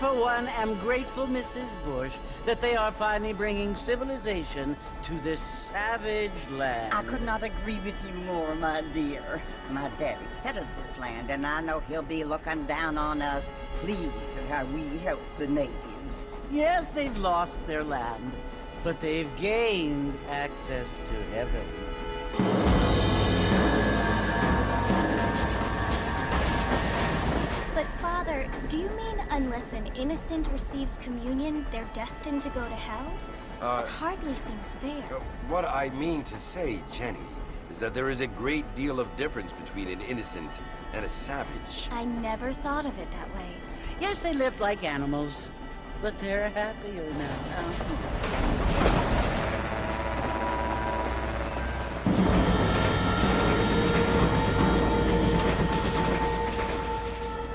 for one, am grateful, Mrs. Bush, that they are finally bringing civilization to this savage land. I could not agree with you more, my dear. My daddy settled this land, and I know he'll be looking down on us, pleased at how we help the natives. Yes, they've lost their land, but they've gained access to heaven. But Father, do you mean unless an innocent receives communion, they're destined to go to hell? It hardly seems fair. What I mean to say, Jenny, is that there is a great deal of difference between an innocent and a savage. I never thought of it that way. Yes, they lived like animals, but they're happier now.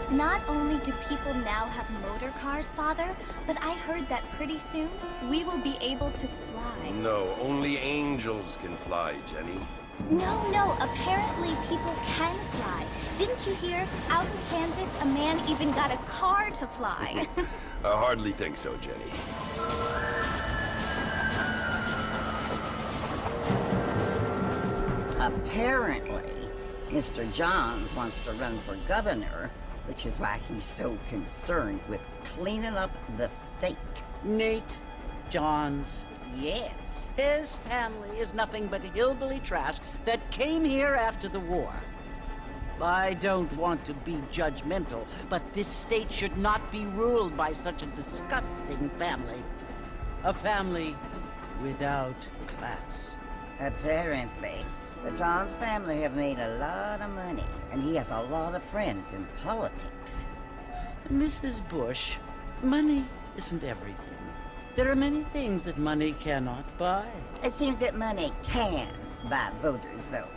Not only do people now have motor cars, Father, but I heard that pretty soon we will be able to fly. No, only angels can fly, Jenny. No, apparently people can fly. Didn't you hear? Out in Kansas, a man even got a car to fly. I hardly think so, Jenny. Apparently, Mr. Johns wants to run for governor, which is why he's so concerned with cleaning up the state. Nate Johns. Yes. His family is nothing but hillbilly trash that came here after the war. I don't want to be judgmental, but this state should not be ruled by such a disgusting family. A family without class. Apparently. The Johns family have made a lot of money, and he has a lot of friends in politics. Mrs. Bush, money isn't everything. There are many things that money cannot buy. It seems that money can buy voters, though.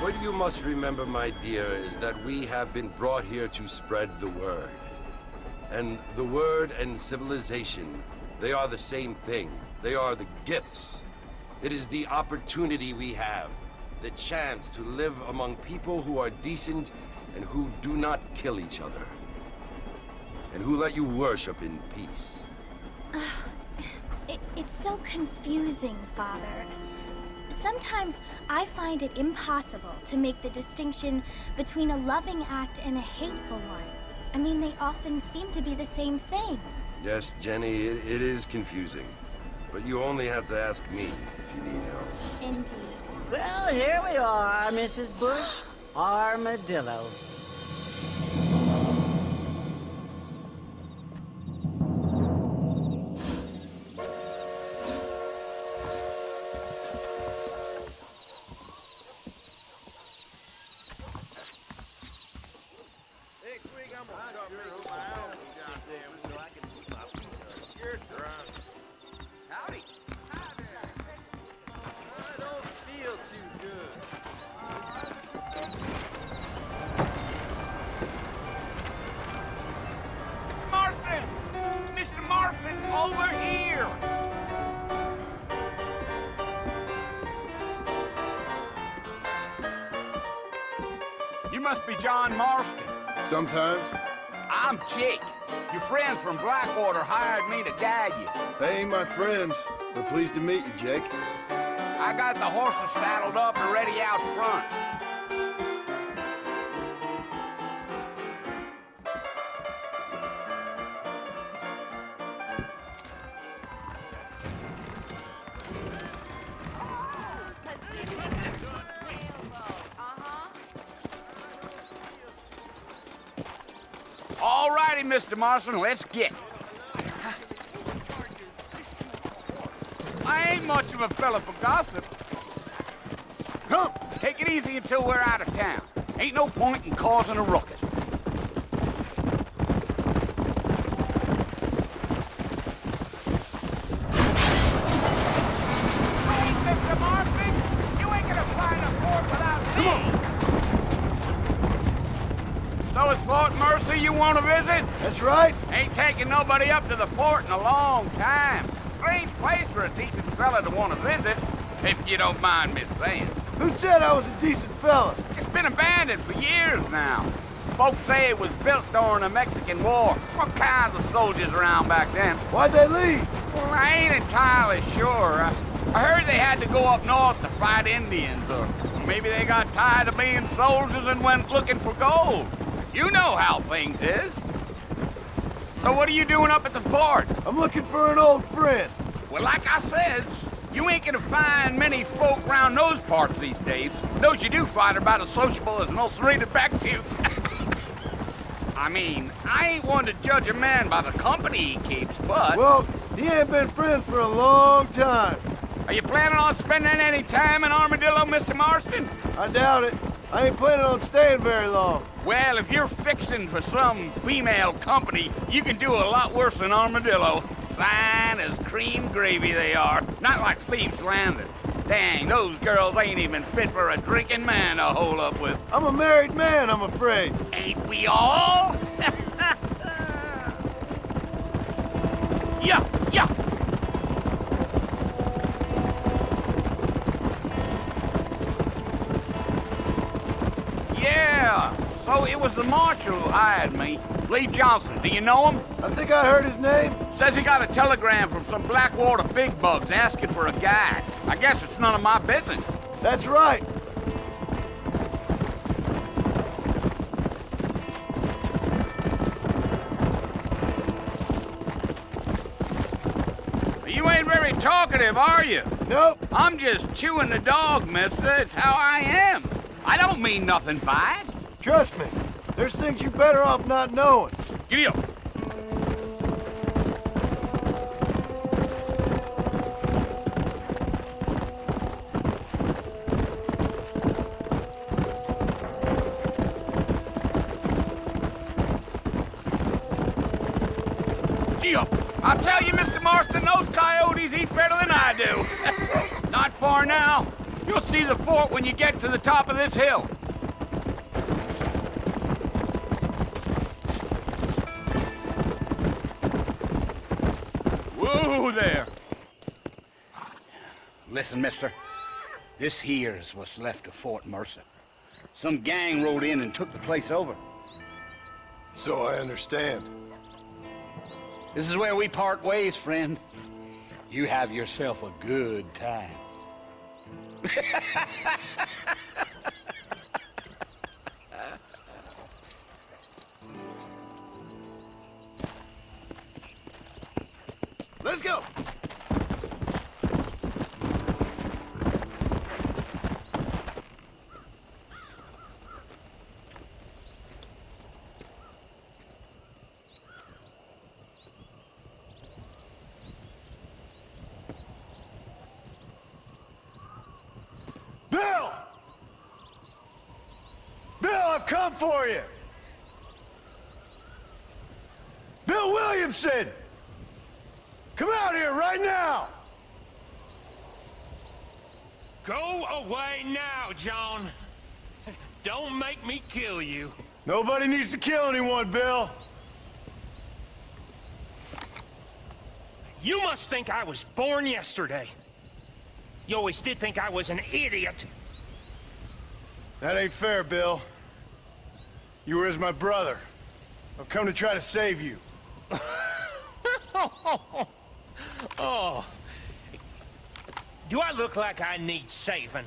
What you must remember, my dear, is that we have been brought here to spread the word. And the word and civilization, they are the same thing. They are the gifts. It is the opportunity we have, the chance to live among people who are decent and who do not kill each other. And who let you worship in peace. It's so confusing, Father. Sometimes I find it impossible to make the distinction between a loving act and a hateful one. I mean, they often seem to be the same thing. Yes, Jenny, it is confusing. But you only have to ask me if you need help. Indeed. Well, here we are, Mrs. Bush. Armadillo. Howdy. Hi there. I don't feel too good. Mr. Marston! Mr. Marston, over here! You must be John Marston. Sometimes. I'm Jake. Your friends from Blackwater hired me to guide you. They ain't my friends, but pleased to meet you, Jake. I got the horses saddled up and ready out front. All righty, Mr. Marston, let's get. I ain't much of a fella for gossip. Come, take it easy until we're out of town. Ain't no point in causing a ruckus. Hey, Mr. Marston, you ain't gonna find a fort without me. Come on. So it's Fort Mercy you want to visit? That's right. Ain't taking nobody up to the fort in a long time. Strange place for a decent fella to want to visit, if you don't mind me saying. Who said I was a decent fella? It's been abandoned for years now. Folks say it was built during the Mexican War. What kinds of soldiers around back then? Why'd they leave? Well, I ain't entirely sure. I heard they had to go up north to fight Indians, or maybe they got tired of being soldiers and went looking for gold. You know how things is. So what are you doing up at the fort? I'm looking for an old friend. Well, like I said, you ain't gonna find many folk around those parts these days. Those you do find are about as sociable as an ulcerated back tooth. I mean, I ain't one to judge a man by the company he keeps, but... Well, he ain't been friends for a long time. Are you planning on spending any time in Armadillo, Mr. Marston? I doubt it. I ain't planning on staying very long. Well, if you're fixing for some female company, you can do a lot worse than Armadillo. Fine as cream gravy they are. Not like Thieves Landing. Dang, those girls ain't even fit for a drinking man to hole up with. I'm a married man, I'm afraid. Ain't we all? Yeah, yeah. Yeah, so it was the marshal who hired me. Lee Johnson, do you know him? I think I heard his name. Says he got a telegram from some Blackwater big bugs asking for a guide. I guess it's none of my business. That's right. You ain't very talkative, are you? Nope. I'm just chewing the dog, mister. It's how I am. I don't mean nothing by it. Trust me. There's things you're better off not knowing. Giddy up. I'll tell you, Mr. Marston, those coyotes eat better than I do. Not far now. You'll see the fort when you get to the top of this hill. Whoa there. Listen, mister. This here's what's left of Fort Mercer. Some gang rode in and took the place over. So I understand. This is where we part ways, friend. You have yourself a good time. Let's go. Bill! Bill, I've come for you! Bill Williamson! Come out here right now! Go away now, John. Don't make me kill you. Nobody needs to kill anyone, Bill. You must think I was born yesterday. You always did think I was an idiot. That ain't fair, Bill. You were as my brother. I've come to try to save you. Oh. Do I look like I need saving?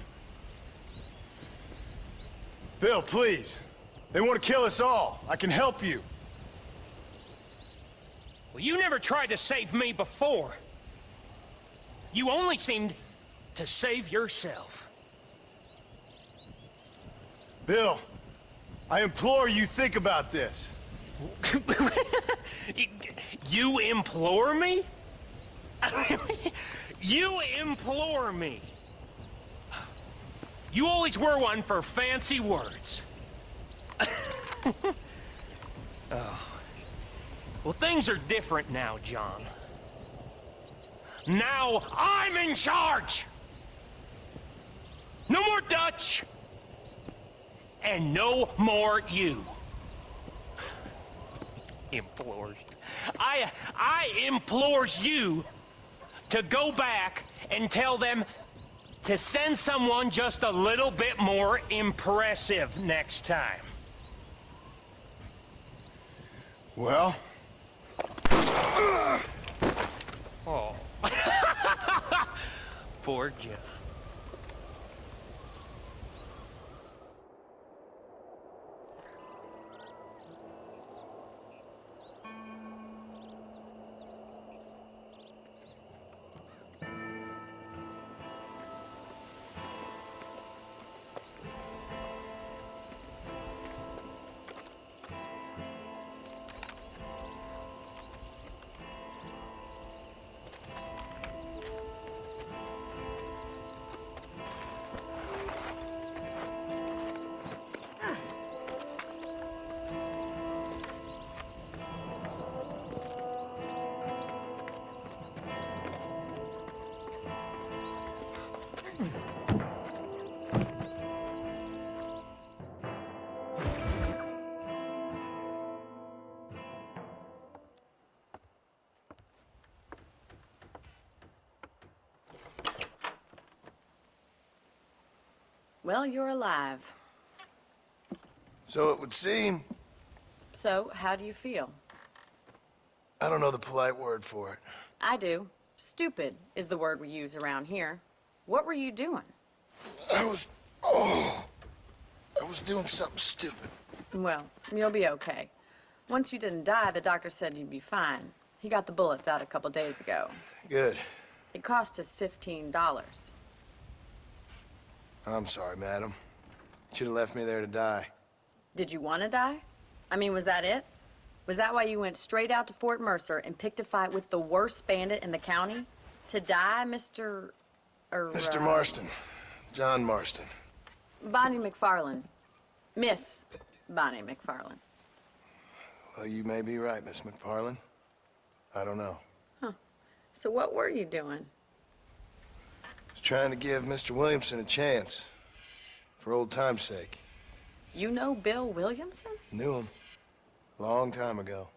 Bill, please. They want to kill us all. I can help you. Well, you never tried to save me before. You only seemed to save yourself. Bill, I implore you think about this. You implore me? You implore me. You always were one for fancy words. Oh. Well, things are different now, John. Now I'm in charge! No more Dutch! And no more you. Implores. I implores you to go back and tell them to send someone just a little bit more impressive next time. Well? Oh. Poor John. Well, you're alive. So it would seem. So, how do you feel? I don't know the polite word for it. I do. Stupid is the word we use around here. What were you doing? I was doing something stupid. Well, you'll be okay. Once you didn't die, the doctor said you'd be fine. He got the bullets out a couple days ago. Good. It cost us $15. I'm sorry, madam. Should have left me there to die. Did you want to die? I mean, was that it? Was that why you went straight out to Fort Mercer and picked a fight with the worst bandit in the county? To die, Mr. Mr. Marston. John Marston. Bonnie MacFarlane. Miss Bonnie MacFarlane. Well, you may be right, Miss MacFarlane. I don't know. So what were you doing? Was trying to give Mr. Williamson a chance. For old time's sake. You know Bill Williamson? Knew him. Long time ago.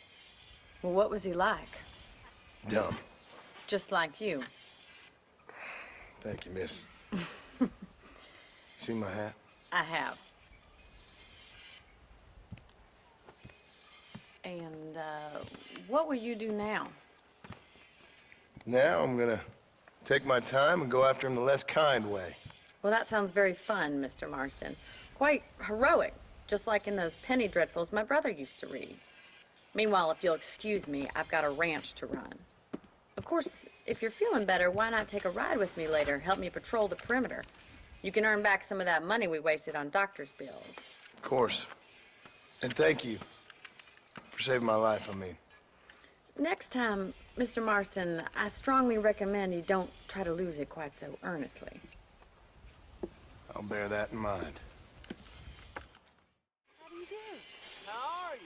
Well, what was he like? Dumb. Just like you. Thank you, miss. See my hat? I have. And, what will you do now? Now I'm gonna take my time and go after him the less kind way. Well, that sounds very fun, Mr. Marston. Quite heroic, just like in those penny dreadfuls my brother used to read. Meanwhile, if you'll excuse me, I've got a ranch to run. Of course, if you're feeling better, why not take a ride with me later? Help me patrol the perimeter. You can earn back some of that money we wasted on doctor's bills. Of course. And thank you for saving my life, I mean. Next time, Mr. Marston, I strongly recommend you don't try to lose it quite so earnestly. I'll bear that in mind. How do you do? How are you?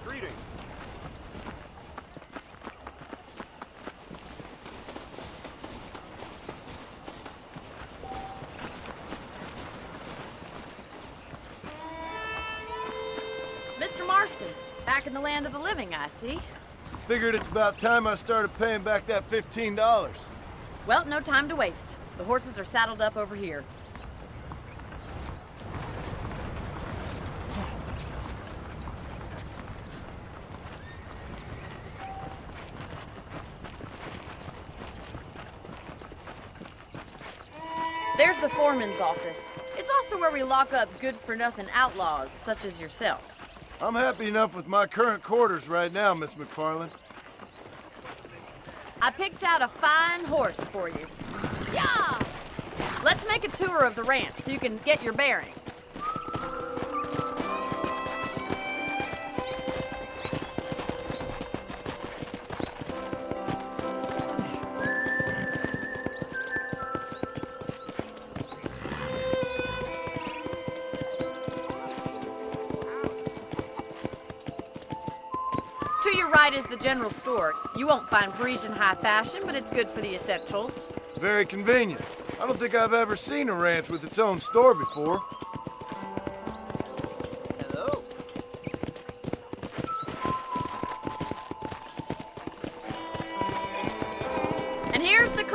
Greetings. Mr. Marston, back in the land of the living, I see. Figured it's about time I started paying back that $15. Well, no time to waste. The horses are saddled up over here. There's the foreman's office. It's also where we lock up good-for-nothing outlaws, such as yourself. I'm happy enough with my current quarters right now, Miss MacFarlane. I picked out a fine horse for you. Yeah! Let's make a tour of the ranch so you can get your bearings. To your right is the general store. You won't find Parisian high fashion, but it's good for the essentials. Very convenient. I don't think I've ever seen a ranch with its own store before.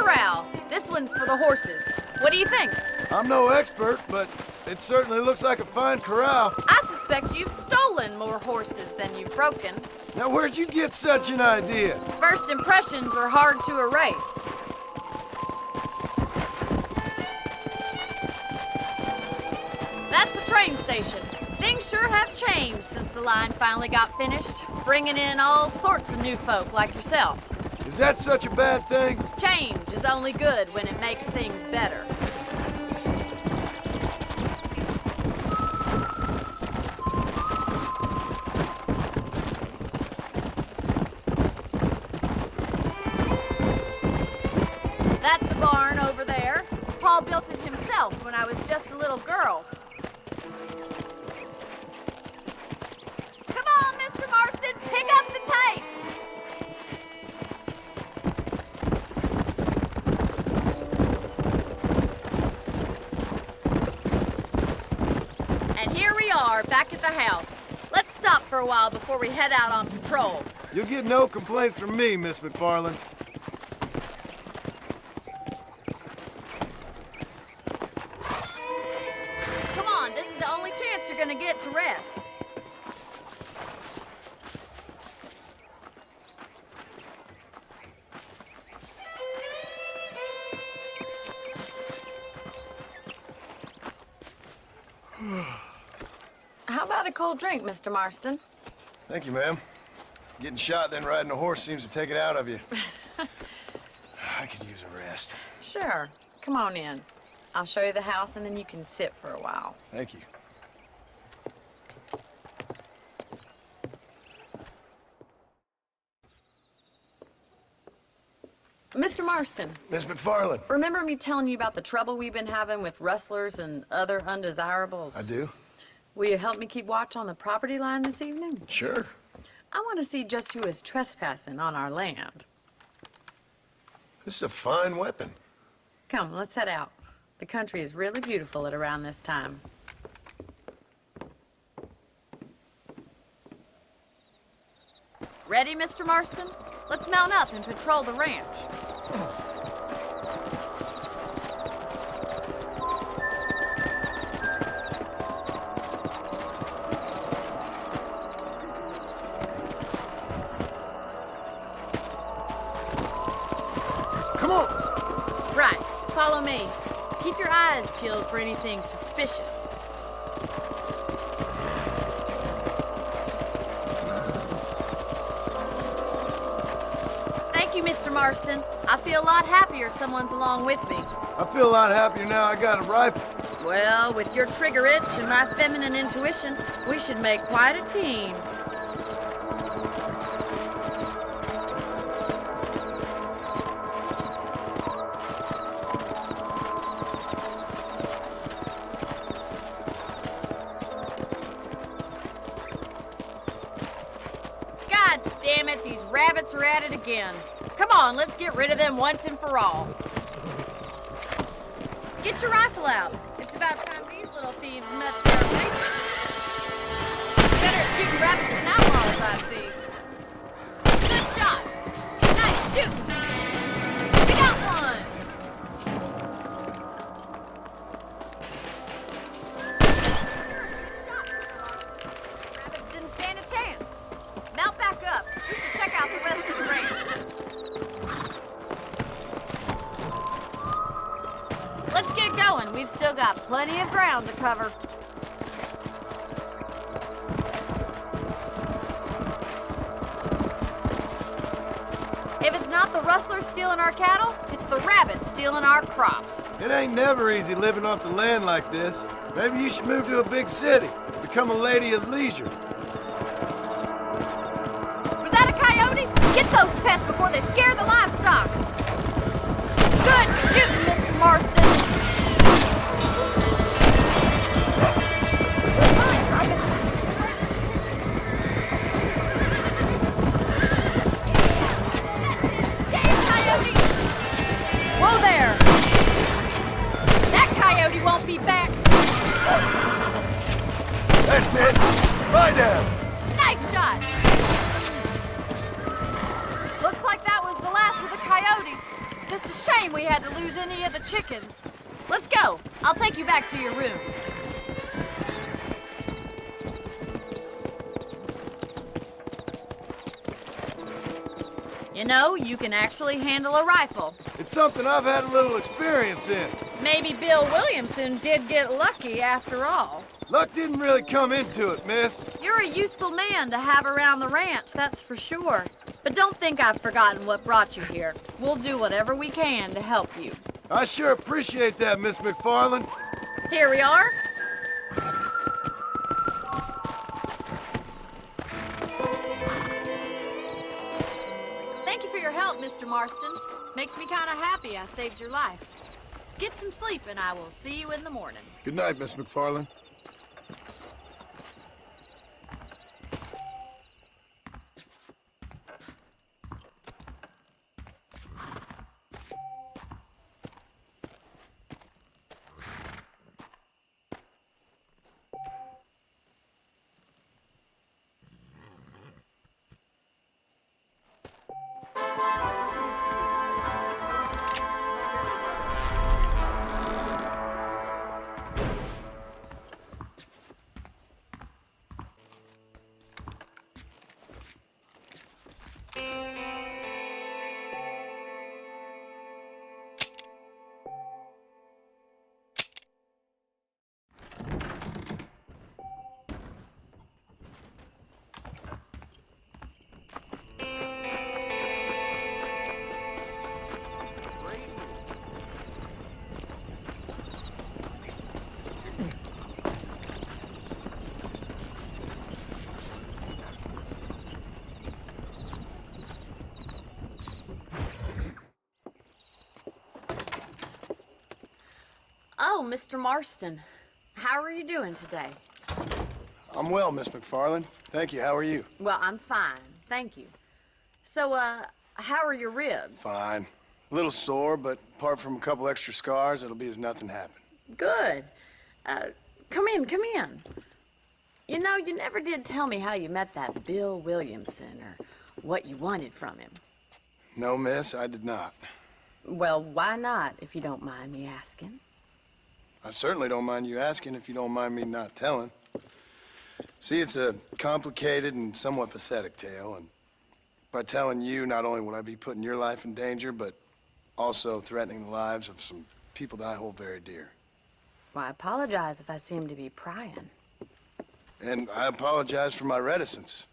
corral. This one's for the horses. What do you think? I'm no expert, but it certainly looks like a fine corral. I suspect you've stolen more horses than you've broken. Now, where'd you get such an idea? First impressions are hard to erase. That's the train station. Things sure have changed since the line finally got finished, bringing in all sorts of new folk like yourself. Is that such a bad thing? Change is only good when it makes things better. That's the barn over there. Paul built it himself when I was just a little girl. Come on, Mr. Marston, pick up the pace. And here we are, back at the house. Let's stop for a while before we head out on patrol. You'll get no complaints from me, Miss MacFarlane. Come on, this is the only chance you're gonna get to rest. How about a cold drink, Mr. Marston? Thank you, ma'am. Getting shot, then riding a horse seems to take it out of you. I could use a rest. Sure. Come on in. I'll show you the house, and then you can sit for a while. Thank you. Mr. Marston, Miss MacFarlane. remember me telling you about the trouble we've been having with rustlers and other undesirables? I do? Will you help me keep watch on the property line this evening? Sure. I want to see just who is trespassing on our land. This is a fine weapon. Come, let's head out. The country is really beautiful at around this time. Ready, Mr. Marston? Let's mount up and patrol the ranch. Come on! Right, follow me. Keep your eyes peeled for anything suspicious. Thank you, Mr. Marston. I feel a lot happier someone's along with me. I feel a lot happier now I got a rifle. Well, with your trigger itch and my feminine intuition, we should make quite a team. God damn it, these rabbits are at it again. Come on, let's get rid of them once and for all. Get your rifle out. It's about time these little thieves met their fate. Better at shooting rabbits than outlaws, I see. Good shot. Nice shooting. We got one. Rabbits didn't stand a chance. Mount back up. We should check out the rest of the range. Let's get going. We've still got plenty of ground to cover. If it's not the rustlers stealing our cattle, it's the rabbits stealing our crops. It ain't never easy living off the land like this. Maybe you should move to a big city. Become a lady of leisure. Was that a coyote? Get those pests before they scare the livestock. Good shooting, Mr. Marston. Damn coyote! Whoa there! That coyote won't be back. That's it! Lie down! Nice shot! Looks like that was the last of the coyotes. Just a shame shame we had to lose any of the chickens. Let's go. I'll take you back to your room. You know, you can actually handle a rifle. It's something I've had a little experience in. Maybe Bill Williamson did get lucky after all. Luck didn't really come into it, miss. You're a useful man to have around the ranch, that's for sure. But don't think I've forgotten what brought you here. We'll do whatever we can to help you. I sure appreciate that, Miss MacFarlane. Here we are. Thank you for your help, Mr. Marston. Makes me kind of happy I saved your life. Get some sleep and I will see you in the morning. Good night, Miss MacFarlane. Oh, Mr. Marston. How are you doing today? I'm well, Miss MacFarlane. Thank you. How are you? Well, I'm fine. Thank you. So, how are your ribs? Fine. A little sore, but apart from a couple extra scars, it'll be as nothing happened. Good. Come in, come in. You know, you never did tell me how you met that Bill Williamson or what you wanted from him. No, miss, I did not. Well, why not, if you don't mind me asking? I certainly don't mind you asking if you don't mind me not telling. See, it's a complicated and somewhat pathetic tale, and by telling you, not only would I be putting your life in danger, but also threatening the lives of some people that I hold very dear. Well, I apologize if I seem to be prying. And I apologize for my reticence.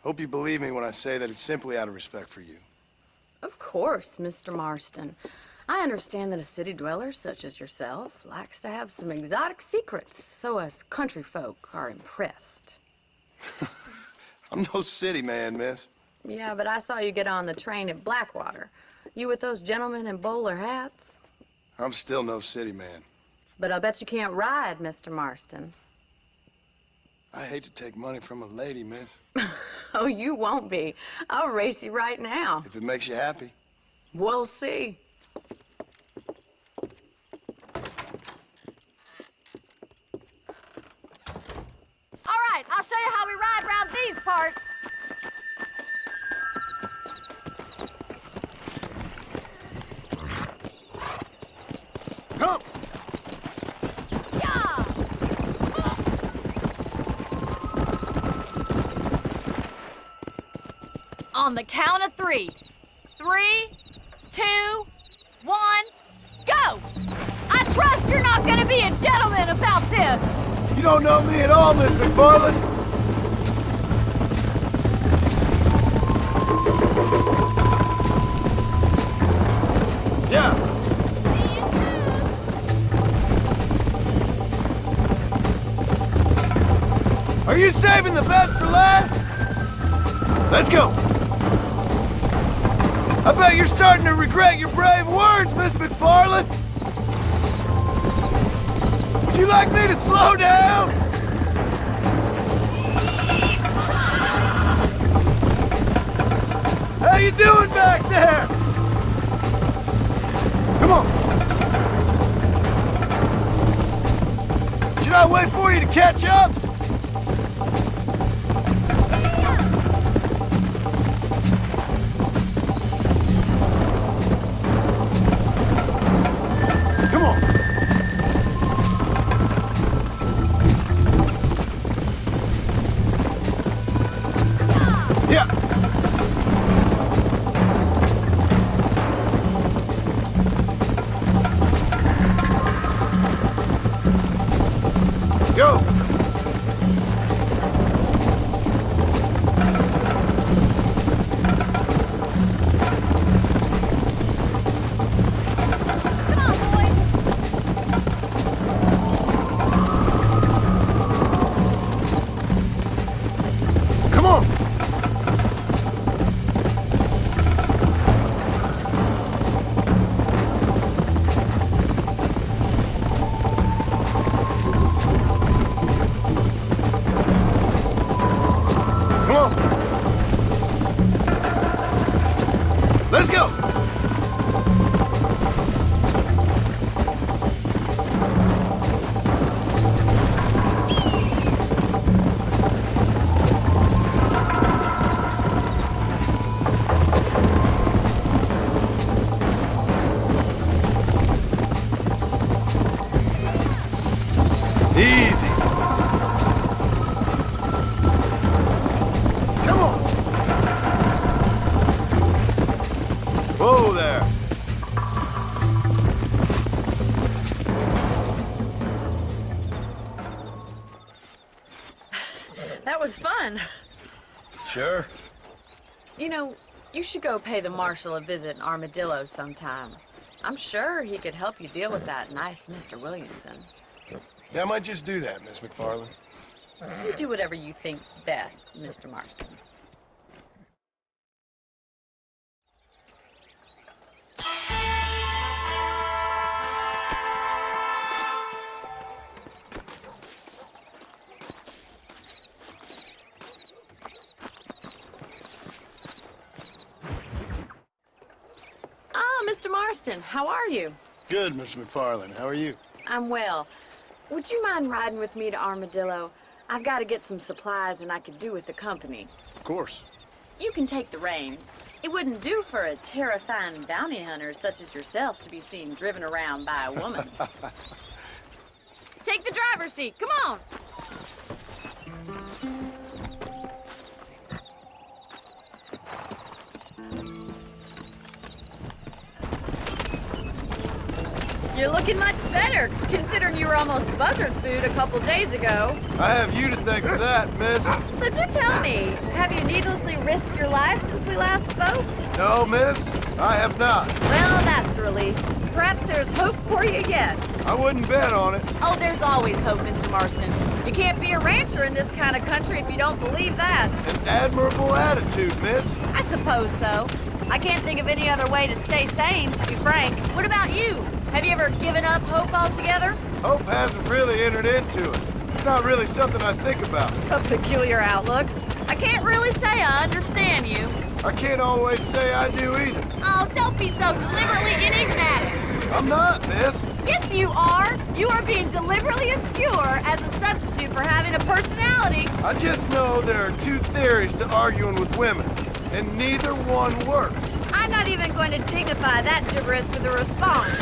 Hope you believe me when I say that it's simply out of respect for you. Of course, Mr. Marston. I understand that a city dweller such as yourself likes to have some exotic secrets, so us country folk are impressed. I'm no city man, miss. Yeah, but I saw you get on the train at Blackwater. You with those gentlemen in bowler hats? I'm still no city man. But I'll bet you can't ride, Mr. Marston. I hate to take money from a lady, miss. Oh, you won't be. I'll race you right now. If it makes you happy. We'll see. All right, I'll show you how we ride around these parts. Come! Yeah! On the count of 3. 3, 2, 1, go! I trust you're not gonna be a gentleman about this! You don't know me at all, Miss MacFarlane. Yeah. Are you saving the best for last? Let's go. I bet you're starting to regret your brave words, Miss MacFarlane. Would you like me to slow down? How you doing back there? Come on. Should I wait for you to catch up? Let's go! Easy. Come on. Whoa there. That was fun. Sure. You know, you should go pay the marshal a visit in Armadillo sometime. I'm sure he could help you deal with that nice Mr. Williamson. Yeah, I might just do that, Miss MacFarlane. You do whatever you think's best, Mr. Marston. Ah, Mr. Marston, how are you? Good, Miss MacFarlane. How are you? I'm well. Would you mind riding with me to Armadillo? I've got to get some supplies and I could do with the company. Of course. You can take the reins. It wouldn't do for a terrifying bounty hunter such as yourself to be seen driven around by a woman. Take the driver's seat. Come on. You're looking much better, considering you were almost buzzard food a couple days ago. I have you to thank for that, miss. So do tell me, have you needlessly risked your life since we last spoke? No, miss, I have not. Well, that's a relief. Perhaps there's hope for you yet. I wouldn't bet on it. Oh, there's always hope, Mr. Marston. You can't be a rancher in this kind of country if you don't believe that. An admirable attitude, miss. I suppose so. I can't think of any other way to stay sane, to be frank. What about you? Have you ever given up hope altogether? Hope hasn't really entered into it. It's not really something I think about. A peculiar outlook. I can't really say I understand you. I can't always say I do either. Oh, don't be so deliberately enigmatic. I'm not, miss. Yes, you are. You are being deliberately obscure as a substitute for having a personality. I just know there are two theories to arguing with women, and neither one works. I'm not even going to dignify that gibberish with a response.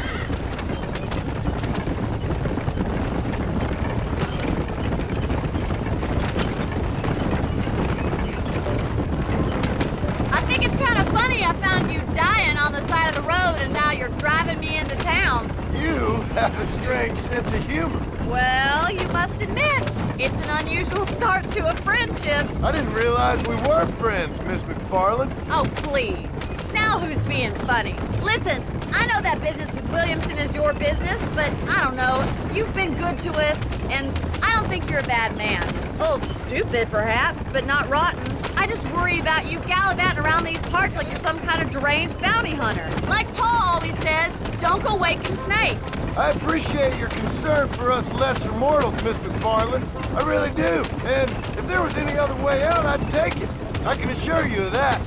I think it's kind of funny I found you dying on the side of the road and now you're driving me into town. You have a strange sense of humor. Well, you must admit, it's an unusual start to a friendship. I didn't realize we were friends, Miss MacFarlane. Oh, please. Now who's being funny? Listen, I know that business with Williamson is your business, but I don't know. You've been good to us, and I don't think you're a bad man. A little stupid, perhaps, but not rotten. I just worry about you gallivanting around these parts like you're some kind of deranged bounty hunter. Like Paul always says, don't go waking snakes. I appreciate your concern for us lesser mortals, Miss MacFarlane. I really do. And if there was any other way out, I'd take it. I can assure you of that.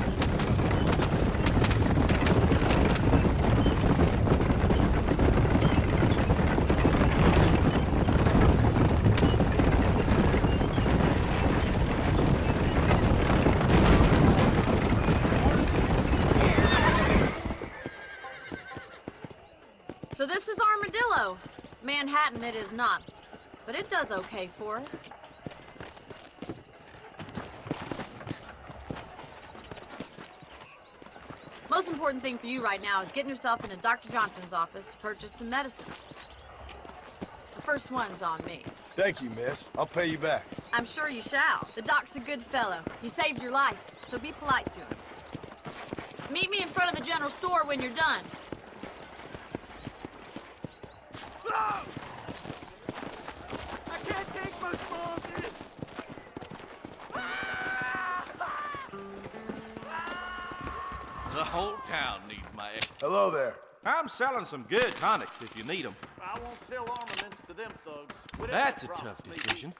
So this is Armadillo. Manhattan it is not, but it does okay for us. Most important thing for you right now is getting yourself into Dr. Johnson's office to purchase some medicine. The first one's on me. Thank you, miss. I'll pay you back. I'm sure you shall. The doc's a good fellow. He saved your life, so be polite to him. Meet me in front of the general store when you're done. I can't take much more of this. The whole town needs my... Hello there. I'm selling some good tonics if you need them. I won't sell armaments to them thugs. We didn't That's a have tough problems, decision.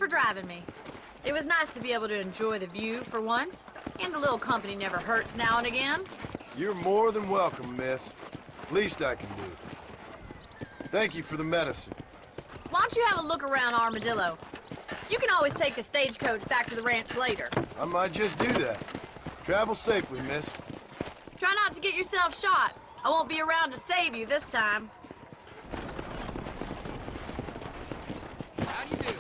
for driving me. It was nice to be able to enjoy the view for once, and a little company never hurts now and again. You're more than welcome, miss. Least I can do. Thank you for the medicine. Why don't you have a look around Armadillo? You can always take the stagecoach back to the ranch later. I might just do that. Travel safely, miss. Try not to get yourself shot. I won't be around to save you this time. How do you do?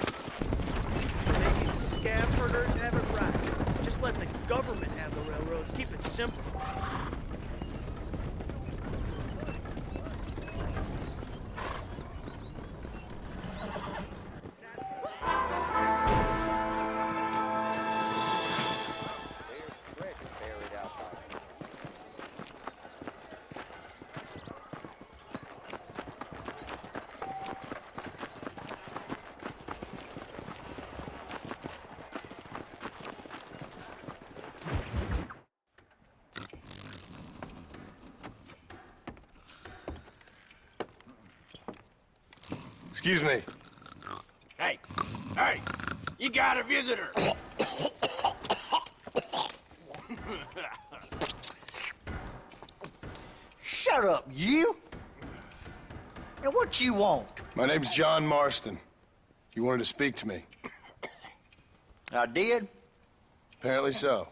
Maybe the scab herders have it right. Just let the government have the railroads. Keep it simple. Excuse me. Hey, hey, you got a visitor. Shut up, you! Now what you want? My name's John Marston. You wanted to speak to me. I did? Apparently so.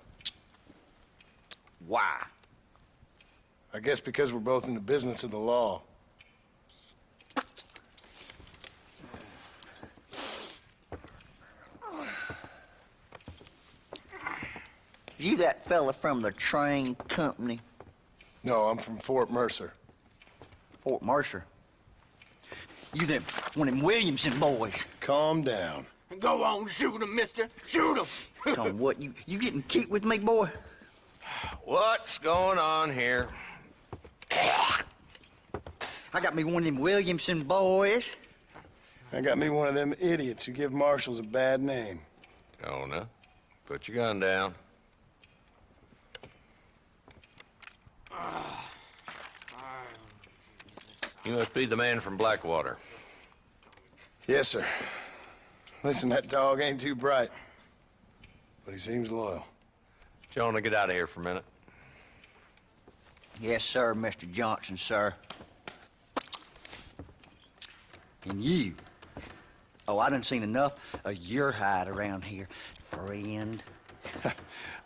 Why? I guess because we're both in the business of the law. You that fella from the train company? No, I'm from Fort Mercer. Fort Mercer? You them, one of them Williamson boys. Calm down. Go on, shoot him, mister. Shoot him. Come on, what, you getting kicked with me, boy? What's going on here? I got me one of them Williamson boys. I got me one of them idiots who give marshals a bad name. Jonah, put your gun down. You must be the man from Blackwater. Yes, sir. Listen, that dog ain't too bright, but he seems loyal. Jonah, get out of here for a minute. Yes, sir, Mr. Johnson, sir. And you. Oh, I done seen enough of your hide around here, friend.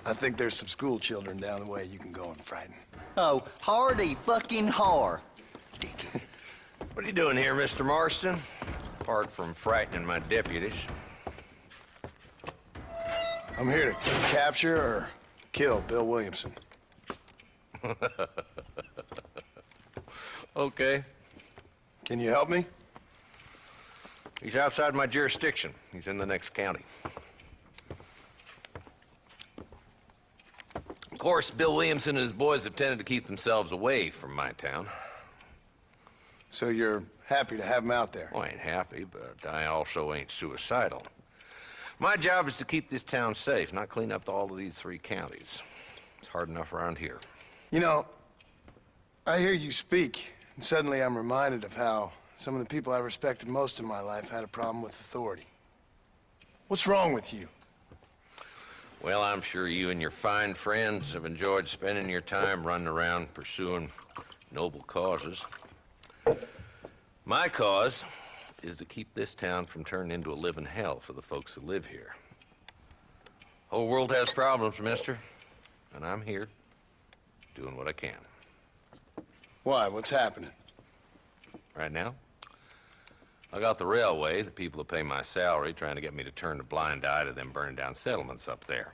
I think there's some school children down the way you can go and frighten. Oh, hardy fucking har. Dickhead. What are you doing here, Mr. Marston? Apart from frightening my deputies. I'm here to capture or kill Bill Williamson. Okay. Can you help me? He's outside my jurisdiction. He's in the next county. Of course, Bill Williamson and his boys have tended to keep themselves away from my town. So you're happy to have him out there? Well, I ain't happy, but I also ain't suicidal. My job is to keep this town safe, not clean up all of these 3 counties. It's hard enough around here. You know, I hear you speak, and suddenly I'm reminded of how some of the people I respected most in my life had a problem with authority. What's wrong with you? Well, I'm sure you and your fine friends have enjoyed spending your time running around pursuing noble causes. My cause is to keep this town from turning into a living hell for the folks who live here. Whole world has problems, mister, and I'm here doing what I can. Why? What's happening? Right now, I got the railway, the people who pay my salary, trying to get me to turn a blind eye to them burning down settlements up there.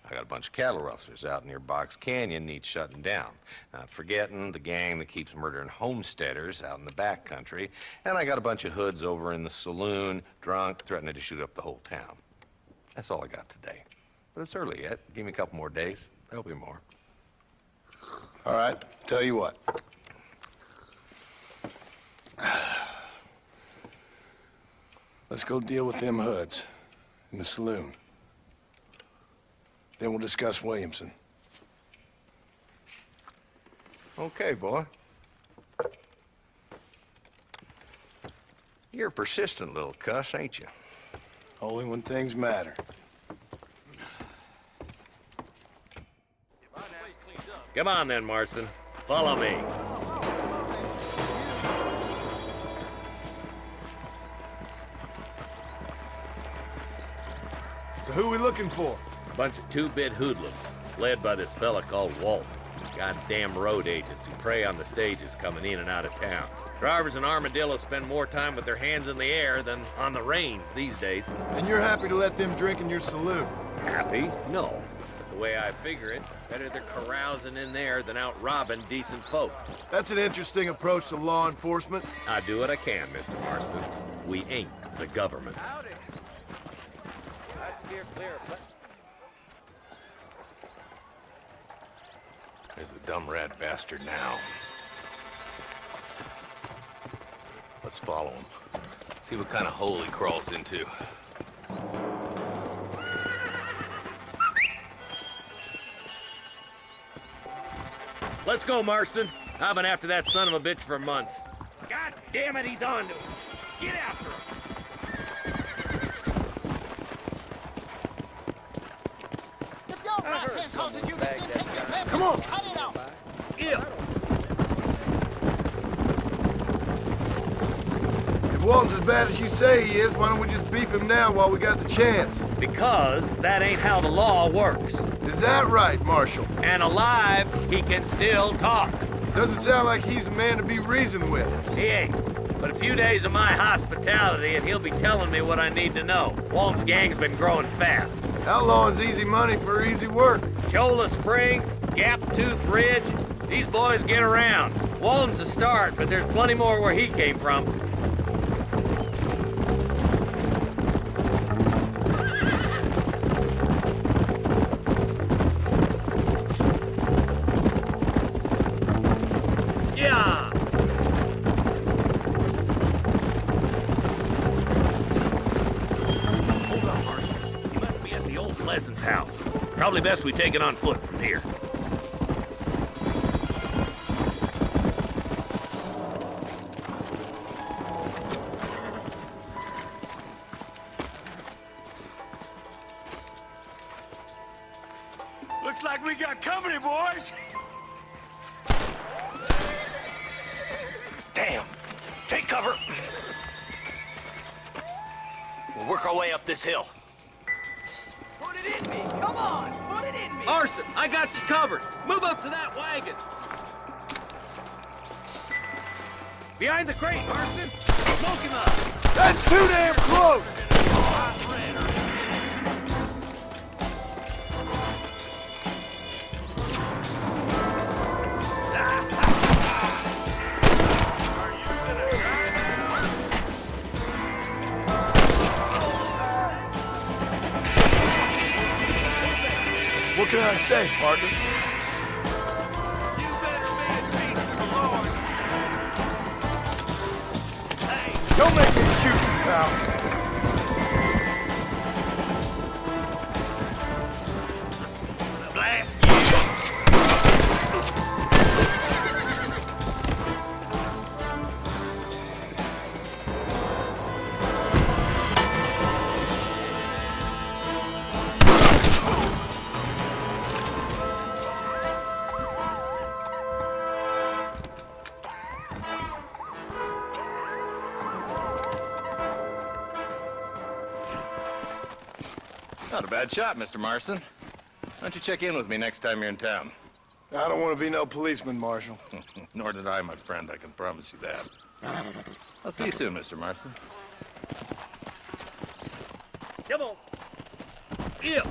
I got a bunch of cattle rustlers out near Box Canyon needs shutting down. Not forgetting the gang that keeps murdering homesteaders out in the back country. And I got a bunch of hoods over in the saloon, drunk, threatening to shoot up the whole town. That's all I got today. But it's early yet. Give me a couple more days. There'll be more. All right, tell you what. Let's go deal with them hoods in the saloon. Then we'll discuss Williamson. Okay, boy. You're a persistent little cuss, ain't you? Only when things matter. Come on then, Marston. Follow me. So who we looking for? A bunch of two-bit hoodlums, led by this fella called Walt. Goddamn road agents who prey on the stages coming in and out of town. Drivers in Armadillo spend more time with their hands in the air than on the reins these days. And you're happy to let them drink in your saloon? Happy? No. But the way I figure it, better they're carousing in there than out robbing decent folk. That's an interesting approach to law enforcement. I do what I can, Mr. Marston. We ain't the government. Howdy. I'd steer clear of... There's the dumb rat bastard now. Let's follow him. See what kind of hole he crawls into. Let's go, Marston. I've been after that son of a bitch for months. God damn it, he's on to him. Get after him. Come on! Yeah. If Walton's as bad as you say he is, why don't we just beef him now while we got the chance? Because that ain't how the law works. Is that right, Marshal? And alive, he can still talk. Doesn't sound like he's a man to be reasoned with. He ain't. But a few days of my hospitality and he'll be telling me what I need to know. Walton's gang's been growing fast. Outlawing's easy money for easy work. Cholla Springs, Gap Tooth Ridge, these boys get around. Walton's a start, but there's plenty more where he came from. Yeah! Hold on, Marshal. He must be at the old Pleasant's house. Probably best we take it on foot from here. Looks like we got company, boys. Damn! Take cover! We'll work our way up this hill. Put it in me! Come on! Put it in me! Marston, I got you covered. Move up to that wagon. Behind the crate, Marston. Smoke him up. That's too damn close! What can I say, partner? You better be at peace with the Lord. Hey! Don't make me shoot you, pal. Blast Not a bad shot, Mr. Marston. Why don't you check in with me next time you're in town? I don't want to be no policeman, Marshal. Nor did I, my friend. I can promise you that. I'll see you soon, Mr. Marston. Come on. Yeah.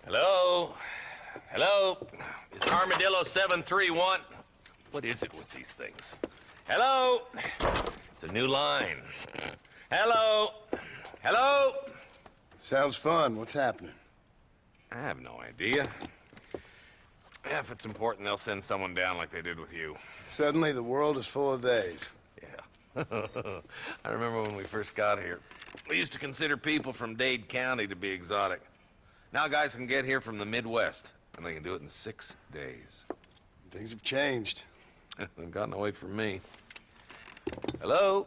Hello? Hello? Is Armadillo 731? What is it with these things? Hello? It's a new line. Hello? Hello? Sounds fun. What's happening? I have no idea. Yeah, if it's important, they'll send someone down like they did with you. Suddenly, the world is full of theys. Yeah. I remember when we first got here. We used to consider people from Dade County to be exotic. Now guys can get here from the Midwest, and they can do it in 6 days. Things have changed. They've gotten away from me. Hello?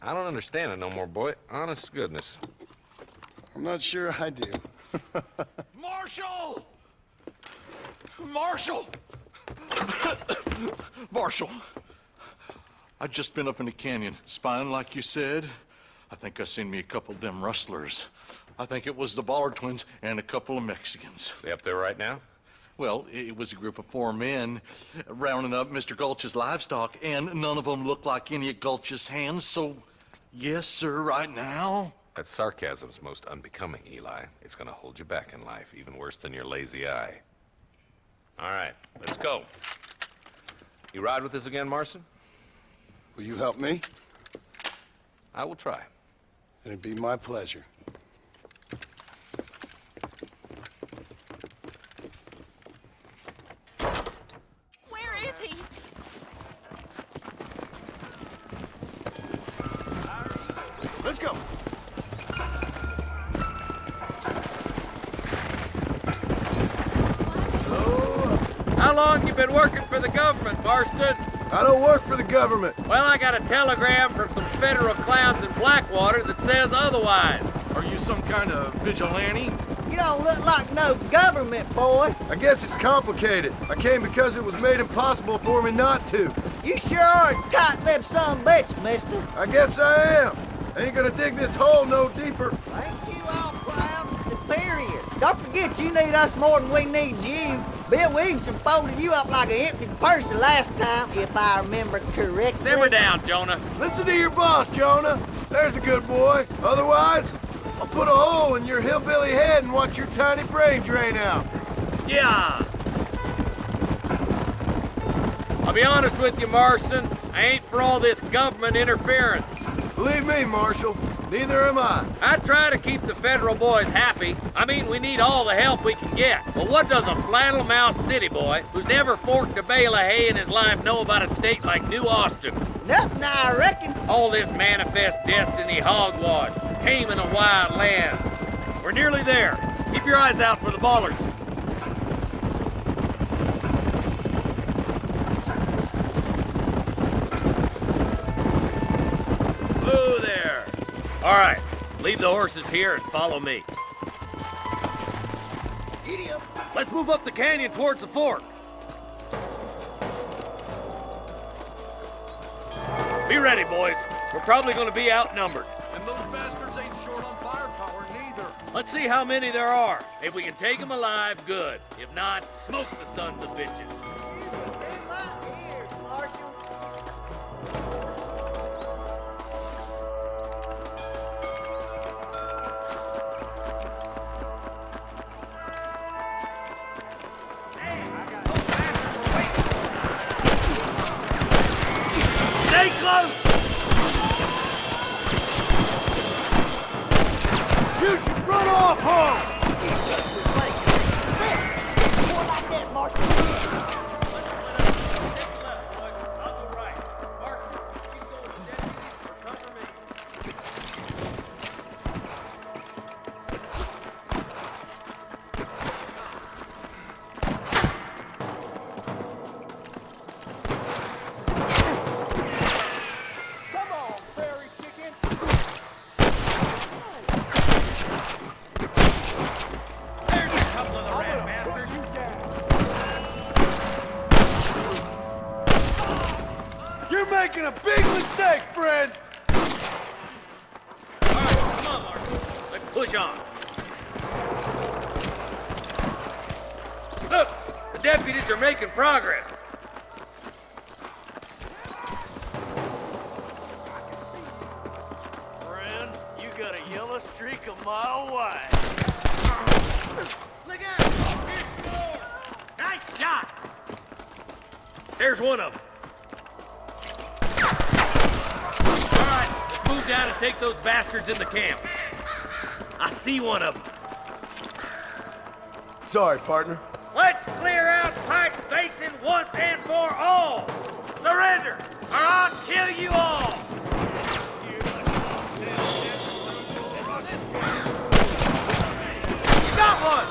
I don't understand it no more, boy. Honest to goodness. I'm not sure I do. Marshal! Marshal! Marshal! I just been up in the canyon, spying like you said. I think I seen me a couple of them rustlers. I think it was the Ballard twins and a couple of Mexicans. They up there right now? Well, it was a group of 4 men rounding up Mr. Gulch's livestock, and none of them looked like any of Gulch's hands, so yes, sir, right now. That sarcasm's most unbecoming, Eli. It's gonna hold you back in life, even worse than your lazy eye. All right, let's go. You ride with us again, Marston? Will you help me? I will try. It'd be my pleasure. Where is he? Let's go. How long you been working for the government, Marston? I don't work for the government. Well, I got a telegram from some federal clowns in Blackwater that says otherwise. Are you some kind of vigilante? You don't look like no government, boy. I guess it's complicated. I came because it was made impossible for me not to. You sure are a tight-lipped son of a bitch, mister. I guess I am. Ain't gonna dig this hole no deeper. Ain't you all proud and superior? Don't forget you need us more than we need you. Bill Williamson folded you up like an empty purse the last time, if I remember correctly. Simmer down, Jonah. Listen to your boss, Jonah. There's a good boy. Otherwise, I'll put a hole in your hillbilly head and watch your tiny brain drain out. Yeah. I'll be honest with you, Marston. I ain't for all this government interference. Believe me, Marshal, neither am I. I try to keep the federal boys happy. I mean, we need all the help we can get. But what does a flannel-mouthed city boy who's never forked a bale of hay in his life know about a state like New Austin? Nothing, I reckon. All this manifest destiny hogwash, taming a wild land. We're nearly there. Keep your eyes out for the Ballards. Whoa there. All right, leave the horses here and follow me. Idiot. Let's move up the canyon towards the fork. Be ready, boys. We're probably going to be outnumbered. And those bastards ain't short on firepower, neither. Let's see how many there are. If we can take them alive, good. If not, smoke the sons of bitches. In my ears, Marshal. Stay close! You should run off home! More like that, Marshal. I'll go right. Mark, keep going steady or cover me. Come on, fairy chicken. There's a couple of the red bastards. You're making a big mistake, friend! All right, come on, Mark. Let's push on. Look, the deputies are making progress. Friend, you got a yellow streak a mile wide. Look out! Here's more! Nice shot! There's one of them. All right, let's move down and take those bastards in the camp. I see one of them. Sorry, partner. Let's clear out Pikes! Basin once and for all. Surrender, or I'll kill you all. You got one.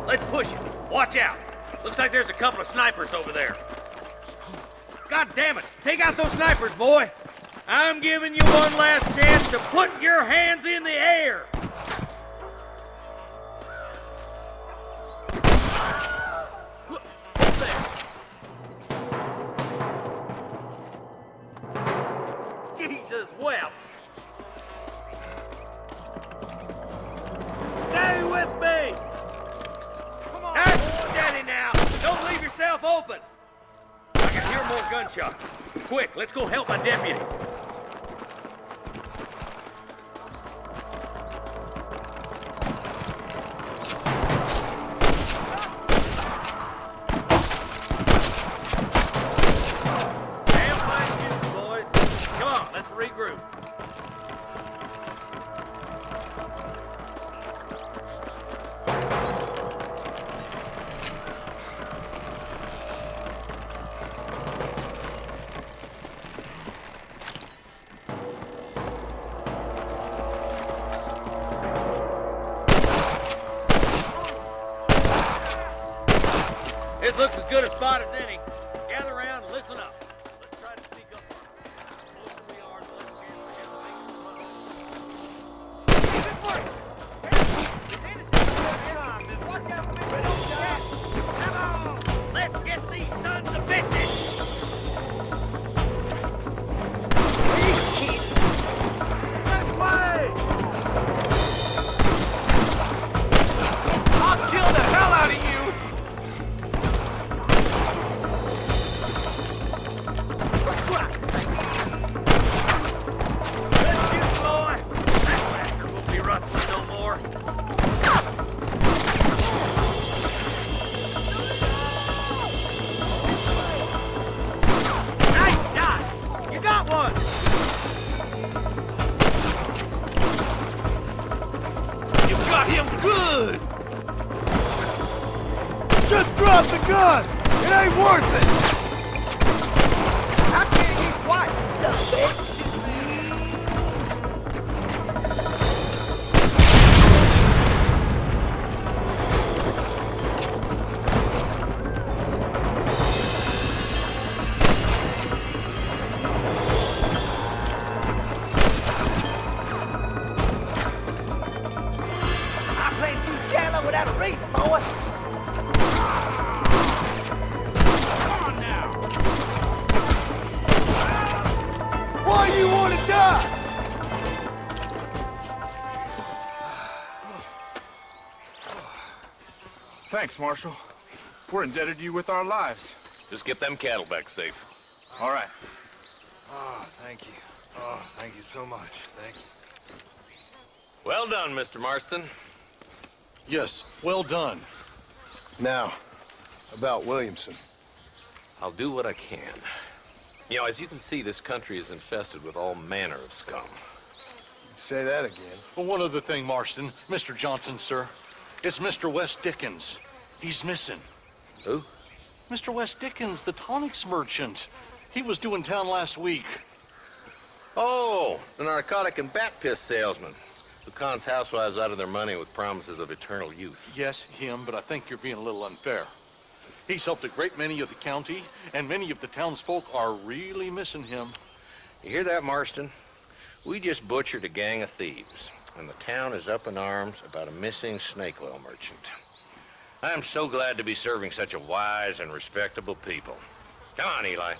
Let's push it. Watch out. Looks like there's a couple of snipers over there. God damn it. Take out those snipers, boy. I'm giving you one last chance to put your hands in the air. Jesus wept. Stay with me. That's steady now. Don't leave yourself open. I can hear more gunshots. Quick, let's go help my deputies. Damn fine shooting, boys. Come on, let's regroup. This looks as good a spot as any. Gather around and listen up. Let's try to sneak up on them. The closer we are, the less chance we have to make them run. Watch out for me. Come on! Let's get these sons of bitches! That way! I'll kill the hell out of you! Drop the gun! It ain't worth it! How can you twice, son of a bitch? I played too shallow without a reason, boy. Why do you want to die? Thanks, Marshal. We're indebted to you with our lives. Just get them cattle back safe. All right. Oh, thank you. Oh, thank you so much. Thank you. Well done, Mr. Marston. Yes, well done. Now, about Williamson. I'll do what I can. You know, as you can see, this country is infested with all manner of scum. Say that again. Well, one other thing, Marston. Mr. Johnson, sir. It's Mr. Wes Dickens. He's missing. Who? Mr. Wes Dickens, the tonics merchant. He was due in town last week. Oh, the narcotic and bat piss salesman who cons housewives out of their money with promises of eternal youth. Yes, him, but I think you're being a little unfair. He's helped a great many of the county, and many of the townsfolk are really missing him. You hear that, Marston? We just butchered a gang of thieves, and the town is up in arms about a missing snake oil merchant. I am so glad to be serving such a wise and respectable people. Come on, Eli.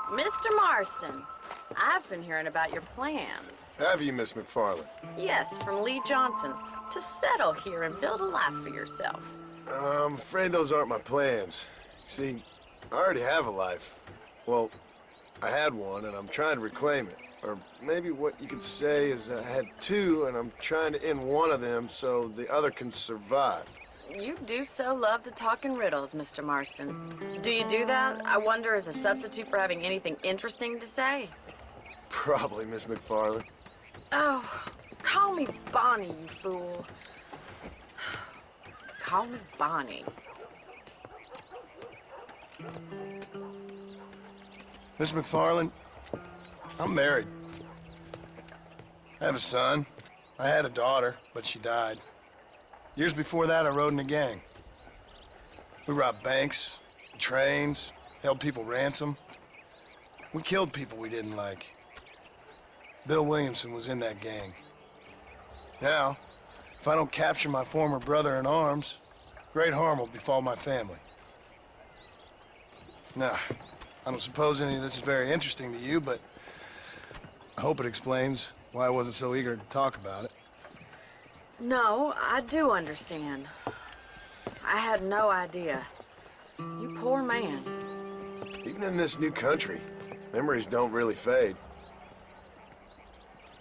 Mr. Marston, I've been hearing about your plans. Have you, Miss MacFarlane? Yes, from Lee Johnson, to settle here and build a life for yourself. I'm afraid those aren't my plans. See, I already have a life. Well, I had one, and I'm trying to reclaim it. Or maybe what you could say is I had two, and I'm trying to end one of them so the other can survive. You do so love to talk in riddles, Mr. Marston. Do you do that, I wonder, as a substitute for having anything interesting to say? Probably, Miss MacFarlane. Oh, call me Bonnie, you fool. Call me Bonnie. Miss MacFarlane, I'm married. I have a son. I had a daughter, but she died. Years before that, I rode in a gang. We robbed banks, trains, held people ransom. We killed people we didn't like. Bill Williamson was in that gang. Now, if I don't capture my former brother-in-arms, great harm will befall my family. Now, I don't suppose any of this is very interesting to you, but I hope it explains why I wasn't so eager to talk about it. No, I do understand. I had no idea. You poor man. Even in this new country, memories don't really fade.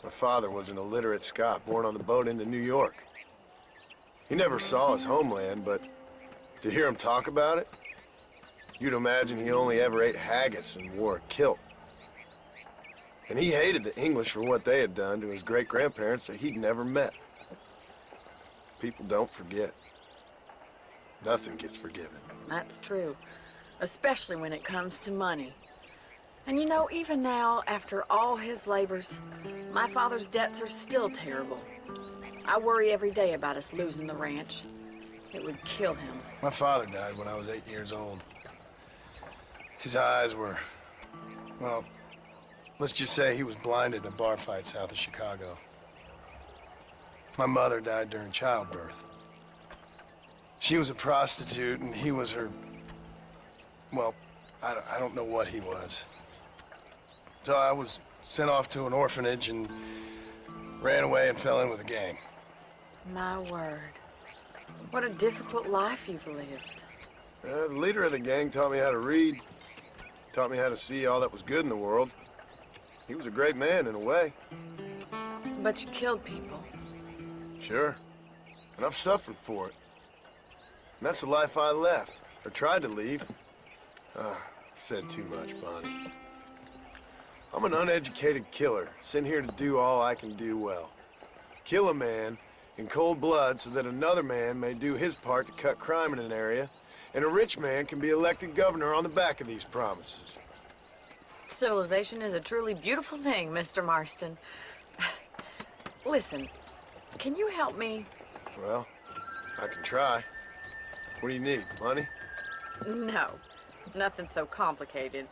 My father was an illiterate Scot born on the boat into New York. He never saw his homeland, but to hear him talk about it, you'd imagine he only ever ate haggis and wore a kilt. And he hated the English for what they had done to his great-grandparents that he'd never met. People don't forget. Nothing gets forgiven. That's true, especially when it comes to money. And you know, even now, after all his labors, my father's debts are still terrible. I worry every day about us losing the ranch. It would kill him. My father died when I was 8 years old. His eyes were, well, let's just say he was blinded in a bar fight south of Chicago. My mother died during childbirth. She was a prostitute, and he was her, well, I don't know what he was. So I was sent off to an orphanage and ran away and fell in with a gang. My word. What a difficult life you've lived. The leader of the gang taught me how to read, taught me how to see all that was good in the world. He was a great man in a way. But you killed people. Sure. And I've suffered for it. And that's the life I left, or tried to leave. Said too much, Bonnie. I'm an uneducated killer, sent here to do all I can do well. Kill a man in cold blood so that another man may do his part to cut crime in an area, and a rich man can be elected governor on the back of these promises. Civilization is a truly beautiful thing, Mr. Marston. Listen, can you help me? Well, I can try. What do you need, money? No, nothing so complicated.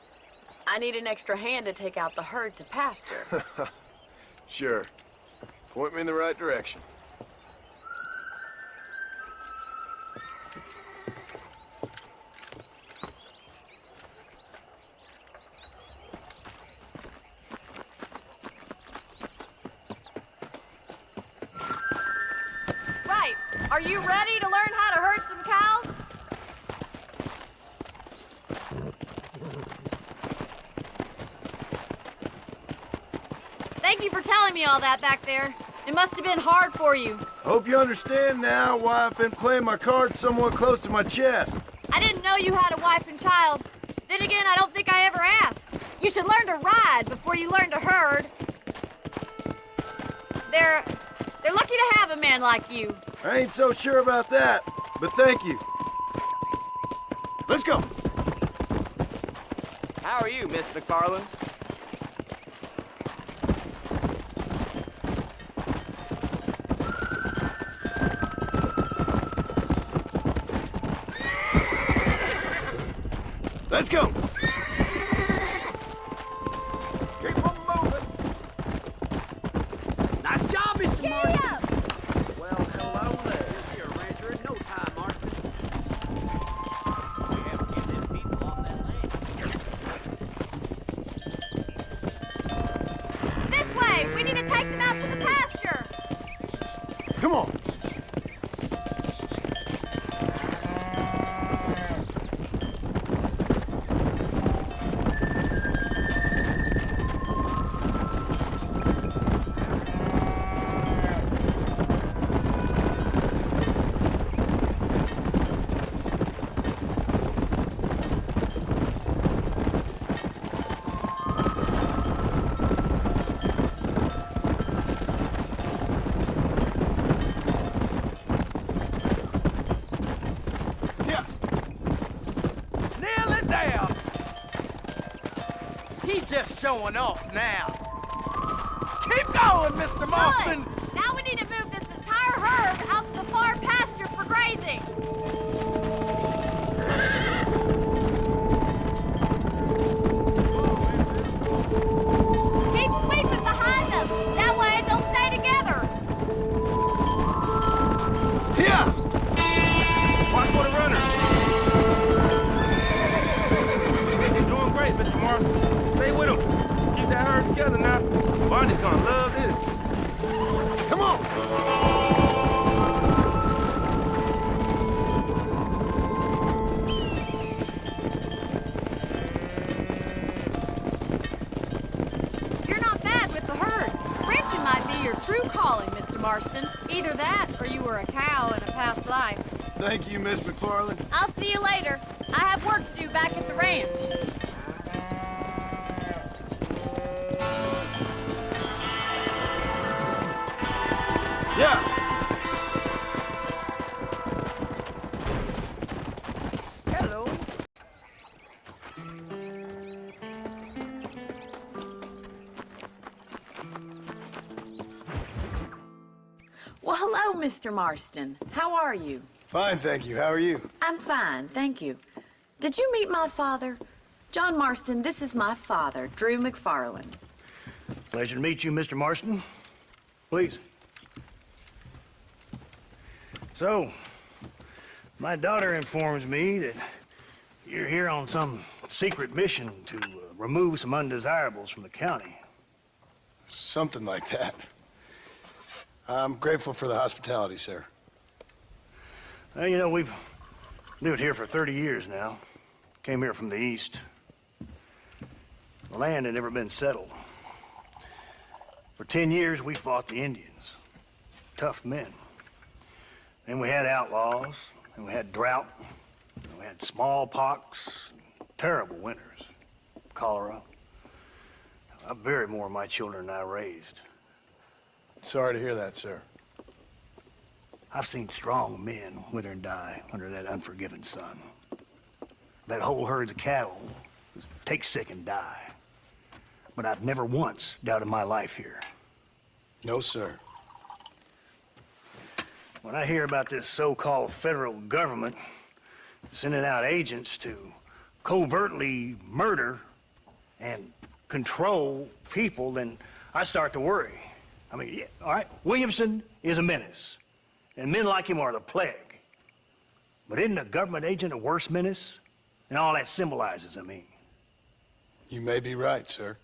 I need an extra hand to take out the herd to pasture. Sure. Point me in the right direction. Right. Are you ready to learn how to herd some cows? Thank you for telling me all that back there. It must have been hard for you. Hope you understand now why I've been playing my cards somewhat close to my chest. I didn't know you had a wife and child. Then again, I don't think I ever asked. You should learn to ride before you learn to herd. They're lucky to have a man like you. I ain't so sure about that, but thank you. Let's go. How are you, Miss MacFarlane? Let's go. Nice job, Mr. Martin. Well, hello there. You'll be a rancher in no time, Marston. We have to get them people off that land. This way! We need to take them out to the pasture! Come on. Showing off now. Keep going, Mr. Marston. Good. Now we need to move this entire herd out to the far pasture for grazing. Keep sweeping behind them. That way they'll stay together. Here. Watch for the runners. You're doing great, Mr. Marston. Stay with him. Keep that herd together now. Bandit's gonna love this. Come on. You're not bad with the herd. Ranching might be your true calling, Mr. Marston. Either that, or you were a cow in a past life. Thank you, Miss MacFarlane. I'll see you later. I have work to do back at the ranch. Yeah. Hello. Well, hello, Mr. Marston. How are you? Fine, thank you. How are you? I'm fine, thank you. Did you meet my father? John Marston, this is my father, Drew MacFarlane. Pleasure to meet you, Mr. Marston. Please. So, my daughter informs me that you're here on some secret mission to remove some undesirables from the county. Something like that. I'm grateful for the hospitality, sir. Well, you know, we've lived here for 30 years now. Came here from the east. The land had never been settled. For 10 years, we fought the Indians. Tough men. Then we had outlaws, and we had drought, and we had smallpox, terrible winters, cholera. I buried more of my children than I raised. Sorry to hear that, sir. I've seen strong men wither and die under that unforgiving sun. That whole herds of cattle just take sick and die. But I've never once doubted my life here. No, sir. When I hear about this so-called federal government sending out agents to covertly murder and control people, then I start to worry. I mean, yeah, all right, Williamson is a menace, and men like him are the plague. But isn't a government agent a worse menace? And all that symbolizes, I mean. You may be right, sir.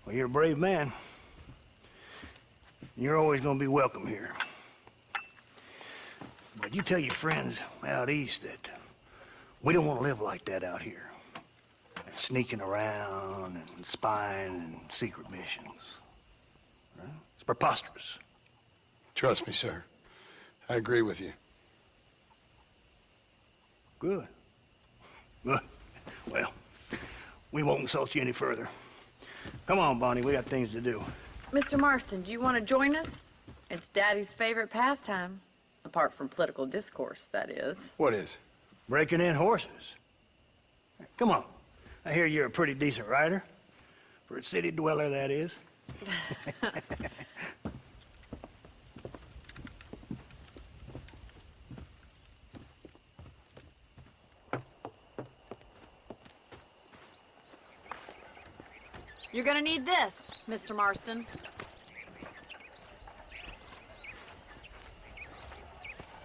Well, you're a brave man. You're always gonna be welcome here. But you tell your friends out east that we don't want to live like that out here. and sneaking around and spying and secret missions. Right? It's preposterous. Trust me, sir. I agree with you. Good. Good. Well, we won't insult you any further. Come on, Bonnie, we got things to do. Mr. Marston, do you want to join us? It's Daddy's favorite pastime. Apart from political discourse, that is. What is? Breaking in horses. Come on. I hear you're a pretty decent rider. For a city dweller, that is. You're gonna need this, Mr. Marston.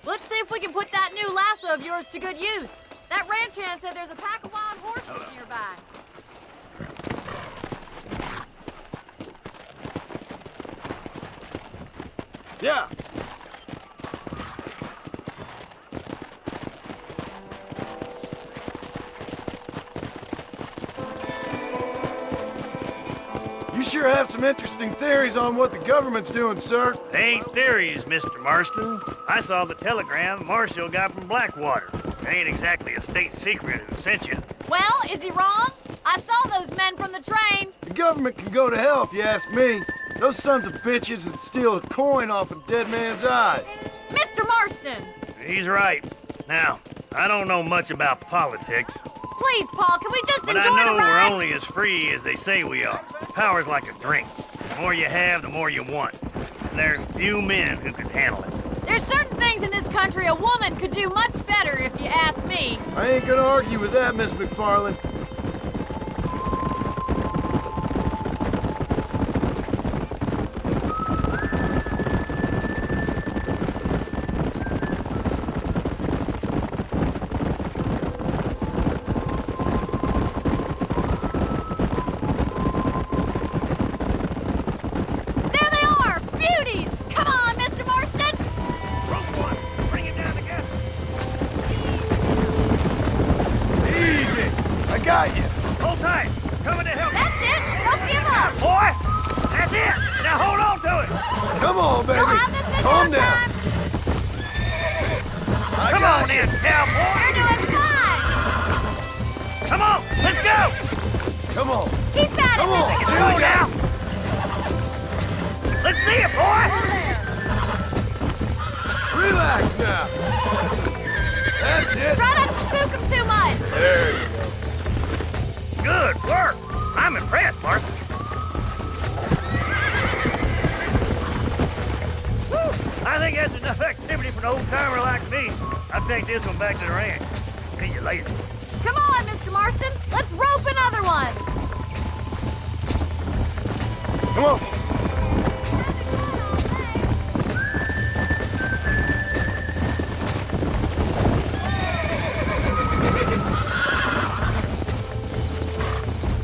Let's see if we can put that new lasso of yours to good use. That ranch hand said there's a pack of wild horses nearby. Yeah. You sure have some interesting theories on what the government's doing, sir. They ain't theories, Mr. Marston. I saw the telegram Marshall got from Blackwater. It ain't exactly a state secret who sent you. Well, is he wrong? I saw those men from the train. The government can go to hell if you ask me. Those sons of bitches would steal a coin off a dead man's eye. Mr. Marston! He's right. Now, I don't know much about politics, Please, Paul, can we just but enjoy I know the ride? we're only as free as they say we are. Power's like a drink. The more you have, the more you want. And there's few men who can handle it. There's certain things in this country a woman could do much better, if you ask me. I ain't gonna argue with that, Miss MacFarlane. There they are! Beauties! Come on, Mr. Marston! Rope one, bring it down together. Easy! I got you! Hold tight. Coming to help. That's it! Don't give up! Boy, that's it. Now hold on to it. Come on, baby! You'll have this in Calm no down! time. Come on in, cowboy. You're doing fine! Come on, let's go. Come on! Keep at Come it, on! Mr. Let's Here go we go! now. Let's see it, boy. Relax now! That's it! Try not to spook him too much! There you go. Good work. I'm impressed, Mark. Whew. I think that's enough activity for an old-timer like me. I'll take this one back to the ranch. See you later. Come on, Mr. Marston! Let's rope another one! Come on!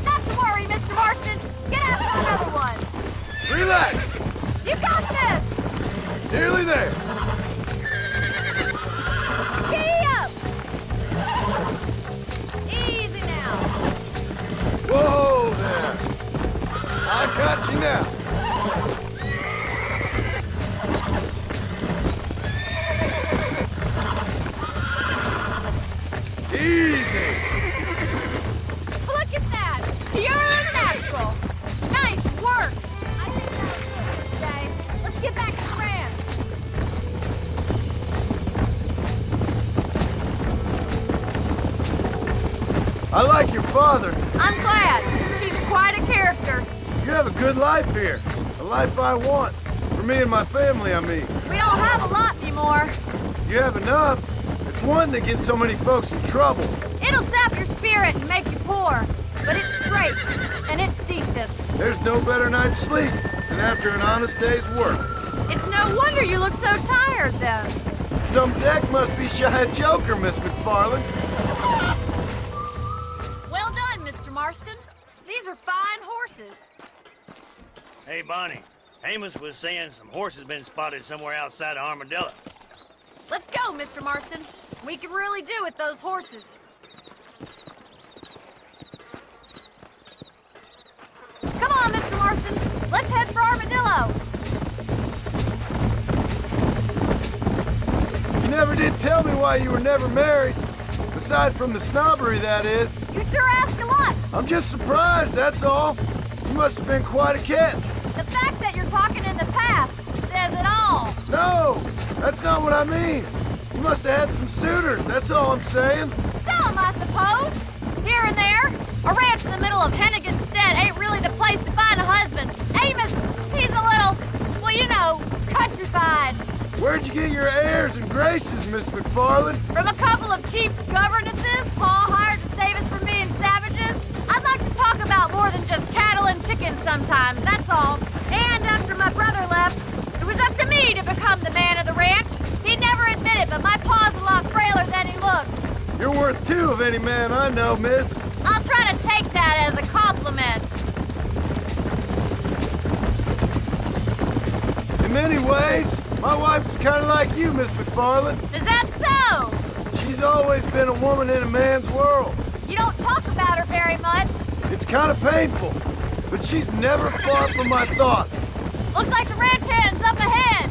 Not to worry, Mr. Marston! Get after another one! Relax! You got this! Nearly there! Giddy up! Easy now! Whoa there! I got you now! Easy! Look at that! You're a natural! Nice work! I think that was good today. Let's get back to the ranch. I like your father. I'm glad. He's quite a character. You have a good life here. A life I want. For me and my family, I mean. We don't have a lot anymore. You have enough. It's one that gets so many folks in trouble. It'll sap your spirit and make you poor. But it's straight, and it's decent. There's no better night's sleep than after an honest day's work. It's no wonder you look so tired, then. Some deck must be shy of Joker, Miss MacFarlane. Well done, Mr. Marston. These are fine horses. Hey, Bonnie. Amos was saying some horses been spotted somewhere outside of Armadillo. Let's go, Mr. Marston. We can really do with those horses. Let's head for Armadillo. You never did tell me why you were never married. Aside from the snobbery, that is. You sure ask a lot. I'm just surprised, that's all. You must have been quite a catch. The fact that you're talking in the past says it all. No, that's not what I mean. You must have had some suitors, that's all I'm saying. Some, I suppose. Here and there. A ranch in the middle of Hennigan's Stead ain't really the place to find a husband. Amos, he's a little, well, you know, countrified. Where'd you get your airs and graces, Miss MacFarlane? From a couple of cheap governesses Paul hired to save us from being savages. I'd like to talk about more than just cattle and chickens sometimes, that's all. And after my brother left, it was up to me to become the man of the ranch. He never admitted, but my paw's a lot frailer than he looks. You're worth two of any man I know, miss. I'll try to take that as a compliment. In many ways, my wife is kind of like you, Miss MacFarlane. Is that so? She's always been a woman in a man's world. You don't talk about her very much. It's kind of painful, but she's never far from my thoughts. Looks like the ranch hand's up ahead.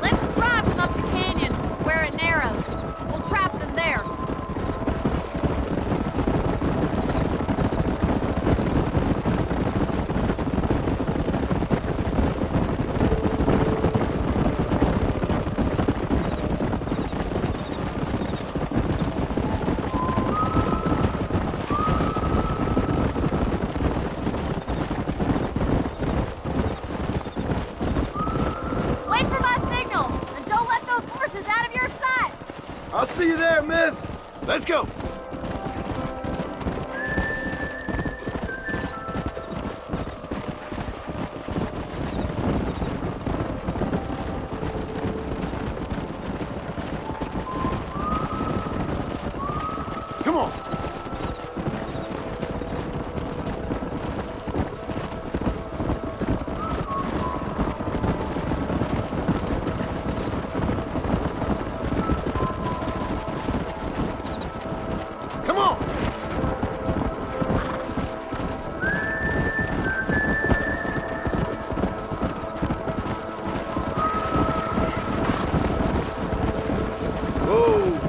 Let's drive them up the canyon where it narrows. We'll trap them there. Wait for my signal, and don't let those horses out of your sight. I'll see you there, miss. Let's go. Come on. Come on. Whoa.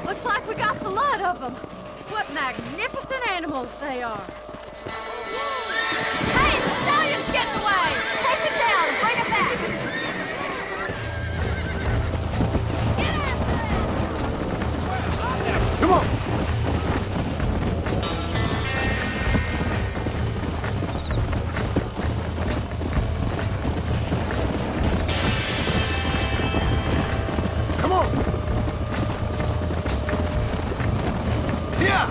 Looks like we got the lot of them. What magnificent animals they are. Hey, the stallion's getting away. Chase him down and bring him back. Come on. Come on. Yeah.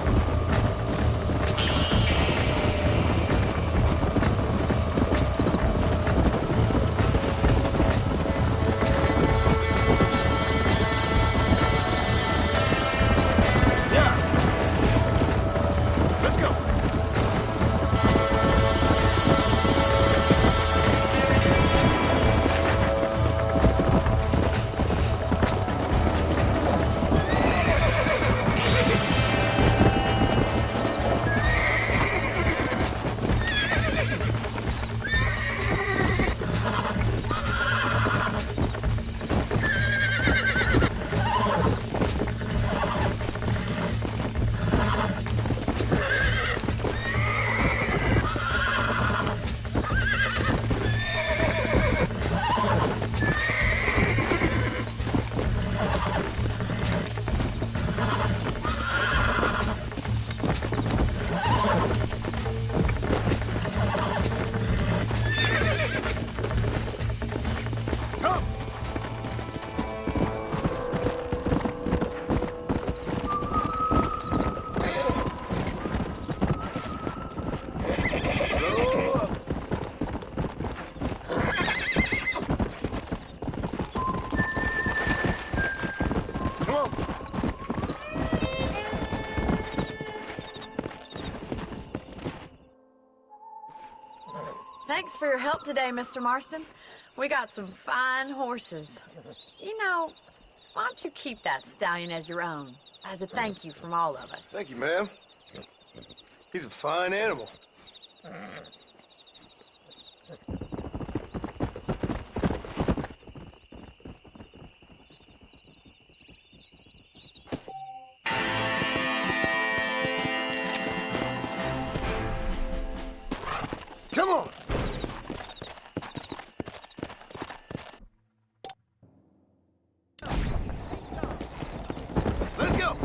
Thanks for your help today, Mr. Marston. We got some fine horses. You know, why don't you keep that stallion as your own, as a thank you from all of us? Thank you, ma'am. He's a fine animal. Come on. Let's go.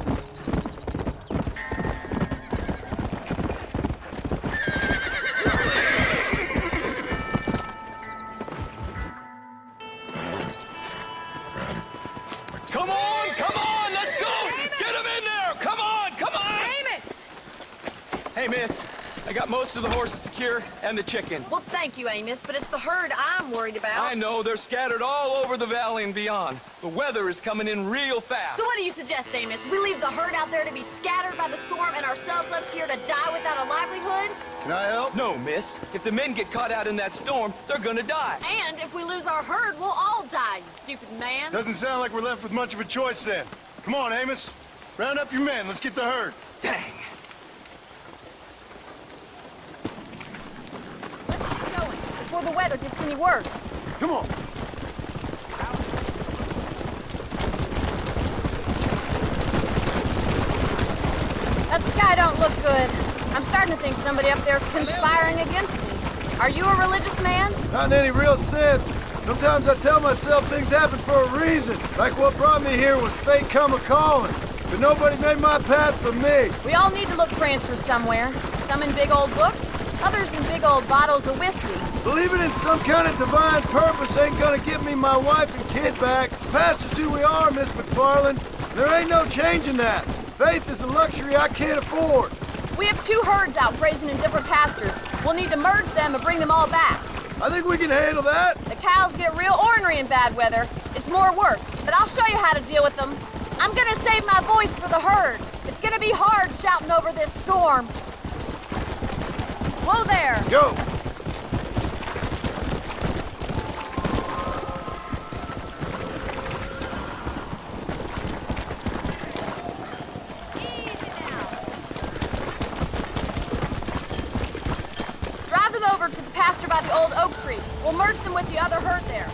Come on, let's go! Get him in there! Come on! Amos! Hey, miss. I got most of the horses secure and the chicken. Well, thank you, Amos, but it's the herd I'm worried about. I know, they're scattered all over the valley and beyond. The weather is coming in real fast. So what do you suggest, Amos? We leave the herd out there to be scattered by the storm and ourselves left here to die without a livelihood? Can I help? No, miss. If the men get caught out in that storm, they're gonna die. And if we lose our herd, we'll all die, you stupid man. Doesn't sound like we're left with much of a choice then. Come on, Amos. Round up your men. Let's get the herd. Dang. Before the weather gets any worse. Come on. That sky don't look good. I'm starting to think somebody up there's conspiring against me. Are you a religious man? Not in any real sense. Sometimes I tell myself things happen for a reason. Like what brought me here was fate come a-calling. But nobody made my path for me. We all need to look for answers somewhere. Some in big old books, others in big old bottles of whiskey. Believing in some kind of divine purpose ain't gonna give me my wife and kid back. Past is who we are, Miss MacFarlane. There ain't no changing that. Faith is a luxury I can't afford. We have 2 herds out grazing in different pastures. We'll need to merge them and bring them all back. I think we can handle that. The cows get real ornery in bad weather. It's more work, but I'll show you how to deal with them. I'm gonna save my voice for the herd. It's gonna be hard shouting over this storm. Whoa there! Go! Drive them over to the pasture by the old oak tree. We'll merge them with the other herd there.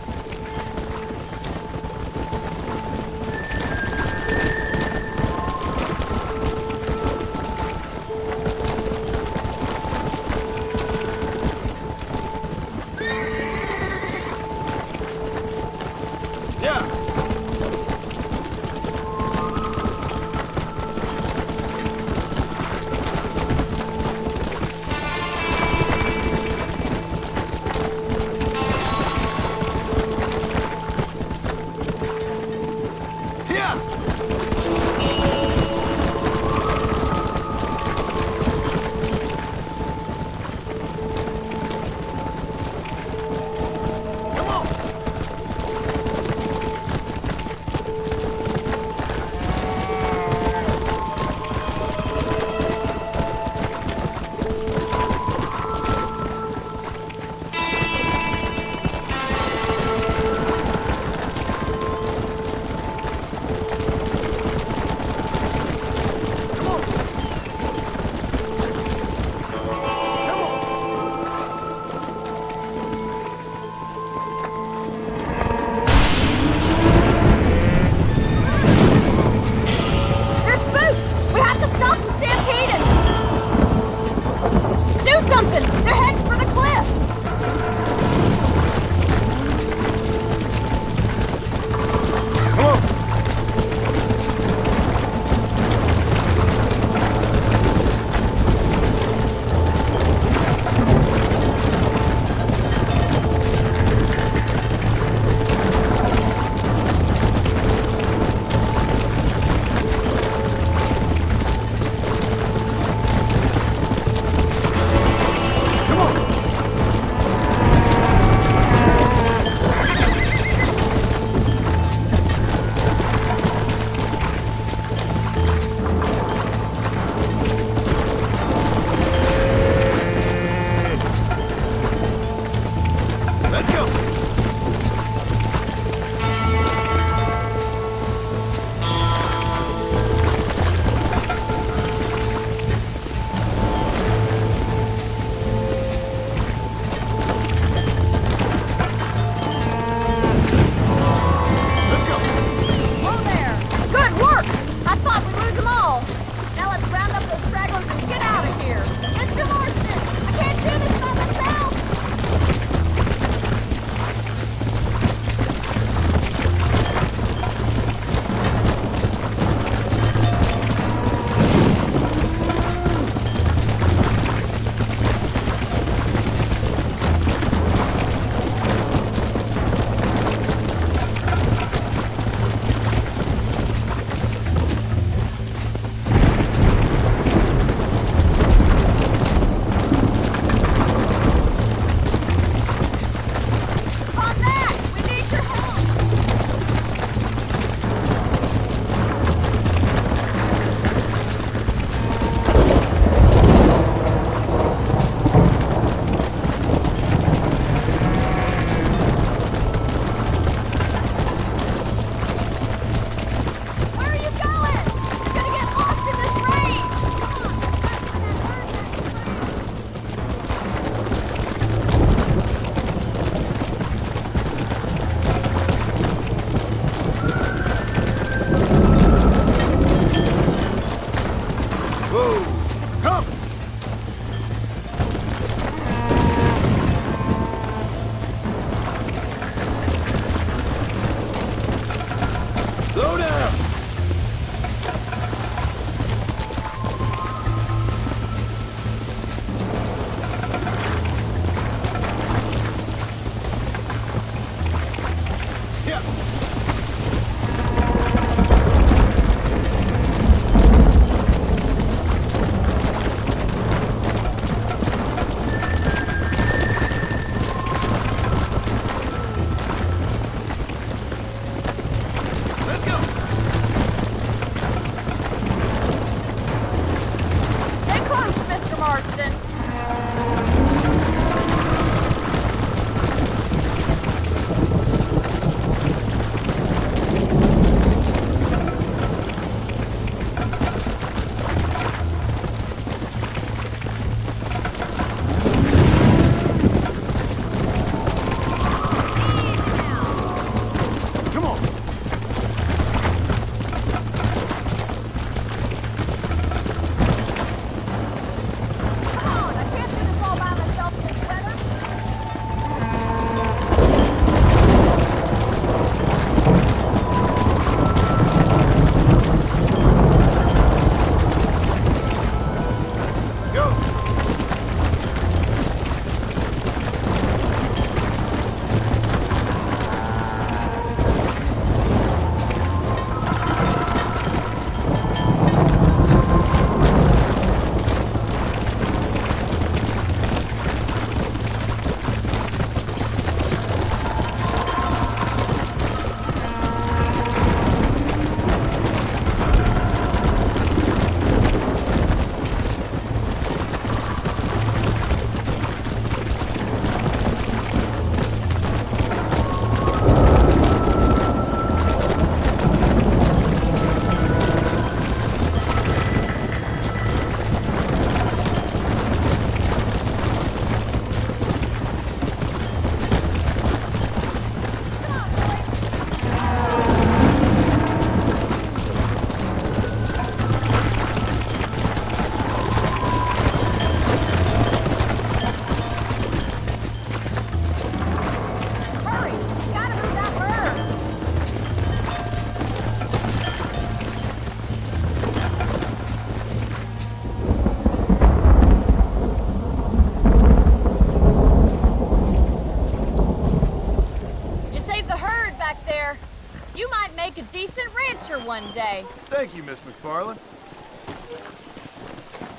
You might make a decent rancher one day. Thank you, Miss MacFarlane.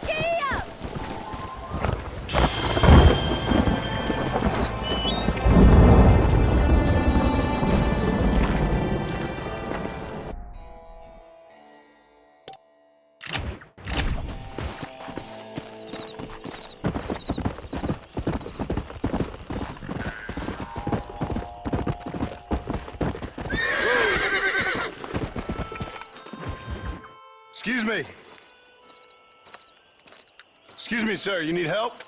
Giddy up! Excuse me. Excuse me, sir. You need help?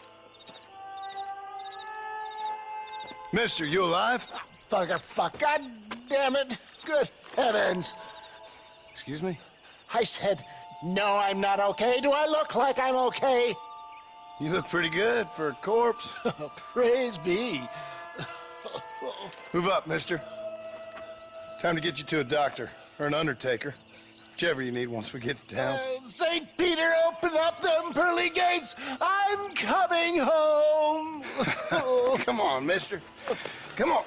Mister, you alive? Fuck. God damn it. Good heavens. Excuse me? I said, no, I'm not okay. Do I look like I'm okay? You look pretty good for a corpse. Praise be. Move up, mister. Time to get you to a doctor or an undertaker. Whichever you need once we get to town. St. Peter, open up them pearly gates. I'm coming home. Come on, mister. Come on.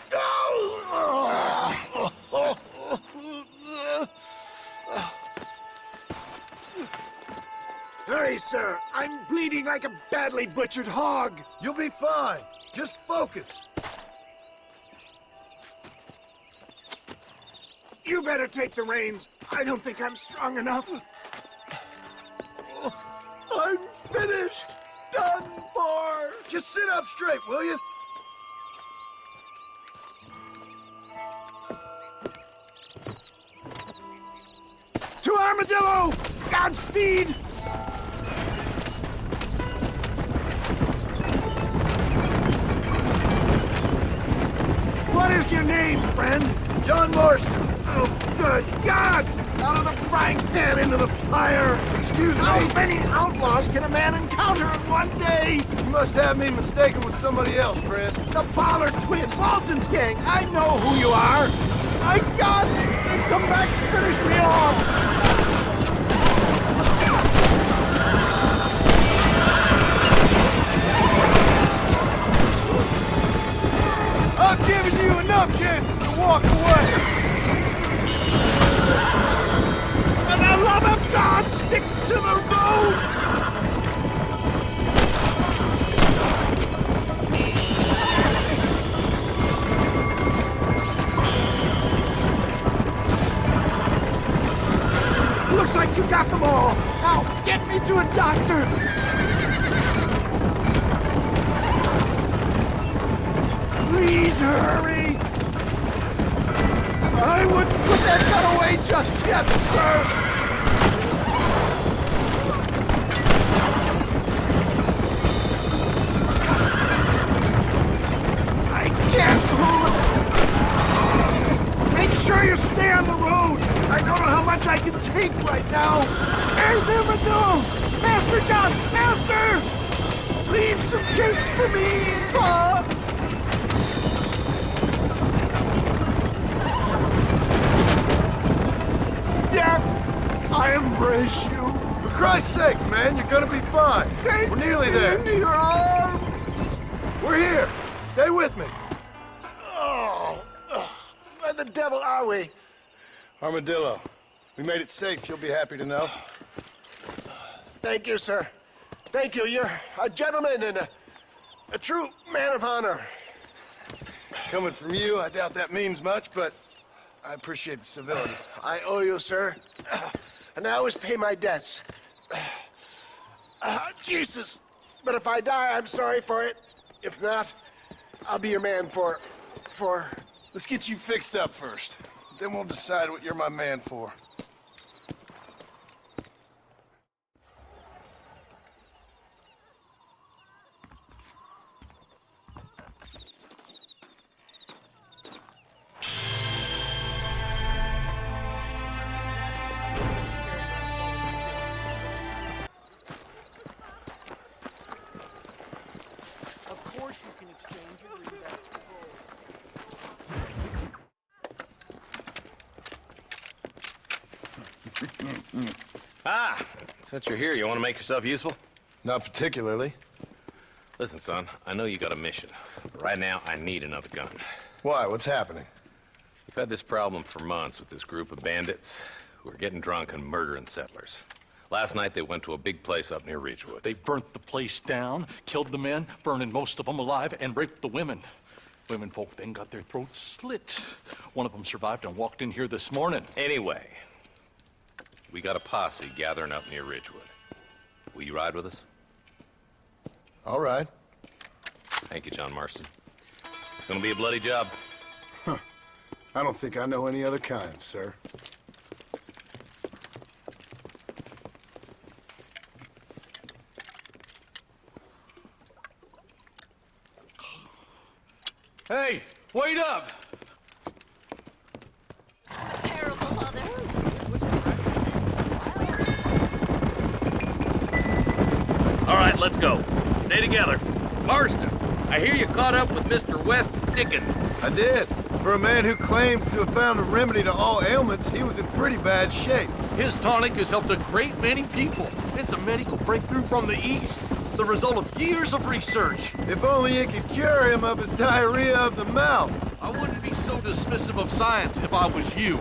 Hurry, sir. I'm bleeding like a badly butchered hog. You'll be fine. Just focus. You better take the reins. I don't think I'm strong enough. I'm finished. Done for. Just sit up straight, will you? To Armadillo! Godspeed! What is your name, friend? John Marston. Oh, good God! Out of the frying pan into the fire! Excuse me? How many outlaws can a man encounter in one day? You must have me mistaken with somebody else, Fred. The Pollard twins, Walton's gang! I know who you are! My God! They've come back to finish me off! I've given you enough chances to walk away. For the love of God, stick to the road! Looks like you got them all. Now, get me to a doctor. Please hurry! I wouldn't put that gun away just yet, sir! I can't move! Make sure you stay on the road! I don't know how much I can take right now! There's Armadillo! Master John! Master! Leave some cake for me, Pa! I embrace you. For Christ's sakes, man, you're gonna be fine. We're nearly there. Into your arms. We're here. Stay with me. Oh, where the devil are we? Armadillo. We made it safe, you'll be happy to know. Thank you, sir. Thank you. You're a gentleman and a true man of honor. Coming from you, I doubt that means much, but I appreciate the civility. I owe you, sir. And I always pay my debts. Jesus. But if I die, I'm sorry for it. If not, I'll be your man for... Let's get you fixed up first. Then we'll decide what you're my man for. Ah, since you're here, you want to make yourself useful? Not particularly. Listen, son, I know you got a mission, but right now I need another gun. Why? What's happening? You had this problem for months with this group of bandits who are getting drunk and murdering settlers. Last night they went to a big place up near Ridgewood. They burnt the place down, killed the men, burning most of them alive, and raped the women. Women folk then got their throats slit. One of them survived and walked in here this morning. Anyway, we got a posse gathering up near Ridgewood. Will you ride with us? All right. Thank you, John Marston. It's gonna be a bloody job. Huh. I don't think I know any other kind, sir. Hey, wait up! Terrible mother. All right, let's go. Stay together. Marston, I hear you caught up with Mr. West Dickens. I did. For a man who claims to have found a remedy to all ailments, he was in pretty bad shape. His tonic has helped a great many people. It's a medical breakthrough from the East, the result of years of research. If only it could cure him of his diarrhea of the mouth. I wouldn't be so dismissive of science if I was you.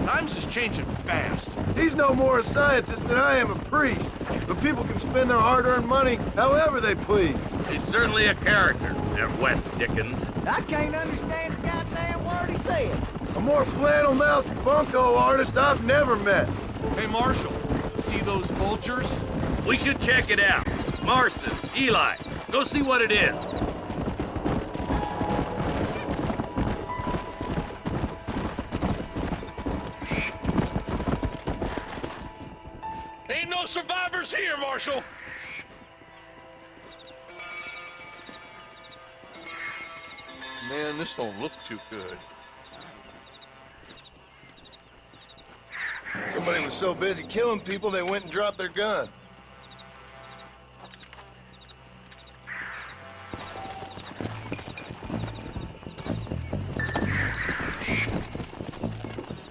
Times is changing fast. He's no more a scientist than I am a priest. But people can spend their hard-earned money however they please. He's certainly a character, that West Dickens. I can't understand a goddamn word he said. A more flannel-mouthed bunco artist I've never met. Hey, Marshal, see those vultures? We should check it out. Marston, Eli, go see what it is. Ain't no survivors here, Marshal! Man, this don't look too good. Somebody was so busy killing people, they went and dropped their gun.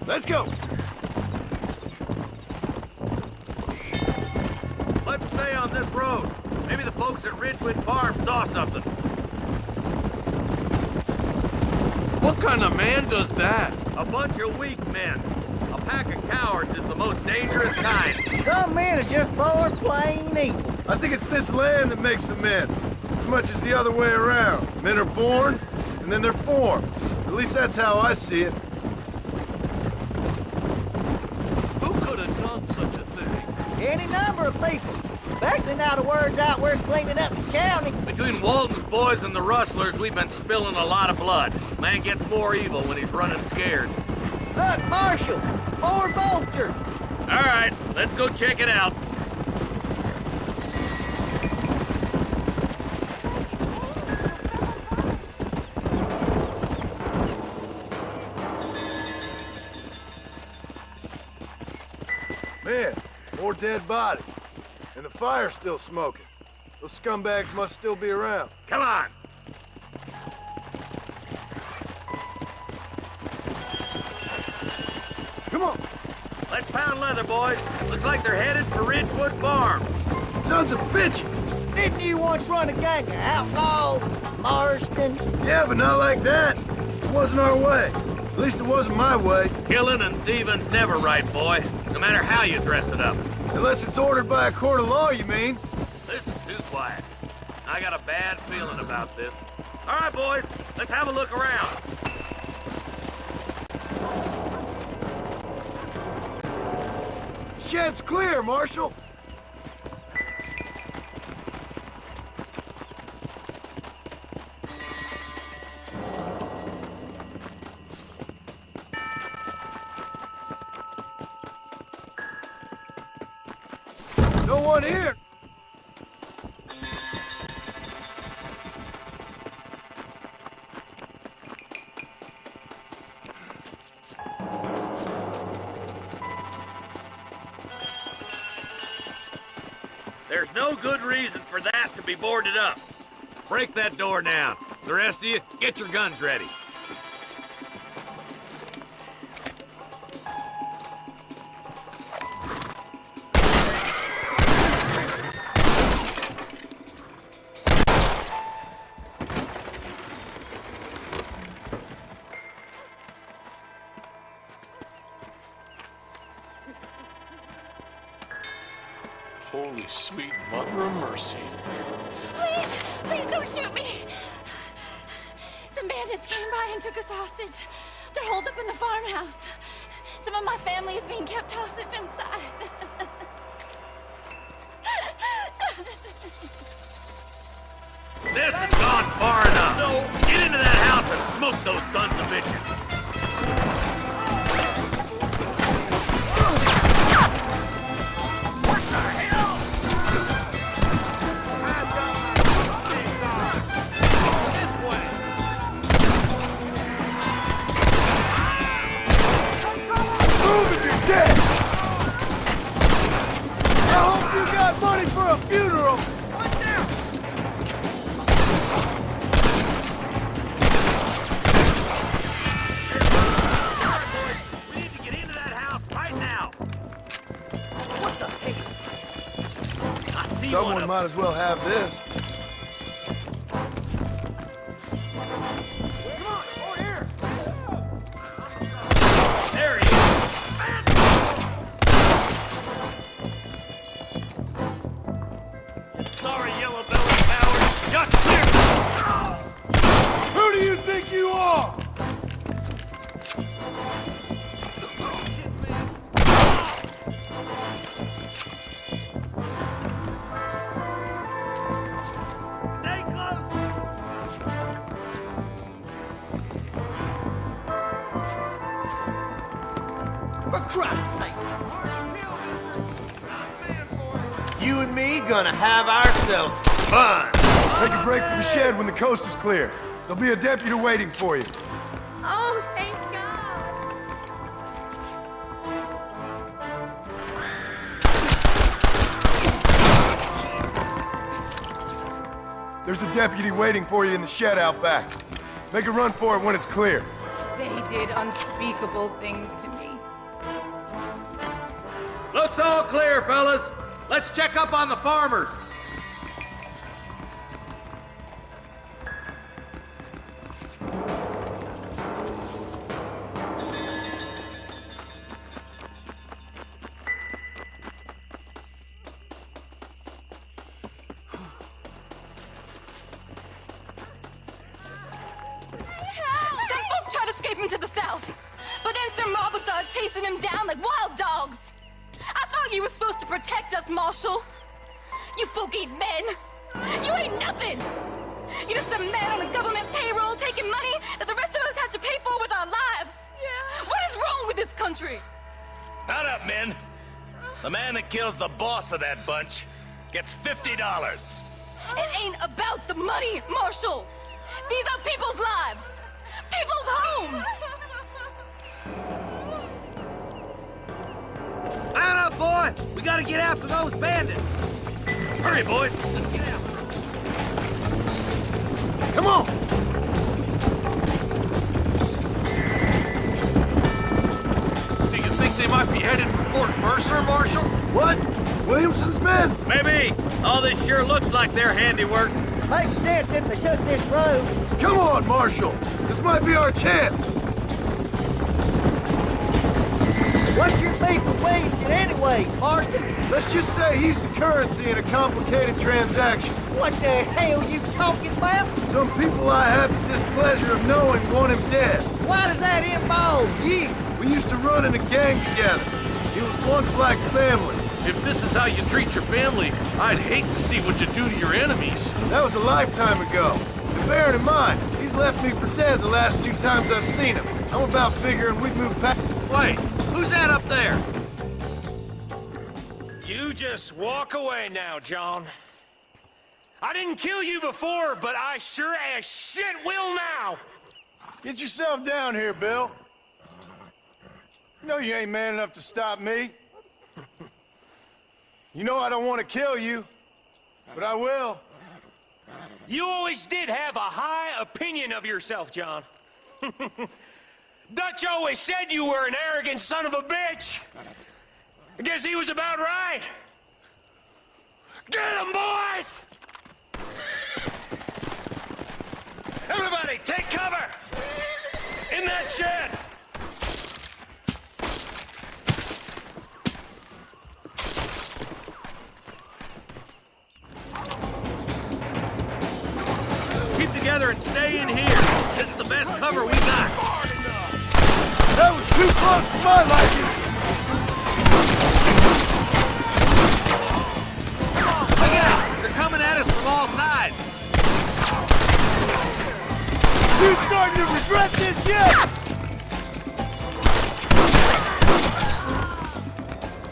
Let's go! Let's stay on this road. Maybe the folks at Ridgewood Farm saw something. What kind of man does that? A bunch of weak men. A pack of cowards is the most dangerous kind. Some men are just born plain evil. I think it's this land that makes the men, as much as the other way around. Men are born, and then they're formed. At least that's how I see it. Who could have done such a thing? Any number of people. Especially now the word's out we're cleaning up the county. Between Walton's boys and the rustlers, we've been spilling a lot of blood. Man gets more evil when he's running scared. Look, Marshal! More vultures! All right, let's go check it out. Man, more dead bodies. And the fire's still smoking. Those scumbags must still be around. Come on! Come on! Let's pound leather, boys. Looks like they're headed for Ridgewood Farm. Sons of bitches! Didn't you once run a gang of outlaws, Marston? Yeah, but not like that. It wasn't our way. At least it wasn't my way. Killing and thieving's never right, boy. No matter how you dress it up. Unless it's ordered by a court of law, you mean? This is too quiet. I got a bad feeling about this. All right, boys, let's have a look around. Shed's clear, Marshal. No one here. There's no good reason for that to be boarded up. Break that door down. The rest of you, get your guns ready. Holy sweet mother of mercy. Please, please don't shoot me. Some bandits came by and took us hostage. They're holed up in the farmhouse. Some of my family is being kept hostage inside. This has gone far enough. Get into that house and smoke those sons of bitches. What the hell? This way. Move if you're dead! I hope you got money for a funeral! Someone might as well have this. Come on, over here. There he is. Sorry, yellow-bellied coward. Got clear. Who do you think you are? For Christ's sake! You and me gonna have ourselves fun! Take a break from the shed when the coast is clear. There'll be a deputy waiting for you. Oh, thank God. There's a deputy waiting for you in the shed out back. Make a run for it when it's clear. They did unspeakable things to me. Looks all clear, fellas. Let's check up on the farmers. Some folk tried escaping to the south, but then some mob started chasing him down like wild dogs. I thought you were supposed to protect us, Marshal. You folk ain't men. You ain't nothing. You're just a man on a government payroll taking money that the rest of us have to pay for with our lives. Yeah. What is wrong with this country? Not up, men. The man that kills the boss of that bunch gets $50. It ain't about the money, Marshal. These are people's lives. People's homes. Mount up, boy! We gotta get after those bandits! Hurry, boys! Let's get out! Come on! Do you think they might be headed for Fort Mercer, Marshal? What? Williamson's men? Maybe. All this sure looks like their handiwork. Makes sense if they took this road. Come on, Marshal! This might be our chance! What's your beef with Williamson anyway, Marston? Let's just say he's the currency in a complicated transaction. What the hell you talking about? Some people I have the displeasure of knowing want him dead. Why does that involve you? We used to run in a gang together. He was once like family. If this is how you treat your family, I'd hate to see what you do to your enemies. That was a lifetime ago. And bearing in mind, he's left me for dead the last 2 times I've seen him. I'm about figuring we'd move back. Wait, who's that up there? You just walk away now, John. I didn't kill you before, but I sure as shit will now! Get yourself down here, Bill. You know you ain't man enough to stop me. You know I don't want to kill you, but I will. You always did have a high opinion of yourself, John. Dutch always said you were an arrogant son of a bitch. I guess he was about right. Get him, boys! Everybody, take cover! In that shed! Too close for my liking! Look out! They're coming at us from all sides! You starting to regret this yet?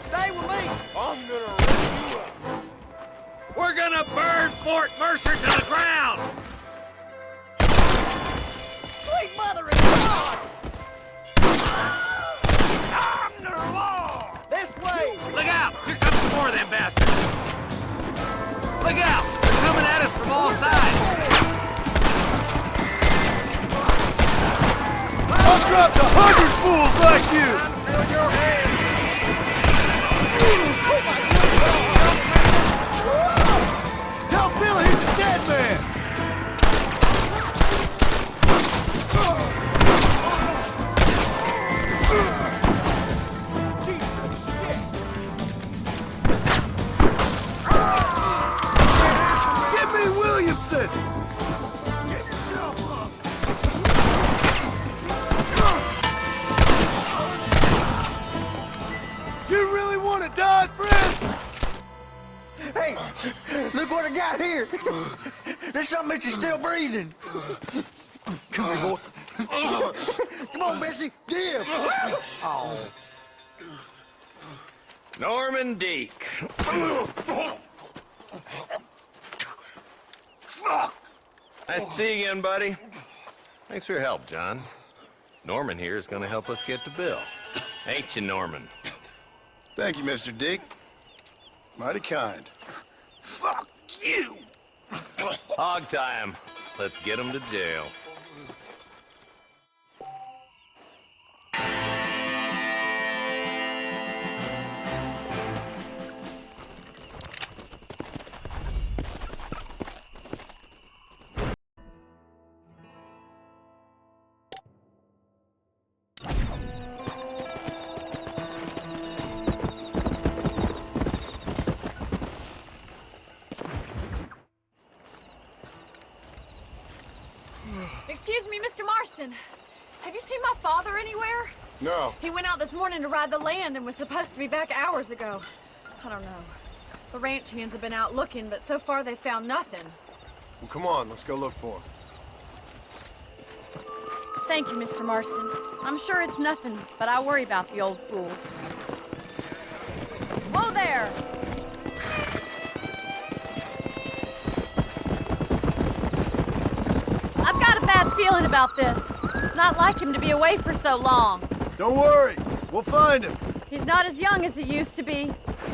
Stay with me! I'm gonna rip you up! We're gonna burn Fort Mercer to the ground! Sweet mother of God! I'm the law! This way! Look out! Here comes some more of them bastards! Look out! They're coming at us from all sides! I've dropped 100 fools like you! Feel your hands! Tell Bill he's a dead man! Give me Williamson! Get yourself up! You really want to die, friend? Hey, look what I got here. There's something that you're still breathing. Come here, boy. Come on, Bessie, give. Oh. Norman Deek. Fuck! Nice to see you again, buddy. Thanks for your help, John. Norman here is gonna help us get to Bill. Ain't you, Norman? Thank you, Mr. Dick. Mighty kind. Fuck you! Hog tie him. Let's get him to jail. Excuse me, Mr. Marston. Have you seen my father anywhere? No. He went out this morning to ride the land and was supposed to be back hours ago. I don't know. The ranch hands have been out looking, but so far they've found nothing. Well, come on, let's go look for him. Thank you, Mr. Marston. I'm sure it's nothing, but I worry about the old fool. Whoa there! I've got a bad feeling about this. It's not like him to be away for so long. Don't worry, we'll find him. He's not as young as he used to be.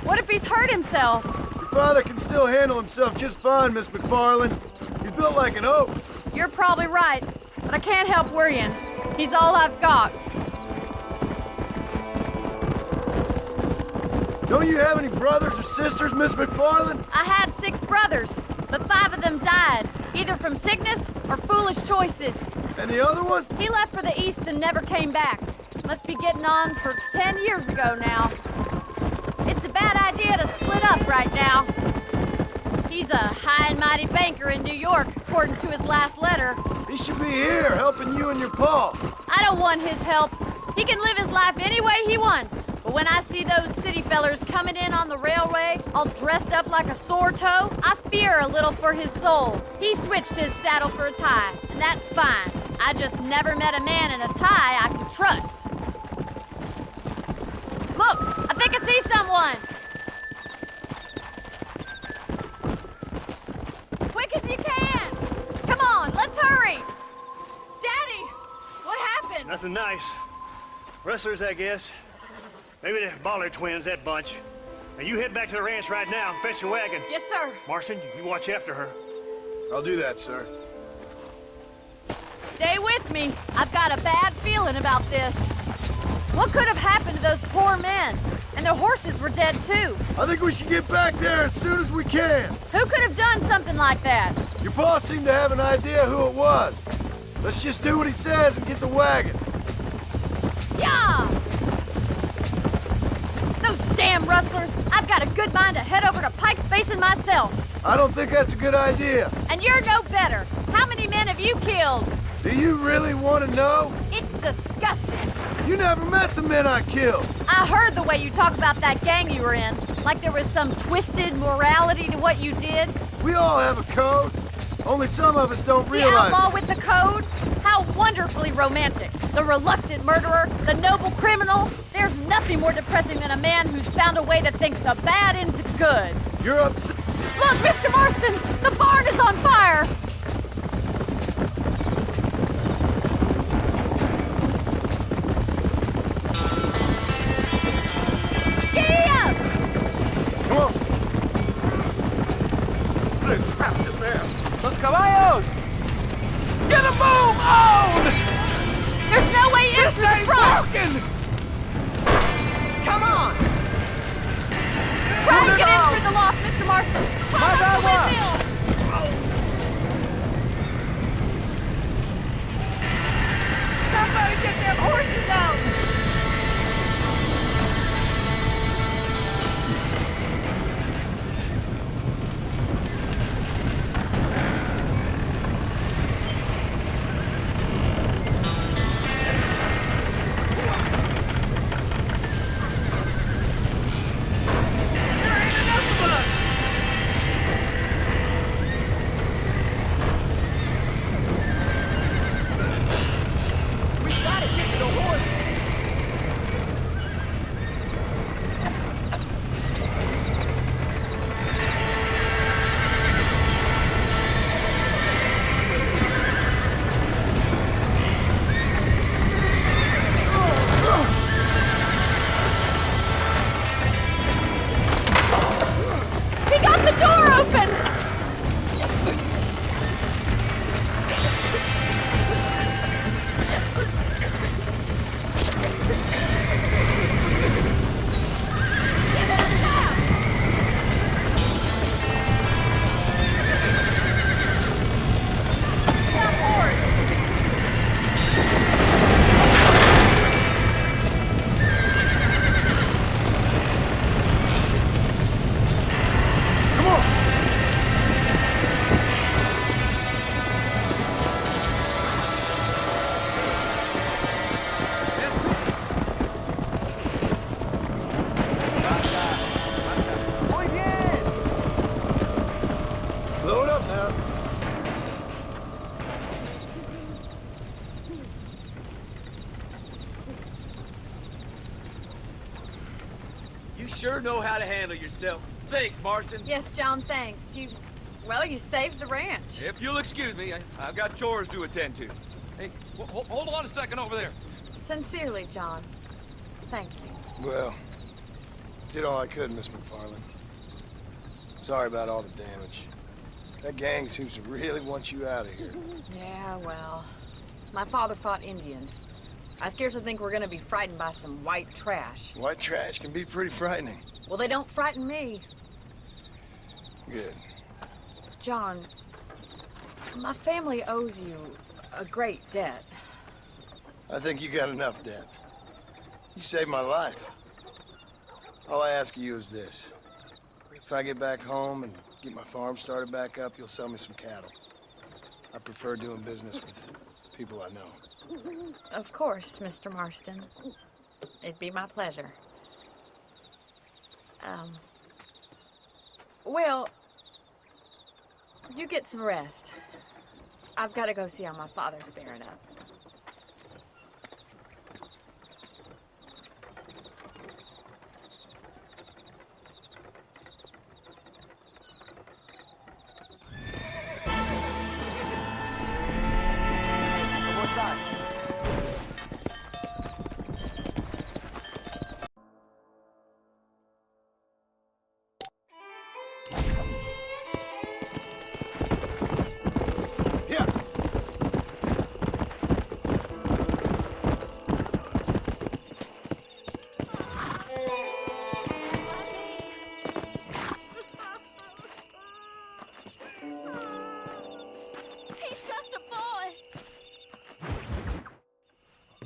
What if he's hurt himself? Your father can still handle himself just fine, Miss MacFarlane. He's built like an oak. You're probably right, but I can't help worrying. He's all I've got. Don't you have any brothers or sisters, Miss MacFarlane? I had 6 brothers, but 5 of them died, either from sickness or foolish choices. And the other one? He left for the east and never came back. Must be getting on for 10 years ago now. It's a bad idea to split up right now. He's a high and mighty banker in New York, according to his last letter. He should be here, helping you and your pa. I don't want his help. He can live his life any way he wants. But when I see those city fellers coming in on the railway, all dressed up like a sore toe, I fear a little for his soul. He switched his saddle for a tie, and that's fine. I just never met a man in a tie I could trust. Look, I think I see someone. Quick as you can. Come on, let's hurry. Daddy, what happened? Nothing nice. Rustlers, I guess. Maybe the Bollard twins, that bunch. Now you head back to the ranch right now and fetch a wagon. Yes, sir. Marston, you watch after her. I'll do that, sir. Stay with me. I've got a bad feeling about this. What could have happened to those poor men? And their horses were dead, too. I think we should get back there as soon as we can. Who could have done something like that? Your boss seemed to have an idea who it was. Let's just do what he says and get the wagon. Yeah! Those damn rustlers! I've got a good mind to head over to Pikes Basin myself. I don't think that's a good idea. And you're no better. How many men have you killed? Do you really want to know? It's disgusting. You never met the men I killed. I heard the way you talk about that gang you were in. Like there was some twisted morality to what you did. We all have a code. Only some of us don't The realize outlaw with the code? How wonderfully romantic. The reluctant murderer, the noble criminal. There's nothing more depressing than a man who's found a way to think the bad into good. You're upset. Look, Mr. Marston, the barn is on fire. Los caballos! Get a move on! There's no way into the front! Working! Come on! Try and get in through the loft, Mr. Marston! Climb up the windmill! Somebody get them horses out! You sure know how to handle yourself. Thanks, Marston. Yes, John, thanks. You saved the ranch. If you'll excuse me, I've got chores to attend to. Hey, hold on a second over there. Sincerely, John. Thank you. Well, did all I could, Miss MacFarlane. Sorry about all the damage. That gang seems to really want you out of here. Yeah, well, my father fought Indians. I scarcely think we're gonna be frightened by some white trash. White trash can be pretty frightening. Well, they don't frighten me. Good. John, my family owes you a great debt. I think you got enough debt. You saved my life. All I ask of you is this. If I get back home and get my farm started back up, you'll sell me some cattle. I prefer doing business with people I know. Of course, Mr. Marston. It'd be my pleasure. Well, you get some rest. I've got to go see how my father's bearing up.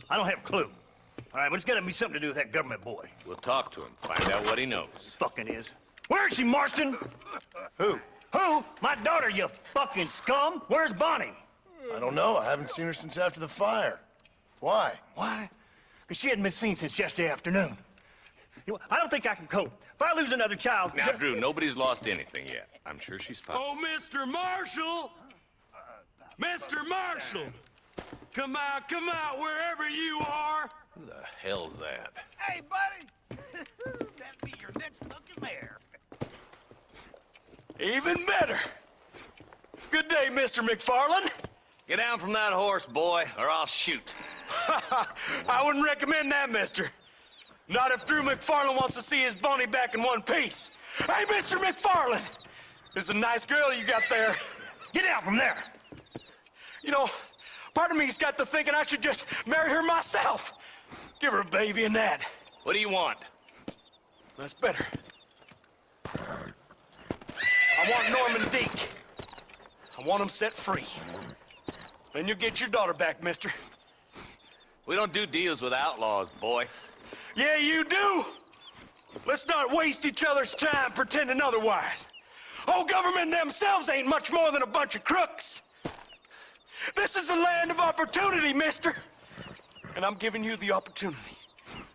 I don't have a clue. All right, but it's gotta be something to do with that government boy. We'll talk to him, find out what he knows. Fucking is. Where is she, Marston? Who? Who? My daughter, you fucking scum! Where's Bonnie? I don't know. I haven't seen her since after the fire. Why? Why? because she hadn't been seen since yesterday afternoon. You know, I don't think I can cope. If I lose another child... Now, Drew, nobody's lost anything yet. I'm sure she's fine. Oh, Mr. Marshall! Mr. Marshall! Come out, wherever you are! Who the hell's that? Hey, buddy! That'd be your next fucking mare. Even better. Good day, Mr. MacFarlane. Get down from that horse, boy, or I'll shoot. I wouldn't recommend that, mister. Not if Drew MacFarlane wants to see his Bonnie back in one piece. Hey, Mr. MacFarlane! This is a nice girl you got there. Get out from there! You know, part of me's got to thinking I should just marry her myself. Give her a baby and that. What do you want? That's better. I want Norman Deek. I want him set free. Then you'll get your daughter back, mister. We don't do deals with outlaws, boy. Yeah, you do. Let's not waste each other's time pretending otherwise. Oh, government themselves ain't much more than a bunch of crooks. This is the land of opportunity, mister. And I'm giving you the opportunity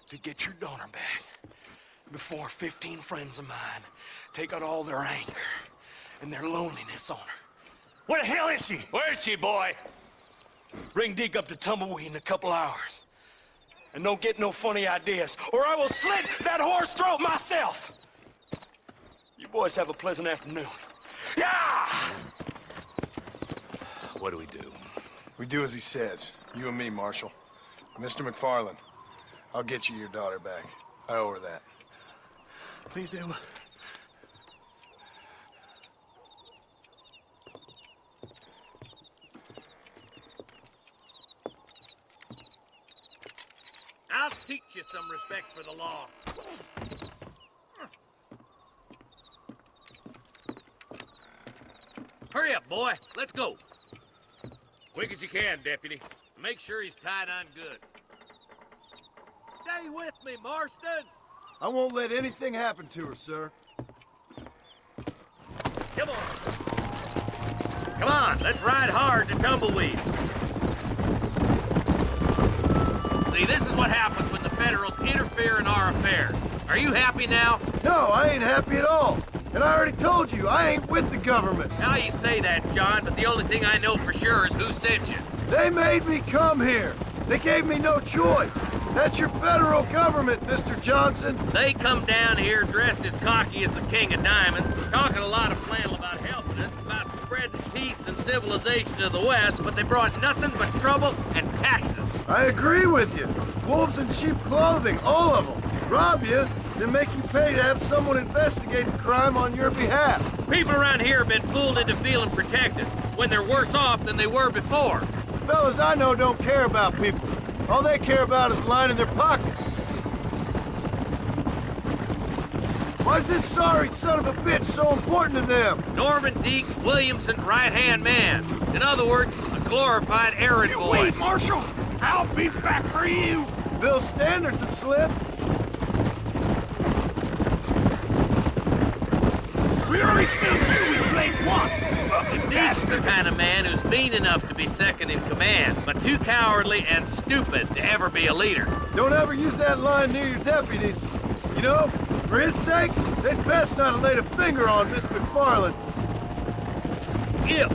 to get your daughter back before 15 friends of mine take out all their anger and their loneliness on her. Where the hell is she? Where is she, boy? Bring Deke up to Tumbleweed in a couple hours. And don't get no funny ideas, or I will slit that horse throat myself. You boys have a pleasant afternoon. Yeah! What do we do? We do as he says. You and me, Marshal. Mr. MacFarlane, I'll get you your daughter back. I owe her that. Please do. I'll teach you some respect for the law. Hurry up, boy. Let's go. Quick as you can, Deputy. Make sure he's tied on good. Stay with me, Marston. I won't let anything happen to her, sir. Come on. Come on, let's ride hard to Tumbleweed. See, this is what happens when the Federals interfere in our affairs. Are you happy now? No, I ain't happy at all. And I already told you, I ain't with the government. Now you say that, John, but the only thing I know for sure is who sent you. They made me come here. They gave me no choice. That's your federal government, Mr. Johnson. They come down here dressed as cocky as the King of Diamonds, talking a lot of flannel about helping us, about spreading peace and civilization to the West, but they brought nothing but trouble and taxes. I agree with you. Wolves in cheap clothing, all of them. Rob you, then make you pay to have someone investigate the crime on your behalf. People around here have been fooled into feeling protected, when they're worse off than they were before. The fellas I know don't care about people. All they care about is lining their pockets. Why's this sorry son of a bitch so important to them? Norman Deek, Williamson's right-hand man. In other words, a glorified errand boy. Wait, Marshal! I'll be back for you! Bill's standards have slipped. We already killed you! We played once! Deek's the kind of man who's mean enough to be second in command, but too cowardly and stupid to ever be a leader. Don't ever use that line near your deputies. You know, for his sake, they'd best not have laid a finger on Miss MacFarlane. If.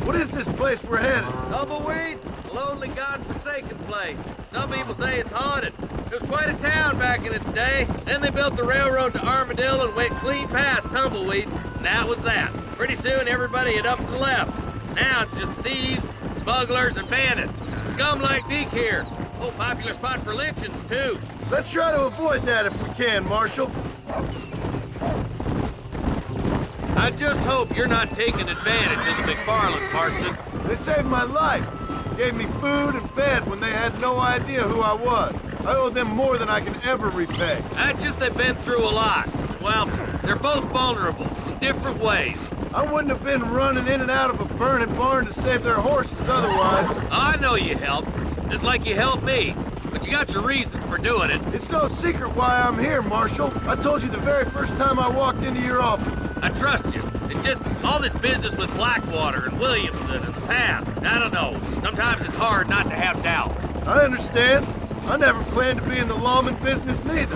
What is this place we're headed? Tumbleweed, a lonely, godforsaken place. Some people say it's haunted. It was quite a town back in its day. Then they built the railroad to Armadillo and went clean past Tumbleweed, and that was that. Pretty soon, everybody had up and left. Now it's just thieves, smugglers, and bandits. Scum like Deke here. Oh, popular spot for lynchings, too. Let's try to avoid that if we can, Marshal. I just hope you're not taking advantage of the MacFarlane, Marston. They saved my life. Gave me food and bed when they had no idea who I was. I owe them more than I can ever repay. That's just they've been through a lot. Well, they're both vulnerable in different ways. I wouldn't have been running in and out of a burning barn to save their horses otherwise. I know you helped, just like you helped me. But you got your reasons for doing it. It's no secret why I'm here, Marshal. I told you the very first time I walked into your office. I trust you. It's just all this business with Blackwater and Williamson and the past. I don't know. Sometimes it's hard not to have doubts. I understand. I never planned to be in the lawman business neither.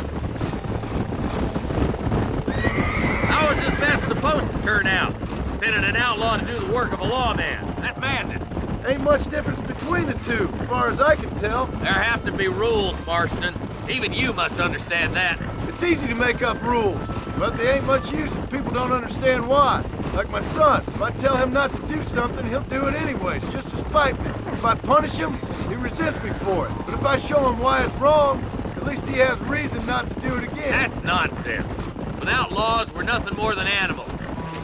How is this mess supposed to turn out? Sending an outlaw to do the work of a lawman. That's madness. Ain't much difference between the two, as far as I can tell. There have to be rules, Marston. Even you must understand that. It's easy to make up rules, but they ain't much use if people don't understand why. Like my son, if I tell him not to do something, he'll do it anyways, just to spite me. If I punish him, he resents me for it. But if I show him why it's wrong, at least he has reason not to do it again. That's nonsense. Without laws, we're nothing more than animals.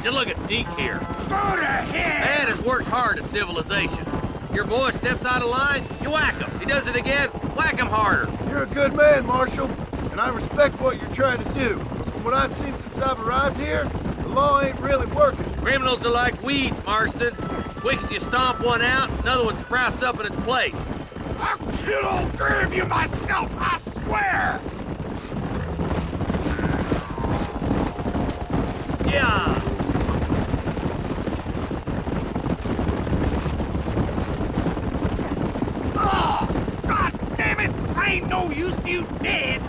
Just look at Deke here. Go to hell! Man has worked hard at civilization. Your boy steps out of line, you whack him. He does it again, whack him harder. You're a good man, Marshal, and I respect what you're trying to do. But from what I've seen since I've arrived here, the law ain't really working. Criminals are like weeds, Marston. Quick as you stomp one out, another one sprouts up in its place. I'll kill all three of you myself, I swear! Yeah. Oh, God damn it! I ain't no use to you dead.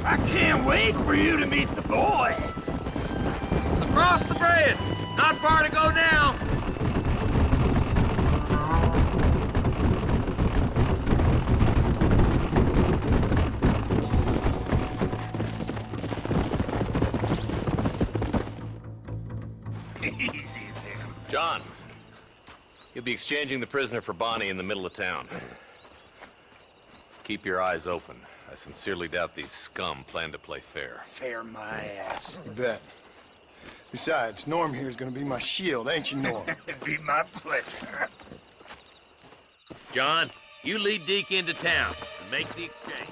I can't wait for you to meet the boy. Across the bridge. Not far to go now. Easy there. John, you'll be exchanging the prisoner for Bonnie in the middle of town. Keep your eyes open. I sincerely doubt these scum plan to play fair. Fair my ass. You bet. Besides, Norm here's gonna be my shield, ain't you, Norm? It'd be my pleasure. John, you lead Deke into town and make the exchange.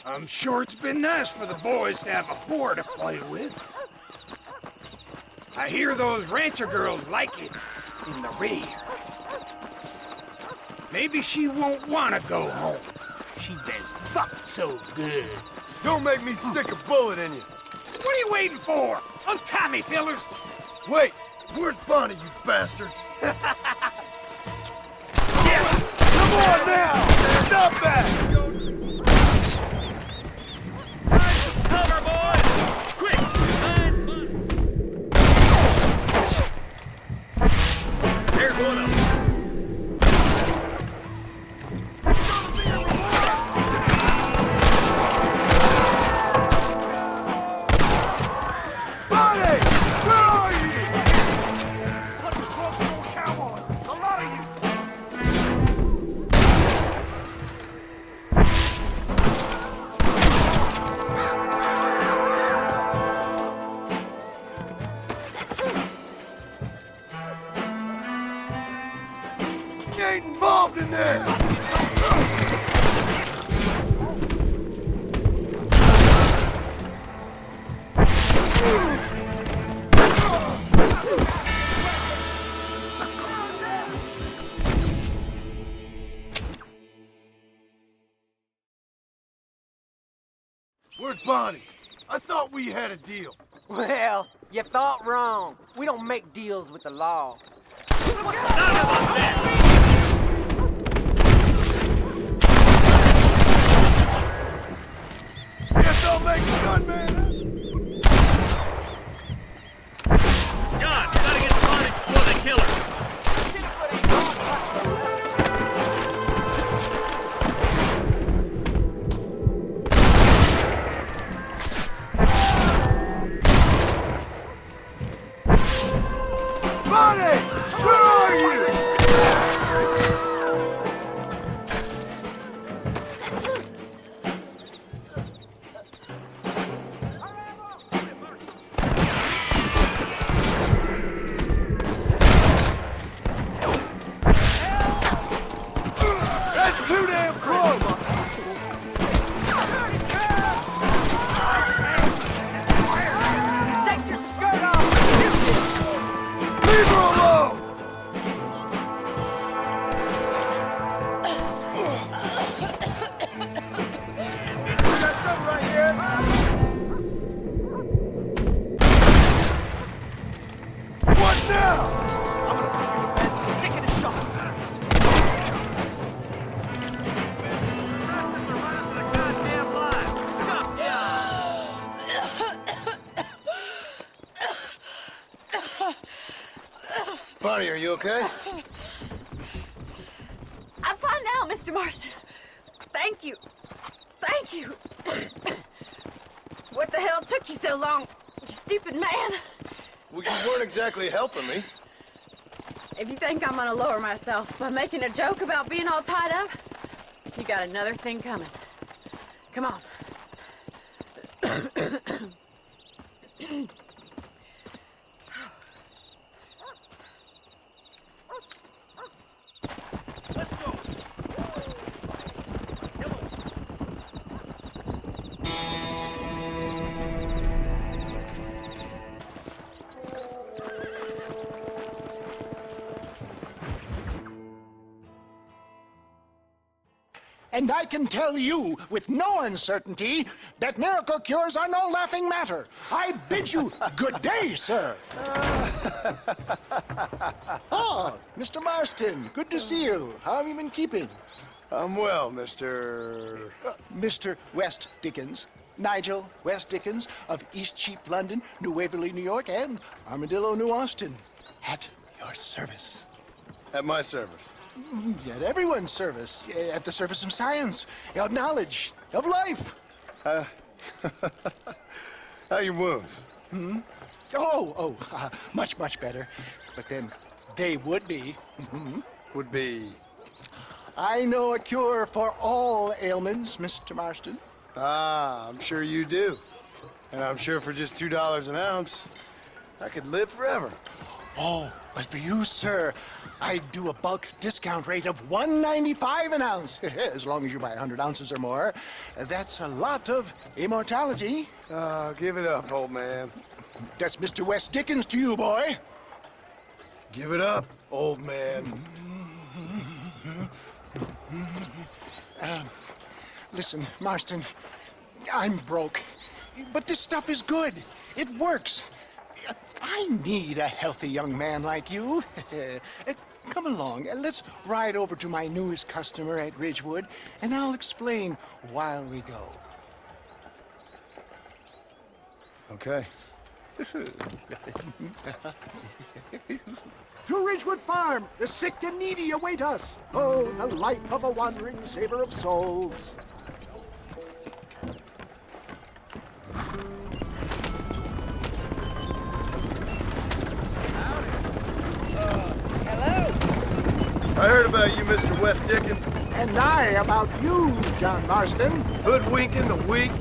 I'm sure it's been nice for the boys to have a whore to play with. I hear those rancher girls like it in the rear. Maybe she won't want to go home. She's been fucked so good. Don't make me stick a bullet in you. What are you waiting for? Untie me, fellers. Wait, where's Bonnie, you bastards? Yes! Come on now! Stop that! Cover, boys! Quick! Find Bonnie! There's one of them. Involved in this! Where's Bonnie? I thought we had a deal. Well, you thought wrong. We don't make deals with the law. Guess I'll make a gunman. John, you gotta get Bonnie before they kill her. Bonnie! Where are you? you? Are you okay? I'm fine now, Mr. Marston. Thank you. Thank you. What the hell took you so long, you stupid man? Well, you weren't exactly helping me. If you think I'm gonna lower myself by making a joke about being all tied up, you got another thing coming. Come on. And I can tell you with no uncertainty that miracle cures are no laughing matter. I bid you good day, sir. Oh, Mr. Marston, good to see you. How have you been keeping? I'm well, Mr. Mr. West Dickens. Nigel West Dickens of East Cheap, London, New Waverly, New York, and Armadillo, New Austin. At your service. At my service. At everyone's service. At the service of science, of knowledge, of life. How are your wounds? Much, much better. But then they would be. Would be? I know a cure for all ailments, Mr. Marston. Ah, I'm sure you do. And I'm sure for just $2 an ounce, I could live forever. Oh, but for you, sir, I do a bulk discount rate of $1.95 an ounce, as long as you buy 100 ounces or more. That's a lot of immortality. Give it up, old man. That's Mr. West Dickens to you, boy. Give it up, old man. Listen, Marston, I'm broke, but this stuff is good. It works. I need a healthy young man like you. Come along, let's ride over to my newest customer at Ridgewood, and I'll explain while we go. Okay. To Ridgewood Farm, the sick and needy await us. Oh, the life of a wandering saver of souls. I heard about you, Mr. West Dickens. And I about you, John Marston. Hoodwinking the weak,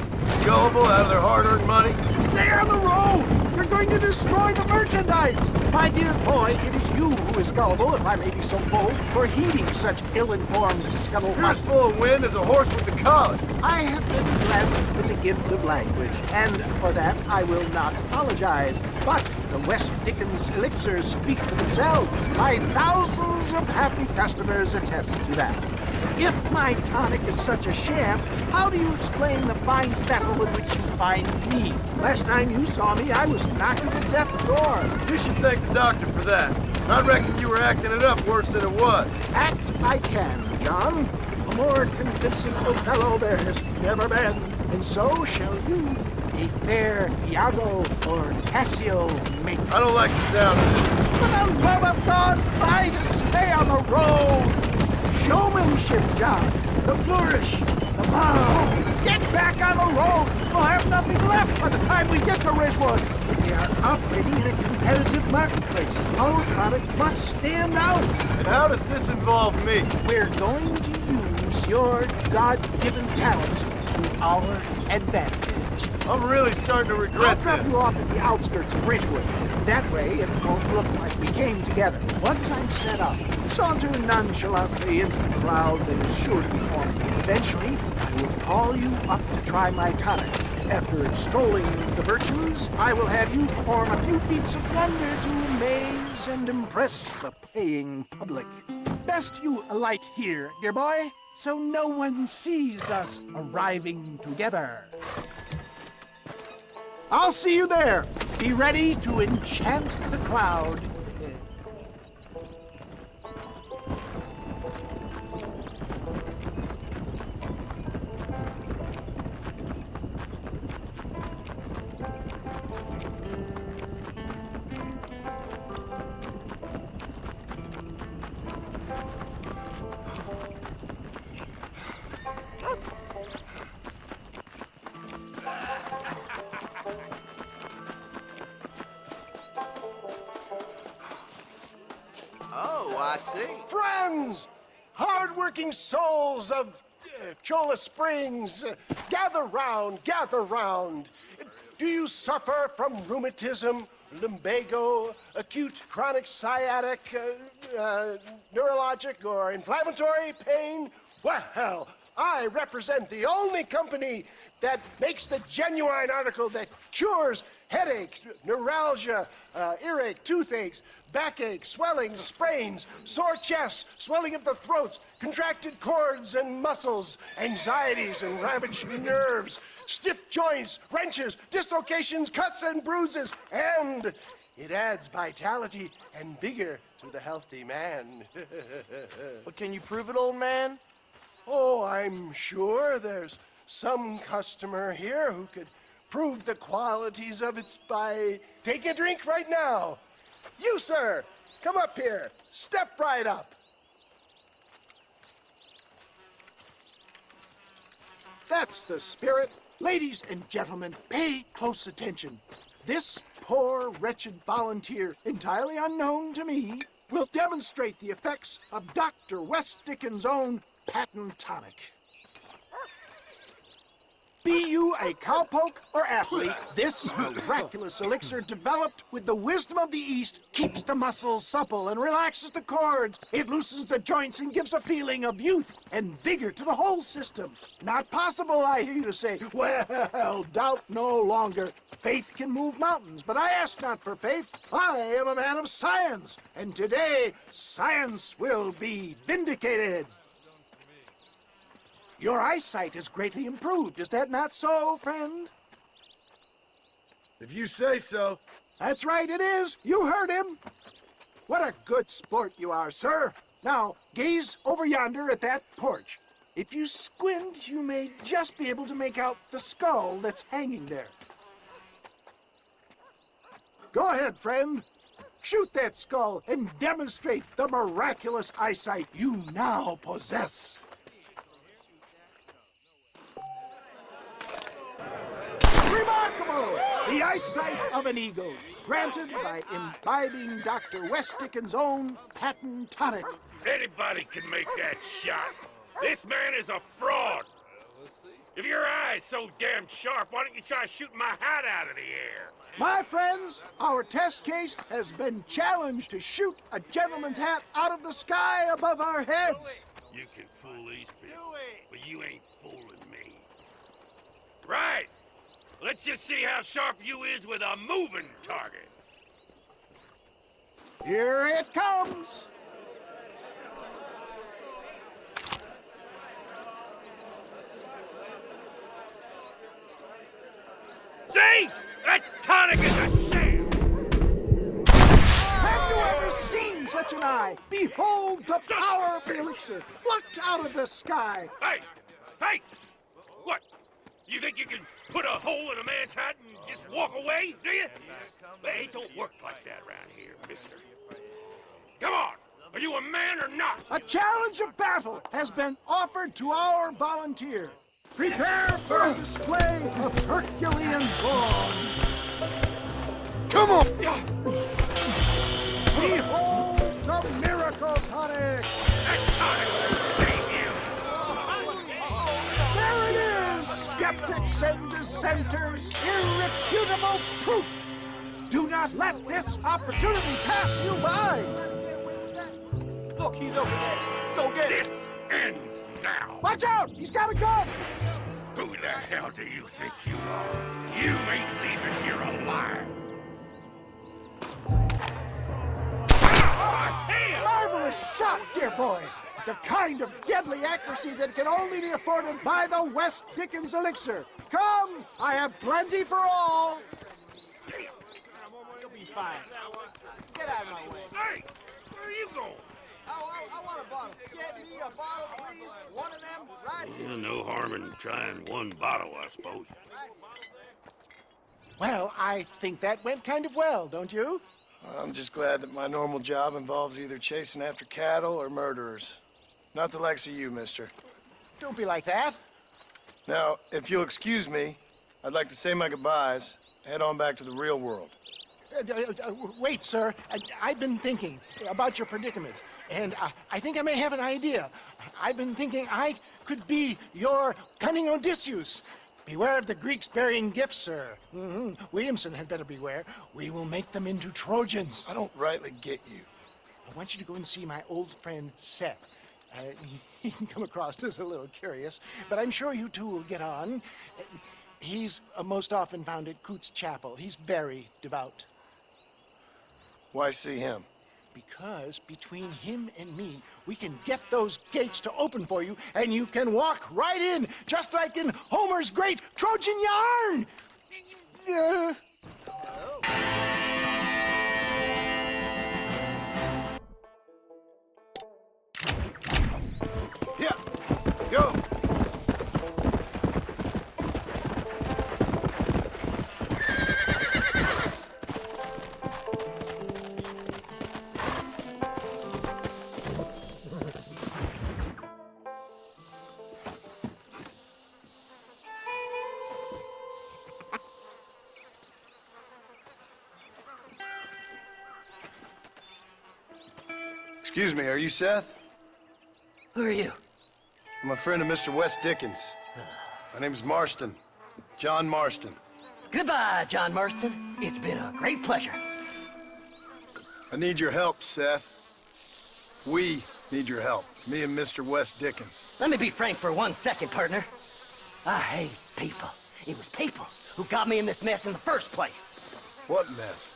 gullible out of their hard-earned money. Stay on the road! You're going to destroy the merchandise! My dear boy, it is you who is gullible, if I may be so bold, for heeding such ill-informed scuttlebutt. You're as full of wind as a horse with the collar. I have been blessed with the gift of language, and for that I will not apologize. But the West Dickens elixirs speak for themselves. My thousands of happy customers attest to that. If my tonic is such a sham, how do you explain the fine fettle in which you find me? Last time you saw me, I was knocking at death's door. You should thank the doctor for that. I reckon you were acting it up worse than it was. Act I can, John. A more convincing Othello there has never been. And so shall you. A fair Iago or Cassio make. I don't like the sound of it. For the love of God, try to stay on the road. Showmanship, John. The flourish. The bow. Get back on the road. We'll have nothing left by the time we get to Ridgewood. We are operating in a competitive marketplace. Our product must stand out. And how does this involve me? We're going to use your God-given talents to our advantage. I'm really starting to regret this. I'll drop you off at the outskirts of Ridgewood. That way, it won't look like we came together. Once I'm set up, saunter nonchalantly into the crowd that is sure to be forming. Eventually, I will call you up to try my tonic. After extolling the virtues, I will have you perform a few feats of wonder to amaze and impress the paying public. Best you alight here, dear boy, so no one sees us arriving together. I'll see you there. Be ready to enchant the crowd. see. Friends, hard-working souls of Cholla Springs, gather round, gather round. Do you suffer from rheumatism, lumbago, acute chronic sciatic, neurologic, or inflammatory pain? Well, I represent the only company that makes the genuine article that cures headaches, neuralgia, earache, toothaches, backache, swelling, sprains, sore chests, swelling of the throats, contracted cords and muscles, anxieties and ravaged nerves, stiff joints, wrenches, dislocations, cuts and bruises, and it adds vitality and vigor to the healthy man. But can you prove it, old man? Oh, I'm sure there's some customer here who could prove the qualities of it by taking a drink right now. You, sir, come up here. Step right up. That's the spirit. Ladies and gentlemen, pay close attention. This poor, wretched volunteer, entirely unknown to me, will demonstrate the effects of Dr. West Dickens' own patent tonic. Be you a cowpoke or athlete, this miraculous elixir developed with the wisdom of the East keeps the muscles supple and relaxes the cords. It loosens the joints and gives a feeling of youth and vigor to the whole system. Not possible, I hear you say. Well, doubt no longer. Faith can move mountains, but I ask not for faith. I am a man of science, and today science will be vindicated. Your eyesight is greatly improved. Is that not so, friend? If you say so. That's right, it is. You heard him. What a good sport you are, sir. Now, gaze over yonder at that porch. If you squint, you may just be able to make out the skull that's hanging there. Go ahead, friend. Shoot that skull and demonstrate the miraculous eyesight you now possess. Remarkable! The eyesight of an eagle, granted by imbibing Dr. West Dickens' own patent tonic. Anybody can make that shot. This man is a fraud. If your eye's so damn sharp, why don't you try shooting my hat out of the air? My friends, our test case has been challenged to shoot a gentleman's hat out of the sky above our heads. You can fool these people, but you ain't fooling me. Right. Let's just see how sharp you is with a moving target. Here it comes. See? That tonic is a sham! Have you ever seen such an eye? Behold the power of the elixir, plucked out of the sky. Hey! Hey! What? You think you can put a hole in a man's hat and just walk away, do you? Hey, it don't work like that around here, mister. Come on! Are you a man or not? A challenge of battle has been offered to our volunteer. Prepare for a display of Herculean brawn. Come on! Behold the miracle tonic! That tonic will save you! There it is, skeptics and dissenters! Irrefutable proof! Do not let this opportunity pass you by! Look, he's over there. Go get him. This ends now. Watch out! He's got a gun! Who the hell do you think you are? You ain't leaving here alive. Marvelous shot, dear boy! The kind of deadly accuracy that can only be afforded by the West Dickens elixir. Come, I have plenty for all. You'll be fine. Get out of my way. Hey, where are you going? I want a bottle. Get me a bottle, please. One of them, right here. Well, no harm in trying one bottle, I suppose. Well, I think that went kind of well, don't you? I'm just glad that my normal job involves either chasing after cattle or murderers. Not the likes of you, mister. Don't be like that. Now, if you'll excuse me, I'd like to say my goodbyes, head on back to the real world. Wait, sir. I've been thinking about your predicament. And I think I may have an idea. I've been thinking I could be your cunning Odysseus. Beware of the Greeks bearing gifts, sir. Williamson had better beware. We will make them into Trojans. I don't rightly get you. I want you to go and see my old friend Seth. He can come across as a little curious, but I'm sure you two will get on. He's most often found at Coots Chapel. He's very devout. Why see him? Because between him and me, we can get those gates to open for you, and you can walk right in, just like in Homer's great Trojan yarn! Yeah, go! Excuse me, are you Seth? Who are you? I'm a friend of Mr. West Dickens. My name's Marston. John Marston. Goodbye, John Marston. It's been a great pleasure. I need your help, Seth. We need your help. Me and Mr. West Dickens. Let me be frank for 1 second, partner. I hate people. It was people who got me in this mess in the first place. What mess?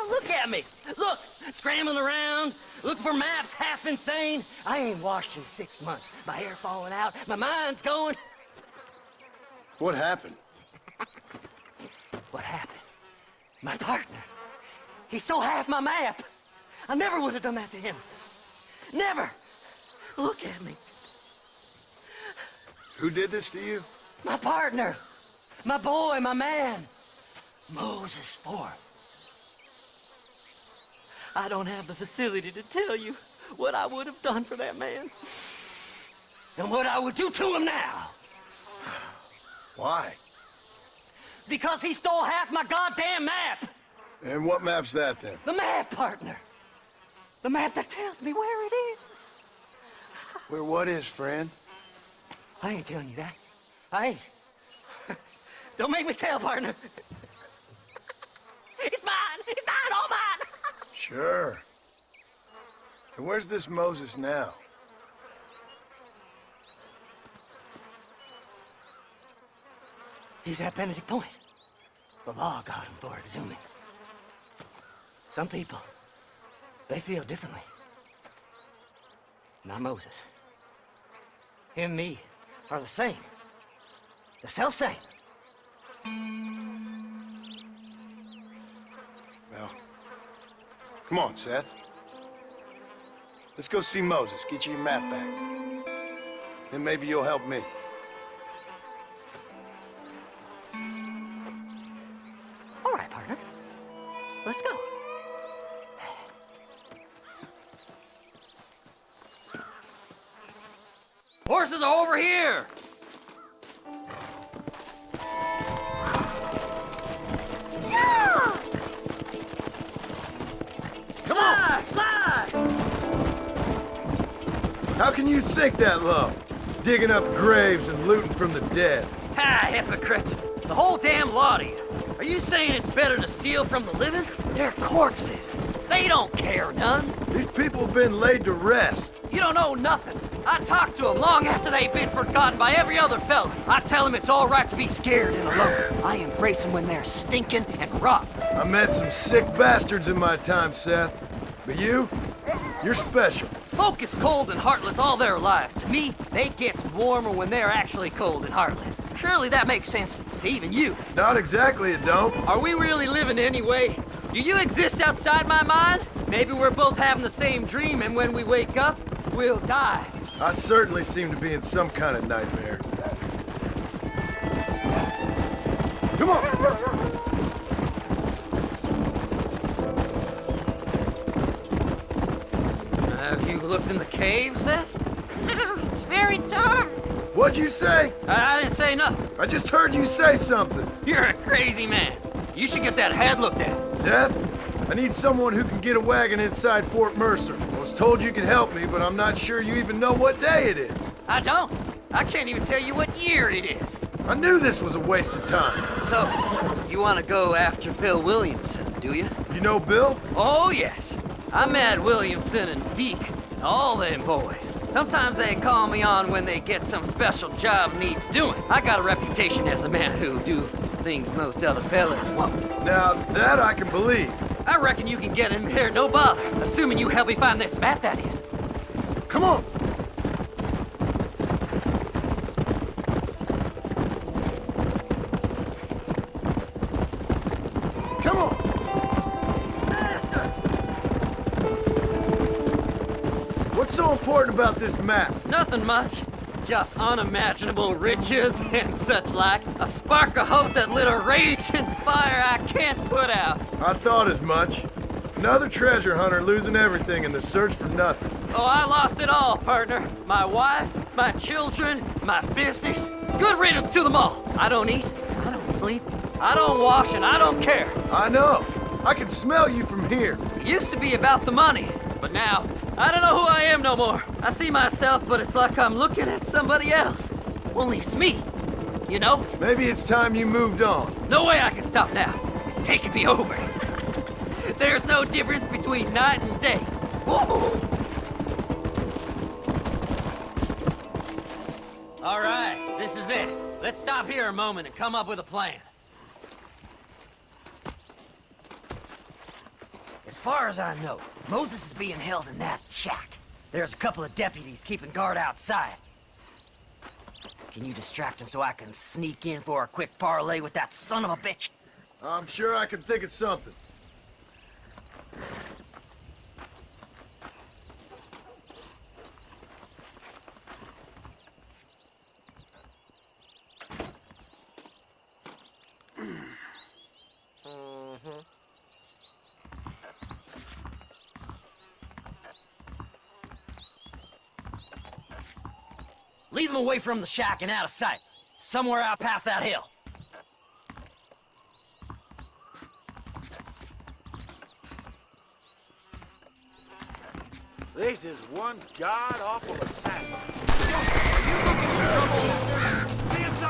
Look at me. Look, scrambling around, looking for maps, half insane. I ain't washed in 6 months. My hair falling out, my mind's going. What happened? What happened? My partner. He stole half my map. I never would have done that to him. Never. Look at me. Who did this to you? My partner. My boy, my man. Moses Ford. I don't have the facility to tell you what I would have done for that man. And what I would do to him now. Why? Because he stole half my goddamn map. And what map's that, then? The map, partner. The map that tells me where it is. Where what is, friend? I ain't telling you that. I ain't. Don't make me tell, partner. It's mine! It's mine! All mine! Sure. And where's this Moses now? He's at Benedict Point. The law got him for exhuming. Some people, they feel differently. Not Moses. Him and me are the same. The self-same. Well, come on, Seth. Let's go see Moses, get you your map back. Then maybe you'll help me. All right, partner. Let's go. Horses are over here! Yeah! Come on! Fly! How can you sink that low? Digging up graves and looting from the dead. Ha, hypocrite! The whole damn lot of you. Are you saying it's better to steal from the living? They're corpses. They don't care none. These people have been laid to rest. You don't know nothing. I talk to them long after they've been forgotten by every other fella. I tell them it's all right to be scared and alone. I embrace them when they're stinking and rotten. I met some sick bastards in my time, Seth. But you're special. Folk is cold and heartless all their lives. To me, they get warmer when they're actually cold and heartless. Surely that makes sense to even you. Not exactly, it don't. Are we really living anyway? Do you exist outside my mind? Maybe we're both having the same dream, and when we wake up, we'll die. I certainly seem to be in some kind of nightmare. Come on! Have you looked in the cave, Seth? It's very dark. What'd you say? I didn't say nothing. I just heard you say something. You're a crazy man. You should get that head looked at. Seth, I need someone who can get a wagon inside Fort Mercer. I was told you could help me, but I'm not sure you even know what day it is. I don't. I can't even tell you what year it is. I knew this was a waste of time. So, you want to go after Bill Williamson, do you? You know Bill? Oh, yes. I met Williamson and Deke, all them boys. Sometimes they call me on when they get some special job needs doing. I got a reputation as a man who do things most other fellas won't. Now, that I can believe. I reckon you can get in there, no bother. Assuming you help me find this map, that is. Come on. Come on. What's so important about this map? Nothing much. Just unimaginable riches and such like. A spark of hope that lit a raging fire I can't put out. I thought as much. Another treasure hunter losing everything in the search for nothing. Oh, I lost it all, partner. My wife, my children, my business. Good riddance to them all. I don't eat, I don't sleep, I don't wash, and I don't care. I know. I can smell you from here. It used to be about the money, but now, I don't know who I am no more. I see myself, but it's like I'm looking at somebody else. Only it's me, you know? Maybe it's time you moved on. No way I can stop now. It's taking me over. There's no difference between night and day. Whoa. All right, this is it. Let's stop here a moment and come up with a plan. As far as I know, Moses is being held in that shack. There's a couple of deputies keeping guard outside. Can you distract him so I can sneak in for a quick parlay with that son of a bitch? I'm sure I can think of something. Lead them away from the shack and out of sight. Somewhere out past that hill. This is one god-awful assassin. Hands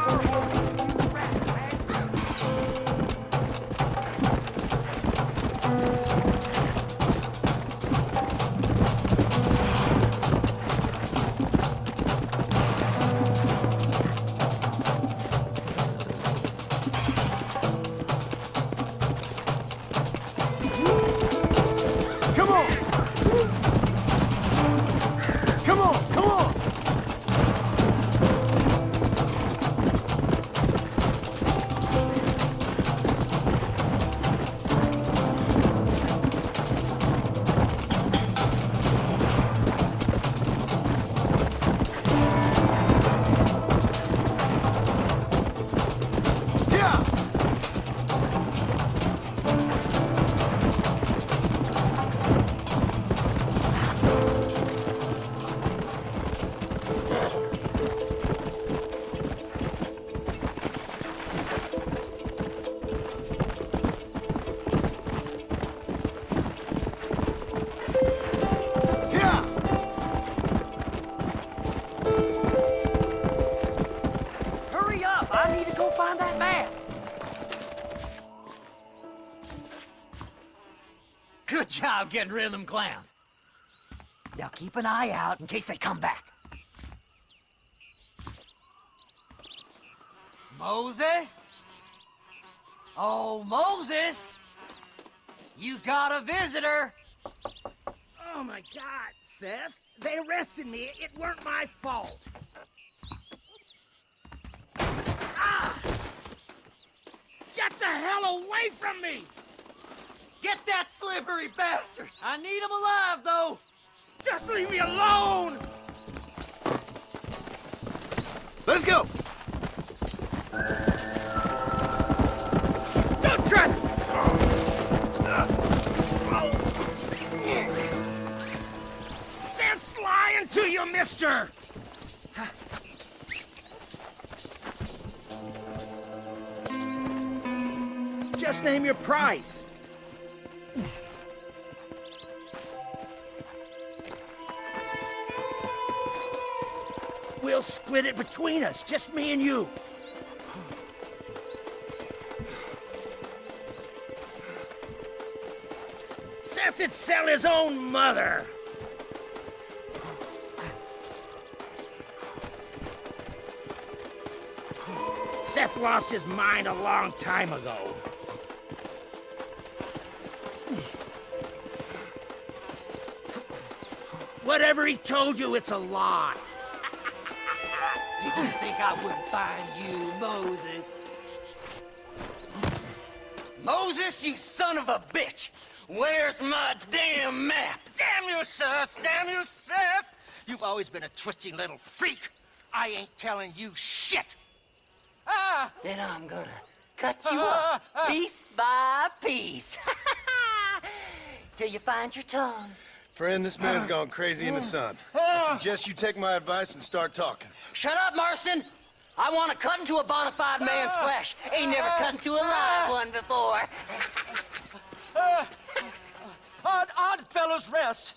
Good job getting rid of them clowns. Now keep an eye out in case they come back. Moses? Oh, Moses! You got a visitor! Oh my God, Seth. They arrested me. It weren't my fault. Ah! Get the hell away from me! Get that slippery bastard! I need him alive, though! Just leave me alone! Let's go! Don't try! Seth's lying to you, mister! Just name your price. split it between us, just me and you. Seth would sell his own mother. Seth lost his mind a long time ago. Whatever he told you, it's a lie. Did you think I wouldn't find you, Moses? Moses, you son of a bitch! Where's my damn map? Damn you, Seth! Damn you, Seth! You've always been a twisty little freak. I ain't telling you shit. Then I'm gonna cut you up, piece by piece. Till you find your tongue. Friend, this man's gone crazy in the sun. I suggest you take my advice and start talking. Shut up, Marston! I want to cut into a bona fide man's flesh. Ain't never cut into a live one before. Oddfellows Rest.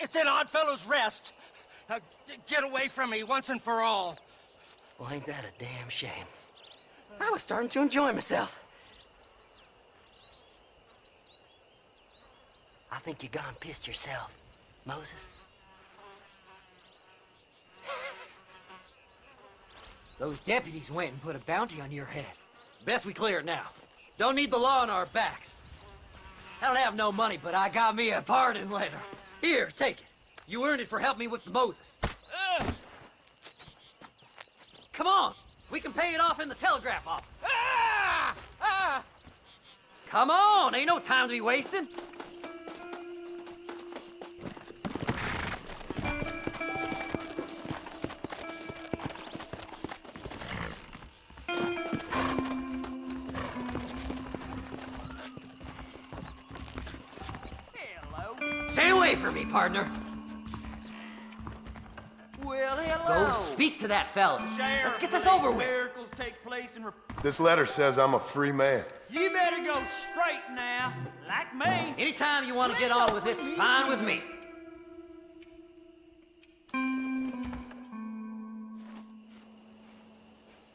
It's in Oddfellows Rest. Now, get away from me once and for all. Well, ain't that a damn shame? I was starting to enjoy myself. I think you gone pissed yourself, Moses. Those deputies went and put a bounty on your head. Best we clear it now. Don't need the law on our backs. I don't have no money, but I got me a pardon letter. Here, take it. You earned it for helping me with the Moses. Come on, we can pay it off in the telegraph office. Come on, ain't no time to be wasting. Stay away from me, partner. Well, hello. Go speak to that fella. Sheriff, Let's get this over with. Miracles take place in... This letter says I'm a free man. You better go straight now, like me. Anytime you want to get on with it's fine with me.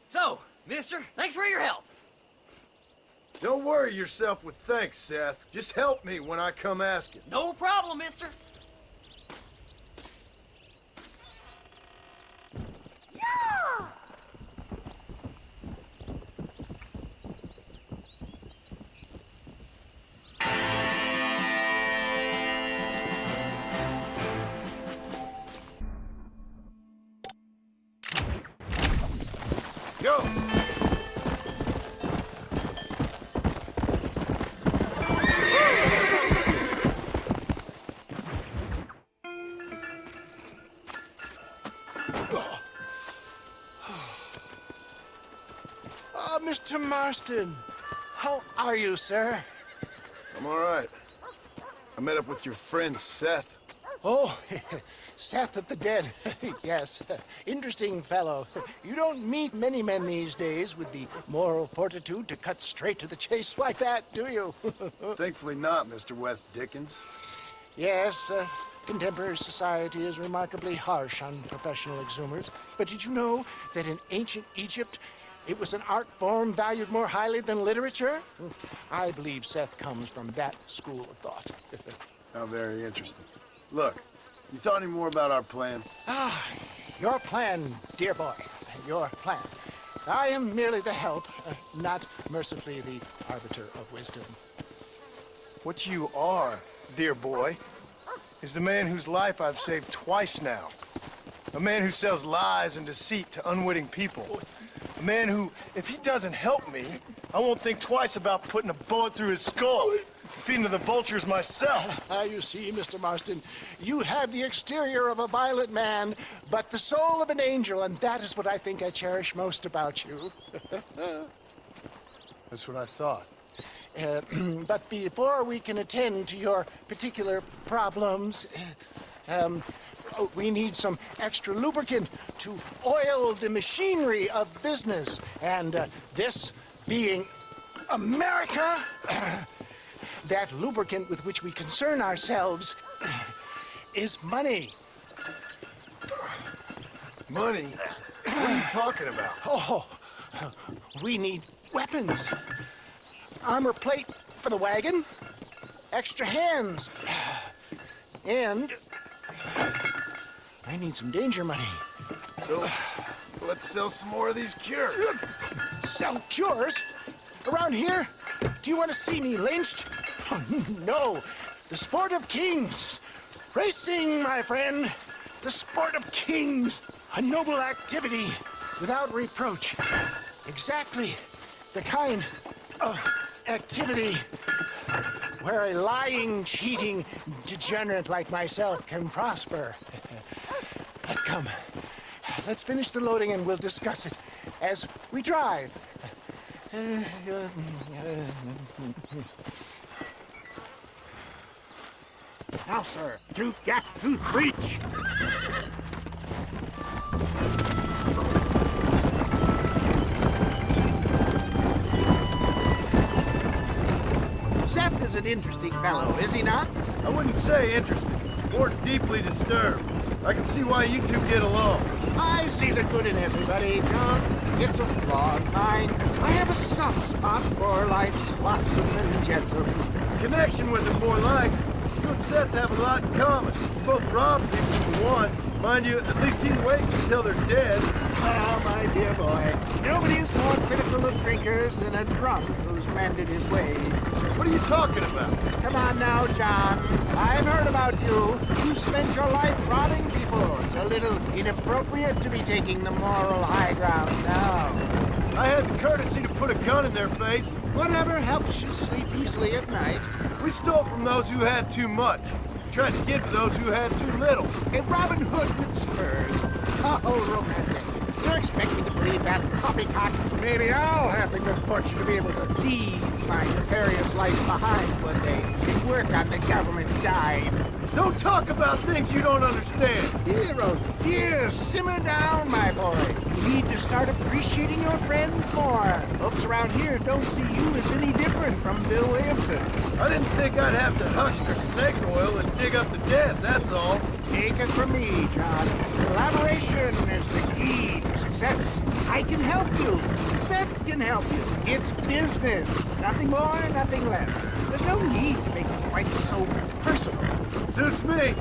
So, mister, thanks for your help. Don't worry yourself with thanks, Seth. Just help me when I come asking. No problem, mister. Go! Mr. Marston, how are you, sir? I'm all right. I met up with your friend, Seth. Oh, Seth of the Dead. Yes, interesting fellow. You don't meet many men these days with the moral fortitude to cut straight to the chase like that, do you? Thankfully not, Mr. West Dickens. Yes, contemporary society is remarkably harsh on professional exhumers. But did you know that in ancient Egypt, it was an art form valued more highly than literature? I believe Seth comes from that school of thought. How very interesting. Look, you thought any more about our plan? Ah, your plan, dear boy, your plan. I am merely the help, not mercifully the arbiter of wisdom. What you are, dear boy, is the man whose life I've saved twice now. A man who sells lies and deceit to unwitting people. A man who, if he doesn't help me, I won't think twice about putting a bullet through his skull, feeding to the vultures myself. You see, Mr. Marston, you have the exterior of a violent man, but the soul of an angel, and that is what I think I cherish most about you. That's what I thought. But before we can attend to your particular problems, we need some extra lubricant to oil the machinery of business. And this being America, that lubricant with which we concern ourselves is money. Money? What are you talking about? Oh, we need weapons. Armor plate for the wagon. Extra hands. And I need some danger money. So, let's sell some more of these cures. Sell cures? Around here? Do you want to see me lynched? Oh, no. The sport of kings. Racing, my friend. The sport of kings. A noble activity without reproach. Exactly the kind of activity where a lying, cheating degenerate like myself can prosper. Come, let's finish the loading and we'll discuss it as we drive. Now, sir, to gap to breach. Seth is an interesting fellow, is he not? I wouldn't say interesting, more deeply disturbed. I can see why you two get along. I see the good in everybody, John. It's a flawed mind. I have a soft spot for life's flotsam and jetsam. Connection with him, more like. You and Seth have a lot in common. You both rob people for one. Mind you, at least he waits until they're dead. Oh, my dear boy. Nobody is more critical of drinkers than a drunk who's mended his ways. What are you talking about? Come on now, John. I've heard about you. You spent your life robbing people. It's a little inappropriate to be taking the moral high ground now. I had the courtesy to put a gun in their face. Whatever helps you sleep easily at night. We stole from those who had too much. Tried to give to those who had too little. A Robin Hood with spurs. Oh, romantic. You expect me to believe that poppycock? Maybe I'll have the good fortune to be able to leave my nefarious life behind one day and work on the government's dime. Don't talk about things you don't understand. Dear, dear, simmer down, my boy. You need to start appreciating your friends more. Folks around here don't see you as any different from Bill Williamson. I didn't think I'd have to huckster snake oil and dig up the dead, that's all. Take it from me, John. Collaboration is the key to success. I can help you. Seth can help you. It's business. Nothing more, nothing less. There's no need to make it quite so personal. Suits me.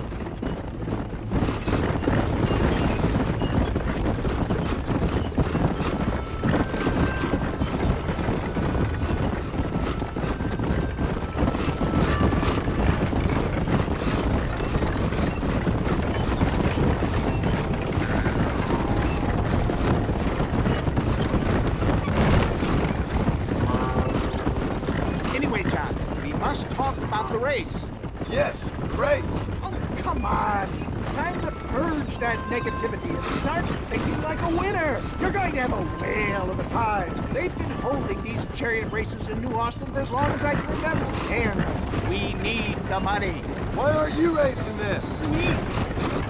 Anyway, John, we must talk about the race. Yes, race. Oh, come on. Time to purge that negativity and start thinking like a winner. You're going to have a whale of a time. They've been holding these chariot races in New Austin for as long as I can remember. And we need the money. Why aren't you racing then? Me?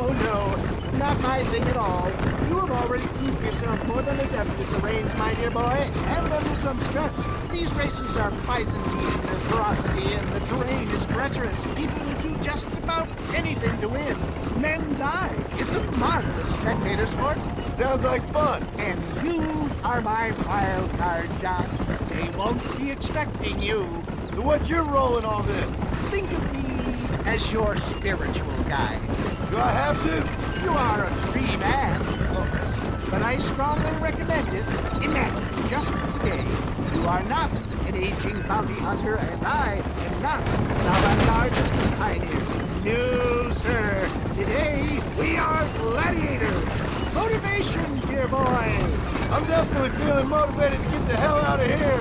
Oh, no. Not my thing at all. You have already proved yourself more than adept at the reins, my dear boy, and under some stress. These races are Byzantine in their ferocity, and the terrain is treacherous. People will do just about anything to win. Men die. It's a marvelous spectator sport. Sounds like fun. And you are my wild card, John. They won't be expecting you. So what's your role in all this? Think of me as your spiritual guide. Do I have to? You are a free man, of course, but I strongly recommend it. Imagine, just for today, you are not an aging bounty hunter, and I am not an avant-garde business pioneer. No, sir. Today, we are gladiators. Motivation, dear boy. I'm definitely feeling motivated to get the hell out of here.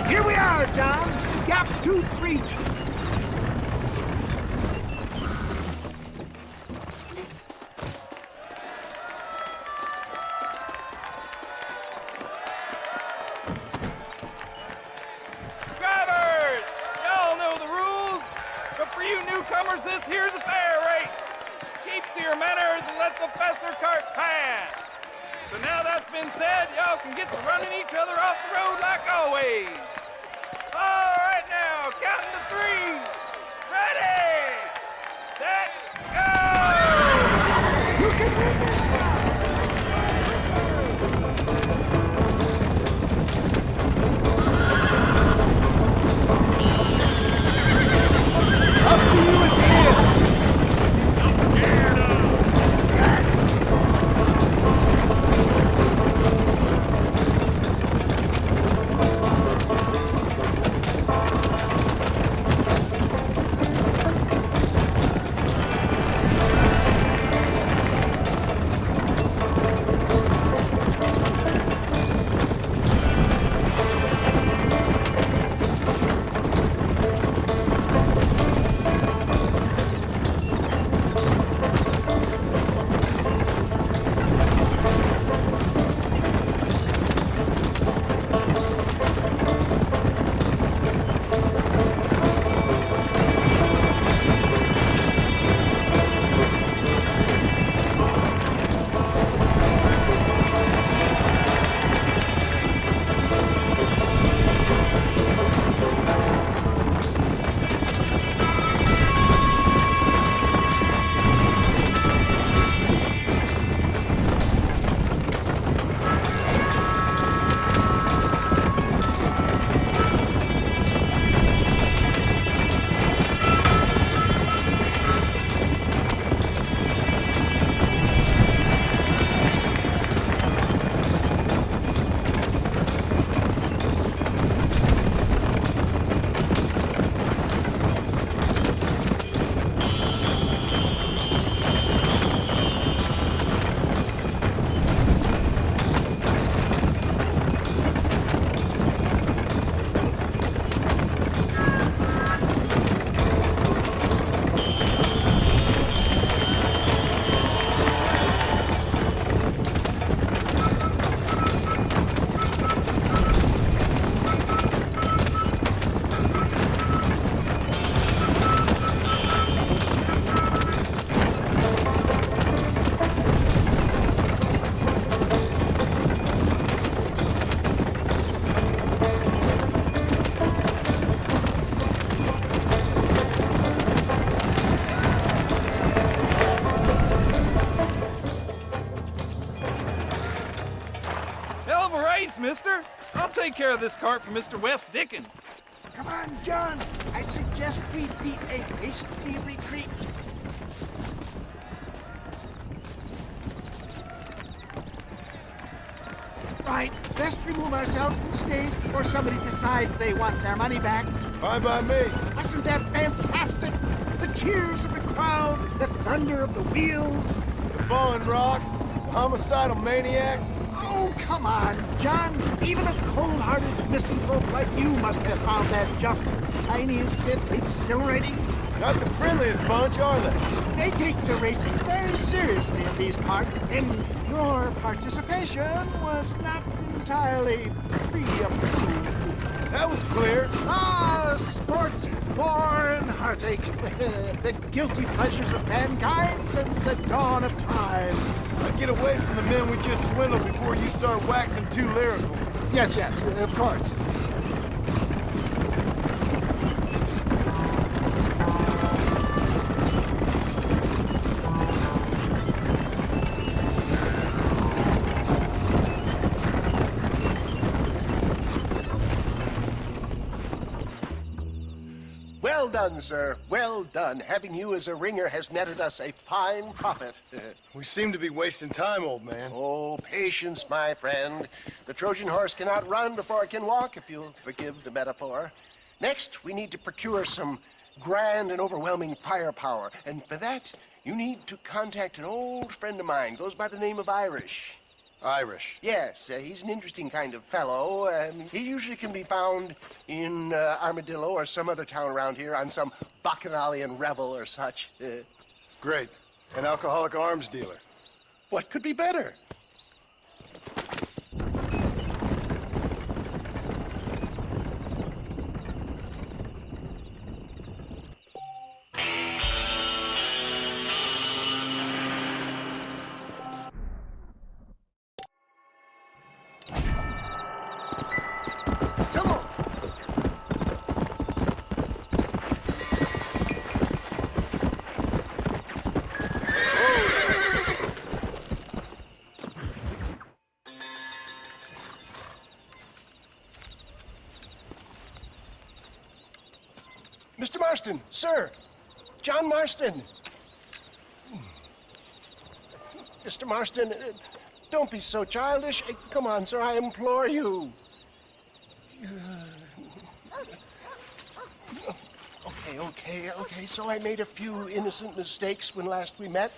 Here we are, John. Gap Tooth Breach. been said, y'all can get to running each other off the road like always. All right now, counting to 3. Ready, set, go! You can win this Up to you again! Mister. I'll take care of this cart for Mr. West Dickens. Come on, John. I suggest we beat a hasty retreat. Right, best remove ourselves from the stage before somebody decides they want their money back. Fine by me. Wasn't that fantastic? The cheers of the crowd, the thunder of the wheels. The falling rocks, the homicidal maniac. Oh, come on, John. Even a cold-hearted misanthrope like you must have found that just the tiniest bit exhilarating. Not the friendliest bunch, are they? They take the racing very seriously in these parts, and your participation was not entirely free of the That was clear. Ah, sport, war, and heartache. The guilty pleasures of mankind since the dawn of time. I'd get away from the men we just swindled before you start waxing too lyrical. Yes, of course. Well done, sir. Well done. Having you as a ringer has netted us a fine profit. We seem to be wasting time, old man. Oh, patience, my friend. The Trojan horse cannot run before it can walk, if you'll forgive the metaphor. Next, we need to procure some grand and overwhelming firepower. And for that, you need to contact an old friend of mine. Goes by the name of Irish. Irish? Yes, he's an interesting kind of fellow. He usually can be found in Armadillo or some other town around here on some bacchanalian revel or such. Great. An alcoholic arms dealer. What could be better? Mr. Marston, sir. John Marston. Mr. Marston, don't be so childish. Come on, sir, I implore you. Okay, so I made a few innocent mistakes when last we met.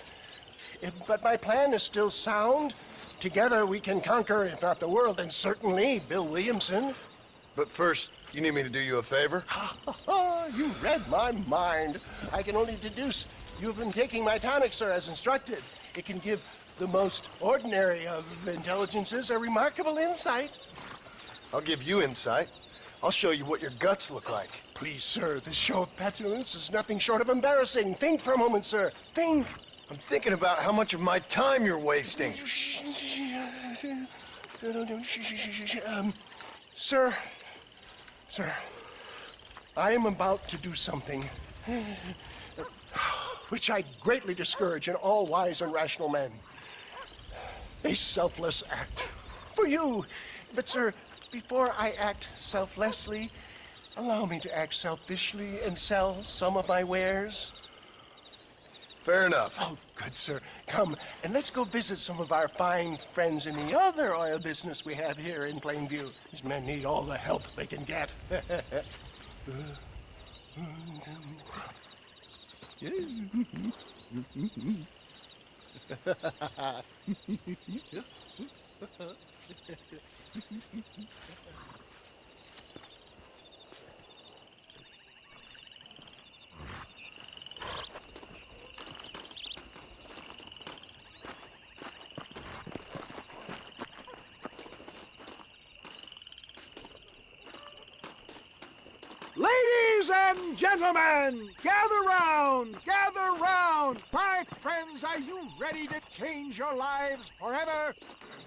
But my plan is still sound. Together we can conquer, if not the world, then certainly Bill Williamson. But first, you need me to do you a favor? You read my mind. I can only deduce you've been taking my tonic, sir, as instructed. It can give the most ordinary of intelligences a remarkable insight. I'll give you insight. I'll show you what your guts look like. Please, sir, this show of petulance is nothing short of embarrassing. Think for a moment, sir. Think. I'm thinking about how much of my time you're wasting. Sir, I am about to do something which I greatly discourage in all wise and rational men. A selfless act for you. But, sir, before I act selflessly, allow me to act selfishly and sell some of my wares. Fair enough. Oh, good, sir. Come, and let's go visit some of our fine friends in the other oil business we have here in Plainview. These men need all the help they can get. Ladies and gentlemen, gather round, gather round. Park friends, are you ready to change your lives forever?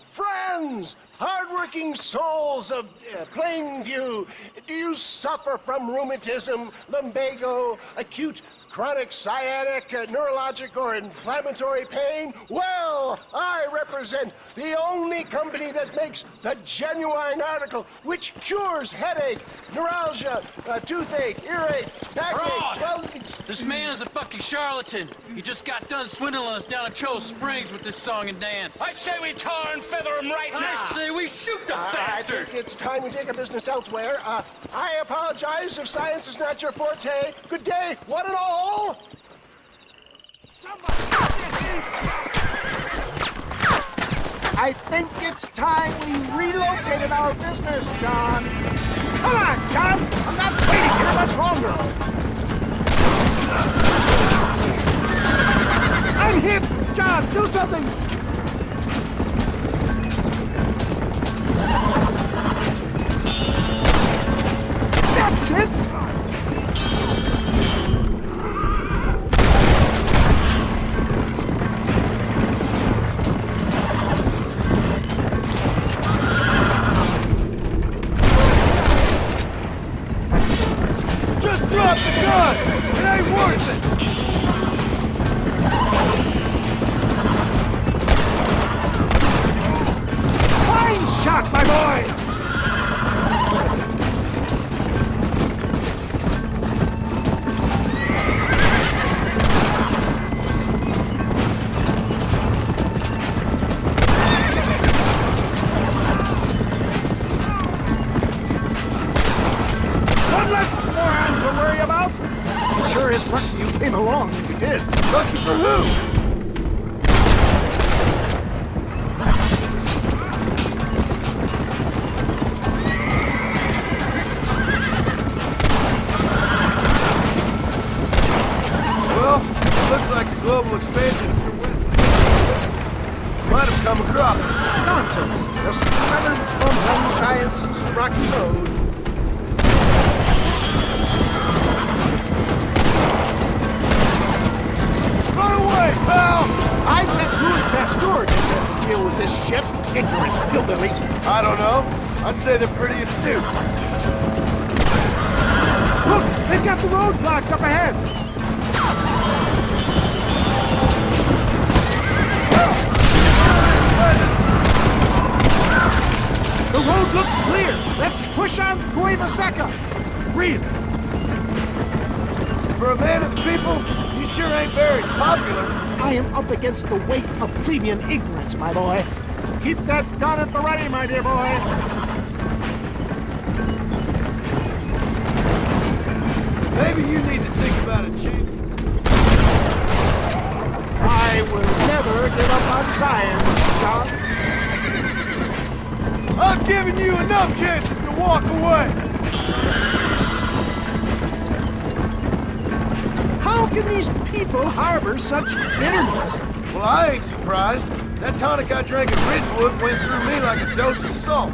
Friends, hardworking souls of Plainview, do you suffer from rheumatism, lumbago, acute chronic sciatic, neurologic, or inflammatory pain? Well, I represent the only company that makes the genuine article which cures headache, neuralgia, toothache, earache, backache, Fraud! This man is a fucking charlatan. He just got done swindling us down at Cho Springs with this song and dance. I say we tar and feather him right now. I say we shoot the bastard. I think it's time we take our business elsewhere. I apologize if science is not your forte. Good day, one and all. I think it's time we relocated our business, John. Come on, John! I'm not waiting here much longer. I'm hit! John, do something! That's it! Drop the gun! It ain't worth it! Fine shot, my boy! It's lucky you came along when you did. Lucky for who? Well, it looks like the global expansion of your wisdom might have come across. Nonsense. Just another from home science's rocky road. Pal! I bet who's best steward to deal with this shit? Ignorant hillbillies. I don't know. I'd say they're pretty astute. Look, they've got the road blocked up ahead. The road looks clear. Let's push on Cueva Seca. Breathe. For a man of the people, you sure ain't very popular. I am up against the weight of plebeian ignorance, my boy. Keep that gun at the ready, my dear boy. Maybe you need to think about a change. I will never give up on science, John. I've given you enough chances to walk away. How can these people harbor such bitterness? Well, I ain't surprised. That tonic I drank at Ridgewood went through me like a dose of salt.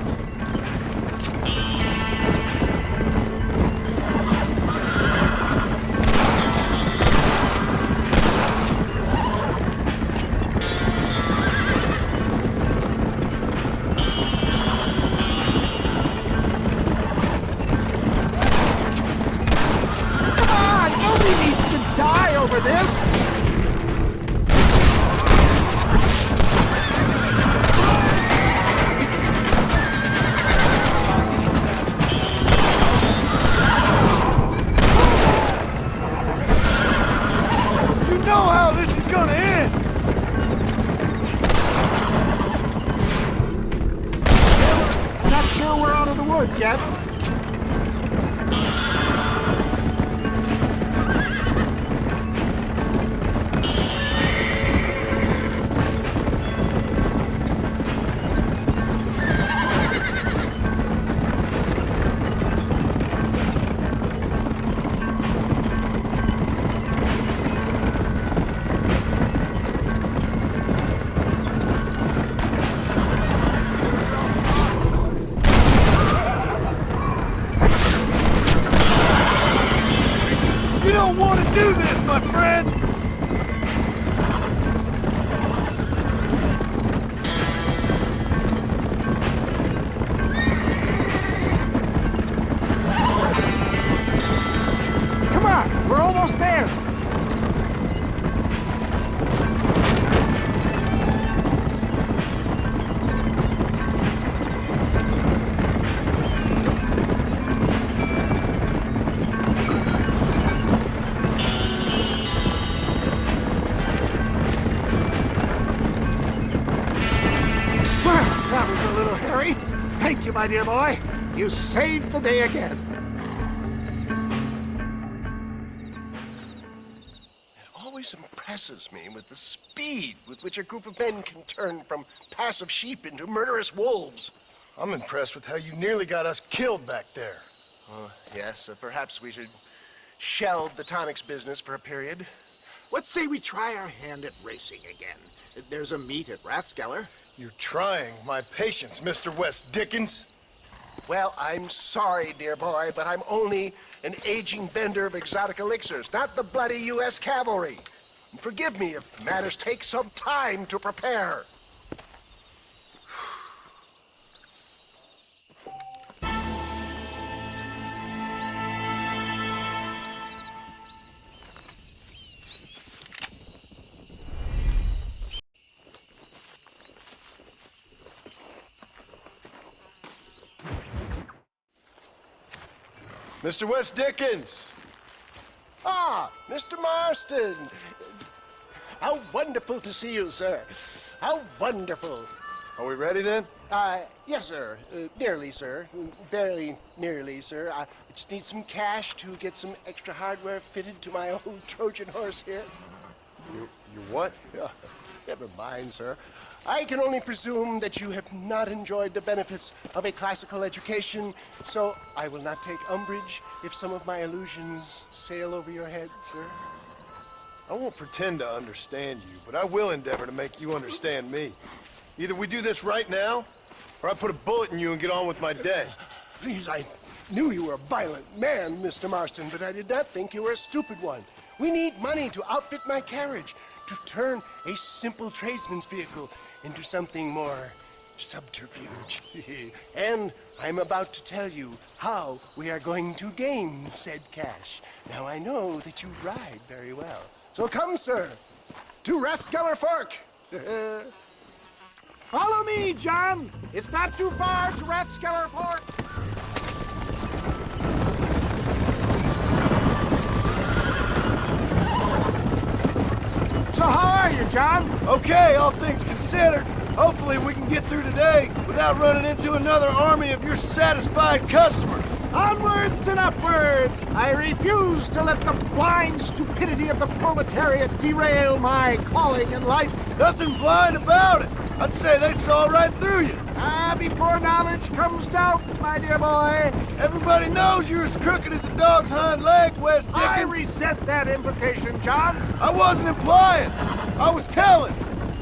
Yet. Thank you, my dear boy. You saved the day again. It always impresses me with the speed with which a group of men can turn from passive sheep into murderous wolves. I'm impressed with how you nearly got us killed back there. Yes, perhaps we should shelve the tonics business for a period. Let's say we try our hand at racing again. There's a meet at Rathskeller. You're trying my patience, Mr. West Dickens. Well, I'm sorry, dear boy, but I'm only an aging vendor of exotic elixirs, not the bloody U.S. cavalry. Forgive me if matters take some time to prepare. Mr. West Dickens! Ah, Mr. Marston! How wonderful to see you, sir. How wonderful. Are we ready then? Yes, sir. Nearly, sir. Very nearly, sir. I just need some cash to get some extra hardware fitted to my old Trojan horse here. You what? Never mind, sir. I can only presume that you have not enjoyed the benefits of a classical education, so I will not take umbrage if some of my illusions sail over your head, sir. I won't pretend to understand you, but I will endeavor to make you understand me. Either we do this right now, or I put a bullet in you and get on with my day. Please, I knew you were a violent man, Mr. Marston, but I did not think you were a stupid one. We need money to outfit my carriage, to turn a simple tradesman's vehicle into something more subterfuge. And I'm about to tell you how we are going to gain said cash. Now, I know that you ride very well. So come, sir, to Rathskeller Fork. Follow me, John. It's not too far to Rathskeller Fork. John. Okay, all things considered. Hopefully we can get through today without running into another army of your satisfied customers. Onwards and upwards! I refuse to let the blind stupidity of the proletariat derail my calling in life. Nothing blind about it. I'd say they saw right through you. Before knowledge comes doubt, my dear boy. Everybody knows you're as crooked as a dog's hind leg, Wes Dickens. I resent that implication, John. I wasn't implying. I was telling.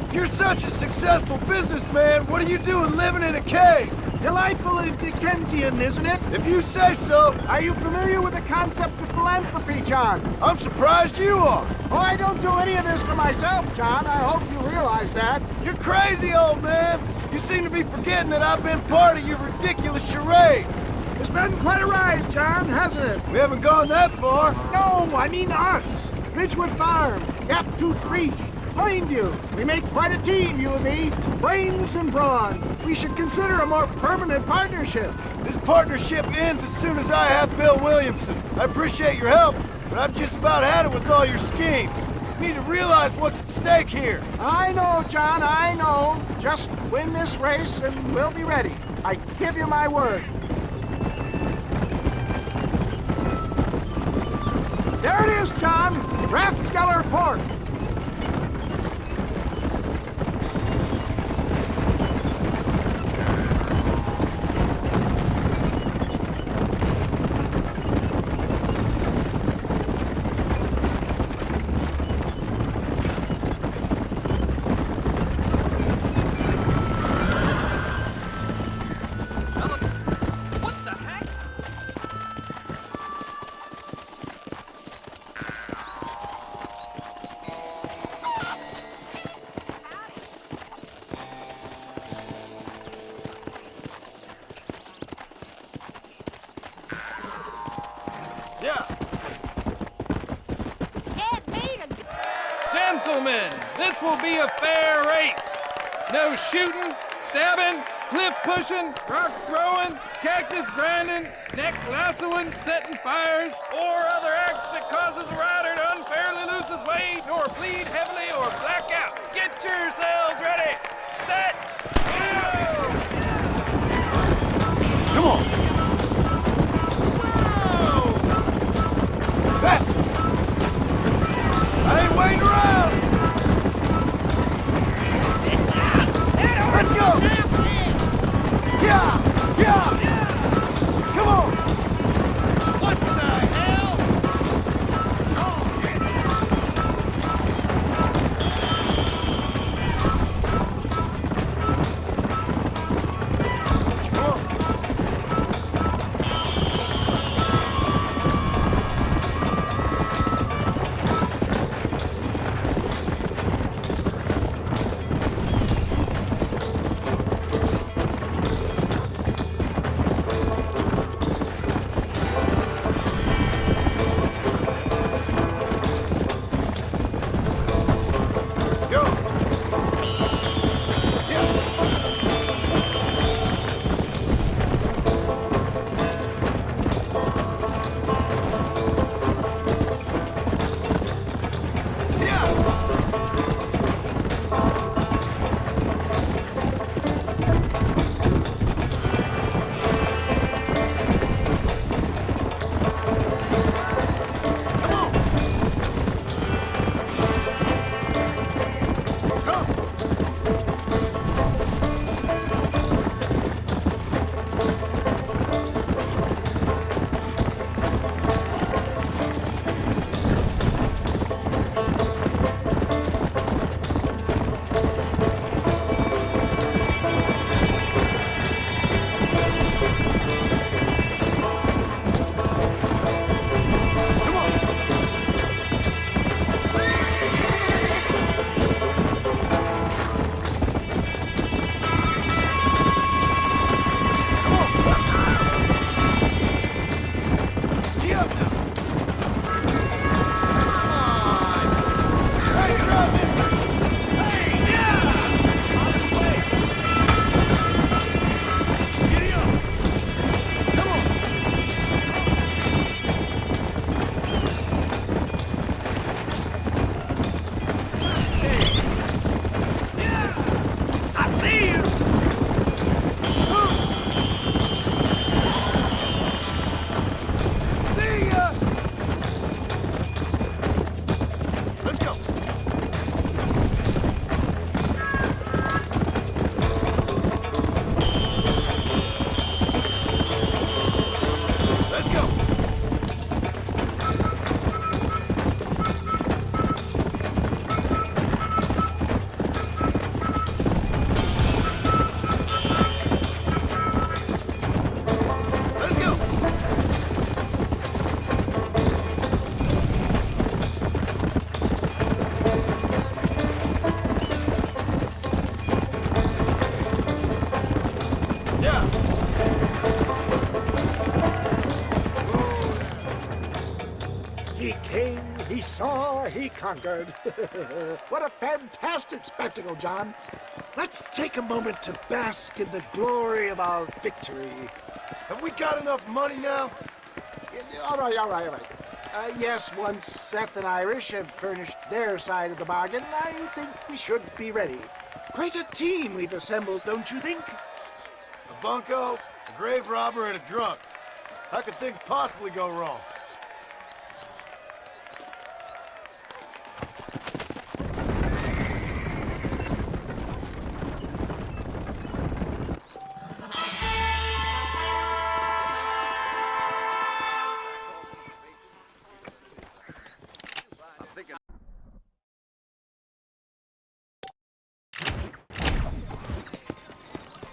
If you're such a successful businessman, what are you doing living in a cave? Delightfully Dickensian, isn't it? If you say so. Are you familiar with the concept of philanthropy, John? I'm surprised you are. Oh, I don't do any of this for myself, John. I hope you realize that. You're crazy, old man. You seem to be forgetting that I've been part of your ridiculous charade. It's been quite a ride, John, hasn't it? We haven't gone that far. No, I mean us. Ridgewood Farm, Gap Tooth Reach, Plainview. We make quite a team, you and me. Brains and brawn. We should consider a more permanent partnership. This partnership ends as soon as I have Bill Williamson. I appreciate your help, but I've just about had it with all your schemes. You need to realize what's at stake here. I know, John, I know. Just win this race and we'll be ready. I give you my word. There it is, John. Rathskeller Port. Gentlemen, this will be a fair race. No shooting, stabbing, cliff pushing, rock throwing, cactus grinding, neck lassoing, setting fires, or other acts that causes a rider to unfairly lose his weight, or bleed heavily, or black out. Get yourselves ready. Set. Go! Come on. I ain't waiting around! Let's go! Yeah! Yeah! Come on! What the hell? came, he saw, he conquered. What a fantastic spectacle, John. Let's take a moment to bask in the glory of our victory. Have we got enough money now? All right. Yes, once Seth and Irish have furnished their side of the bargain, I think we should be ready. Quite a team we've assembled, don't you think? A bunco, a grave robber, and a drunk. How could things possibly go wrong?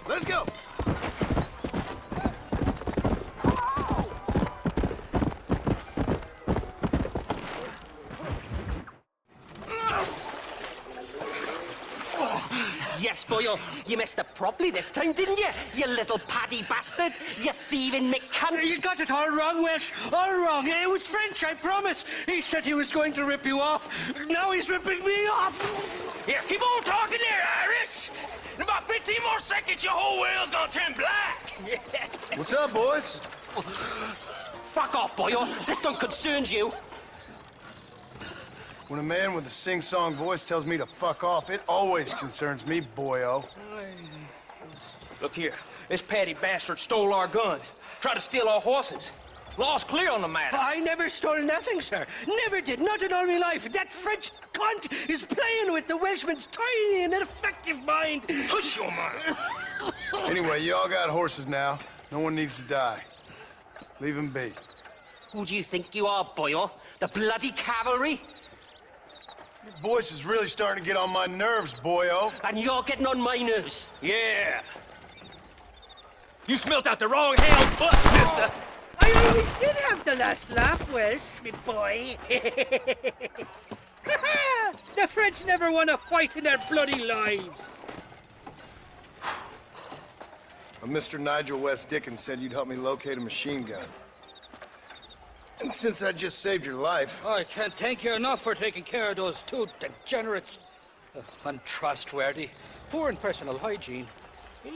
Let's go! Yes, boyo, you messed up properly this time, didn't you? You little paddy bastard! You thieving McCunt! You got it all wrong, Welsh. All wrong. It was French, I promise. He said he was going to rip you off. Now he's ripping me off. Here, keep on talking there, Irish! In about 15 more seconds, your whole world's gonna turn black! What's up, boys? Fuck off, boyo. This don't concern you. When a man with a sing-song voice tells me to fuck off, it always concerns me, boyo. Look here, this Paddy bastard stole our guns, tried to steal our horses. Law's clear on the matter. I never stole nothing, sir. Never did. Not in all my life. That French cunt is playing with the Welshman's tiny and ineffective mind. Hush your mouth. Anyway, you all got horses now. No one needs to die. Leave them be. Who do you think you are, boyo? The bloody cavalry? Your voice is really starting to get on my nerves, boyo. And you're getting on my nerves. Yeah. You smelt out the wrong hound butt, mister. I always did have the last laugh, Welsh, me boy. The French never won a fight in their bloody lives. A Mr. Nigel West Dickens said you'd help me locate a machine gun. And since I just saved your life... I can't thank you enough for taking care of those two degenerates. Untrustworthy, poor in personal hygiene,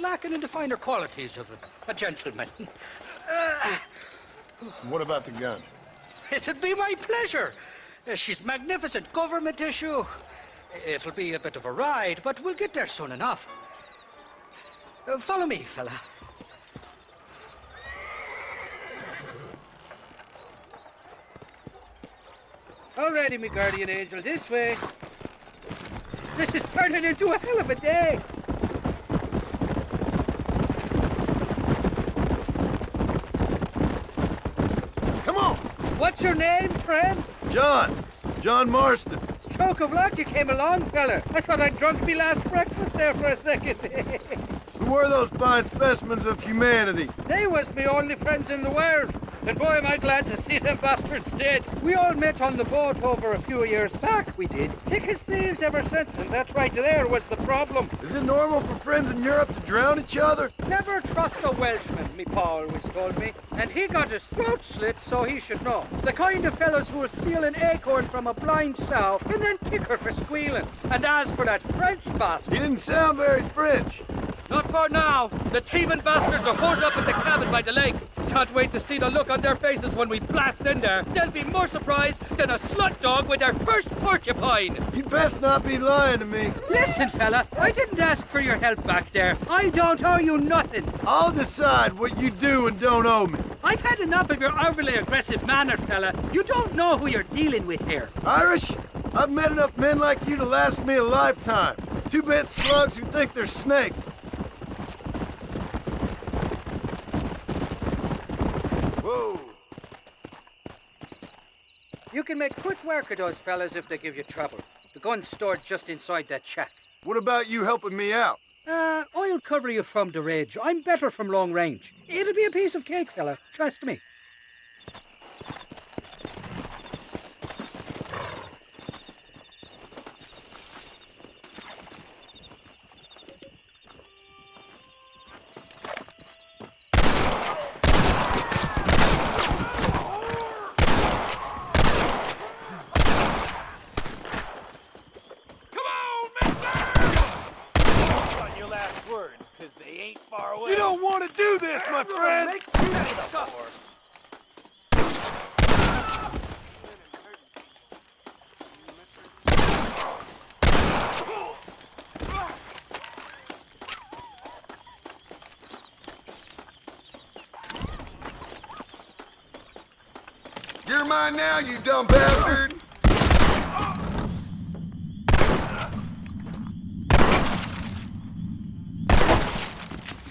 lacking in the finer qualities of a gentleman. What about the gun? It'd be my pleasure. She's magnificent, government issue. It'll be a bit of a ride, but we'll get there soon enough. Follow me, fella. Alrighty, me guardian angel, this way. This is turning into a hell of a day. Come on! What's your name, friend? John Marston. Stroke of luck you came along, fella. I thought I'd drunk me last breakfast there for a second. Who were those fine specimens of humanity? They was me only friends in the world. And boy, am I glad to see them bastards dead. We all met on the boat over a few years back, we did. Thick as thieves ever since, and that right there was the problem. Is it normal for friends in Europe to drown each other? Never trust a Welshman, me pa always told me. And he got his throat slit, so he should know. The kind of fellows who will steal an acorn from a blind sow and then kick her for squealing. And as for that French bastard... He didn't sound very French. Not for now. The thieving bastards are holed up at the cabin by the lake. Can't wait to see the look on their faces when we blast in there. They'll be more surprised than a slut dog with their first porcupine. You'd best not be lying to me. Listen, fella, I didn't ask for your help back there. I don't owe you nothing. I'll decide what you do and don't owe me. I've had enough of your overly aggressive manner, fella. You don't know who you're dealing with here. Irish, I've met enough men like you to last me a lifetime. Two-bit slugs who think they're snakes. Whoa. You can make quick work of those fellas if they give you trouble. The gun's stored just inside that shack. What about you helping me out? I'll cover you from the ridge. I'm better from long range. It'll be a piece of cake, fella. Trust me. because they ain't far away. You don't want to do this, my friend! You're mine now, you dumb bastard!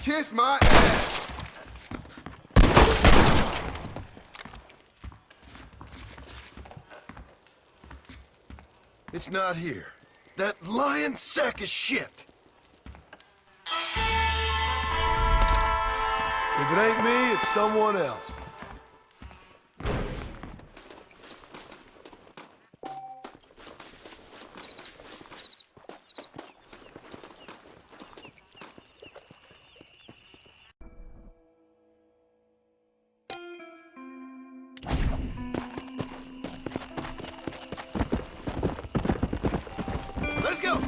Kiss my ass! It's not here. That lying sack of shit! If it ain't me, it's someone else. Let's go!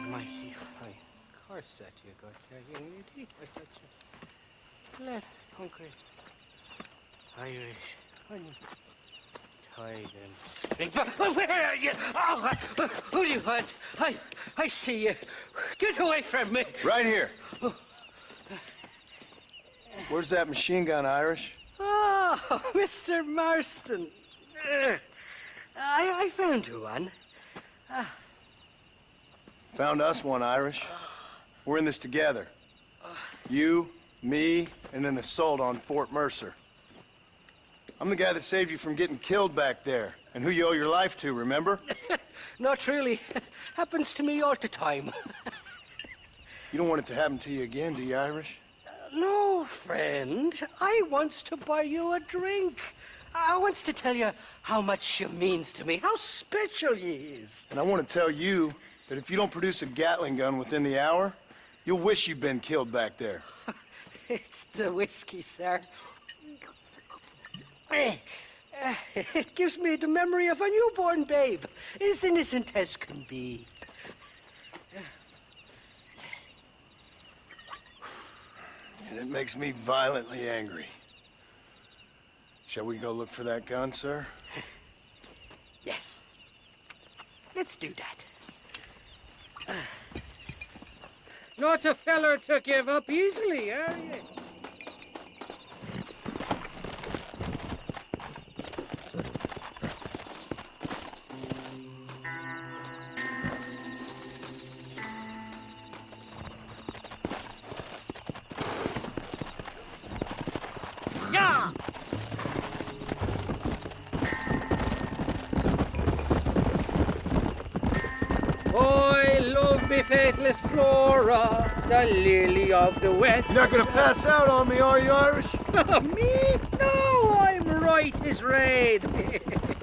Mighty fine corset you got there, young lady. Let hungry Irish honey tied and where are you? Oh, who do you want? I see you. Get away from me. Right here. Where's that machine gun, Irish? Oh, Mr. Marston. I found you one. Found us one, Irish. We're in this together. You, me, and an assault on Fort Mercer. I'm the guy that saved you from getting killed back there, and who you owe your life to, remember? Not really. Happens to me all the time. You don't want it to happen to you again, do you, Irish? No, friend. I wants to buy you a drink. I wants to tell you how much she means to me, how special you is. And I want to tell you that if you don't produce a Gatling gun within the hour, you'll wish you'd been killed back there. It's the whiskey, sir. It gives me the memory of a newborn babe, as innocent as can be. And it makes me violently angry. Shall we go look for that gun, sir? Yes. Let's do that. Not a feller to give up easily, are you? Yeah! I love me faithless Flora, the lily of the west. You're not gonna pass out on me, are you, Irish? Me? No, I'm right as rain.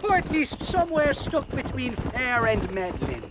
Or at least somewhere stuck between fair and meddling.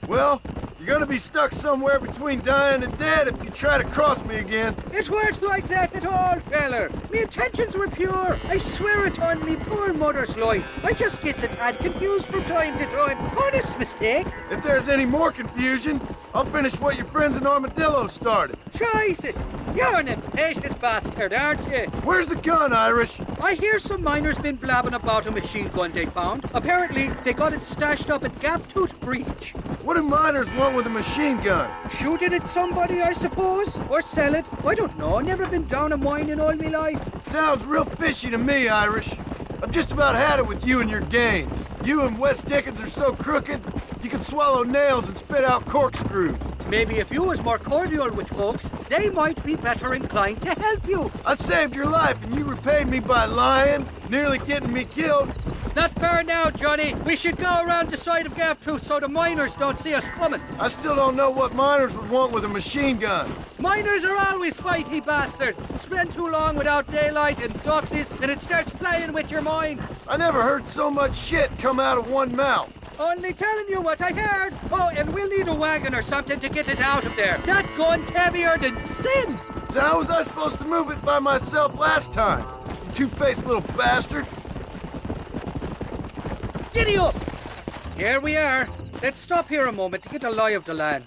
Well, you're gonna be stuck somewhere between dying and dead if you try to cross me again. It weren't like that at all, feller. Me intentions were pure. I swear it on me poor mother's life. I just gets a tad confused from time to time. Honest mistake. If there's any more confusion, I'll finish what your friends in Armadillo started. Jesus, you're an impatient bastard, aren't you? Where's the gun, Irish? I hear some miners been blabbing about a machine gun they found. Apparently, they got it stashed up at Gap Tooth Breach. What do miners want with a machine gun? Shoot it at somebody, I suppose? Or sell it? I don't know. Never been down a mine in all my life. Sounds real fishy to me, Irish. I've just about had it with you and your game. You and Wes Dickens are so crooked, you can swallow nails and spit out corkscrews. Maybe if you was more cordial with folks, they might be better inclined to help you. I saved your life and you repaid me by lying, nearly getting me killed. Not fair now, Johnny. We should go around the side of Gap Tooth so the miners don't see us coming. I still don't know what miners would want with a machine gun. Miners are always fighty bastards. Spend too long without daylight and doxies, and it starts playing with your mind. I never heard so much shit come out of one mouth. Only telling you what I heard. Oh, and we'll need a wagon or something to get it out of there. That gun's heavier than sin. So how was I supposed to move it by myself last time? You two-faced little bastard. Giddy up! Here we are. Let's stop here a moment to get a lie of the land.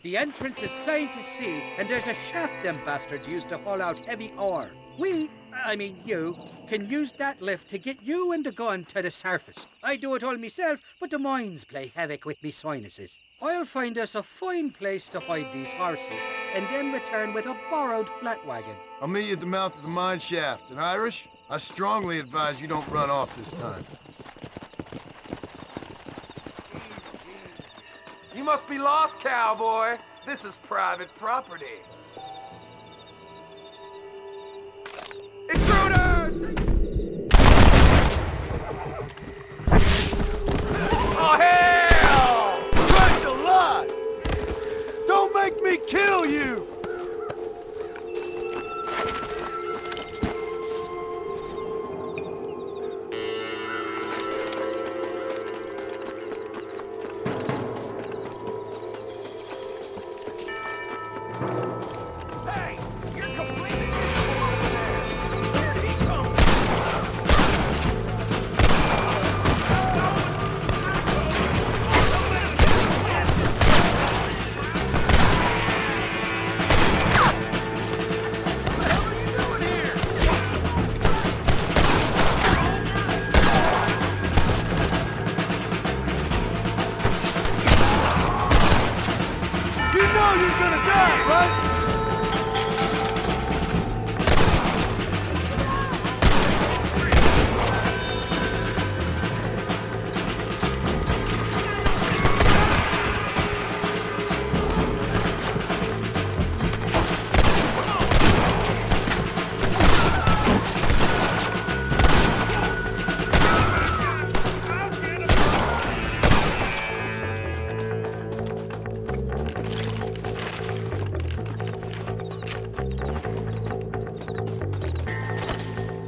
The entrance is plain to see, and there's a shaft them bastards use to haul out heavy ore. I mean you, can use that lift to get you and the gun to the surface. I do it all myself, but the mines play havoc with me sinuses. I'll find us a fine place to hide these horses, and then return with a borrowed flat wagon. I'll meet you at the mouth of the mine shaft. And Irish, I strongly advise you don't run off this time. You must be lost, cowboy. This is private property. Intruders! Oh, hell! Christ alive! Don't make me kill you!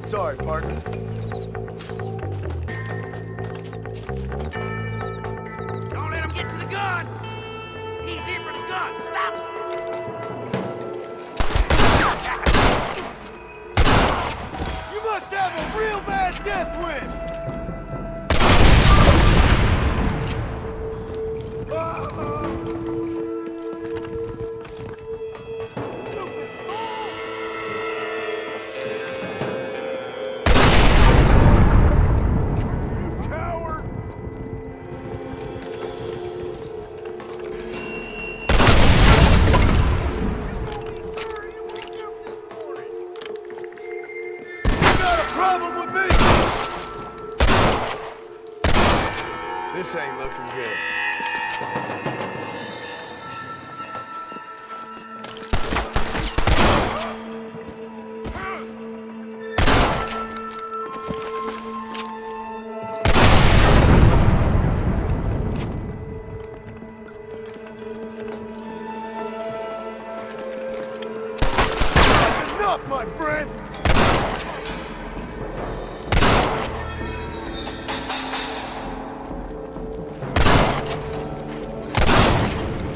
Sorry, partner. Don't let him get to the gun! He's here for the gun! Stop him! You must have a real bad death wish! This ain't looking good. That's enough, my friend!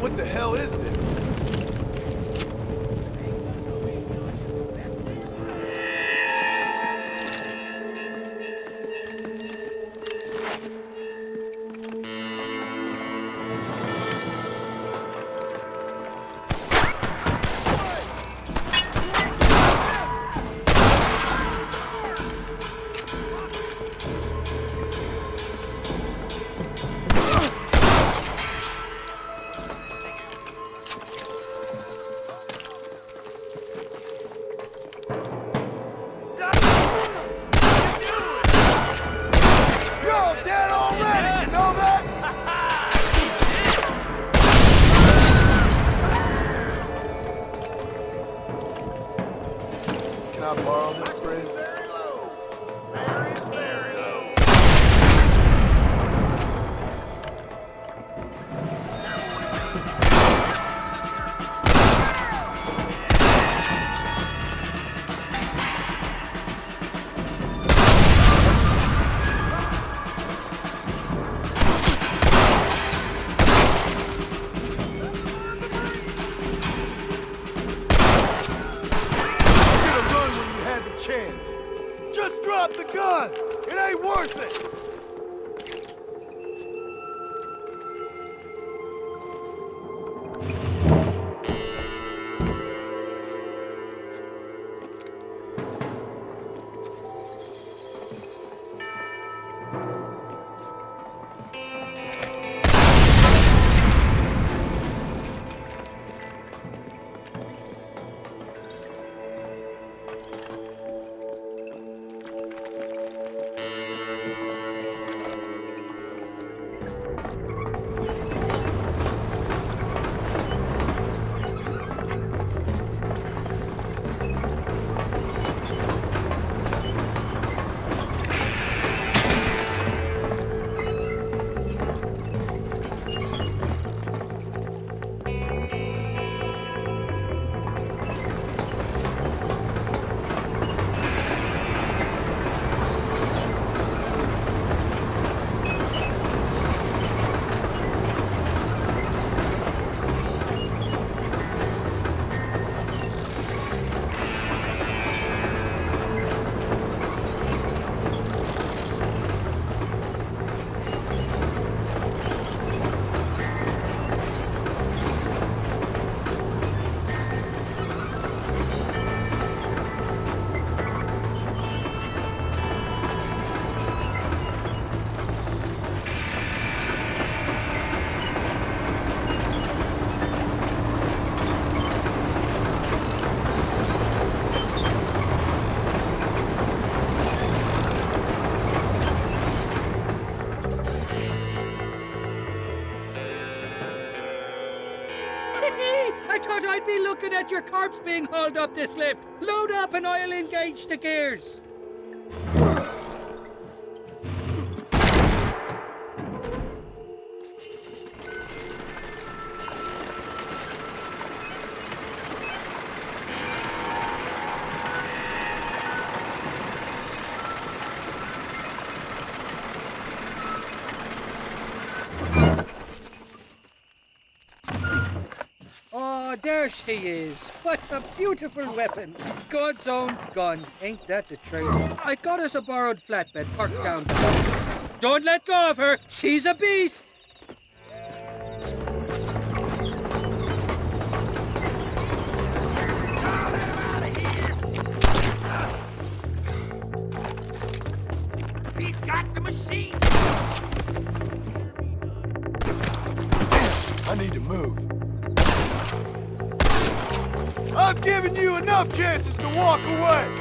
What the hell is this? Can I borrow this, friend? Very low. Very low. chance. Just drop the gun. It ain't worth it. I thought I'd be looking at your corpse being hauled up this lift. Load up and I'll engage the gears. Oh, there she is. What a beautiful weapon. God's own gun. Ain't that the truth? I got us a borrowed flatbed parked down below. Don't let go of her. She's a beast. He's got the machine. I need to move. I've given you enough chances to walk away.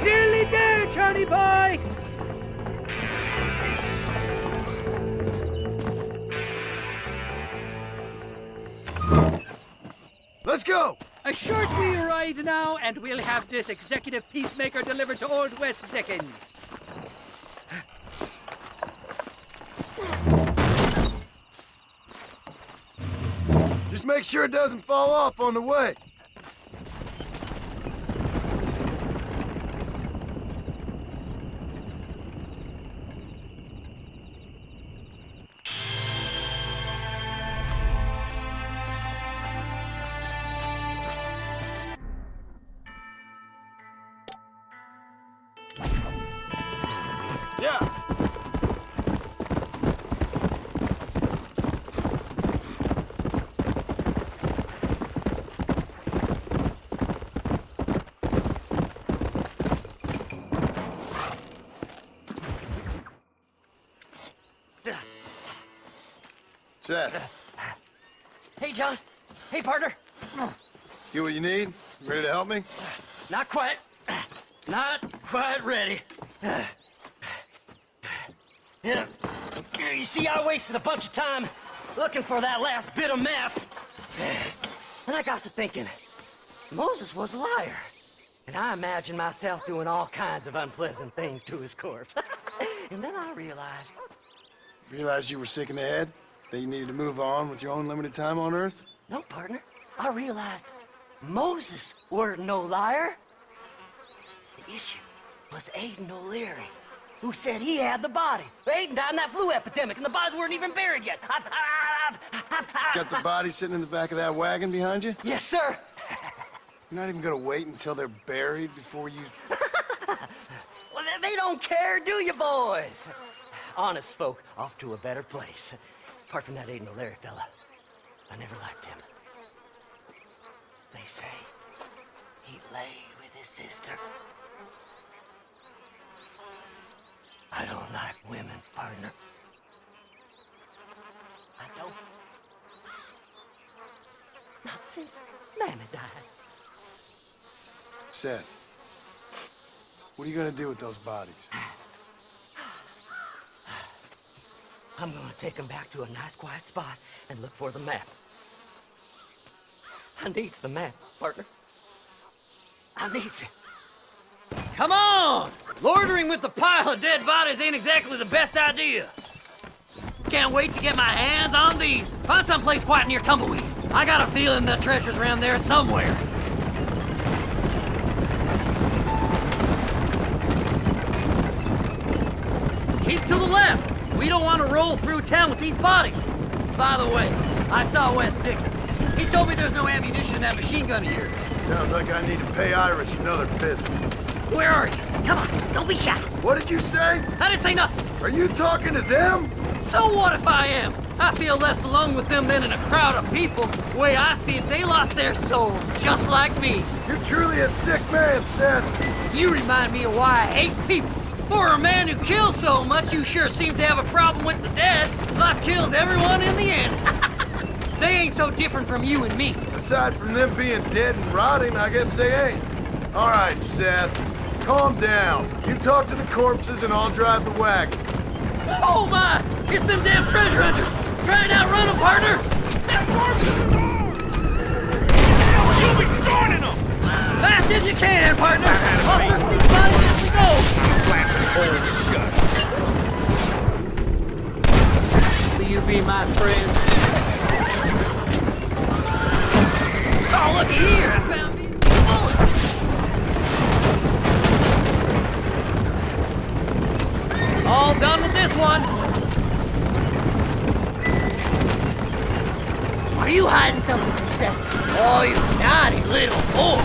Nearly there, Johnny boy. Let's go. A short wee ride now, and we'll have this executive peacemaker delivered to Old West Dickens. Just make sure it doesn't fall off on the way. Yeah. Seth, Hey, John. Hey, partner. you what you need? Ready to help me? Not quite. Not quite ready. You see, I wasted a bunch of time looking for that last bit of map. And I got to thinking, Moses was a liar. And I imagined myself doing all kinds of unpleasant things to his corpse. And then I realized... Realized you were sick in the head? That you needed to move on with your own limited time on Earth? No, partner. I realized Moses weren't no liar. The issue was Aiden O'Leary, who said he had the body. Aiden died in that flu epidemic, and the bodies weren't even buried yet. Got the body sitting in the back of that wagon behind you? Yes, sir. You're not even gonna wait until they're buried before you... Well, they don't care, do you, boys? Honest folk off to a better place. Apart from that Aiden O'Leary fella, I never liked him. They say he lay with his sister. I don't like women, partner. I don't. Not since Mammy died. Seth, what are you gonna do with those bodies? I'm gonna take them back to a nice quiet spot and look for the map. I needs the map, partner. I needs it. Come on! Loitering with the pile of dead bodies ain't exactly the best idea. Can't wait to get my hands on these. Find someplace quiet near Tumbleweed. I got a feeling the treasure's around there somewhere. Keep to the left. We don't want to roll through town with these bodies. By the way, I saw Wes Dixon. He told me there's no ammunition in that machine gun of yours. Sounds like I need to pay Irish another visit. Where are you? Come on, don't be shy. What did you say? I didn't say nothing. Are you talking to them? So what if I am? I feel less alone with them than in a crowd of people. The way I see it, they lost their souls, just like me. You're truly a sick man, Seth. You remind me of why I hate people. For a man who kills so much, you sure seem to have a problem with the dead. Life kills everyone in the end. They ain't so different from you and me. Aside from them being dead and rotting, I guess they ain't. All right, Seth. Calm down. You talk to the corpses and I'll drive the wagon. Oh my! It's them damn treasure hunters! Try and outrun them, partner! Them corpses! You'll be joining them! Fast as you can, partner! I'll search these bodies as we go! Will you be my friend? Oh, look here! I found these bullets! All done with this one. Are you hiding something from yourself? Oh, you naughty little boy.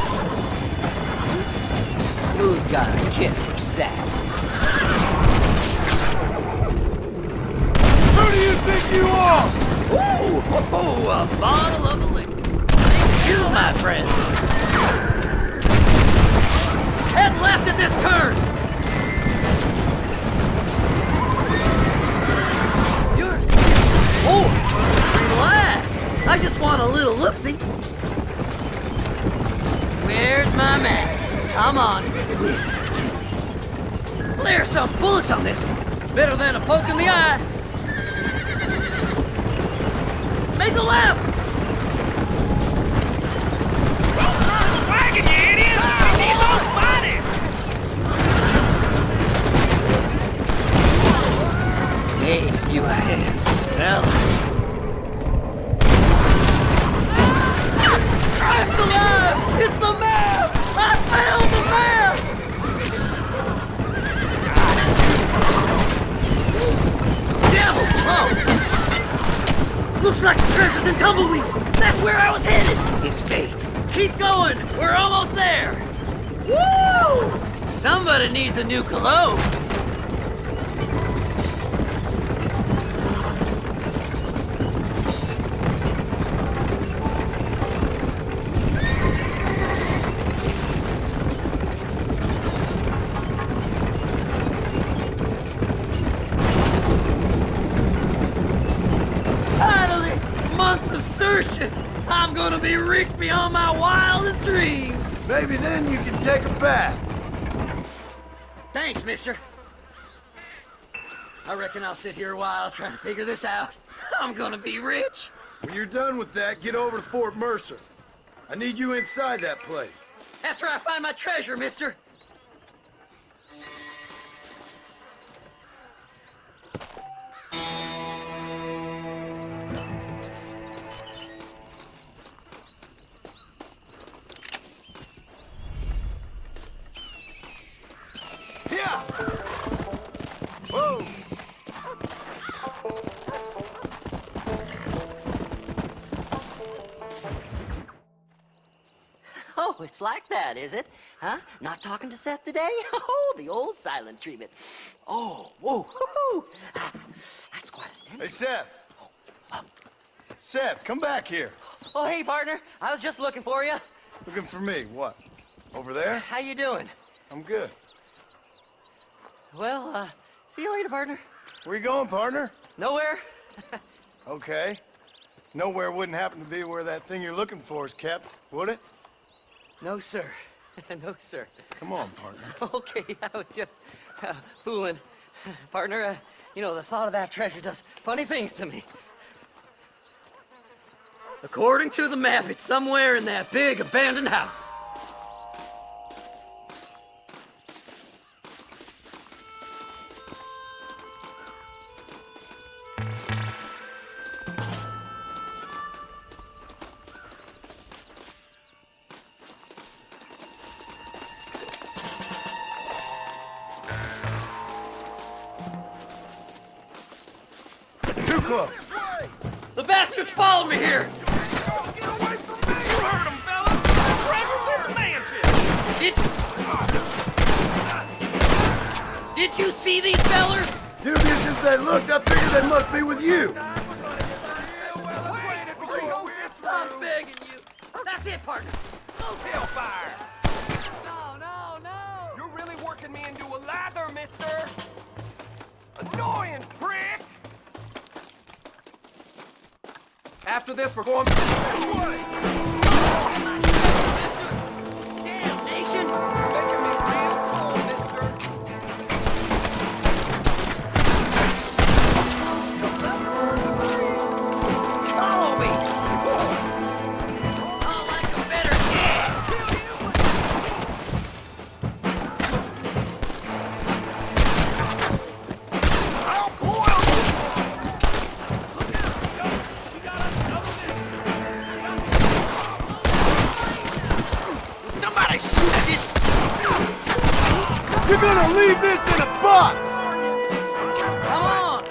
Who's got a kiss for Seth? Who do you think you are? Ooh, a bottle of a liquor. Thank you, my friend. Head left at this turn. Oh, relax. I just want a little look-see. Where's my man? Come on, whisper to me. There's some bullets on this one. Better than a poke in the eye. Make a left! Wagon, you idiot! These old bodies! Hey, you hands, fella. It's alive! It's the map! I found the map! Devil! Oh! Looks like the treasure's in Tumbleweed! That's where I was headed! It's fate. Keep going! We're almost there! Woo! Somebody needs a new cologne. I Mercy! I'm gonna be rich beyond my wildest dreams! Maybe then you can take her back. Thanks, mister. I reckon I'll sit here a while trying to figure this out. I'm gonna be rich. When you're done with that, get over to Fort Mercer. I need you inside that place. After I find my treasure, mister. Yeah! Whoa! Oh, it's like that, is it? Huh? Not talking to Seth today? Oh, the old silent treatment. Oh, whoa, hoo-hoo. That's quite a stench. Hey, Seth. Seth, come back here. Oh, hey, partner. I was just looking for you. Looking for me, what? Over there? How you doing? I'm good. Well, see you later, partner. Where you going, partner? Nowhere. Okay. Nowhere wouldn't happen to be where that thing you're looking for is kept, would it? No, sir. No, sir. Come on, partner. Okay, I was just fooling. Partner, you know, the thought of that treasure does funny things to me. According to the map, it's somewhere in that big abandoned house. Too close. The bastards followed me here! Get away from me! You heard him, fella! Treasure with the mansion! Did you see these fellers? Dubious as they looked, I figured they must be with you. I'm begging you. That's it, partner. Hellfire! No! You're really working me into a lather, mister! Annoying prick! After this, we're going... Damn, nation! Making me real cold, mister! Follow me! Oh, like a better kid! I'll boil you! Somebody shoot this! You're gonna leave this in a box! Come on!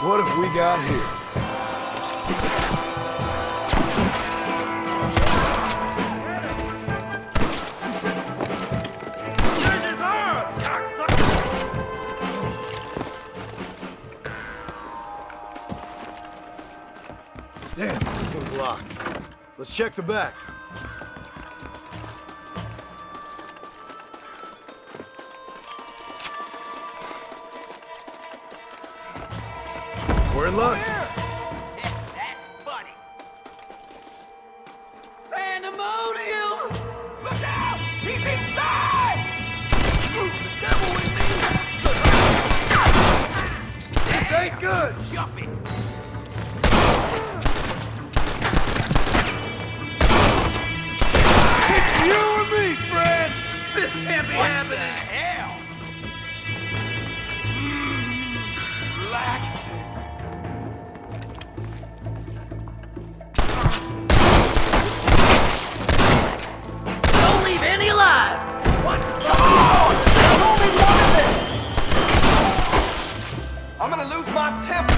What have we got here? Damn, this one's locked. Let's check the back. We're in luck. That's funny. Pandemonium! Look out! He's inside! The devil with me! This ain't good! Jump it! It's you or me, friend! This can't be happening! Hell! Relax. Don't leave any alive! What? Oh! Only one of them! I'm gonna lose my temper!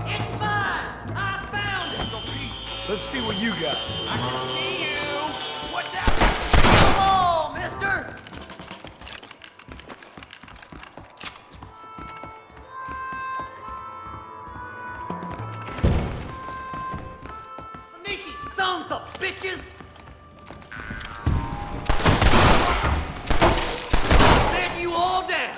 It's mine! I found it! Let's see what you got. I can see you! What's that? Come on, mister! sons of bitches! Man, you all down!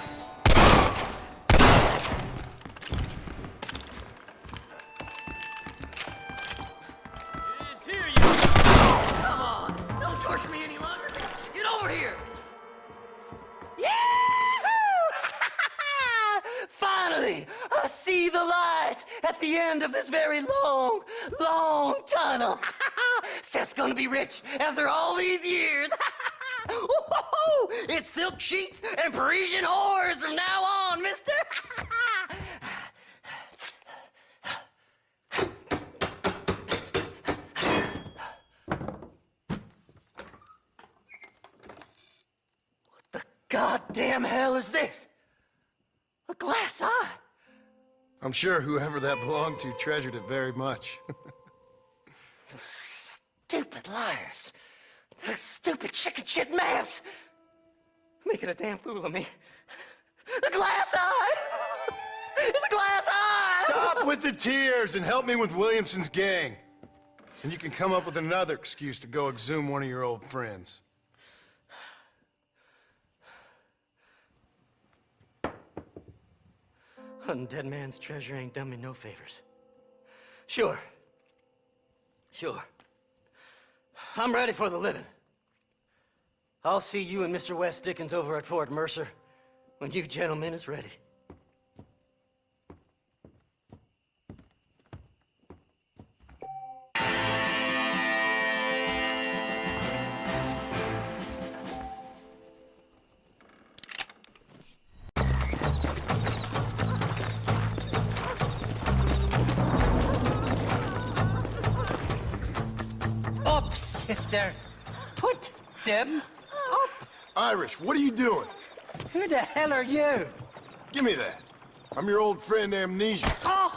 It's here, you... Come on, don't torture me any longer. Get over here! Finally, I see the light at the end of this very long, long tunnel. Seth's gonna be rich after all these years. It's silk sheets and Parisian whores from now on, mister. What the goddamn hell is this? A glass eye? I'm sure whoever that belonged to treasured it very much. Those stupid liars. Those stupid chicken shit maps. Making a damn fool of me. A glass eye! It's a glass eye! Stop with the tears and help me with Williamson's gang. And you can come up with another excuse to go exhume one of your old friends. Hunting dead man's treasure ain't done me no favors. Sure. I'm ready for the living. I'll see you and Mr. West Dickens over at Fort Mercer when you gentlemen is ready. Up, sister. Put them up. Irish, what are you doing? Who the hell are you? Give me that. I'm your old friend Amnesia. Oh,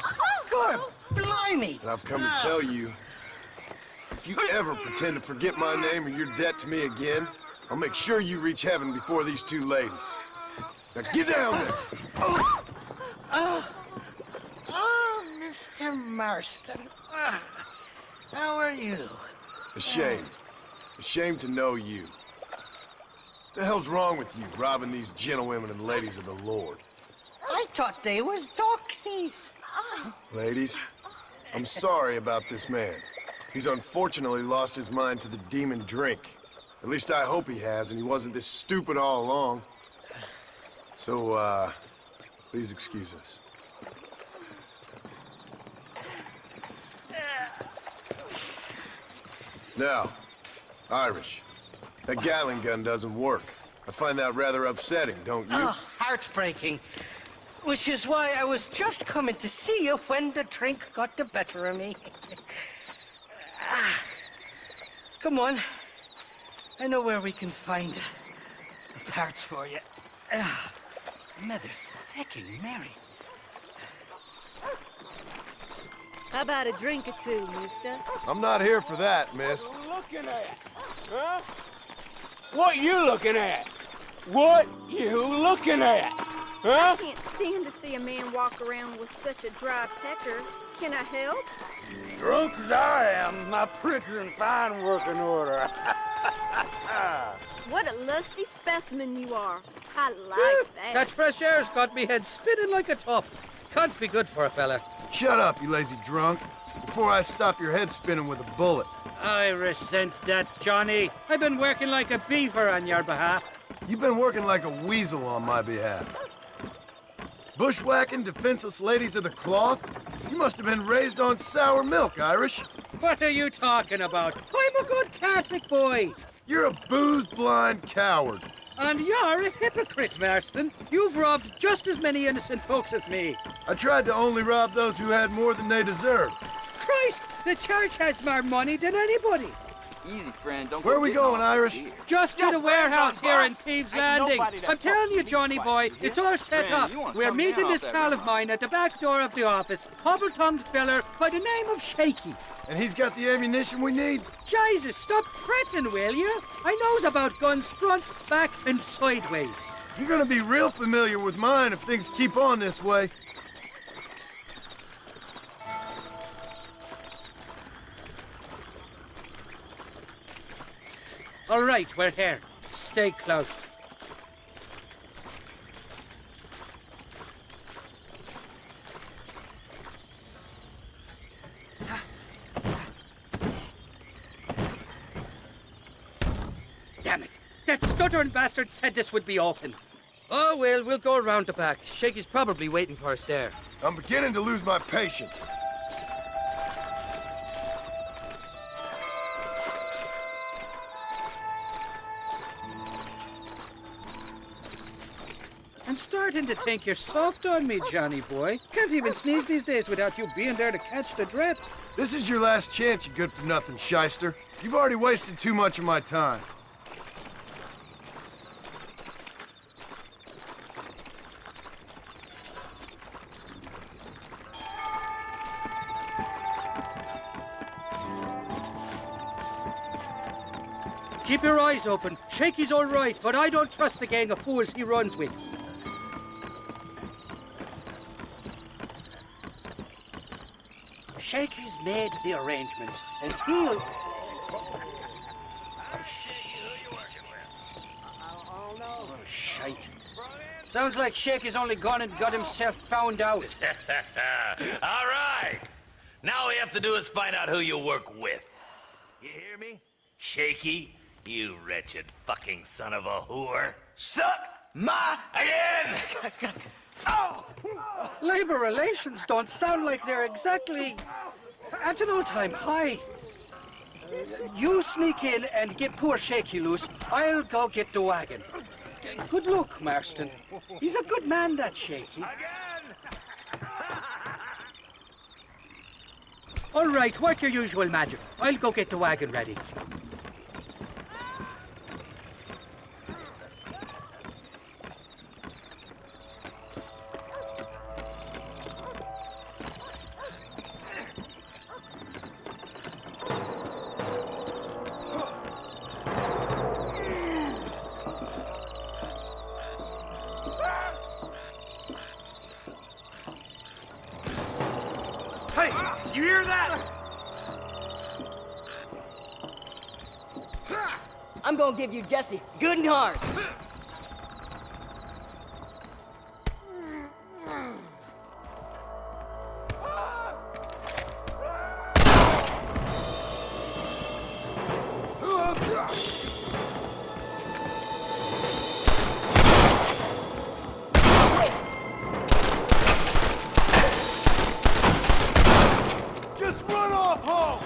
good. Blimey. And I've come to tell you, if you ever pretend to forget my name or your debt to me again, I'll make sure you reach heaven before these two ladies. Now get down there. Oh, Mr. Marston. How are you? Ashamed. Ashamed to know you. What the hell's wrong with you, robbing these gentlewomen and ladies of the Lord? I thought they was doxies. Ladies, I'm sorry about this man. He's unfortunately lost his mind to the demon drink. At least I hope he has, and he wasn't this stupid all along. So, please excuse us. Now, Irish, that Gatling gun doesn't work. I find that rather upsetting, don't you? Oh, heartbreaking. Which is why I was just coming to see you when the drink got the better of me. Come on. I know where we can find the parts for you. Mother-fucking Mary. How about a drink or two, mister? I'm not here for that, miss. What you looking at? Huh? What you looking at? What you looking at? Huh? I can't stand to see a man walk around with such a dry pecker. Can I help? Drunk as I am, my prick's in fine working order. What a lusty specimen you are. I like that. Catch fresh air's got me head spinning like a top. Can't be good for a fella. Shut up, you lazy drunk, before I stop your head spinning with a bullet. I resent that, Johnny. I've been working like a beaver on your behalf. You've been working like a weasel on my behalf. Bushwhacking defenseless ladies of the cloth? You must have been raised on sour milk, Irish. What are you talking about? I'm a good Catholic boy. You're a booze-blind coward. And you're a hypocrite, Marston. You've robbed just as many innocent folks as me. I tried to only rob those who had more than they deserved. Christ, the church has more money than anybody. Easy, friend. Don't Where are we going, Irish? Just to the warehouse here in Thieves' Landing. I'm telling you, Johnny boy, it's all set up. We're meeting this pal of mine at the back door of the office, hobble-tongued feller by the name of Shaky. And he's got the ammunition we need? Jesus, stop fretting, will you? I knows about guns front, back, and sideways. You're gonna be real familiar with mine if things keep on this way. All right, we're here. Stay close. Damn it! That stuttering bastard said this would be open. Oh, well, we'll go around the back. Shakey's probably waiting for us there. I'm beginning to lose my patience. I'm starting to think you're soft on me, Johnny boy. Can't even sneeze these days without you being there to catch the drip. This is your last chance, you good-for-nothing shyster. You've already wasted too much of my time. Keep your eyes open. Shakey's all right, but I don't trust the gang of fools he runs with. Shakey's made the arrangements, and he'll... Oh, shite. Sounds like Shakey's only gone and got himself found out. All right. Now all we have to do is find out who you work with. You hear me? Shaky, you wretched fucking son of a whore. Suck my... Again! Oh! Labor relations don't sound like they're exactly at an all-time high. You sneak in and get poor Shaky loose. I'll go get the wagon. Good luck, Marston. He's a good man, that Shaky. All right, work your usual magic. I'll go get the wagon ready. Hey, you hear that? I'm gonna give you Jesse good and hard. Just run off home!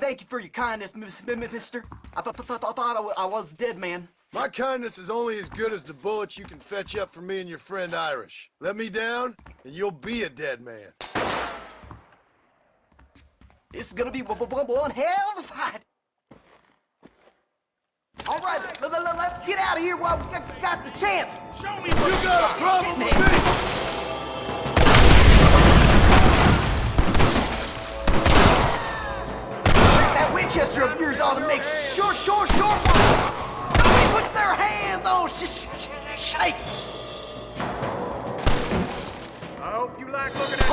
Thank you for your kindness, mister. I thought I was dead, man. My kindness is only as good as the bullets you can fetch up for me and your friend Irish. Let me down, and you'll be a dead man. This is gonna be one hell of a fight. All right, let's get out of here while we got the chance. Show me what you got a problem with me! That Winchester of yours ought to make short work. Nobody puts their hands on shake. I hope you like looking at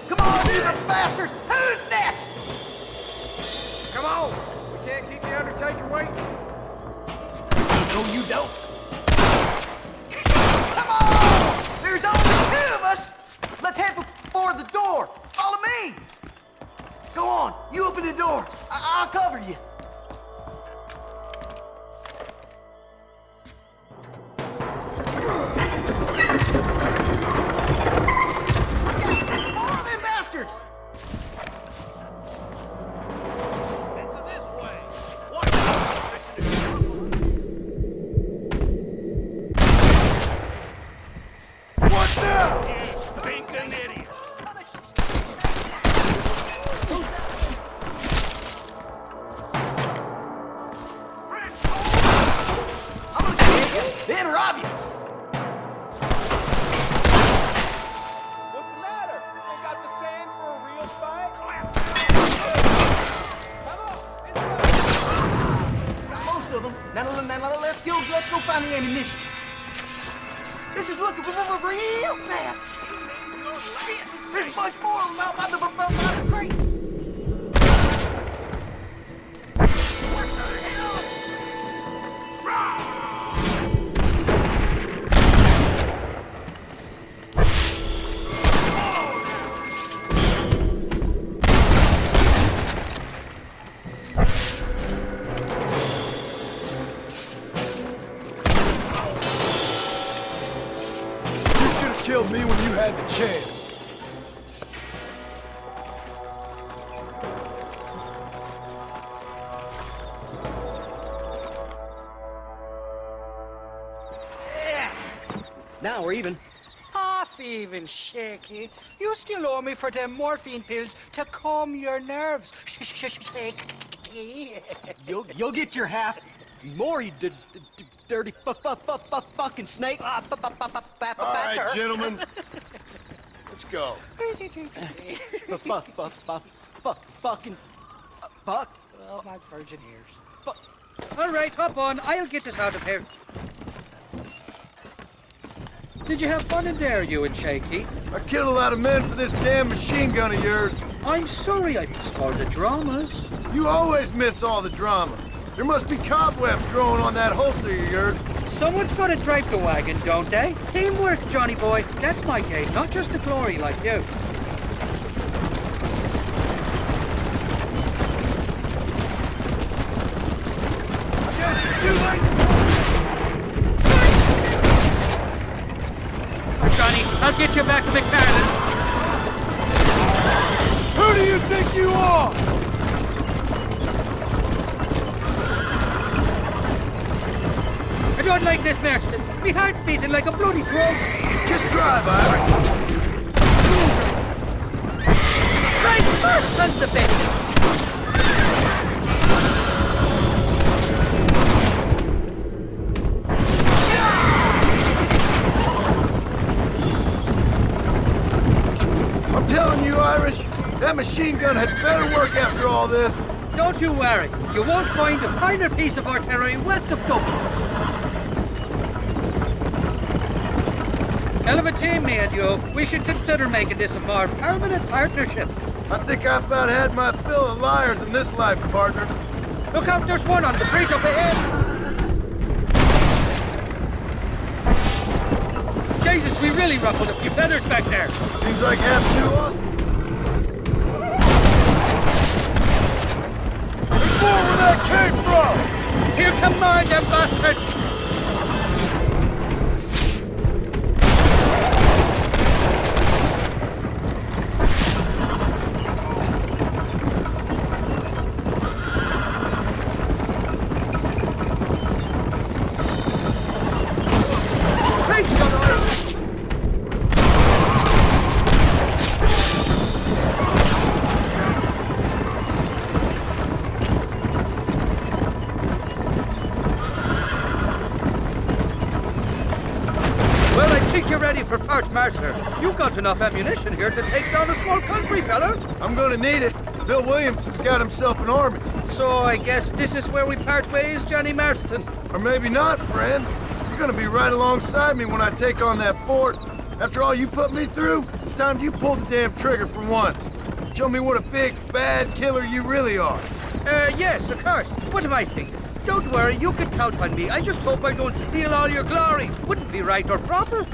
Come on, you bastards! Who's next? Come on! We can't keep the Undertaker waiting. No, you don't. Come on! There's only two of us. Let's head for the door. Follow me. Go on. You open the door. I'll cover you. More of them bastards. It's this way. What now? You stinking idiot. Then rob you. What's the matter? They got the sand for a real fight? Got most of them. Now let's go find the ammunition. This is looking for real bad. Shit, there's much more of them out by the crate. had the chance. Now we're even. Half even, Shaky. You still owe me for them morphine pills to calm your nerves. Shaky. You'll get your half. More, you dirty fucking snake. All right, gentlemen. Let's go. Fucking fuck. Oh, my virgin ears. All right, hop on. I'll get us out of here. Did you have fun in there, you and Shaky? I killed a lot of men for this damn machine gun of yours. I'm sorry I missed all the dramas. You always miss all the drama. There must be cobwebs growing on that holster of yours. Someone's got to drive the wagon, don't they? Teamwork, Johnny boy. That's my game, not just the glory like you. Johnny, I'll get you back to MacFarlane. Who do you think you are? I don't like this, Marston. My heart's beating like a bloody drum. Just drive, Irish. Christ first, sons of bitches! I'm telling you, Irish, that machine gun had better work after all this. Don't you worry. You won't find a finer piece of artillery west of Dublin. Hell of a team, me and you. We should consider making this a more permanent partnership. I think I've about had my fill of liars in this life, partner. Look out, there's one on the bridge up ahead. Jesus, we really ruffled a few feathers back there. Seems like half too awesome. There's more where that came from! Here come more, them bastards! For Fort Mercer. You got enough ammunition here to take down a small country, fella. I'm gonna need it. Bill Williamson's got himself an army. So I guess this is where we part ways, Johnny Marston. Or maybe not, friend. You're gonna be right alongside me when I take on that fort. After all you put me through, it's time you pull the damn trigger for once. Show me what a big, bad killer you really are. Yes, of course. What am I thinking? Don't worry, you can count on me. I just hope I don't steal all your glory. Wouldn't be right or proper.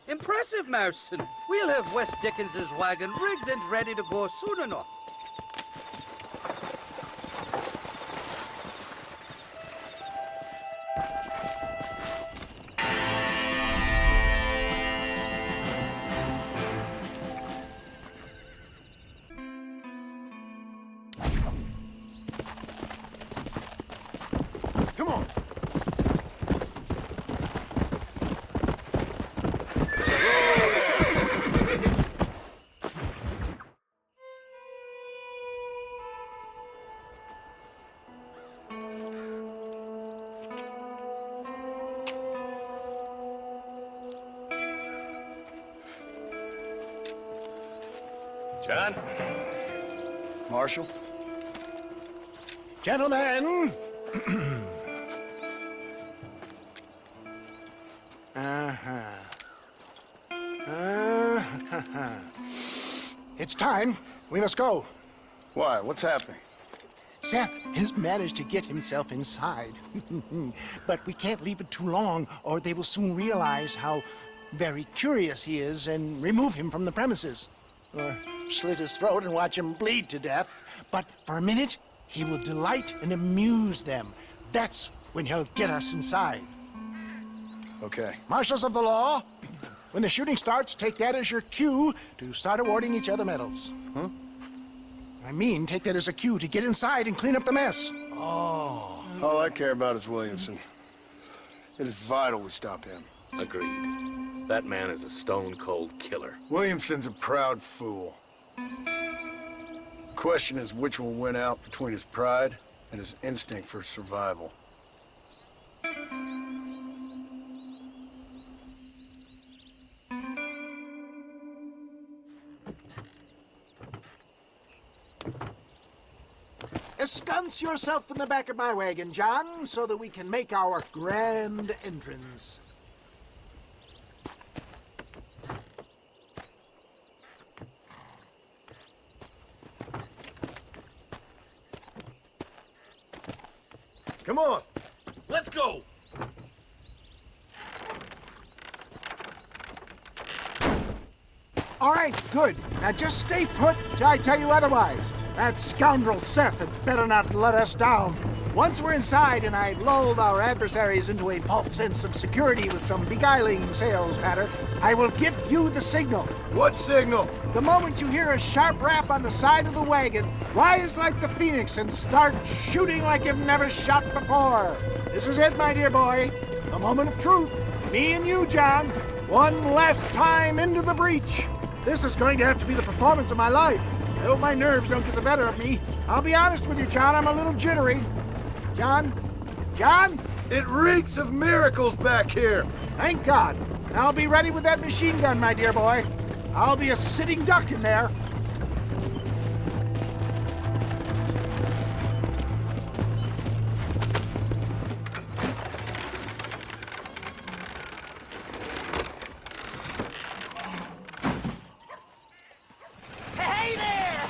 Impressive, Marston. We'll have West Dickens's wagon rigged and ready to go soon enough. Come on. John? Marshal? Gentlemen! It's time. We must go. Why? What's happening? Seth has managed to get himself inside. But we can't leave it too long, or they will soon realize how very curious he is and remove him from the premises. Or slit his throat and watch him bleed to death. but for a minute, he will delight and amuse them. That's when he'll get us inside. Okay. Marshals of the law, when the shooting starts, take that as your cue to start awarding each other medals. Huh? I mean, take that as a cue to get inside and clean up the mess. Oh. All I care about is Williamson. It is vital we stop him. Agreed. That man is a stone-cold killer. Williamson's a proud fool. The question is which will win out between his pride and his instinct for survival. Ensconce yourself in the back of my wagon, John, so that we can make our grand entrance. Come on. Let's go! All right, good. Now just stay put till I tell you otherwise. That scoundrel Seth had better not let us down. Once we're inside and I've lulled our adversaries into a false sense of security with some beguiling sales patter, I will give you the signal. What signal? The moment you hear a sharp rap on the side of the wagon, rise like the phoenix and start shooting like you've never shot before. This is it, my dear boy. A moment of truth. Me and you, John. One last time into the breach. This is going to have to be the performance of my life. I hope my nerves don't get the better of me. I'll be honest with you, John, I'm a little jittery. John? John? It reeks of miracles back here. Thank God. I'll be ready with that machine gun, my dear boy. I'll be a sitting duck in there. Hey there!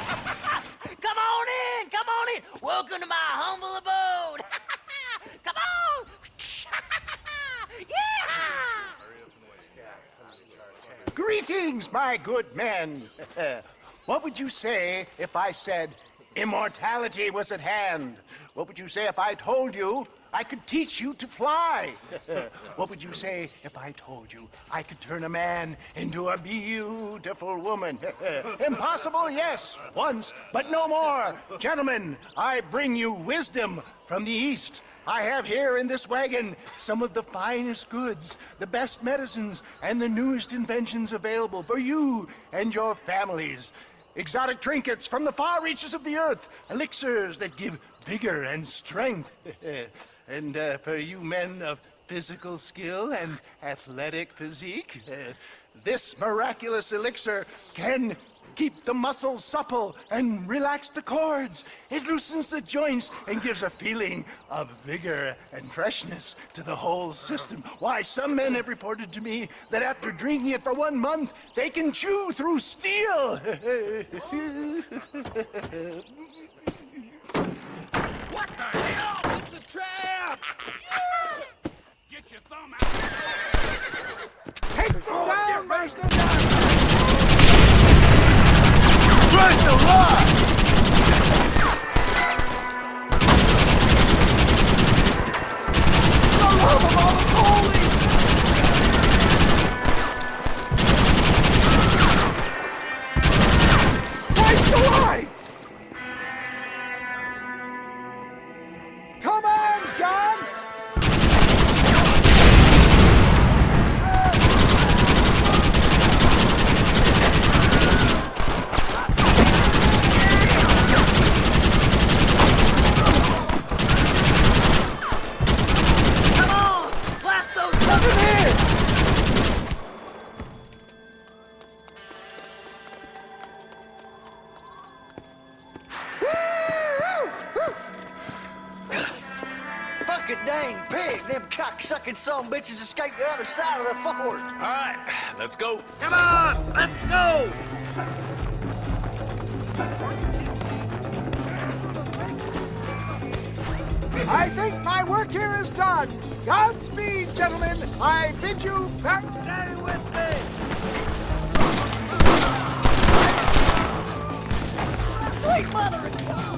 Come on in! Come on in! Welcome to my humble abode! Come on! Yeah! Greetings, my good men. What would you say if I said immortality was at hand? What would you say if I told you I could teach you to fly? What would you say if I told you I could turn a man into a beautiful woman? Impossible, yes, once, but no more. Gentlemen, I bring you wisdom from the East. I have here in this wagon some of the finest goods, the best medicines, and the newest inventions available for you and your families. Exotic trinkets from the far reaches of the earth, elixirs that give vigor and strength. And for you men of physical skill and athletic physique, this miraculous elixir can keep the muscles supple and relax the cords. It loosens the joints and gives a feeling of vigor and freshness to the whole system. Why, some men have reported to me that after drinking it for 1 month, they can chew through steel. What the hell? It's a trap! Get your thumb out! Take them down, Master! Christ alive! For the love of all the holy! Christ alive! Come on, John! Dang pig, them cock-sucking son bitches escaped the other side of the fort. All right, let's go. Come on, let's go! I think my work here is done. Godspeed, gentlemen. I bid you farewell. Stay with me! Sweet mother of God!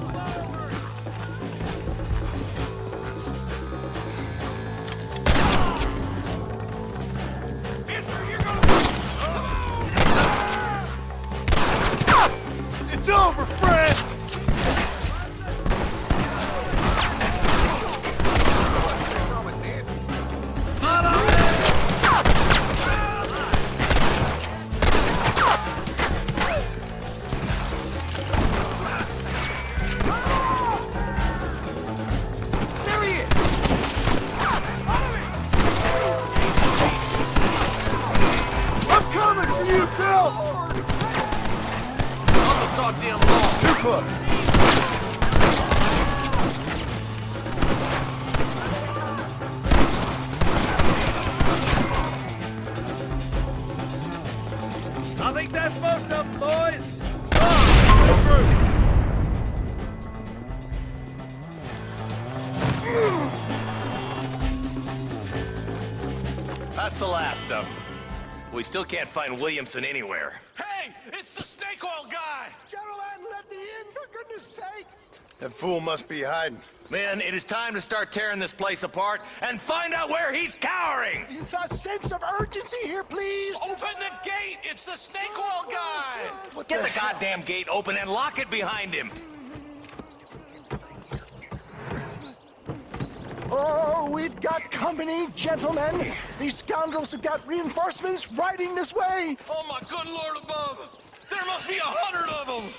That's the last of them. We still can't find Williamson anywhere. Hey, it's the snake oil guy! Gentlemen, let me in, for goodness sake! That fool must be hiding. Men, it is time to start tearing this place apart and find out where he's cowering! A sense of urgency here, please! Open the gate! It's the snake oil guy! Get the goddamn gate open and lock it behind him! Oh, we've got company, gentlemen. These scoundrels have got reinforcements riding this way. Oh, my good Lord above. There must be 100 of them.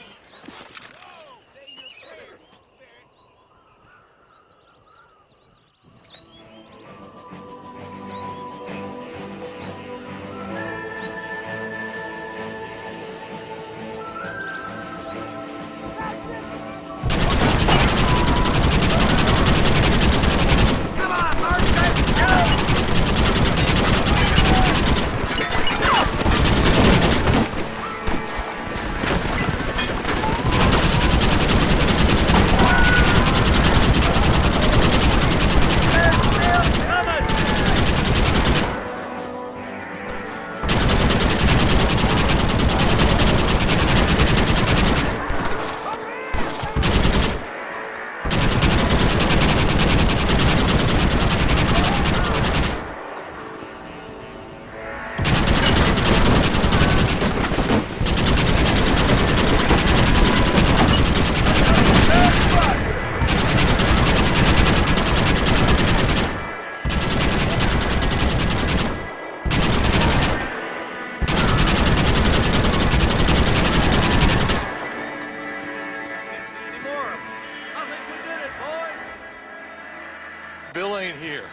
Bill ain't here.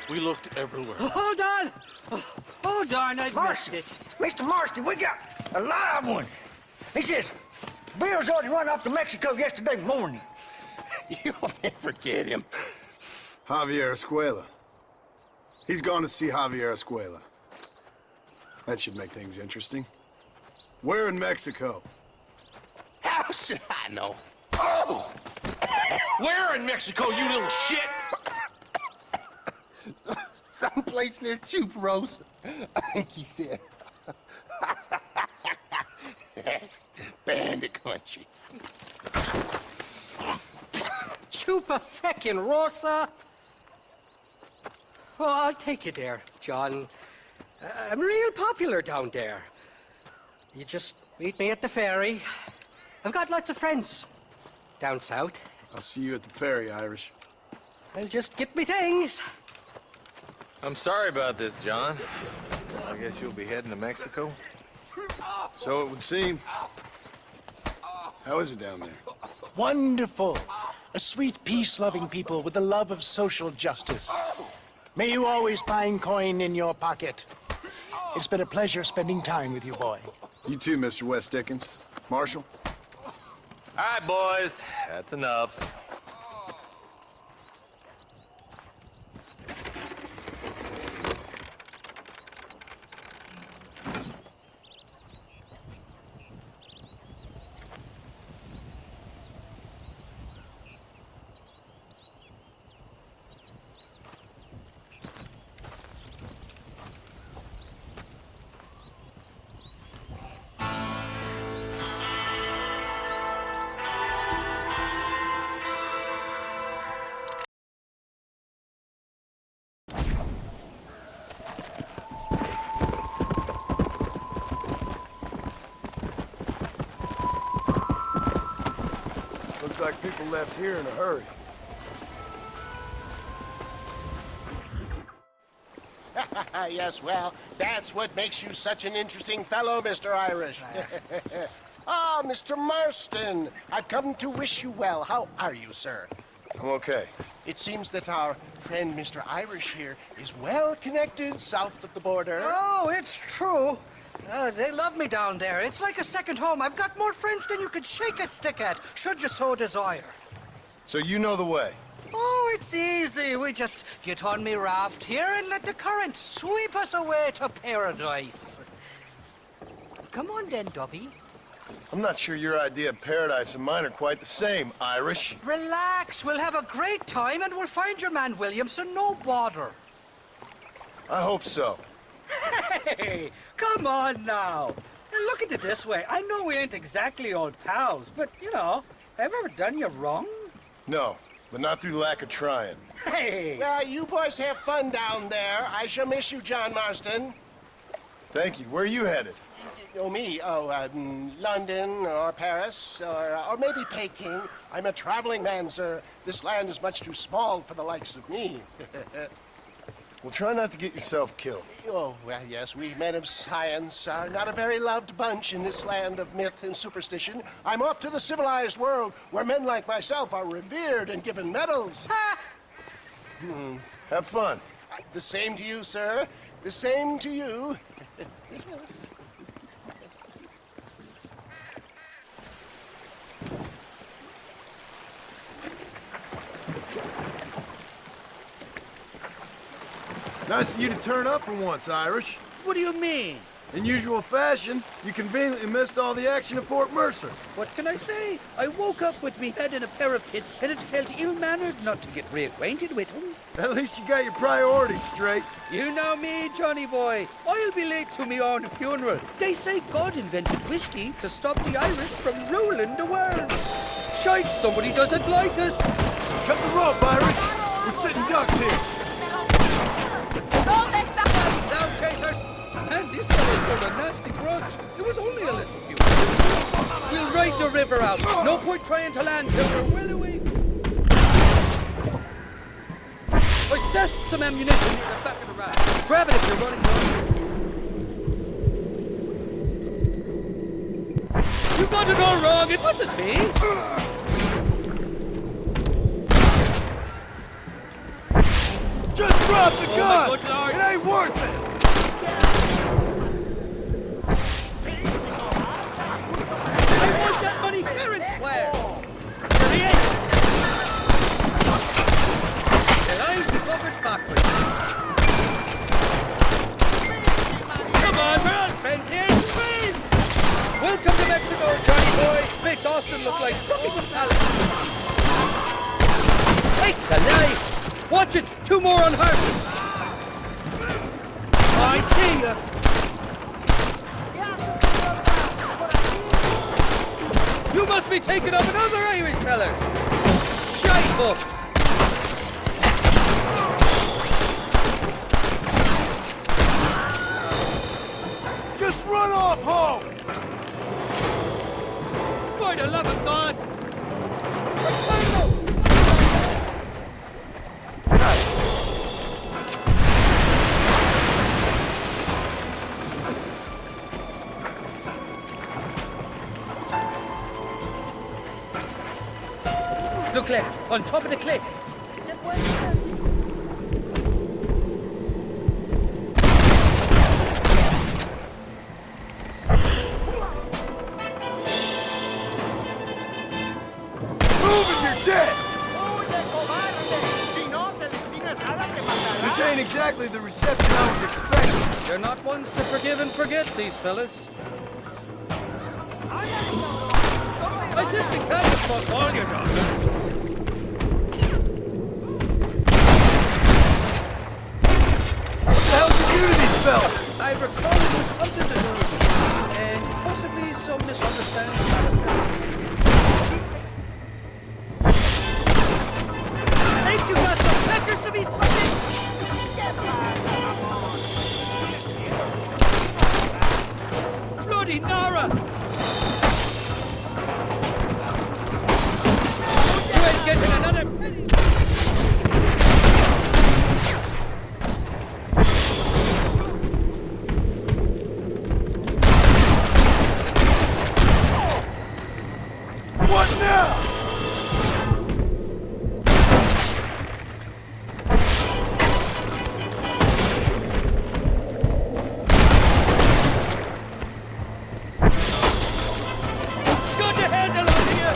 We looked everywhere. Hold on! Oh, darn, I missed it. Mr. Marston, we got a live one. He says, Bill's already run off to Mexico yesterday morning. You'll never get him. Javier Escuela. He's gone to see Javier Escuela. That should make things interesting. Where in Mexico? How should I know? Oh! Where in Mexico, you little shit? Someplace near Chuparosa, I think he said. That's bandit country. Chupa-feckin'-rosa? Oh, I'll take you there, John. I'm real popular down there. You just meet me at the ferry. I've got lots of friends down south. I'll see you at the ferry, Irish. I'll just get me things. I'm sorry about this, John. I guess you'll be heading to Mexico? So it would seem. How is it down there? Wonderful. A sweet, peace-loving people with the love of social justice. May you always find coin in your pocket. It's been a pleasure spending time with you, boy. You too, Mr. West Dickens. Marshal? All right, boys. That's enough. Looks like people left here in a hurry. Yes, well, that's what makes you such an interesting fellow, Mr. Irish. Ah, Mr. Marston, I've come to wish you well. How are you, sir? I'm okay. It seems that our friend Mr. Irish here is well connected south of the border. Oh, it's true. They love me down there. It's like a second home. I've got more friends than you could shake a stick at, should you so desire. So you know the way? Oh, it's easy. We just get on me raft here and let the current sweep us away to paradise. Come on then, Dubby. I'm not sure your idea of paradise and mine are quite the same, Irish. Relax. We'll have a great time and we'll find your man Williamson, no bother. I hope so. Hey, come on now. Look at it this way. I know we ain't exactly old pals, but, you know, have I ever done you wrong? No, but not through lack of trying. Hey! Well, you boys have fun down there. I shall miss you, John Marston. Thank you. Where are you headed? Oh, me? Oh, London or Paris or maybe Peking. I'm a traveling man, sir. This land is much too small for the likes of me. Well, try not to get yourself killed. Oh, well, yes, we men of science are not a very loved bunch in this land of myth and superstition. I'm off to the civilized world where men like myself are revered and given medals. Ha! Have fun. The same to you, sir. The same to you. Nice of you to turn up for once, Irish. What do you mean? In usual fashion, you conveniently missed all the action at Fort Mercer. What can I say? I woke up with me head in a pair of tits, and it felt ill-mannered not to get reacquainted with him. At least you got your priorities straight. You know me, Johnny boy. I'll be late to me own funeral. They say God invented whiskey to stop the Irish from ruling the world. Shite, somebody doesn't like us. Cut the rope, Irish. We're sitting ducks here. Down, chasers! And this fellow's got a nasty grudge. It was only a little few. We'll ride the river out. No point trying to land till we're well away. I stashed some ammunition in the back of the raft. Grab it if you're running low. You got it all wrong. It wasn't me. Just drop the gun! My good Lord. It ain't worth it! I want that money fair and square! Here he is! And I'm covered backwards. Come on, we're all friends here! Friends! Welcome to Mexico, Johnny boy! Makes Austin look like fucking a palace. Sakes alive! Watch it! 2 more on her! I see ya! You must be taking up another Irish feller! Shite book! Just run off home! For the love of God! Look left, on top of the cliff. Move it, you're dead! This ain't exactly the reception I was expecting. They're not ones to forgive and forget, these fellas. I simply can't fuck all your dogs. What the hell did you do to these fellas? I recall it was something to do with it, and possibly some misunderstanding. Ain't you got some peckers to be sucking? Bloody Nara! You ain't getting another penny! What now? Got your handle on here!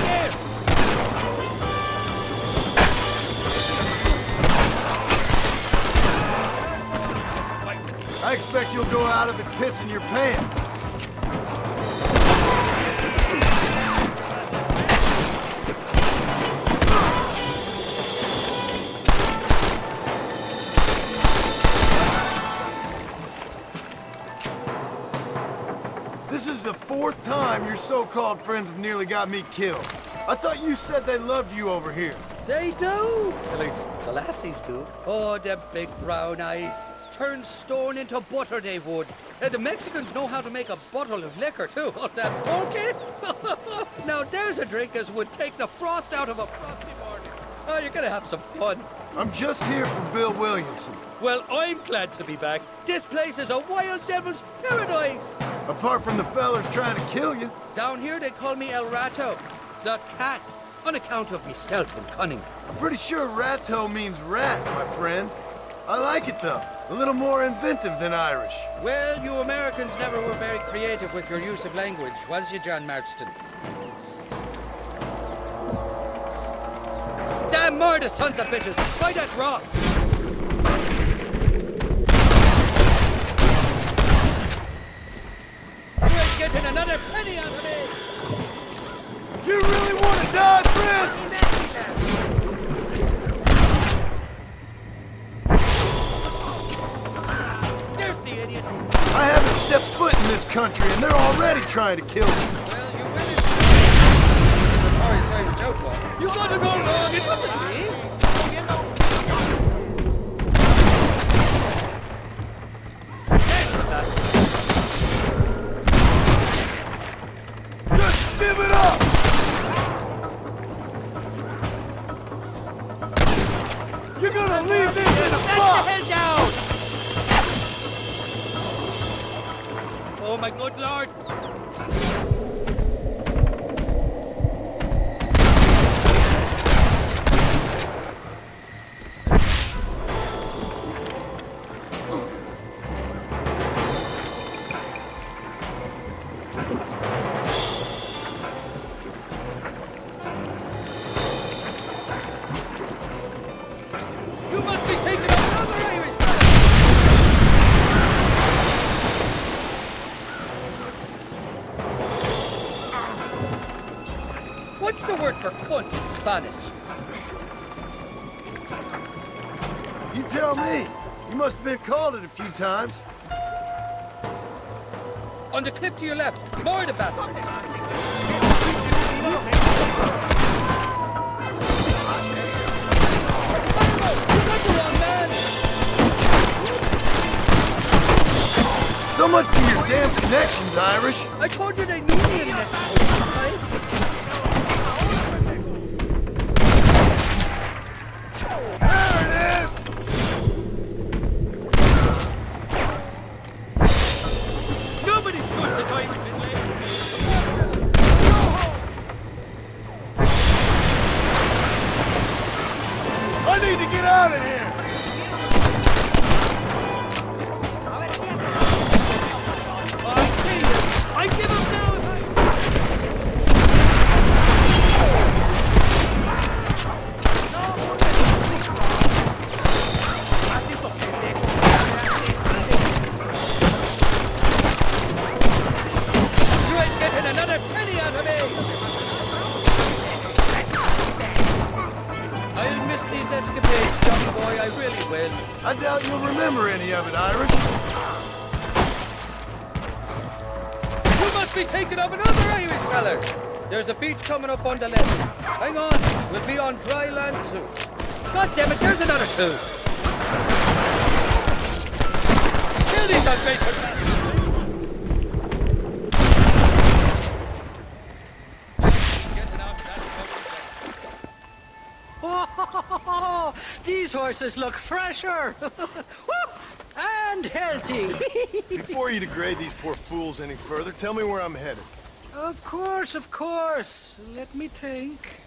Here! I expect you'll go out of it pissing your pants. 4th time your so-called friends have nearly got me killed. I thought you said they loved you over here. They do. At least the lassies do. Oh, them big brown eyes. Turn stone into butter, they would. The Mexicans know how to make a bottle of liquor, too. Oh, that pokey? Now, there's a drink as would take the frost out of a frosty morning. Oh, you're gonna have some fun. I'm just here for Bill Williamson. Well, I'm glad to be back. This place is a wild devil's paradise. Apart from the fellas trying to kill you. Down here, they call me El Rato, the cat, on account of me stealth and cunning. I'm pretty sure Rato means rat, my friend. I like it, though. A little more inventive than Irish. Well, you Americans never were very creative with your use of language, was you, John Marston? Damn murder, sons of bitches! By that rock! You ain't getting another penny out of me! You really want to die, friend? There's the idiot! I haven't stepped foot in this country, and they're already trying to kill me. Well, you will. You gotta go along, it wasn't me! Just give it up! You're gonna leave this in a box! Head down! Oh my good lord! What's the word for cunt in Spanish? You tell me. You must have been called it a few times. On the cliff to your left. More the bastards. So much for your damn connections, Irish. I told you they knew me in Mexico, right? Out of here! I give up now! You ain't getting another penny out of me! I'll miss these escapades, young boy, I really will. I doubt you'll remember any of it, Irish. You must be thinking of another Irish feller. There's a beach coming up on the left. Hang on, we'll be on dry land soon. God damn it, there's another two. Kill these ungrateful bastards. Oh, these horses look fresher and healthy. Before you degrade these poor fools any further, tell me where I'm headed. Of course, of course. Let me think.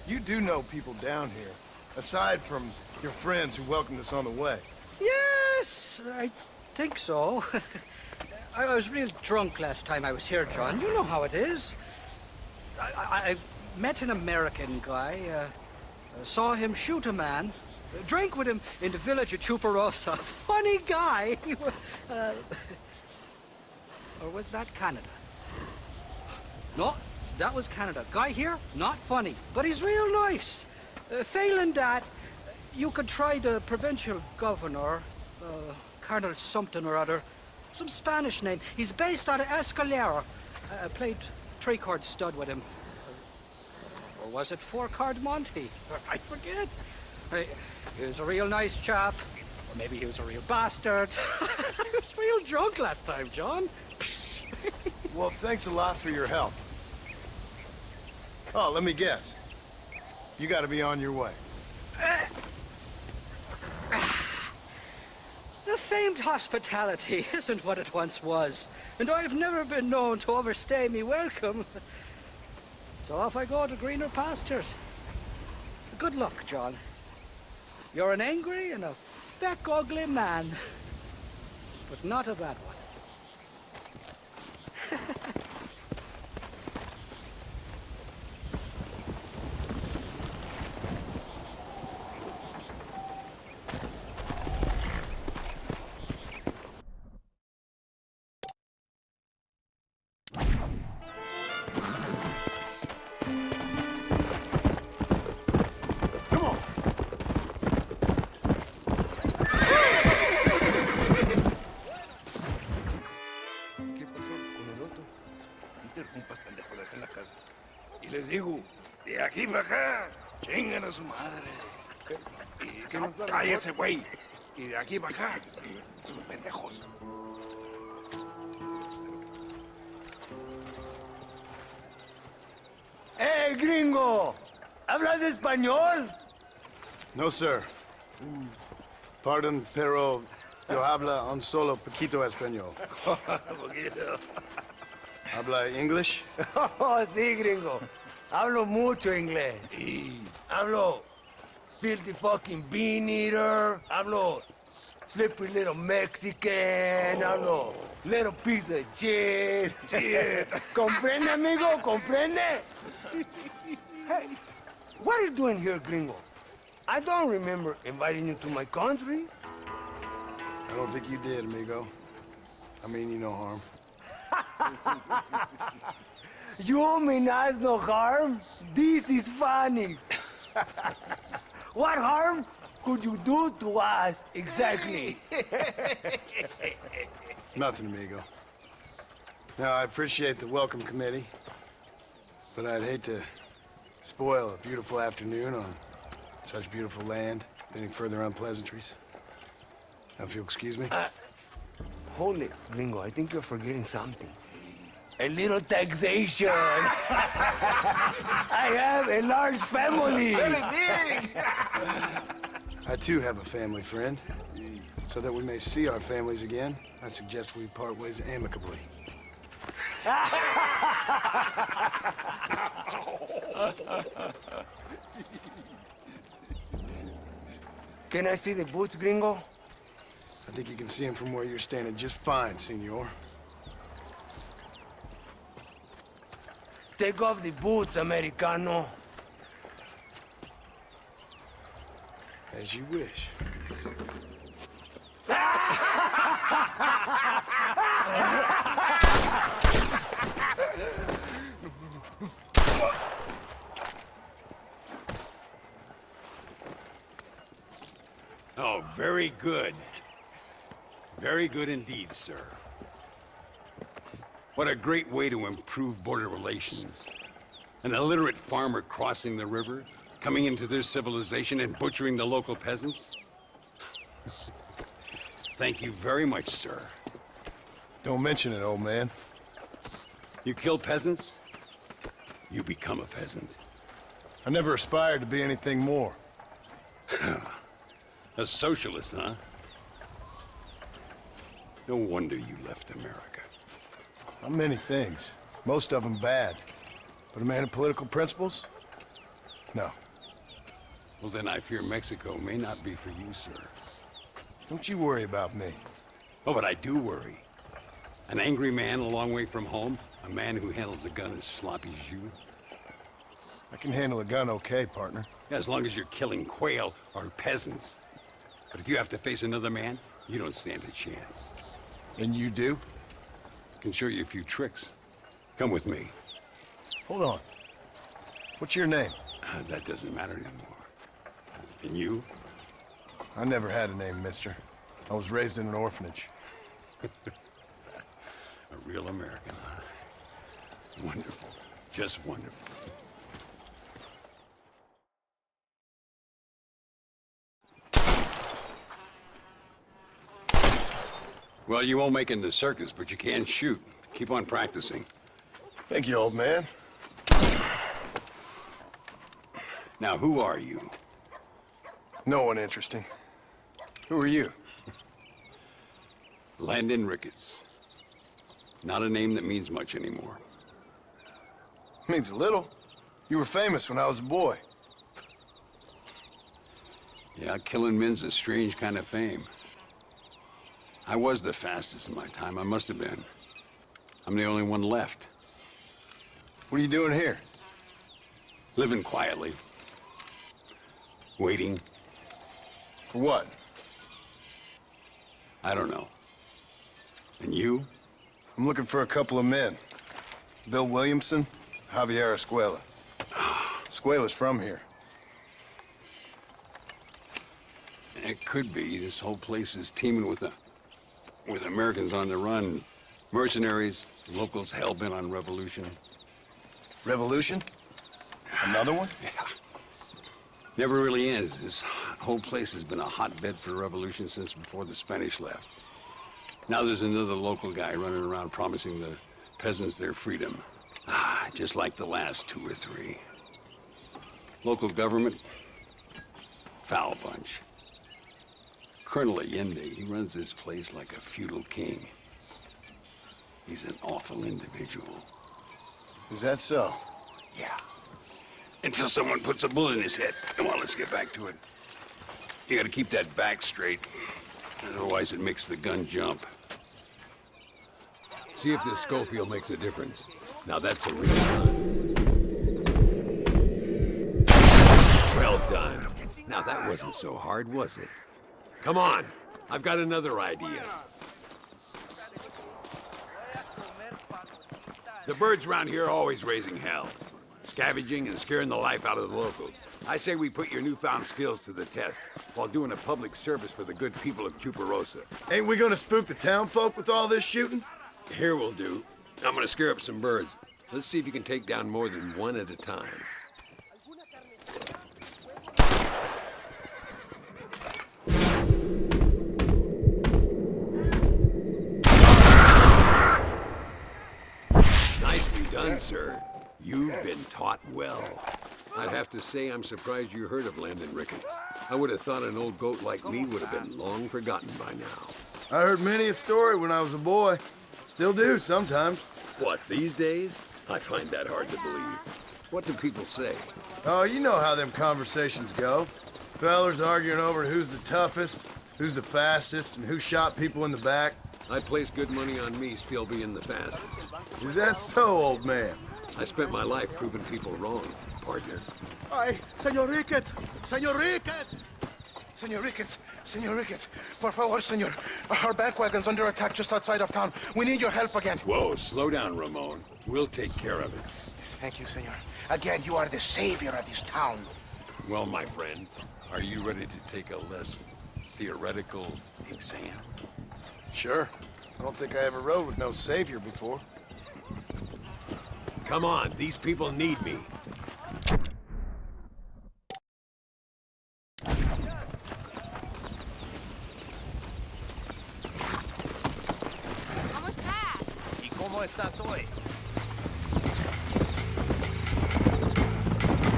You do know people down here, aside from your friends who welcomed us on the way. Yes, I think so. I was real drunk last time I was here, John. You know how it is. I met an American guy, saw him shoot a man, drank with him in the village of Chuparosa. Funny guy. Or was that Canada? No, that was Canada. Guy here, not funny, but he's real nice. Failing that, you could try the provincial governor, Colonel something or other, some Spanish name. He's based out of Escalera. I played three-chord stud with him. Or was it four-chord Monty? I forget. He was a real nice chap. Or maybe he was a real bastard. I was real drunk last time, John. Well, thanks a lot for your help. Oh, let me guess. You gotta be on your way. The famed hospitality isn't what it once was, and I've never been known to overstay me welcome. So off I go to greener pastures. Good luck, John. You're an angry and a fat, ugly man, but not a bad one. Y les digo, de aquí para acá, chingan a su madre. Y no, cállese, güey. Y de aquí para acá, sus pendejos. ¡Eh, gringo! ¿Hablas español? No, sir. Pardon, pero yo habla un solo poquito español. Poquito. ¿Habla English? Oh, sí, gringo. Hablo mucho inglés. Sí. Hablo filthy fucking bean eater. Hablo slippery little Mexican. Hablo little piece of shit. ¿Comprende, amigo? ¿Comprende? Hey, what are you doing here, gringo? I don't remember inviting you to my country. I don't think you did, amigo. I mean you no harm. You mean us no harm? This is funny. What harm could you do to us, exactly? Nothing, amigo. Now, I appreciate the welcome committee, but I'd hate to spoil a beautiful afternoon on such beautiful land, any further unpleasantries. Now, if you'll excuse me. Hold it, gringo. I think you're forgetting something. A little taxation. I have a large family. Very big. I, too, have a family friend. So that we may see our families again, I suggest we part ways amicably. Can I see the boots, gringo? I think you can see him from where you're standing just fine, senor. Take off the boots, Americano. As you wish. Oh, very good. Very good indeed, sir. What a great way to improve border relations. An illiterate farmer crossing the river, coming into their civilization and butchering the local peasants. Thank you very much, sir. Don't mention it, old man. You kill peasants, you become a peasant. I never aspired to be anything more. A socialist, huh? No wonder you left America. I'm many things. Most of them bad. But a man of political principles? No. Well, then I fear Mexico may not be for you, sir. Don't you worry about me. Oh, but I do worry. An angry man a long way from home, a man who handles a gun as sloppy as you. I can handle a gun okay, partner. Yeah, as long as you're killing quail or peasants. But if you have to face another man, you don't stand a chance. And you do? I can show you a few tricks. Come with me. Hold on. What's your name? That doesn't matter anymore. And you? I never had a name, mister. I was raised in an orphanage. A real American, huh? Wonderful. Just wonderful. Well, you won't make it in the circus, but you can shoot. Keep on practicing. Thank you, old man. Now, who are you? No one interesting. Who are you? Landon Ricketts. Not a name that means much anymore. Means a little. You were famous when I was a boy. Yeah, killing men's a strange kind of fame. I was the fastest in my time. I must have been. I'm the only one left. What are you doing here? Living quietly. Waiting. For what? I don't know. And you? I'm looking for a couple of men. Bill Williamson, Javier Escuela. Escuela's from here. It could be. This whole place is teeming with Americans on the run. Mercenaries, locals hell-bent on revolution. Revolution? Another one? Yeah. Never really ends. This whole place has been a hotbed for revolution since before the Spanish left. Now there's another local guy running around promising the peasants their freedom. Just like the last 2 or 3. Local government, foul bunch. Colonel Allende, he runs this place like a feudal king. He's an awful individual. Is that so? Yeah. Until someone puts a bullet in his head. Come on, let's get back to it. You gotta keep that back straight. Otherwise it makes the gun jump. See if this Schofield makes a difference. Now that's a real gun. Well done. Now that wasn't so hard, was it? Come on. I've got another idea. The birds around here are always raising hell. Scavenging and scaring the life out of the locals. I say we put your newfound skills to the test while doing a public service for the good people of Chuparosa. Ain't we gonna spook the town folk with all this shooting? Here we'll do. I'm gonna scare up some birds. Let's see if you can take down more than one at a time. Nicely done, sir. You've been taught well. I'd have to say I'm surprised you heard of Landon Ricketts. I would have thought an old goat like me would have been long forgotten by now. I heard many a story when I was a boy. Still do sometimes. What, these days? I find that hard to believe. What do people say? Oh, you know how them conversations go. Fellers arguing over who's the toughest, who's the fastest, and who shot people in the back. I'd place good money on me still being the fastest. Is that so, old man? I spent my life proving people wrong, partner. Ay, Señor Ricketts! Señor Ricketts! Senor Ricketts, Senor Ricketts, por favor, senor. Our bank wagon's under attack just outside of town. We need your help again. Whoa, slow down, Ramon. We'll take care of it. Thank you, senor. Again, you are the savior of this town. Well, my friend, are you ready to take a less theoretical exam? Sure. I don't think I ever rode with no savior before. Come on, these people need me. ¿Y cómo estás hoy?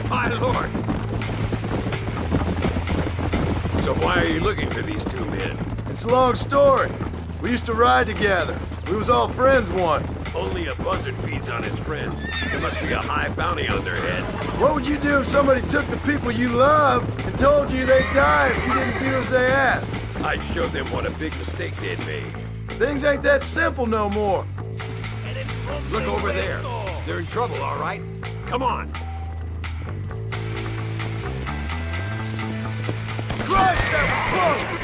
My lord! So why are you looking for these 2 men? It's a long story. We used to ride together. We was all friends once. Only a buzzard feeds on his friends. There must be a high bounty on their heads. What would you do if somebody took the people you love and told you they'd die if you didn't do as they asked? I'd show them what a big mistake they'd made. Things ain't that simple no more. Look over there. They're in trouble, all right? Come on. Christ, that was close!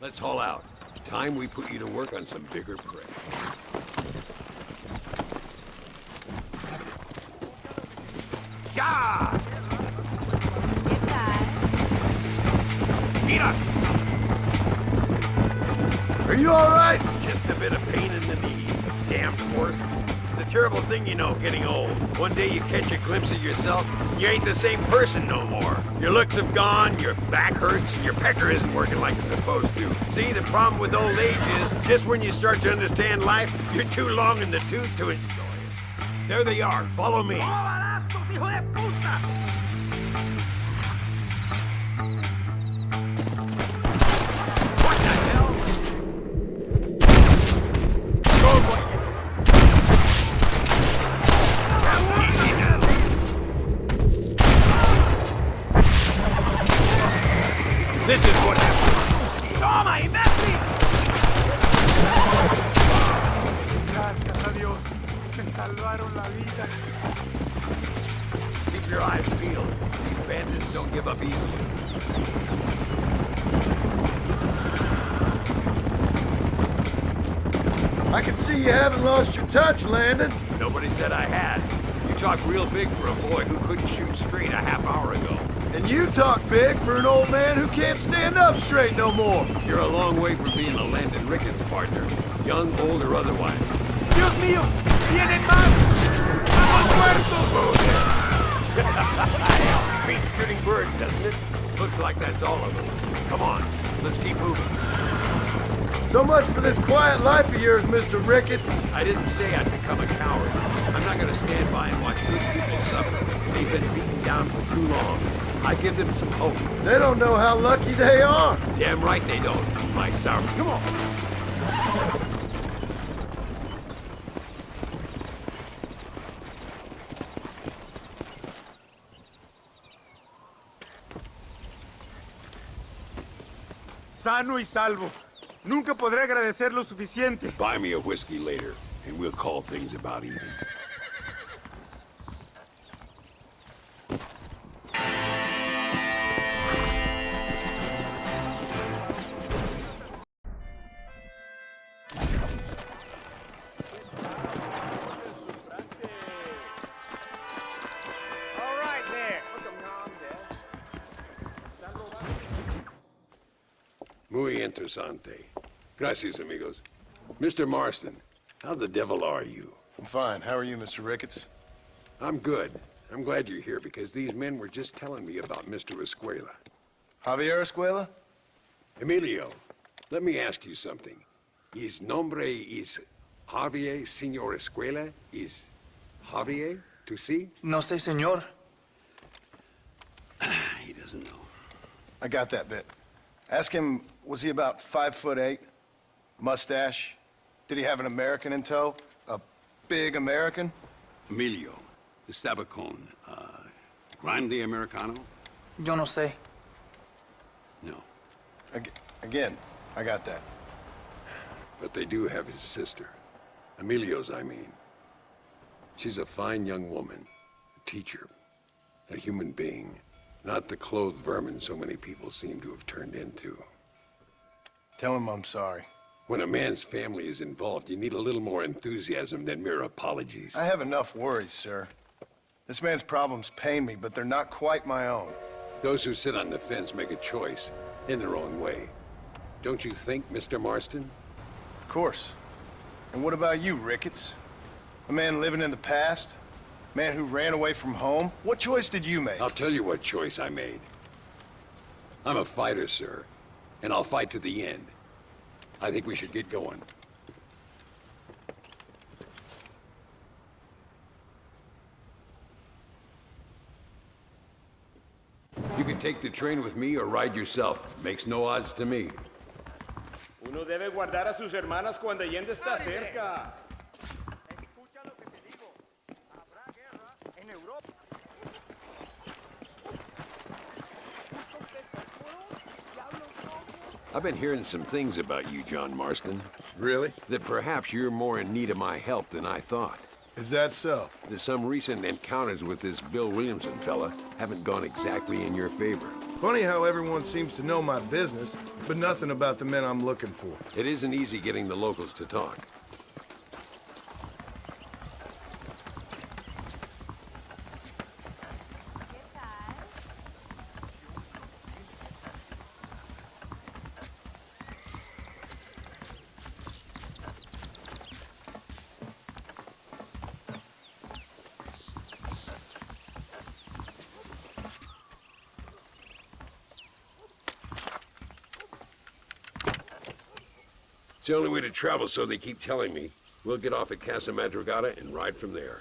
Let's haul out. Time we put you to work on some bigger prey. Yeah! Mira! Are you all right? Just a bit of pain in the knee. Damn horse. It's a terrible thing, you know, getting old. One day you catch a glimpse of yourself, and you ain't the same person no more. Your looks have gone, your back hurts, and your pecker isn't working like it's supposed to. See, the problem with old age is, just when you start to understand life, you're too long in the tooth to enjoy it. There they are. Follow me. This is what happens. ¡Toma, imbécil! Gracias a Dios. Me salvaron la vida. Keep your eyes peeled. These bandits don't give up easily. I can see you haven't lost your touch, Landon. Nobody said I had. You talk real big for a boy who couldn't shoot straight a half hour ago. And you talk big for an old man who can't stand up straight no more. You're a long way from being a Landon Ricketts partner, young, old, or otherwise. Dios mío, vienen más. ¡Estamos muertos! Beats shooting birds, doesn't it? Looks like that's all of them. Come on, let's keep moving. So much for this quiet life of yours, Mr. Ricketts. I didn't say I'd become a coward. I'm not gonna stand by and watch good people suffer. They've been beaten down for too long. I give them some hope. They don't know how lucky they are. Damn right they don't. My sour. Come on. Sano y salvo. Nunca podré agradecer lo suficiente. Buy me a whiskey later, and we'll call things about even. Muy interesante. Gracias, amigos. Mr. Marston, how the devil are you? I'm fine. How are you, Mr. Ricketts? I'm good. I'm glad you're here because these men were just telling me about Mr. Escuela. Javier Escuela? Emilio, let me ask you something. His nombre is Javier Señor Escuela? Is Javier to see? No sé, señor. He doesn't know. I got that bit. Ask him, was he about 5'8"? Mustache? Did he have an American in tow? A big American? Emilio, Estabacon, Grande Americano? Yo no sé. No. Again, I got that. But they do have his sister. Emilio's, I mean. She's a fine young woman, a teacher, a human being. Not the clothed vermin so many people seem to have turned into. Tell him I'm sorry. When a man's family is involved, you need a little more enthusiasm than mere apologies. I have enough worries, sir. This man's problems pain me, but they're not quite my own. Those who sit on the fence make a choice, in their own way. Don't you think, Mr. Marston? Of course. And what about you, Ricketts? A man living in the past? Man who ran away from home? What choice did you make? I'll tell you what choice I made. I'm a fighter, sir, and I'll fight to the end. I think we should get going. You can take the train with me or ride yourself. Makes no odds to me. Uno debe guardar a sus hermanas cuando Allende está cerca. I've been hearing some things about you, John Marston. Really? That perhaps you're more in need of my help than I thought. Is that so? That some recent encounters with this Bill Williamson fella haven't gone exactly in your favor. Funny how everyone seems to know my business, but nothing about the men I'm looking for. It isn't easy getting the locals to talk. It's the only way to travel, so they keep telling me. We'll get off at Casa Madrugada and ride from there.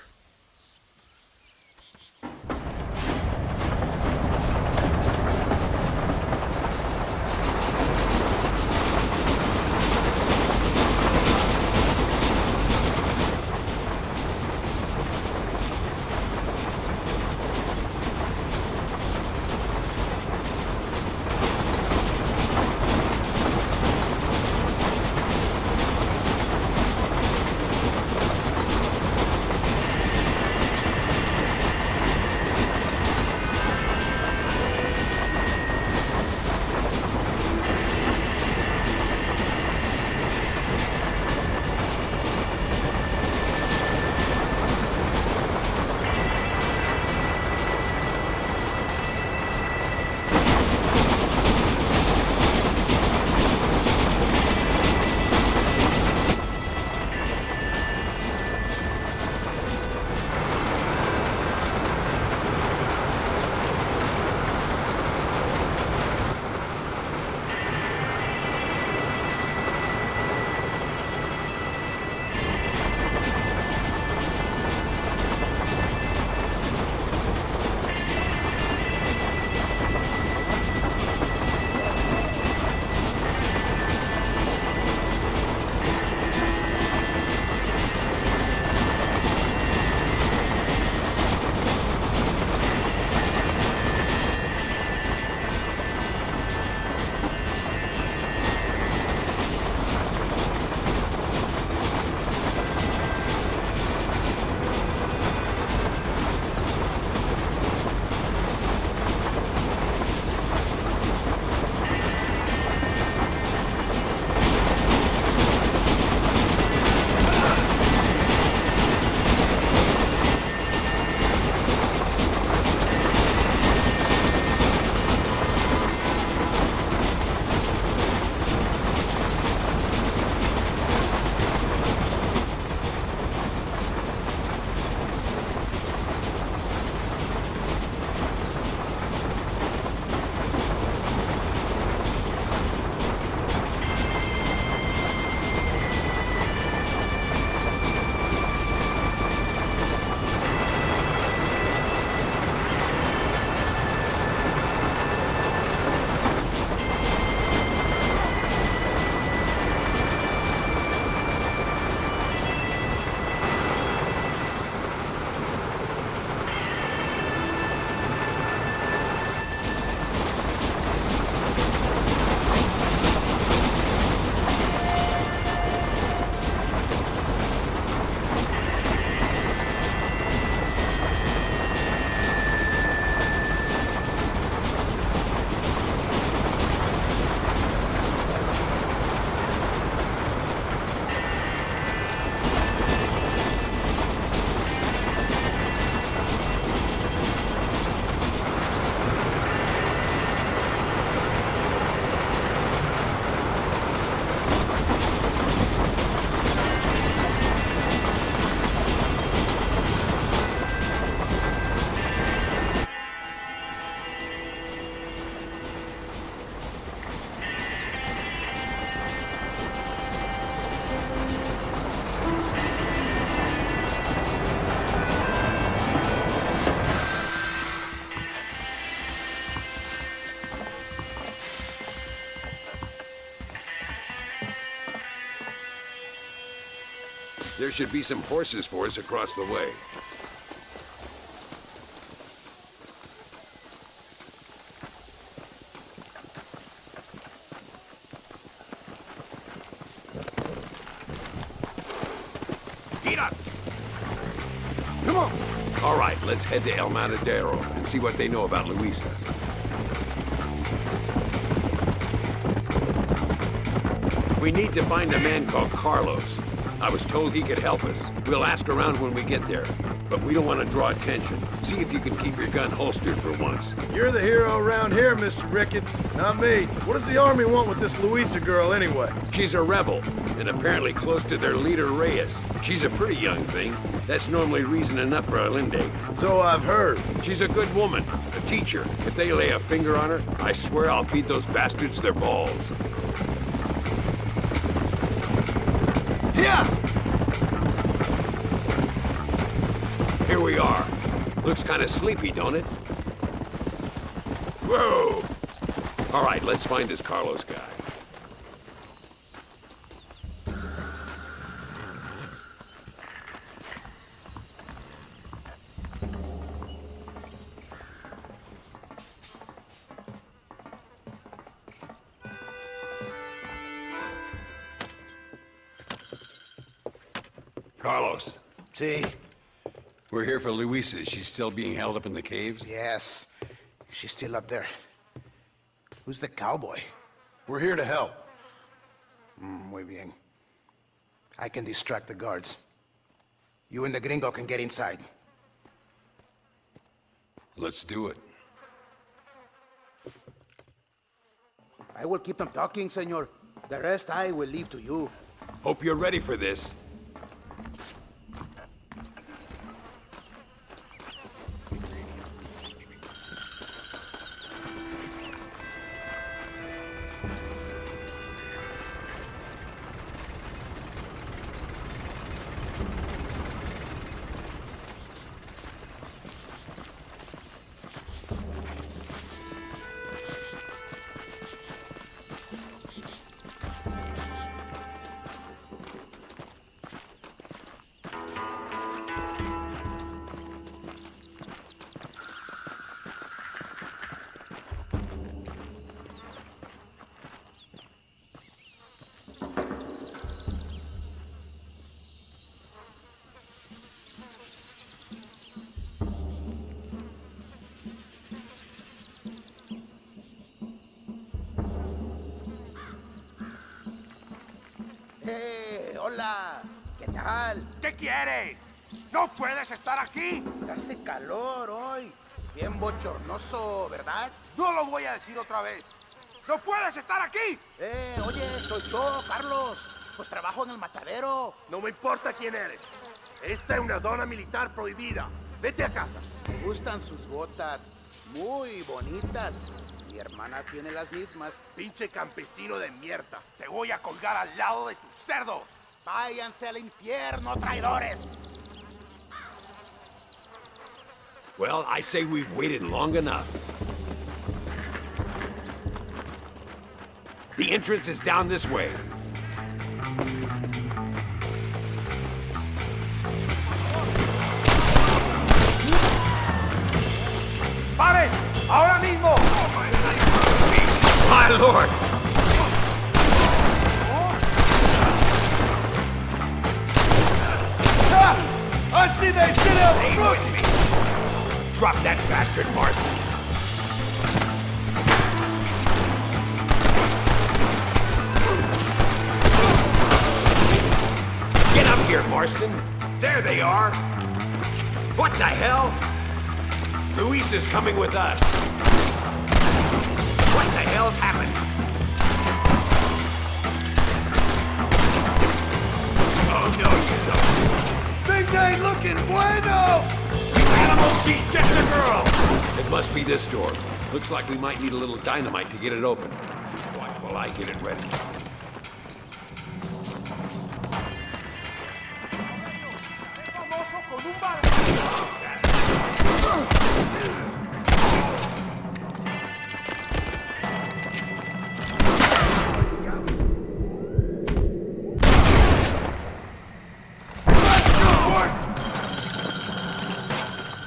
There should be some horses for us across the way. Get up! Come on! All right, let's head to El Matadero and see what they know about Luisa. We need to find a man called Carlos. I was told he could help us. We'll ask around when we get there. But we don't want to draw attention. See if you can keep your gun holstered for once. You're the hero around here, Mr. Ricketts, not me. What does the army want with this Luisa girl anyway? She's a rebel, and apparently close to their leader, Reyes. She's a pretty young thing. That's normally reason enough for a Linde. So I've heard. She's a good woman, a teacher. If they lay a finger on her, I swear I'll feed those bastards their balls. Yeah! Here we are. Looks kind of sleepy, don't it? Whoa! All right, let's find this Carlos guy. Carlos. See? We're here for Luisa. She's still being held up in the caves? Yes. She's still up there. Who's the cowboy? We're here to help. Muy bien. I can distract the guards. You and the gringo can get inside. Let's do it. I will keep them talking, senor. The rest I will leave to you. Hope you're ready for this. Hola. ¿Qué tal? ¿Qué quieres? ¡No puedes estar aquí! Hace calor hoy. Bien bochornoso, ¿verdad? No lo voy a decir otra vez. ¡No puedes estar aquí! Oye, soy yo, Carlos. Pues trabajo en el matadero. No me importa quién eres. Esta es una zona militar prohibida. Vete a casa. Me gustan sus botas. Muy bonitas. Mi hermana tiene las mismas. Pinche campesino de mierda. Te voy a colgar al lado de tus cerdos. Váyanse al infierno, traidores. Well, I say we've waited long enough. The entrance is down this way. ¡Paren! ¡Ahora mismo! My lord! I see that shit out the roof! Drop that bastard, Marston. Get up here, Marston. There they are. What the hell? Luis is coming with us. What the hell's happened? Oh, no, you don't. Things ain't looking bueno! You animal, she's just a girl! It must be this door. Looks like we might need a little dynamite to get it open. Watch while I get it ready.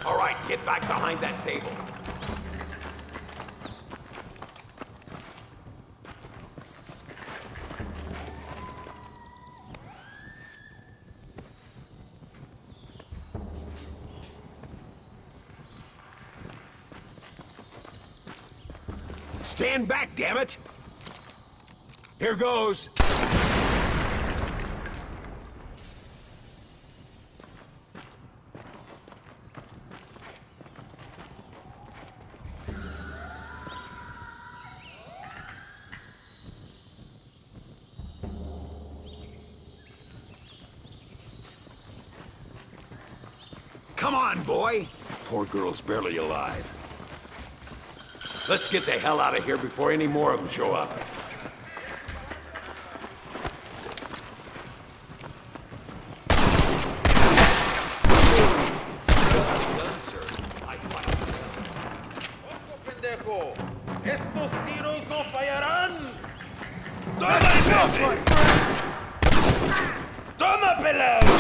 All right, get back behind that table. Stand back, damn it! Here goes. on, boy. Poor girl's barely alive. Let's get the hell out of here before any more of them show up. Pendejo. Estos tiros no fallarán. ¡Toma, ¡Toma, pelado!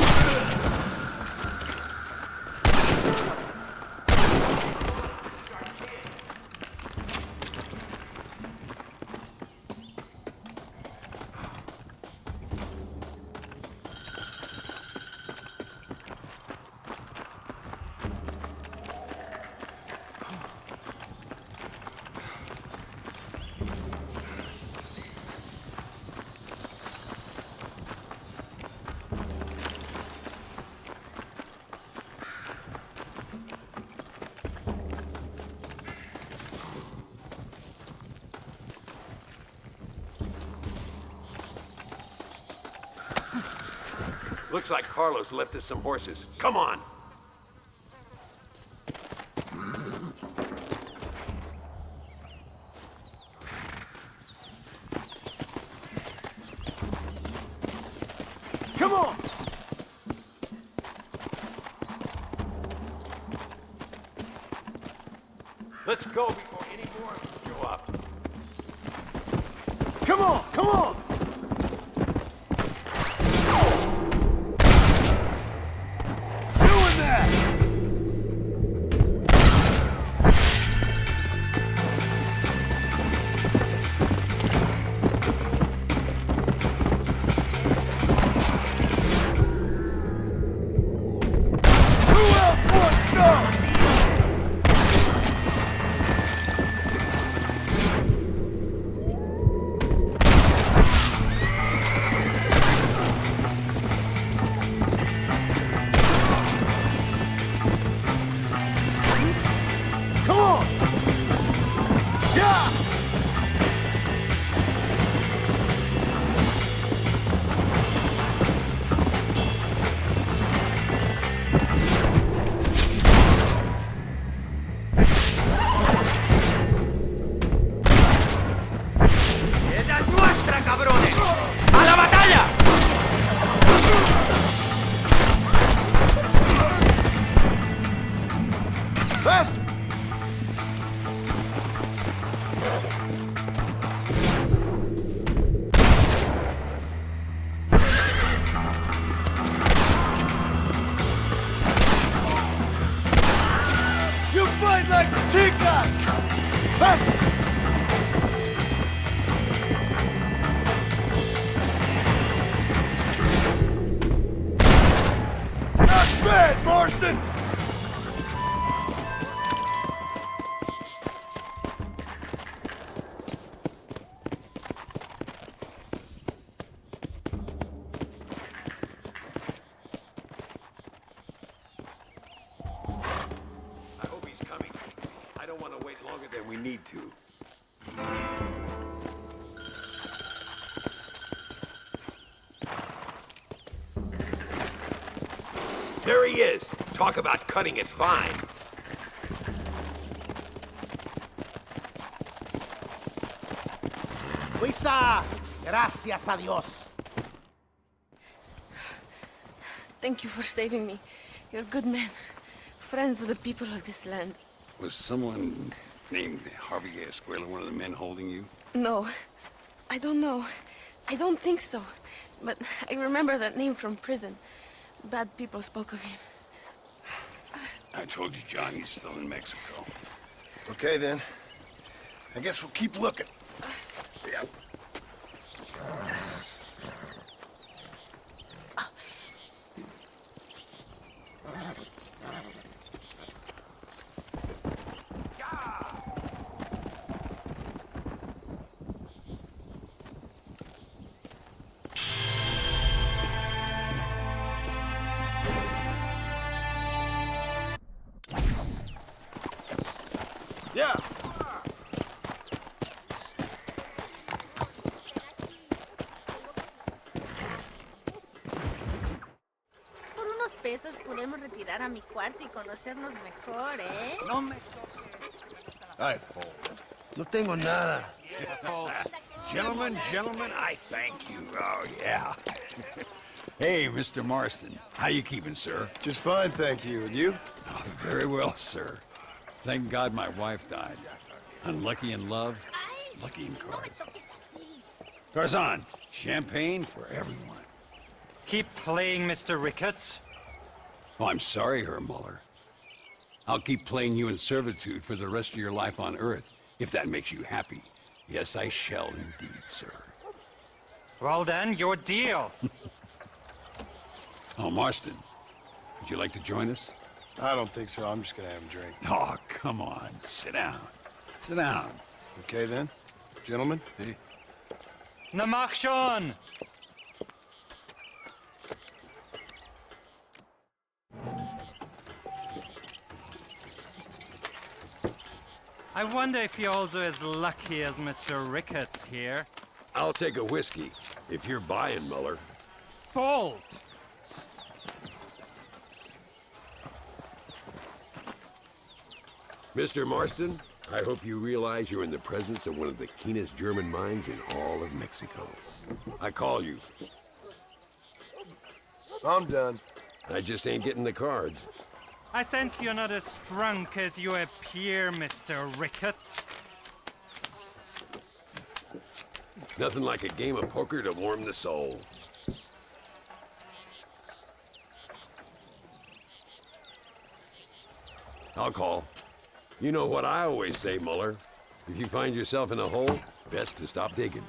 Looks like Carlos left us some horses. Come on. Come on! Let's go before any more of them show up. Come on! Come on! There he is. Talk about cutting it fine. Luisa, gracias a Dios. Thank you for saving me. You're good men. Friends of the people of this land. Was someone named Harvey Escuela one of the men holding you? No. I don't know. I don't think so. But I remember that name from prison. Bad people spoke of him. I told you, John, he's still in Mexico. Okay, then. I guess we'll keep looking. Yeah. Yeah. Por unos pesos podemos retirar a mi cuarto y conocernos mejor, ¿eh? No me... Ay, fool. No tengo nada. Gentlemen, I thank you. Oh, yeah. Hey, Mr. Marston. How you keeping, sir? Just fine, thank you. And you? Oh, very well, sir. Thank God my wife died. Unlucky in love, lucky in cards. Tarzan, champagne for everyone. Keep playing, Mr. Ricketts. Oh, I'm sorry, Herr Muller. I'll keep playing you in servitude for the rest of your life on Earth, if that makes you happy. Yes, I shall indeed, sir. Well then, your deal. Oh, Marston, would you like to join us? I don't think so. I'm just gonna have a drink. Oh, come on. Sit down. Sit down. Okay, then. Gentlemen? Hey. Na mach schon! I wonder if you're also as lucky as Mr. Ricketts here. I'll take a whiskey, if you're buying, Muller. Bold! Mr. Marston, I hope you realize you're in the presence of one of the keenest German minds in all of Mexico. I call you. I'm done. I just ain't getting the cards. I sense you're not as drunk as you appear, Mr. Ricketts. Nothing like a game of poker to warm the soul. I'll call. You know what I always say, Muller. If you find yourself in a hole, best to stop digging.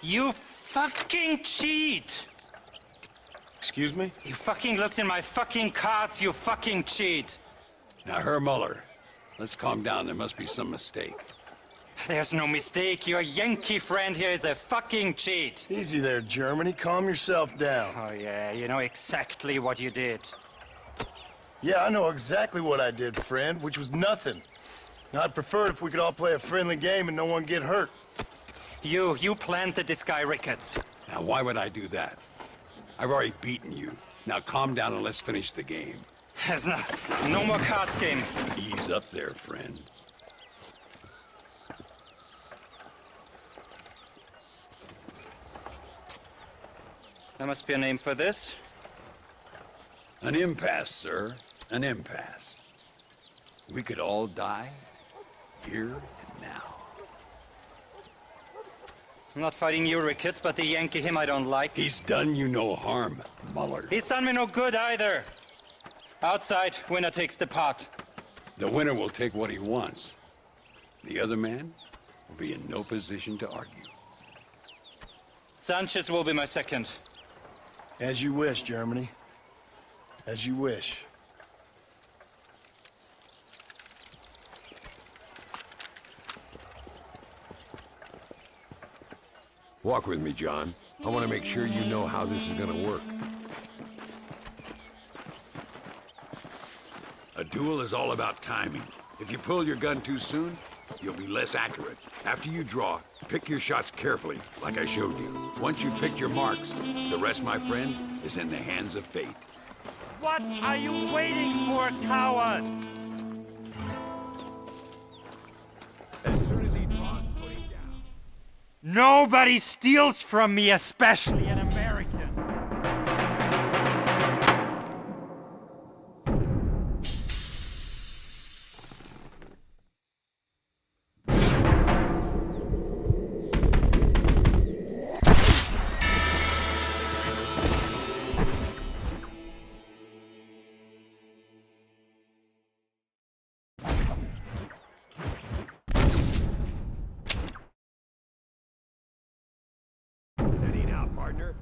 You fucking cheat! Excuse me? You fucking looked in my fucking cards, you fucking cheat! Now, Herr Muller, let's calm down. There must be some mistake. There's no mistake. Your Yankee friend here is a fucking cheat. Easy there, Germany. Calm yourself down. Oh, yeah, you know exactly what you did. Yeah, I know exactly what I did, friend, which was nothing. Now, I'd prefer it if we could all play a friendly game and no one get hurt. You planted this guy Ricketts. Now, why would I do that? I've already beaten you. Now, calm down and let's finish the game. There's no more cards game. Ease up there, friend. There must be a name for this. An impasse, sir. An impasse. We could all die, here and now. I'm not fighting you, Ricketts, but the Yankee him I don't like. He's done you no harm, Muller. He's done me no good either. Outside, winner takes the pot. The winner will take what he wants. The other man will be in no position to argue. Sanchez will be my second. As you wish, Germany. As you wish. Walk with me, John. I want to make sure you know how this is going to work. A duel is all about timing. If you pull your gun too soon, you'll be less accurate. After you draw, pick your shots carefully, like I showed you. Once you've picked your marks, the rest, my friend, is in the hands of fate. What are you waiting for, coward? As soon as he draws, put him down. Nobody steals from me, especially an American.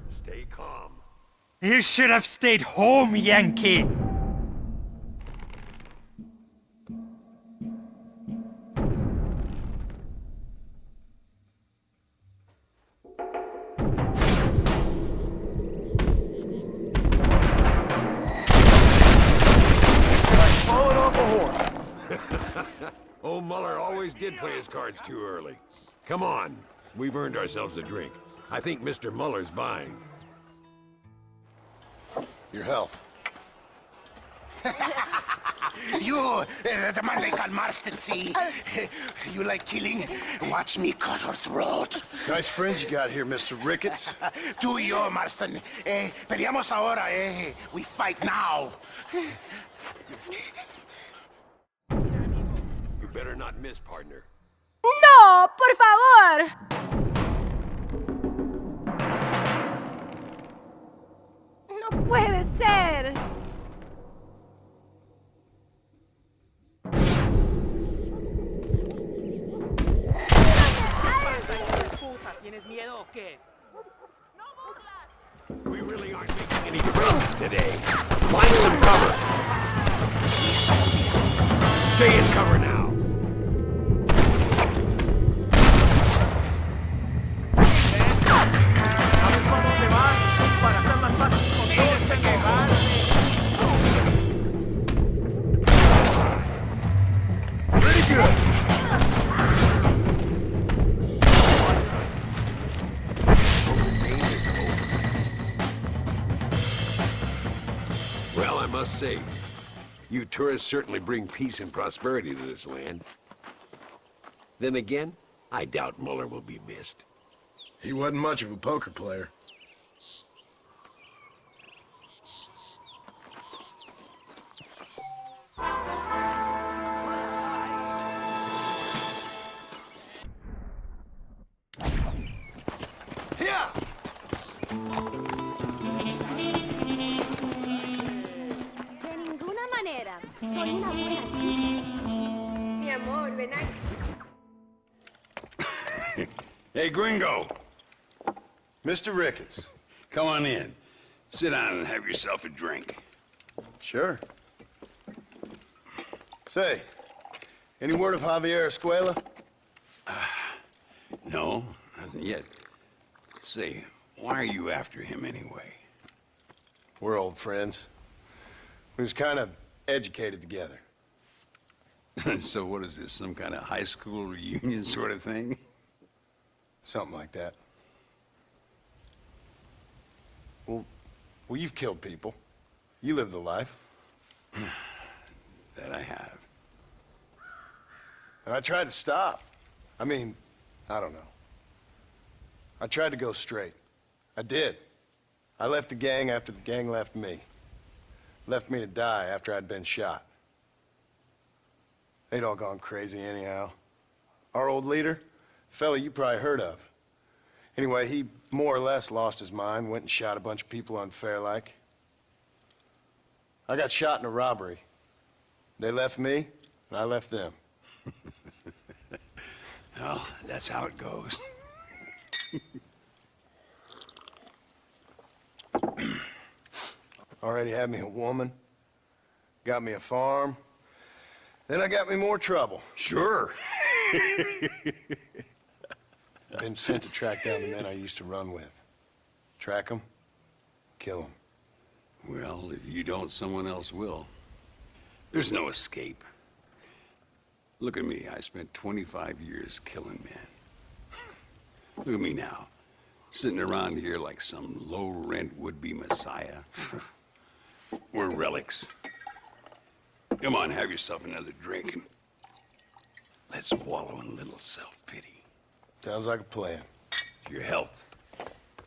Stay calm. You should have stayed home, Yankee! Falling off a horse. Old Muller always did play his cards too early. Come on, we've earned ourselves a drink. I think Mr. Muller's buying. Your health. You, the man they call Marston, see? You like killing? Watch me cut her throat. Nice friends you got here, Mr. Ricketts. Tú y yo, Marston. Peleamos ahora, We fight now. You better not miss, partner. ¡No, por favor! ¡No puede ser! ¿Tienes miedo o qué? We really aren't making any friends today. Find some cover. Stay in cover now. Pretty good. Well, I must say, you tourists certainly bring peace and prosperity to this land. Then again, I doubt Muller will be missed. He wasn't much of a poker player. De ninguna manera. Soy una buena chica. Mi amor, ven aquí. Hey, Gringo. Mr. Ricketts. Come on in. Sit down and have yourself a drink. Sure. Say, any word of Javier Escuela? No, nothing yet. Say, why are you after him anyway? We're old friends. We was kind of educated together. So what is this, some kind of high school reunion sort of thing? Something like that. Well, you've killed people. You lived the life. That I have. And I tried to stop. I mean, I don't know. I tried to go straight. I did. I left the gang after the gang left me. Left me to die after I'd been shot. They'd all gone crazy anyhow. Our old leader, fella you probably heard of. Anyway, he more or less lost his mind, went and shot a bunch of people unfair like. I got shot in a robbery. They left me, and I left them. Well, that's how it goes. Already had me a woman, got me a farm, then I got me more trouble. Sure. Been sent to track down the men I used to run with. Track them, kill them. Well, if you don't, someone else will. There's no escape. Look at me. I spent 25 years killing men. Look at me now, sitting around here like some low-rent would-be messiah. We're relics. Come on, have yourself another drink and let's wallow in a little self-pity. Sounds like a plan. Your health.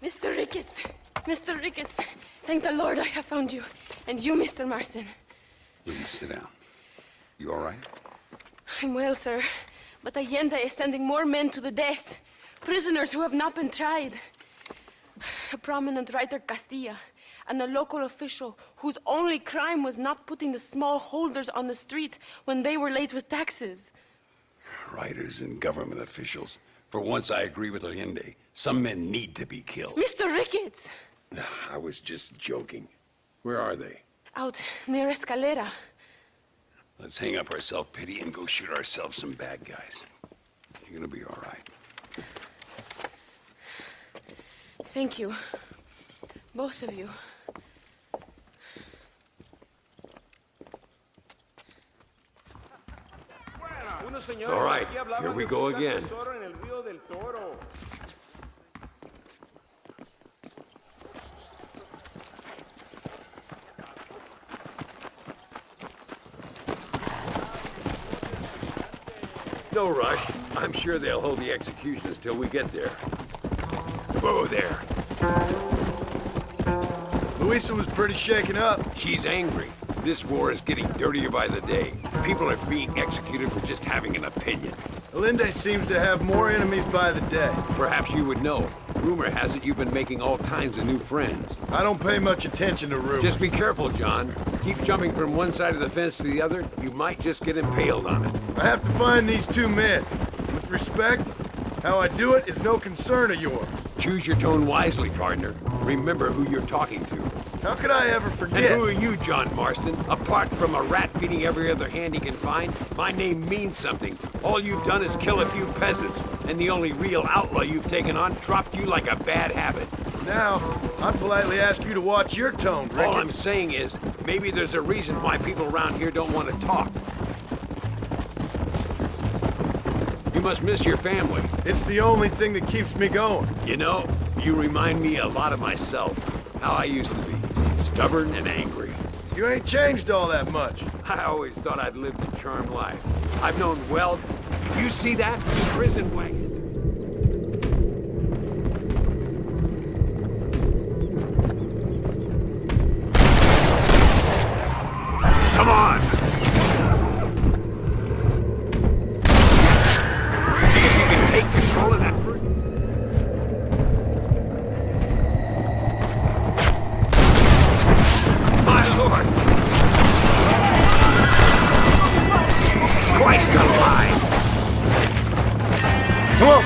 Mr. Ricketts! Mr. Ricketts! Thank the Lord I have found you. And you, Mr. Marston. Will you sit down? You all right? I'm well, sir. But Allende is sending more men to the death. Prisoners who have not been tried. A prominent writer, Castilla, and a local official whose only crime was not putting the small holders on the street when they were late with taxes. Writers and government officials. For once, I agree with Allende. Some men need to be killed. Mr. Ricketts! I was just joking. Where are they? Out near Escalera. Let's hang up our self-pity and go shoot ourselves some bad guys. You're gonna be all right. Thank you. Both of you. All right, here we go again. no rush. I'm sure they'll hold the executions till we get there. Whoa there. Louisa was pretty shaken up. She's angry. This war is getting dirtier by the day. People are being executed for just having an opinion. Alinde seems to have more enemies by the day. Perhaps you would know. Rumor has it you've been making all kinds of new friends. I don't pay much attention to rumors. Just be careful, John. Keep jumping from one side of the fence to the other, you might just get impaled on it. I have to find these two men. With respect, how I do it is no concern of yours. Choose your tone wisely, partner. Remember who you're talking to. How could I ever forget? And who are you, John Marston? Apart from a rat feeding every other hand he can find, my name means something. All you've done is kill a few peasants, and the only real outlaw you've taken on dropped you like a bad habit. Now, I politely ask you to watch your tone, Ricketts. All I'm saying is, maybe there's a reason why people around here don't want to talk. You must miss your family. It's the only thing that keeps me going. You know, you remind me a lot of myself. How I used to be. Stubborn and angry. You ain't changed all that much. I always thought I'd lived a charmed life. I've known well. You see that? The prison wagon. Come on! See if you can take control of that first. My lord! Christ alive! Come on!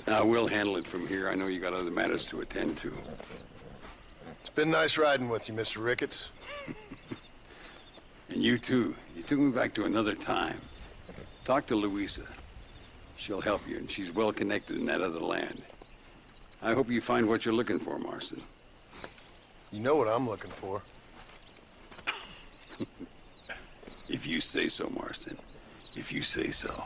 Now, we'll handle it from here. I know you got other matters to attend to. It's been nice riding with you, Mr. Ricketts. And you too. You took me back to another time. Talk to Louisa. She'll help you, and she's well connected in that other land. I hope you find what you're looking for, Marston. You know what I'm looking for. If you say so, Marston. If you say so.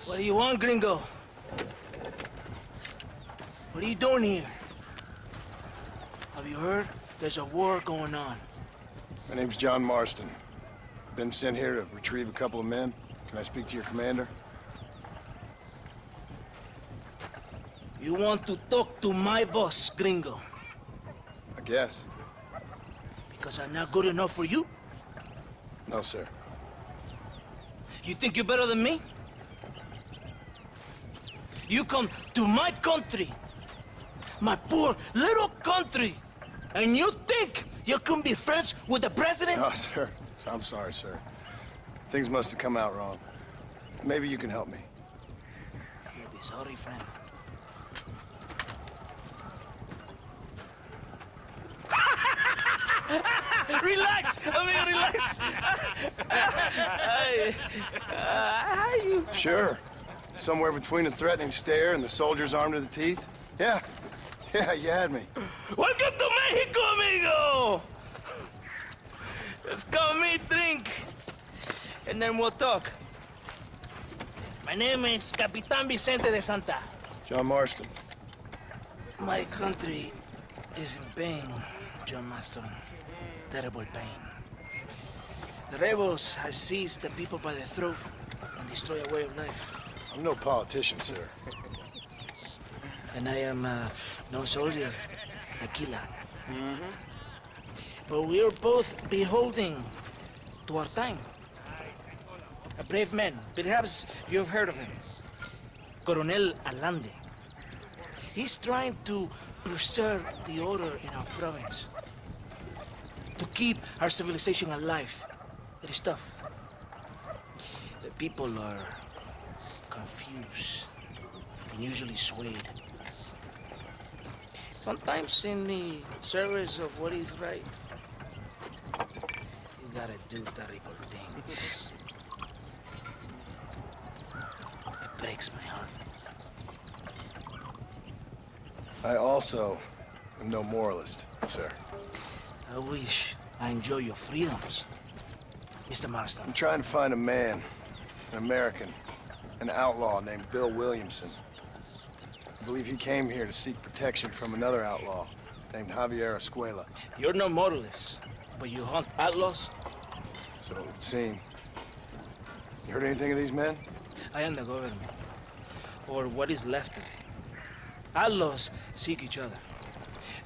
What do you want, gringo? What are you doing here? Have you heard? There's a war going on. My name's John Marston. Been sent here to retrieve a couple of men. Can I speak to your commander? You want to talk to my boss, gringo? I guess. Because I'm not good enough for you? No, sir. You think you're better than me? You come to my country, my poor little country, and you think you can be friends with the president? No, sir. I'm sorry, sir. Things must have come out wrong. Maybe you can help me. You'll be sorry, friend. Relax, amigo, relax. Sure. Somewhere between a threatening stare and the soldiers armed to the teeth? Yeah. Yeah, you had me. Welcome to Mexico, amigo! Let's come meet, drink, and then we'll talk. My name is Capitan Vicente de Santa. John Marston. My country is in pain, John Marston. Terrible pain. The rebels have seized the people by the throat and destroy a way of life. I'm no politician, sir. And I am no soldier, Aquila. But we are both beholding to our time. A brave man, perhaps you've heard of him. Coronel Allende. He's trying to preserve the order in our province. To keep our civilization alive. It is tough. The people are confused and usually swayed. Sometimes in the service of what is right, you gotta do terrible things. It breaks my heart. I also am no moralist, sir. I wish I enjoy your freedoms, Mr. Marston. I'm trying to find a man, an American, an outlaw named Bill Williamson. I believe he came here to seek protection from another outlaw named Javier Escuela. You're no moralist, but you hunt outlaws? So it would seem. You heard anything of these men? I am the government, or what is left of it. Outlaws seek each other.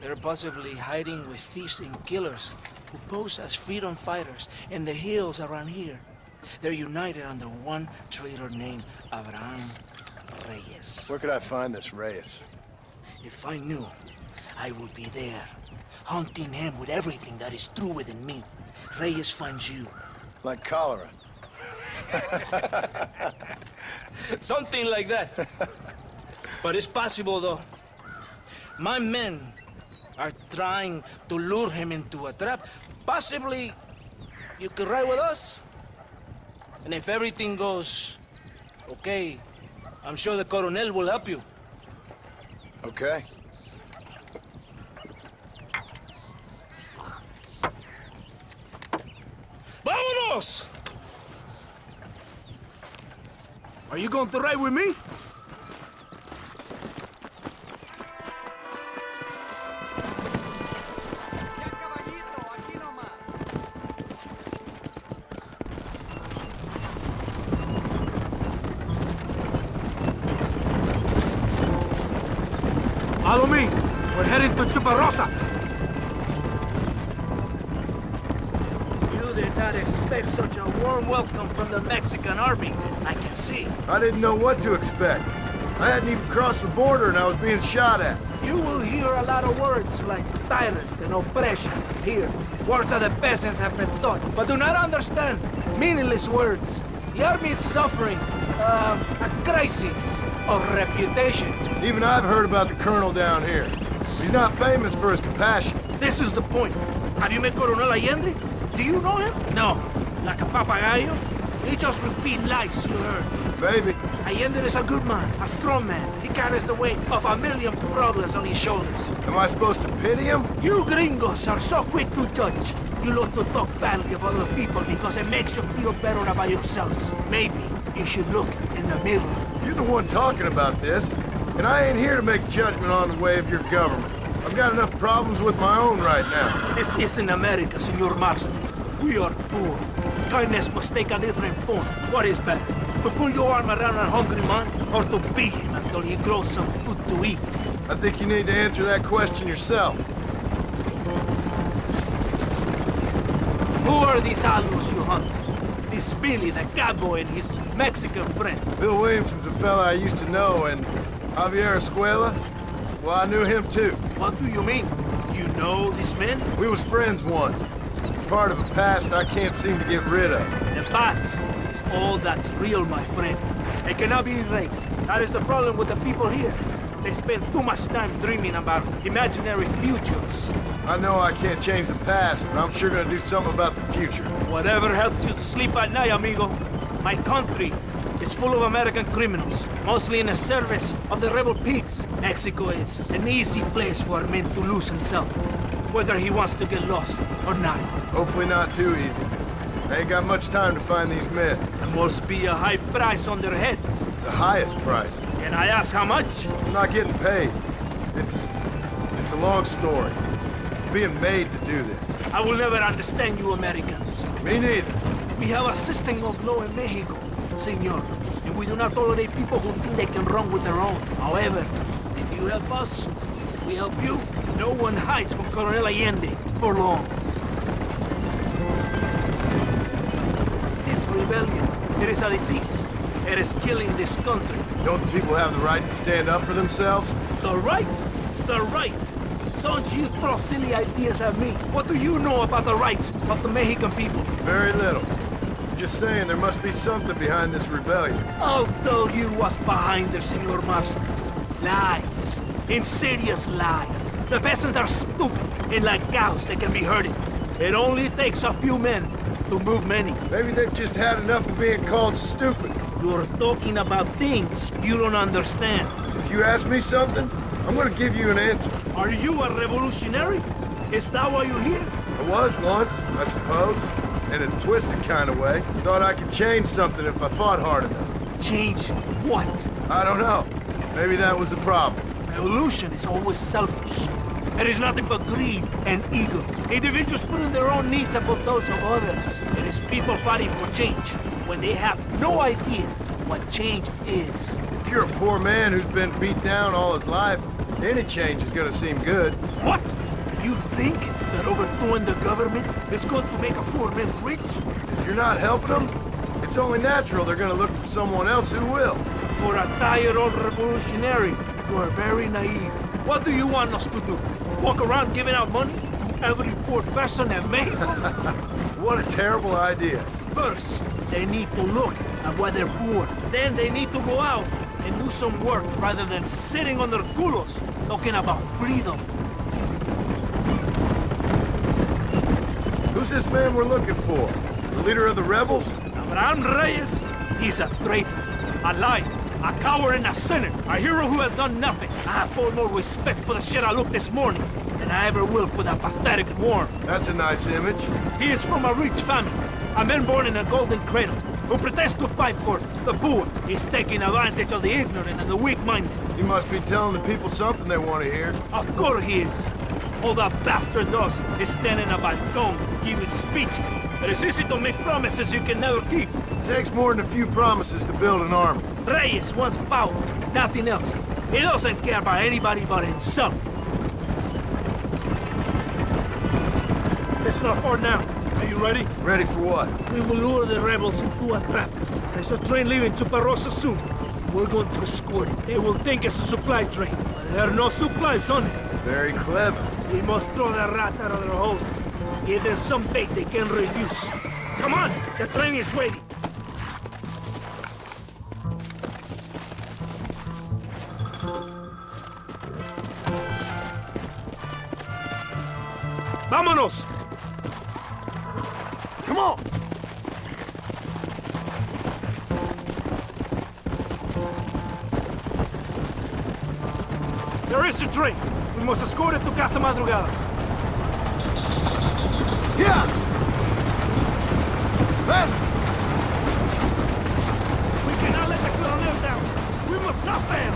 They're possibly hiding with thieves and killers who pose as freedom fighters in the hills around here. They're united under one traitor named Abraham Reyes. Where could I find this Reyes? If I knew, I would be there, hunting him with everything that is true within me. Reyes finds you. Like cholera. Something like that. But it's possible, though. My men are trying to lure him into a trap. Possibly, you could ride with us? And if everything goes okay, I'm sure the Coronel will help you. Okay. ¡Vámonos! Are you going to ride with me? Follow me. We're heading to Chuparosa. You did not expect such a warm welcome from the Mexican army, I can see. I didn't know what to expect. I hadn't even crossed the border and I was being shot at. You will hear a lot of words like tyrant and oppression here. Words that the peasants have been taught, but do not understand. Meaningless words. The army is suffering a crisis of reputation. Even I've heard about the colonel down here. He's not famous for his compassion. This is the point. Have you met Coronel Allende? Do you know him? No. Like a papagayo? He just repeat lies you heard. Maybe. Allende is a good man, a strong man. He carries the weight of a million problems on his shoulders. Am I supposed to pity him? You gringos are so quick to judge. You love to talk badly of other people because it makes you feel better about yourselves. Maybe you should look in the mirror. You're the one talking about this, and I ain't here to make judgment on the way of your government. I've got enough problems with my own right now. This isn't America, Senor Marston. We are poor. Kindness must take a different form. What is better? To pull your arm around a hungry man, or to beat him until he grows some food to eat? I think you need to answer that question yourself. Who are these alus you hunt? This Billy, the cowboy, and his Mexican friend. Bill Williamson's a fella I used to know, and Javier Escuela? Well, I knew him too. What do you mean? You know these men? We was friends once. Part of a past I can't seem to get rid of. The past is all that's real, my friend. It cannot be erased. That is the problem with the people here. They spend too much time dreaming about imaginary futures. I know I can't change the past, but I'm sure gonna do something about the future. Whatever helps you to sleep at night, amigo. My country is full of American criminals, mostly in the service of the rebel Pikes. Mexico is an easy place for a man to lose himself, whether he wants to get lost or not. Hopefully not too easy. I ain't got much time to find these men. There must be a high price on their heads. The highest price. Can I ask how much? I'm not getting paid. It's a long story. I'm being made to do this. I will never understand you Americans. Me neither. We have a system of law in Mexico, senor, and we do not tolerate people who think they can run with their own. However, if you help us, we help you. No one hides from Coronel Allende for long. This rebellion, it is a disease. It is killing this country. Don't the people have the right to stand up for themselves? The right? The right? Don't you throw silly ideas at me. What do you know about the rights of the Mexican people? Very little. Just saying there must be something behind this rebellion. I'll tell you what's behind there, Senor Marston. Lies. Insidious lies. The peasants are stupid, and like cows, they can be herded. It only takes a few men to move many. Maybe they've just had enough of being called stupid. You're talking about things you don't understand. If you ask me something, I'm gonna give you an answer. Are you a revolutionary? Is that why you're here? I was once, I suppose. In a twisted kind of way. Thought I could change something if I fought hard enough. Change what? I don't know. Maybe that was the problem. Revolution is always selfish. It is nothing but greed and ego. Individuals putting their own needs above those of others. It is people fighting for change when they have no idea what change is. If you're a poor man who's been beat down all his life, any change is gonna seem good. What? You think that overthrowing the government is going to make a poor man rich? If you're not helping them, it's only natural they're gonna look for someone else who will. For a tired old revolutionary, you are very naive. What do you want us to do? Walk around giving out money to every poor person in Mexico? What a terrible idea. First, they need to look at why they're poor. Then they need to go out and do some work rather than sitting on their culos talking about freedom. Who's this man we're looking for? The leader of the rebels? Abraham Reyes, he's a traitor, a liar, a coward and a sinner, a hero who has done nothing. I have far more respect for the shit I looked this morning than I ever will for that pathetic worm. That's a nice image. He is from a rich family, a man born in a golden cradle, who pretends to fight for the poor. He's taking advantage of the ignorant and the weak-minded. He must be telling the people something they want to hear. Of course he is. All that bastard does is stand in a balcony giving speeches. It is easy to make promises you can never keep. It takes more than a few promises to build an army. Reyes wants power, nothing else. He doesn't care about anybody but himself. It's not far now. Are you ready? Ready for what? We will lure the rebels into a trap. There's a train leaving to Parosa soon. We're going to escort it. They will think it's a supply train, but there are no supplies on it. Very clever. We must throw the rats out of their holes. Give them some bait they can refuse. Come on! The train is waiting. Vámonos! Come on! There is a drink. We must escort it to Casa Madrugada. Yeah! Fast! We cannot let the Coronel down. We must not fail.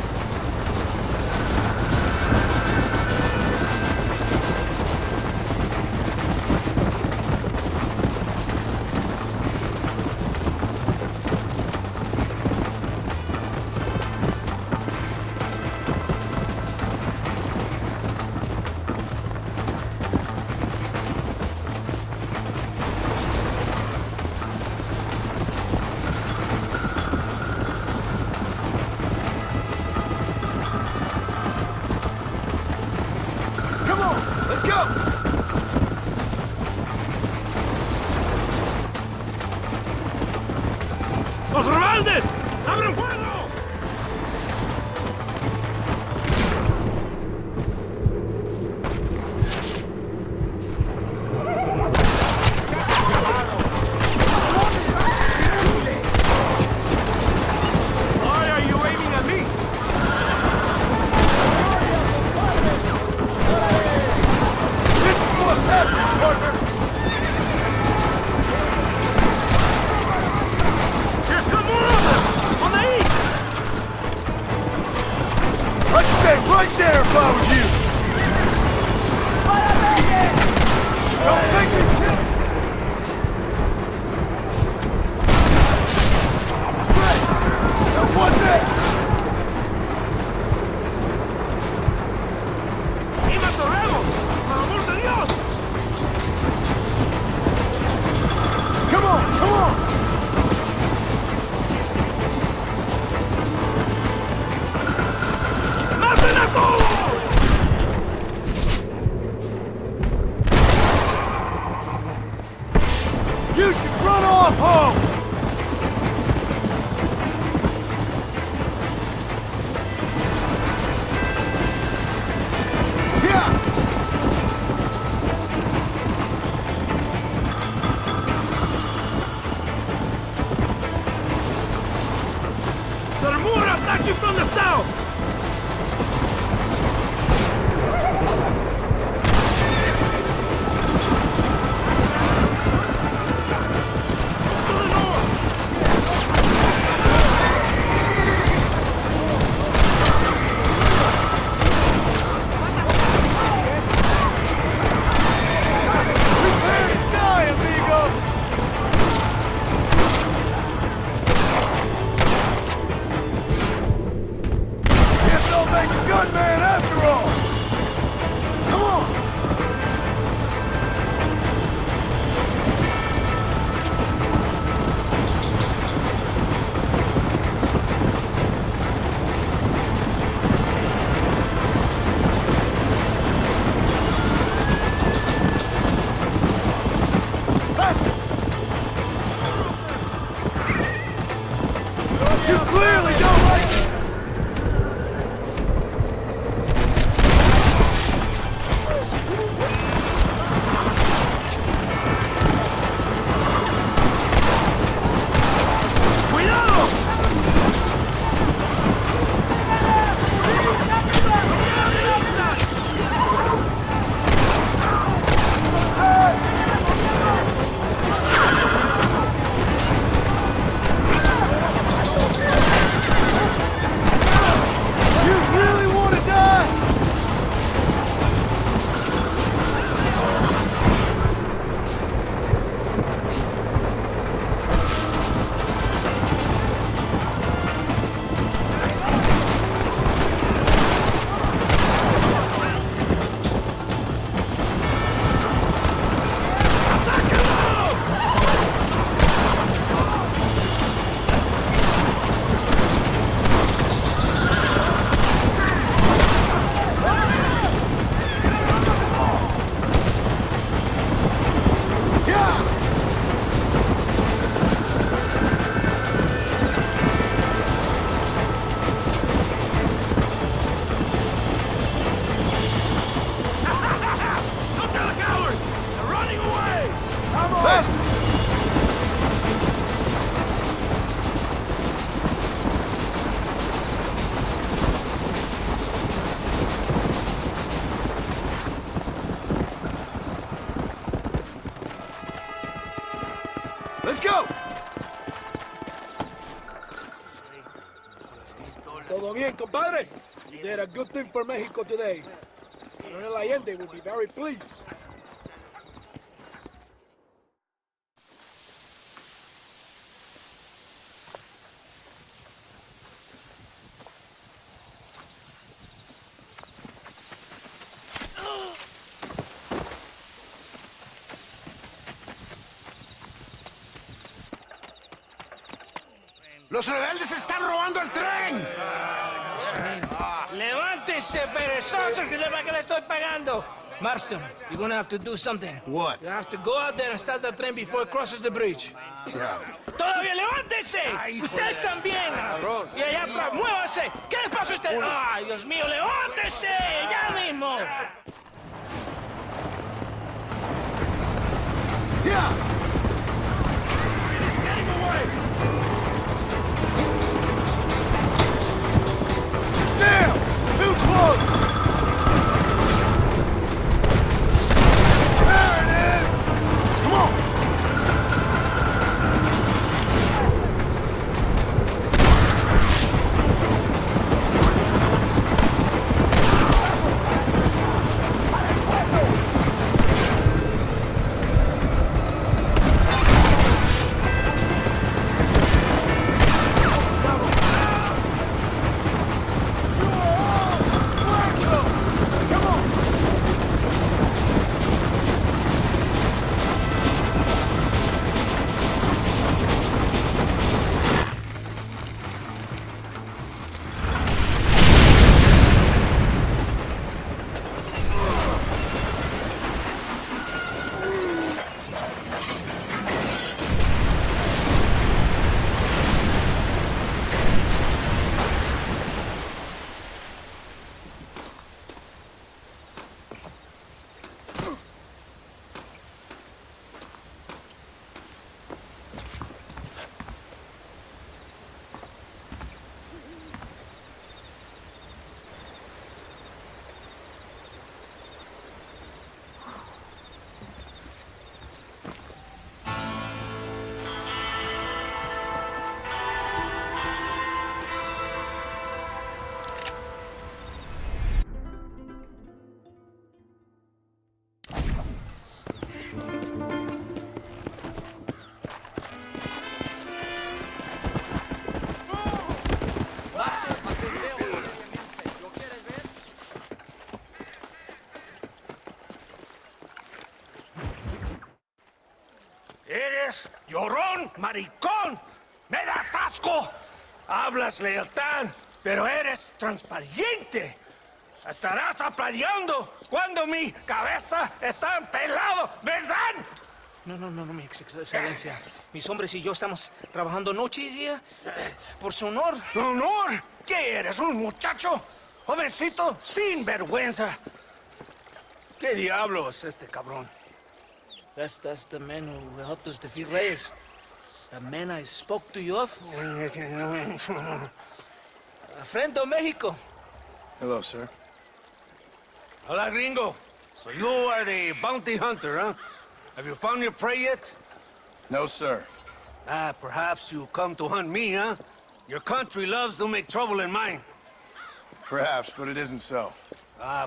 ¡Los rebeldes! ¡Abran fuego! Why are you aiming at me? This is what's happening, partner! I'd stay right there if I was you! Don't make me kill you! Great! Now what's that? ¡Y me atorremos! ¡Por amor de Dios! Come on, come on! ¡Maten a todos! You should run off home! Yeah! There are more attacking from the south! Let's go! Todo bien, compadre? You did a good thing for Mexico today. Colonel Allende will be very pleased. ¡Los rebeldes están robando el tren! ¡Levántese, perezoso, que le estoy pagando! Marston, you're gonna have to do something. What? You have to go out there and stop the train before it crosses the bridge. Yeah. ¡Todavía levántese! ¡Usted también! Y allá atrás, muévase. ¿Qué le pasa a usted? ¡Ay, Dios mío, levántese! ¡Ya mismo! Yeah! Getting away! Damn! Too close! There it is! Come on! Eres llorón, maricón. ¡Me das asco! Hablas lealtad, pero eres transparente. Estarás aplaudiendo cuando mi cabeza está pelado, ¿verdad? No, mi excelencia. Mis hombres y yo estamos trabajando noche y día por su honor. ¿Honor? ¿Qué eres, un muchacho? Jovencito, sin vergüenza. ¿Qué diablos este cabrón? That's the man who helped us defeat Reyes. The man I spoke to you of. A friend of Mexico. Hello, sir. Hola, gringo. So you are the bounty hunter, huh? Have you found your prey yet? No, sir. Perhaps you come to hunt me, huh? Your country loves to make trouble in mine. Perhaps, but it isn't so.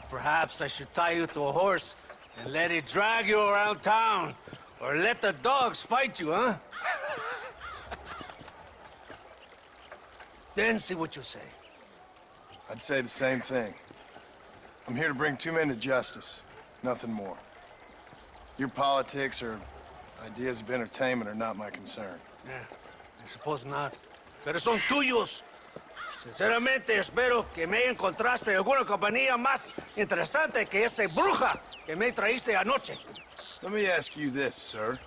Perhaps I should tie you to a horse and let it drag you around town. Or let the dogs fight you, huh? Then see what you say. I'd say the same thing. I'm here to bring two men to justice, nothing more. Your politics or ideas of entertainment are not my concern. Yeah, I suppose not. Pero son tuyos. Sinceramente, espero que me encontraste alguna compañía más interesante que esa bruja que me traíste anoche. Let me ask you this, sir.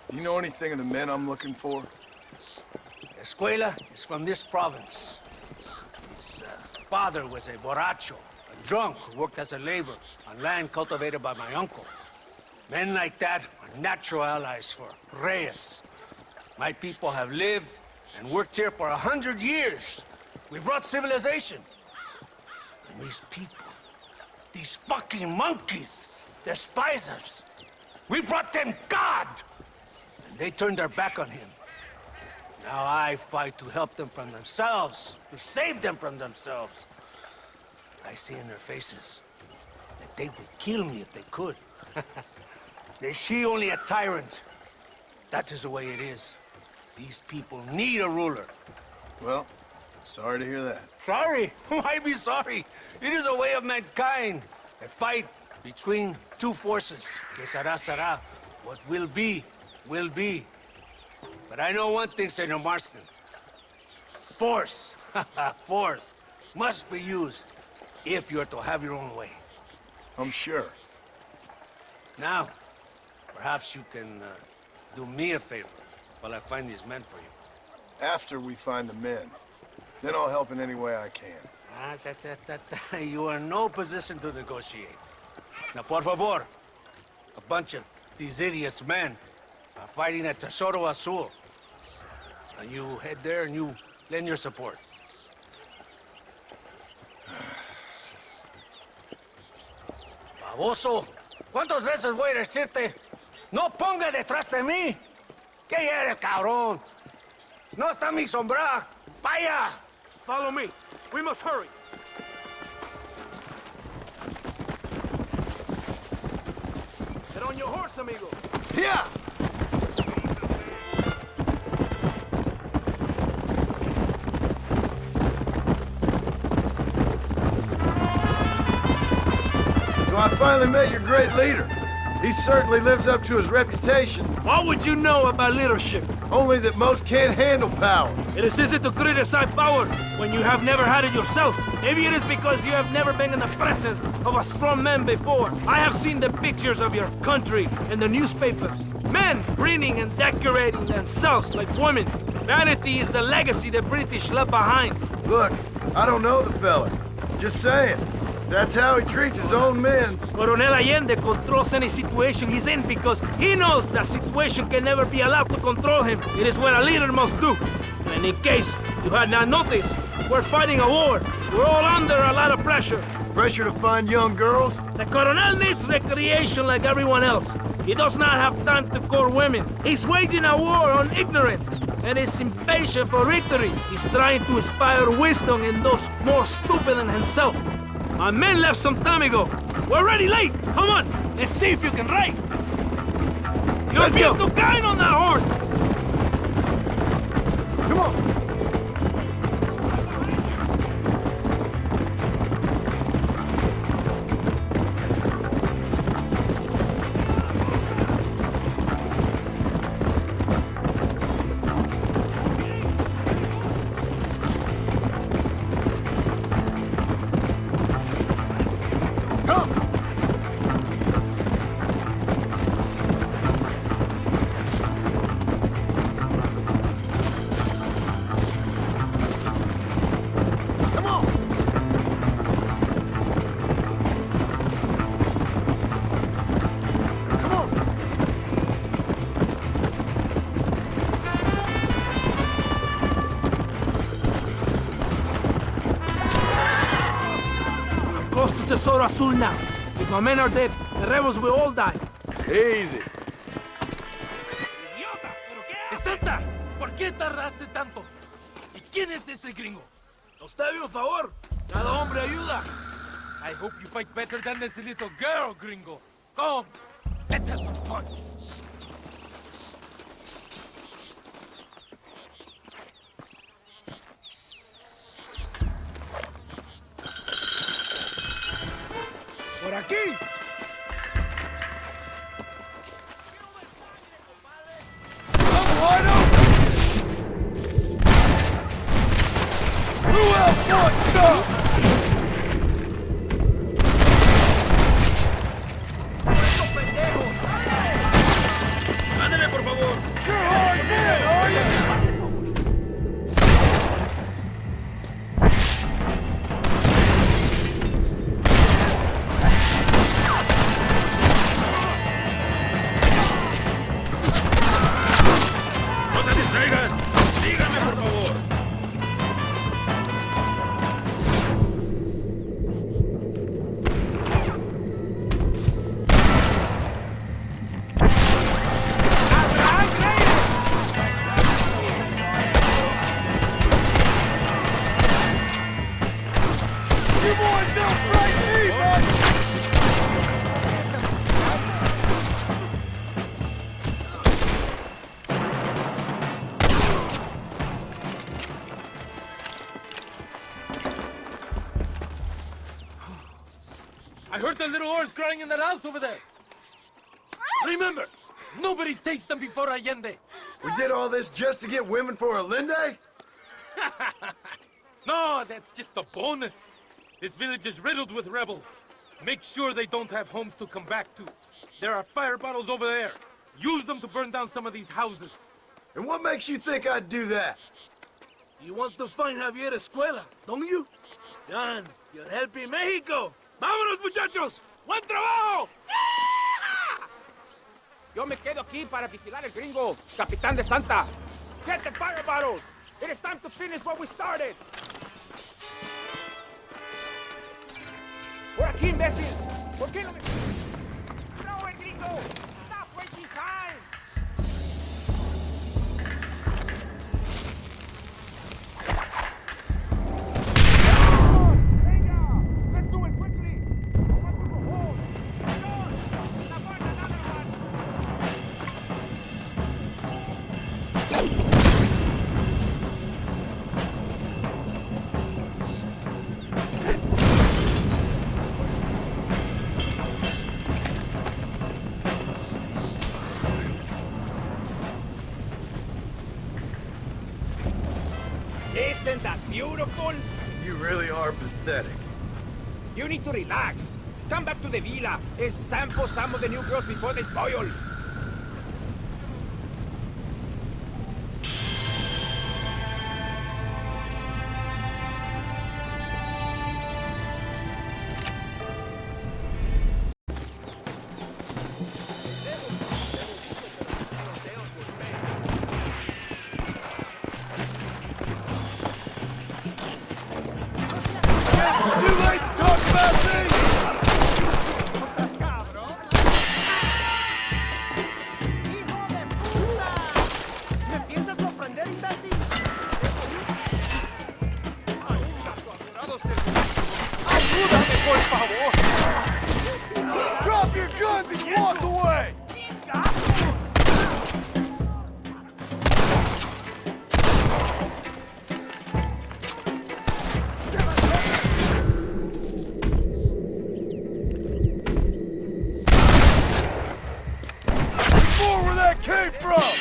Do you know anything of the men I'm looking for? Escuela is from this province. His father was a borracho, a drunk who worked as a laborer on land cultivated by my uncle. Men like that are natural allies for Reyes. My people have lived and worked here for 100 years. We brought civilization. And these people, these fucking monkeys, despise us. We brought them God. And They turned their back on him. Now I fight to help them from themselves, to save them from themselves. I see in their faces that they would kill me if they could. They see only a tyrant. That is the way it is. These people need a ruler. Well, sorry to hear that. Sorry? Why be sorry? It is a way of mankind. A fight between two forces. Que será, será. What will be, will be. But I know one thing, Senor Marston. Force, force, must be used if you're to have your own way. I'm sure. Now, perhaps you can do me a favor while I find these men for you. After we find the men, then I'll help in any way I can. You are in no position to negotiate. Now, por favor, a bunch of these idiots men are fighting at Tesoro Azul. Now you head there and you lend your support. Baboso, ¿cuántas veces voy a decirte? No ponga detrás de mí. ¿Qué eres, cabrón? No está mi sombra. Vaya. Follow me. We must hurry. Get on your horse, amigo. Yeah. So I finally met your great leader. He certainly lives up to his reputation. What would you know about leadership? Only that most can't handle power. It is easy to criticize power when you have never had it yourself. Maybe it is because you have never been in the presence of a strong man before. I have seen the pictures of your country in the newspapers. Men grinning and decorating themselves like women. Vanity is the legacy the British left behind. Look, I don't know the fella. Just saying. That's how he treats his own men. Coronel Allende controls any situation he's in because he knows that situation can never be allowed to control him. It is what a leader must do. And in case you had not noticed, we're fighting a war. We're all under a lot of pressure. Pressure to find young girls? The Coronel needs recreation like everyone else. He does not have time to court women. He's waging a war on ignorance and is impatient for victory. He's trying to inspire wisdom in those more stupid than himself. My men left some time ago. We're already late. Come on, let's see if you can ride. You're being too kind on that horse. Come on. Tesoro Azul now. If my men are dead, the rebels will all die. Easy. ¡Idiota! ¿Pero qué haces? ¡Senta! ¿Por qué tardaste tanto? ¿Y quién es este gringo? Nos debe un favor. Cada hombre ayuda. I hope you fight better than this little girl, gringo. Come, let's have some fun. ¡Por aquí! Who else wants stuff? ¡Ándale, por favor! You're hard man, are you? I heard the little oars crying in that house over there. Remember, nobody takes them before Allende. We did all this just to get women for Allende? No, that's just a bonus. This village is riddled with rebels. Make sure they don't have homes to come back to. There are fire bottles over there. Use them to burn down some of these houses. And what makes you think I'd do that? You want to find Javier Escuela, don't you? John, you're helping Mexico. ¡Vámonos, muchachos! ¡Buen trabajo! Yo me quedo aquí para vigilar el gringo, Capitán de Santa. Get the fire bottles! It is time to finish what we started! Por aquí, imbécil! ¿Por qué no me... ¡No, el gringo! ¡Stop wasting time! Isn't that beautiful? You really are pathetic. You need to relax. Come back to the villa and sample some of the new girls before they spoil. Drop your guns and walk away! More where that came from!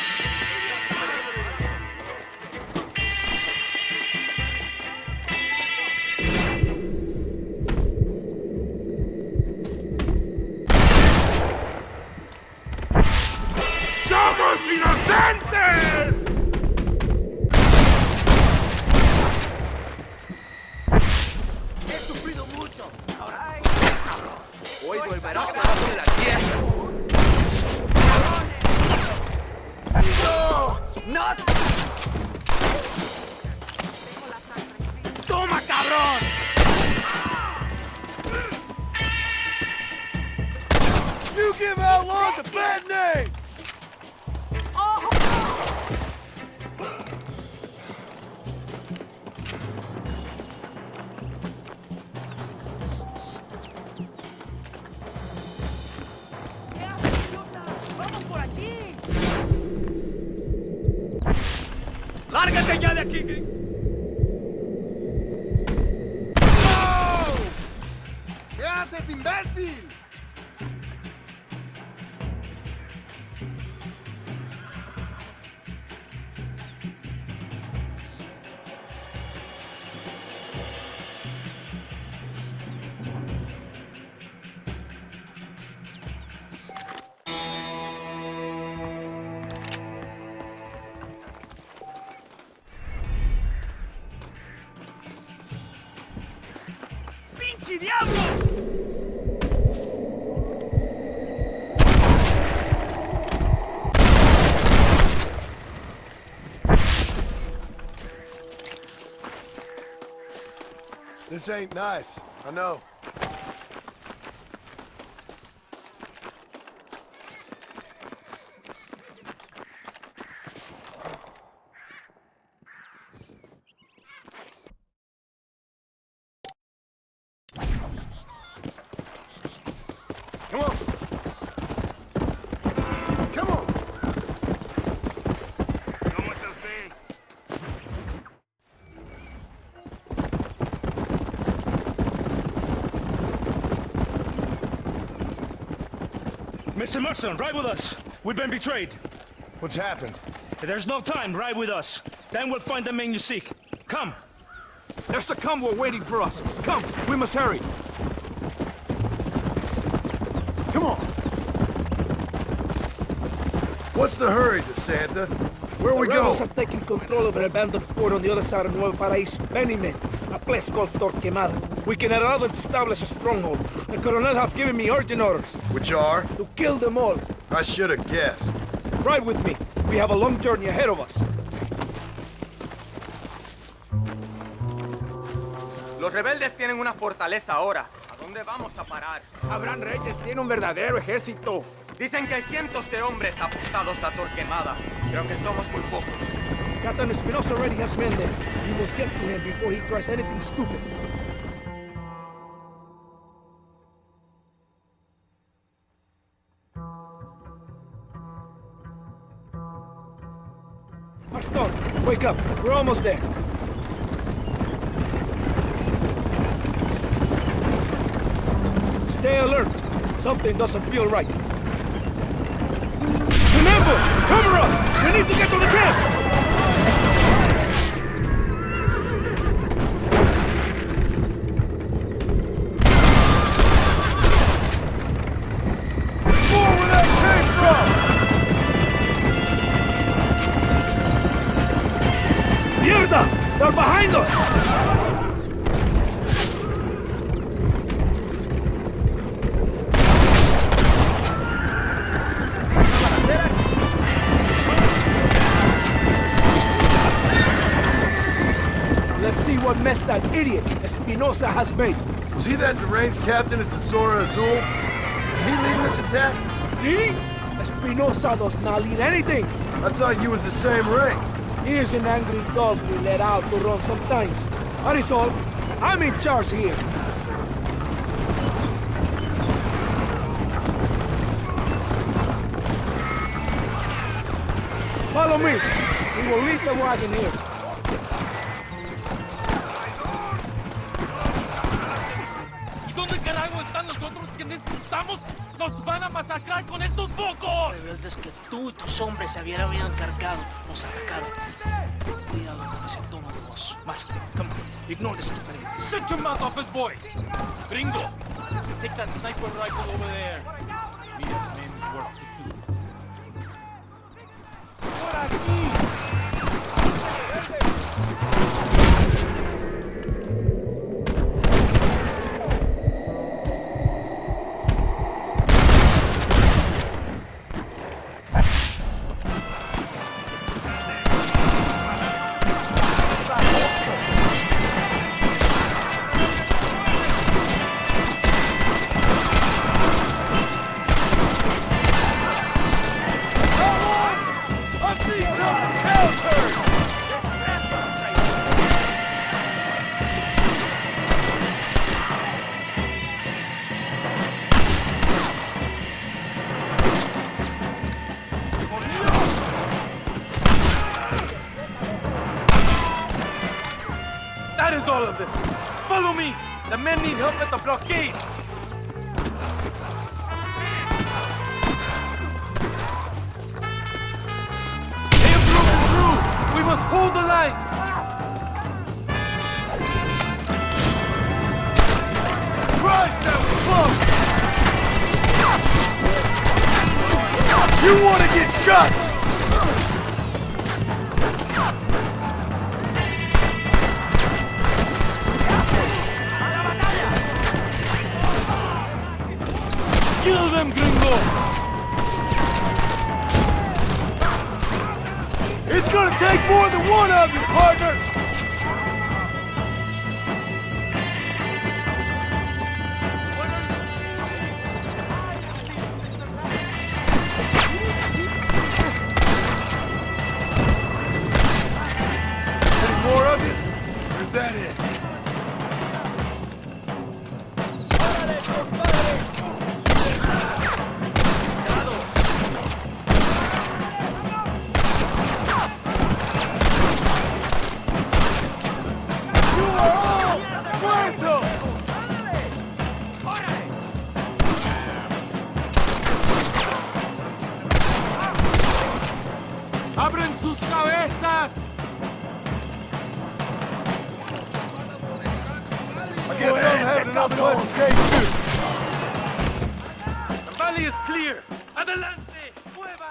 ¡Somos inocentes! He sufrido mucho. Ahora hay... Oigo el barato debajo de la tierra. ¡No! ¡Not! ¡Toma, cabrón! You give outlaws a bad name! ¡Lárgate ya de aquí, gringo! ¿Qué haces, imbécil? ¡Pinche diablo! This ain't nice, I know. Come on! Come on! ¿Cómo está usted? Listen, Mustang, ride with us. We've been betrayed. What's happened? There's no time. Ride with us. Then we'll find the men you seek. Come. There's a convoy waiting for us. Come, we must hurry. Come on. What's the hurry, DeSanta? Where are we going? The rebels have taken control of an abandoned fort on the other side of Nuevo Paraíso. Many men. A place called Torquemada. We can allow them to establish a stronghold. The Colonel has given me urgent orders. Which are? To kill them all. I should have guessed. Ride with me. We have a long journey ahead of us. Los rebeldes tienen una fortaleza ahora. ¿A dónde vamos a parar? Abraham Reyes tiene un verdadero ejército. Dicen que hay cientos de hombres apostados a Torquemada. Creo que somos muy pocos. Captain Espinosa already has men there. We must get to him before he tries anything stupid. Aston, wake up. We're almost there. Stay alert. Something doesn't feel right. It's an ambush! Cover us! We need to get to the camp! More where that came from! Mierda! They're behind us! Let's see what mess that idiot Espinosa has made. Was he that deranged captain at Tesoro Azul? Is he leading this attack? He? Espinosa does not lead anything. I thought you was the same rank. He is an angry dog we let out to run sometimes. That is all. I'm in charge here. Follow me. We will leave the wagon here. ¿Y dónde carajo están los otros que necesitamos? ¡Nos van a masacrar con estos pocos! Rebeldes que tú y tus hombres se habían encargado, nos atacaron. Cuidado con ese tono de voz. Master, come on. Ignore the stupidity. Shut your mouth, office boy! Gringo, take that sniper rifle over there. We have men's work to do. ¡Por aquí! That is all of them. Follow me. The men need help at the blockade. They have broken through. We must hold the line. Christ, that was close! You want to get shot! Kill them, gringo! It's gonna take more than one of you, partners! Any more of you? Or is that it? God bless K2. The valley is clear. Adelante! Mueva!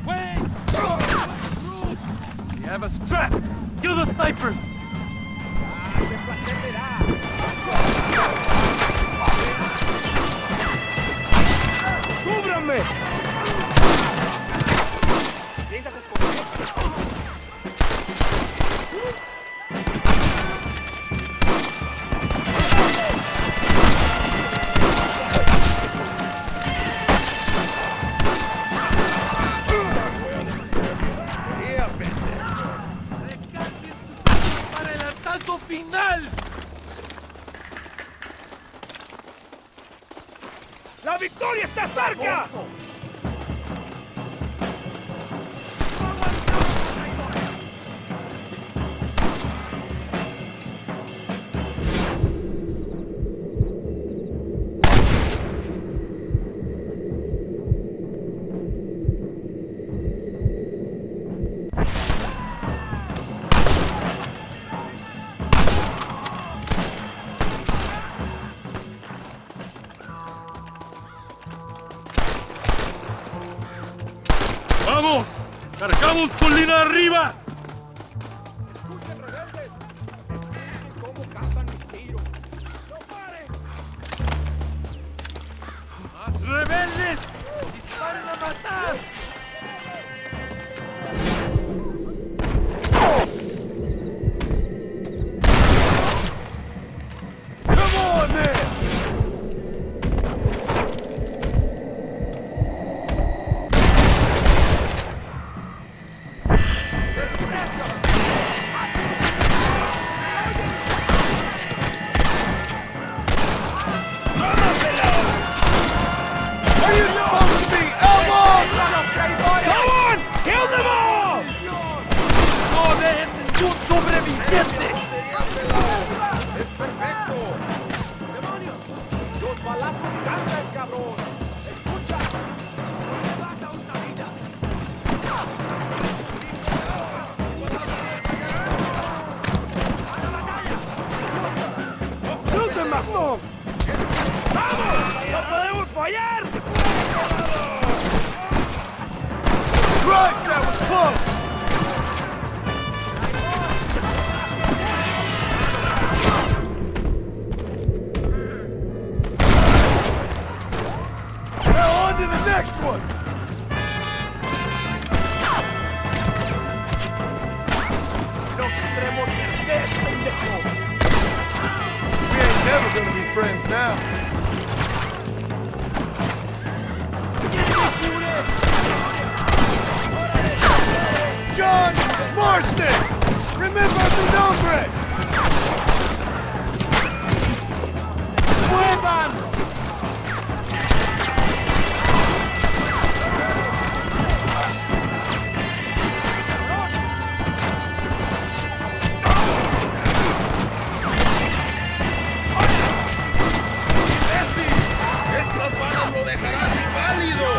Wait! We have us trapped! Kill the snipers! ¡Cúbranme! Piensas esconder. ¡Para el asalto final! ¡La victoria está cerca! ¡Vamos! ¡Cargamos colina arriba! ¡Escuchen, rebeldes! ¡Escuchen cómo cantan mis tiros! ¡No paren! ¡Más rebeldes! ¡Disparen a matar! Come on, man! Christ, that was close! Now on to the next one! We ain't never gonna be friends now. John Marston! Remember tu nombre! ¡Muevan! ¡Estas balas lo dejarán inválido!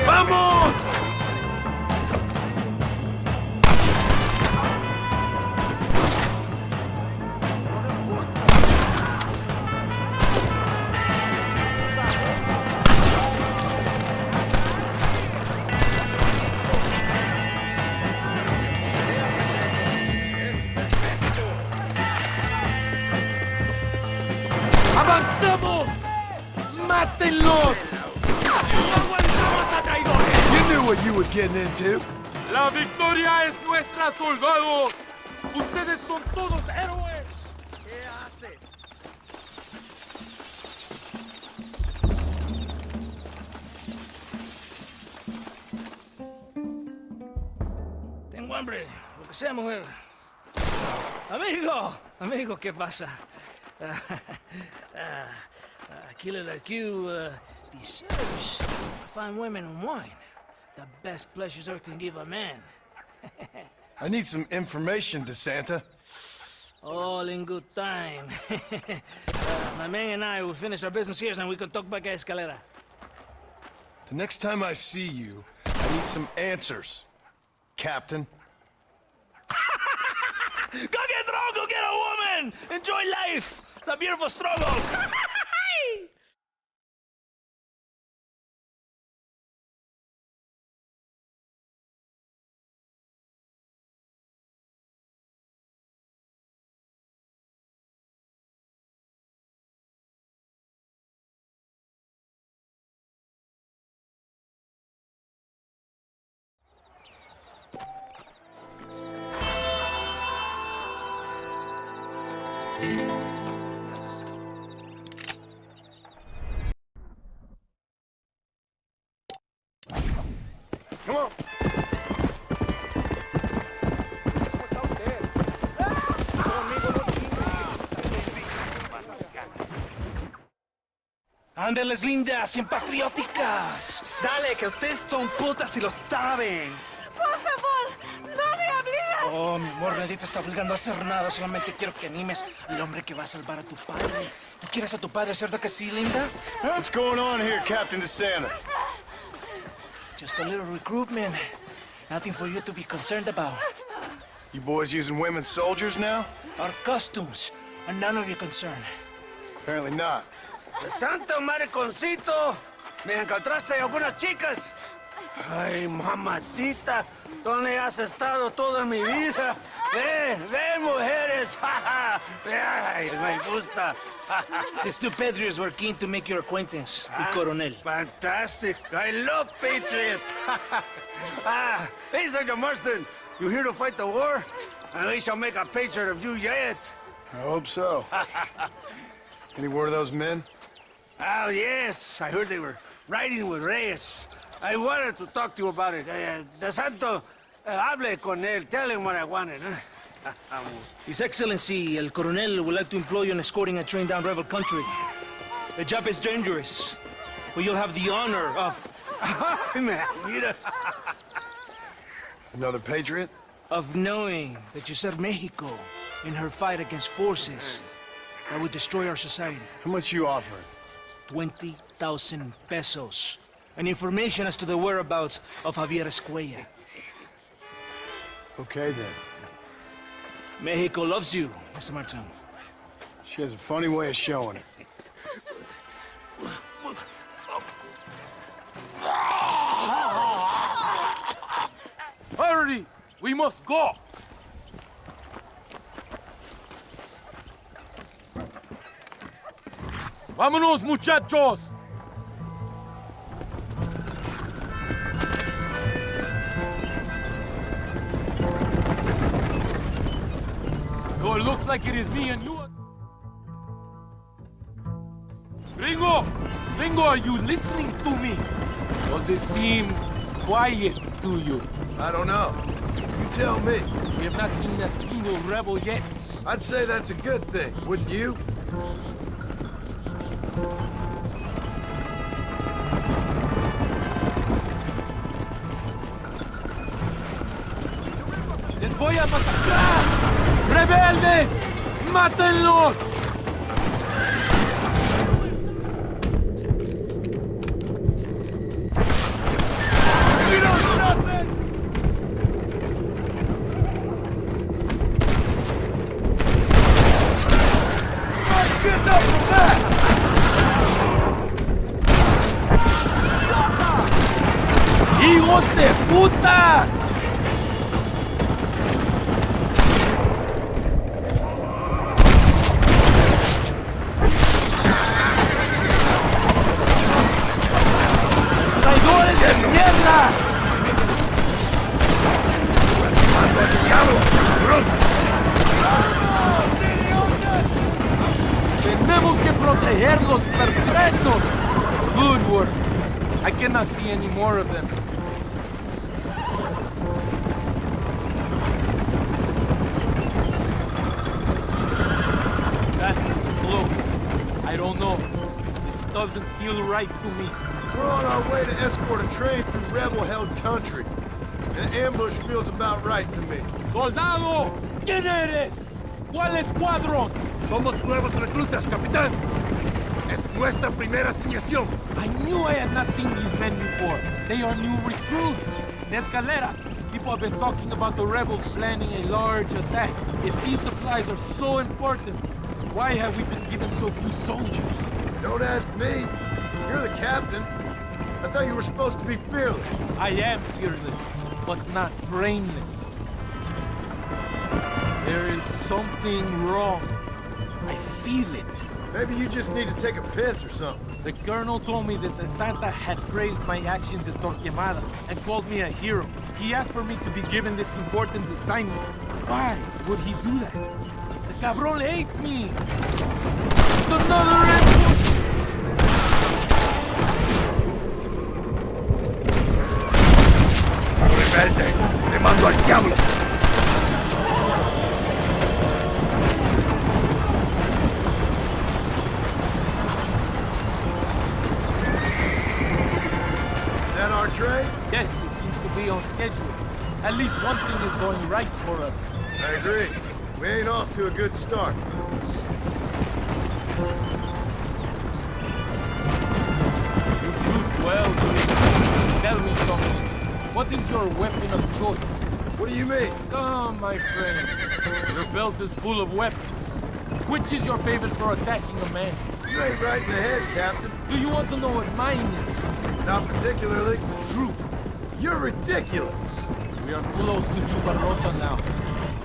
¡Vamos! ¡Avancemos! ¡Mátenlos! You knew what you was getting into. ¡La victoria es nuestra, soldados! ¡Ustedes son todos héroes! ¿Qué haces? Tengo hambre, lo que sea, mujer. Amigo, amigo, ¿qué pasa? A killer like you deserves fine women and wine. The best pleasures Earth can give a man. I need some information, DeSanta. All in good time. My man and I will finish our business here and we can talk back at Escalera. The next time I see you, I need some answers, Captain. Go get drunk, go get a woman! Enjoy life! It's a beautiful struggle! Come on. Ándeles lindas y patrióticas. Dale, que ustedes son putas y lo saben. Por favor, no me obligas. Oh, mi amor, nadie te está obligando a hacer nada. Solamente quiero que animes al hombre que va a salvar a tu padre. ¿Tú quieres a tu padre, cierto que sí, linda? ¿Ah? What's going on here, Captain DeSanta? Just a little recruitment. Nothing for you to be concerned about. You boys using women soldiers now? Our costumes are none of your concern. Apparently not. ¡Santo mariconcito! ¿Me encontraste algunas chicas? Ay, mamacita, ¿dónde has estado toda mi vida? Ven, ven, mujeres. Ay, me gusta. These two Patriots were keen to make your acquaintance, the Coronel. Fantastic. I love patriots. Hey, Sergeant Marston, you here to fight the war? And we shall make a patriot of you yet. I hope so. Any word of those men? Oh, yes. I heard they were riding with Reyes. I wanted to talk to you about it. DeSanta, hable con él. Tell him what I wanted. His Excellency, El Coronel, would like to employ you in escorting a train down rebel country. The job is dangerous, but you'll have the honor of... Mira. Another patriot? Of knowing that you served Mexico in her fight against forces that would destroy our society. How much you offering? 20,000 pesos. And information as to the whereabouts of Javier Escuella. Okay, then. Mexico loves you, Mr. Martin. She has a funny way of showing it. Hurry! We must go! Vámonos, muchachos! So it looks like it is me and you. Ringo! Ringo, are you listening to me? Does it seem quiet to you? I don't know. You tell me. We have not seen a single rebel yet. I'd say that's a good thing, wouldn't you? ¡Les voy a masacrar! ¡Rebeldes! ¡Mátenlos! You know nothing! Not good enough for that! ¡Hijos de puta! ¡Traidores de mierda! ¡Tenemos que proteger los pertrechos! Good work. I cannot see any more of them. That is don't know. This doesn't feel right to me. We're on our way to escort a train through rebel-held country. An ambush feels about right to me. ¡Soldado! ¿Quién eres? ¿Cuál escuadrón? Somos nuevos reclutas, capitán. Es nuestra primera asignación. I knew I had not seen these men before. They are new recruits. In Escalera, people have been talking about the rebels planning a large attack. If these supplies are so important, why have we been given so few soldiers? Don't ask me. You're the captain. I thought you were supposed to be fearless. I am fearless, but not brainless. There is something wrong. I feel it. Maybe you just need to take a piss or something. The colonel told me that the Santa had praised my actions at Torquemada and called me a hero. He asked for me to be given this important assignment. Why would he do that? The cabron hates me. It's another ambush! ¡Rebelde! ¡Te mando al diablo! Train? Yes, it seems to be on schedule. At least one thing is going right for us. I agree. We ain't off to a good start. You shoot well, Green. Tell me something. What is your weapon of choice? What do you mean? Come, my friend. Your belt is full of weapons. Which is your favorite for attacking a man? You ain't right in the head, Captain. Do you want to know what mine is? Not particularly. Truth. You're ridiculous. We are close to Chubarrosa now.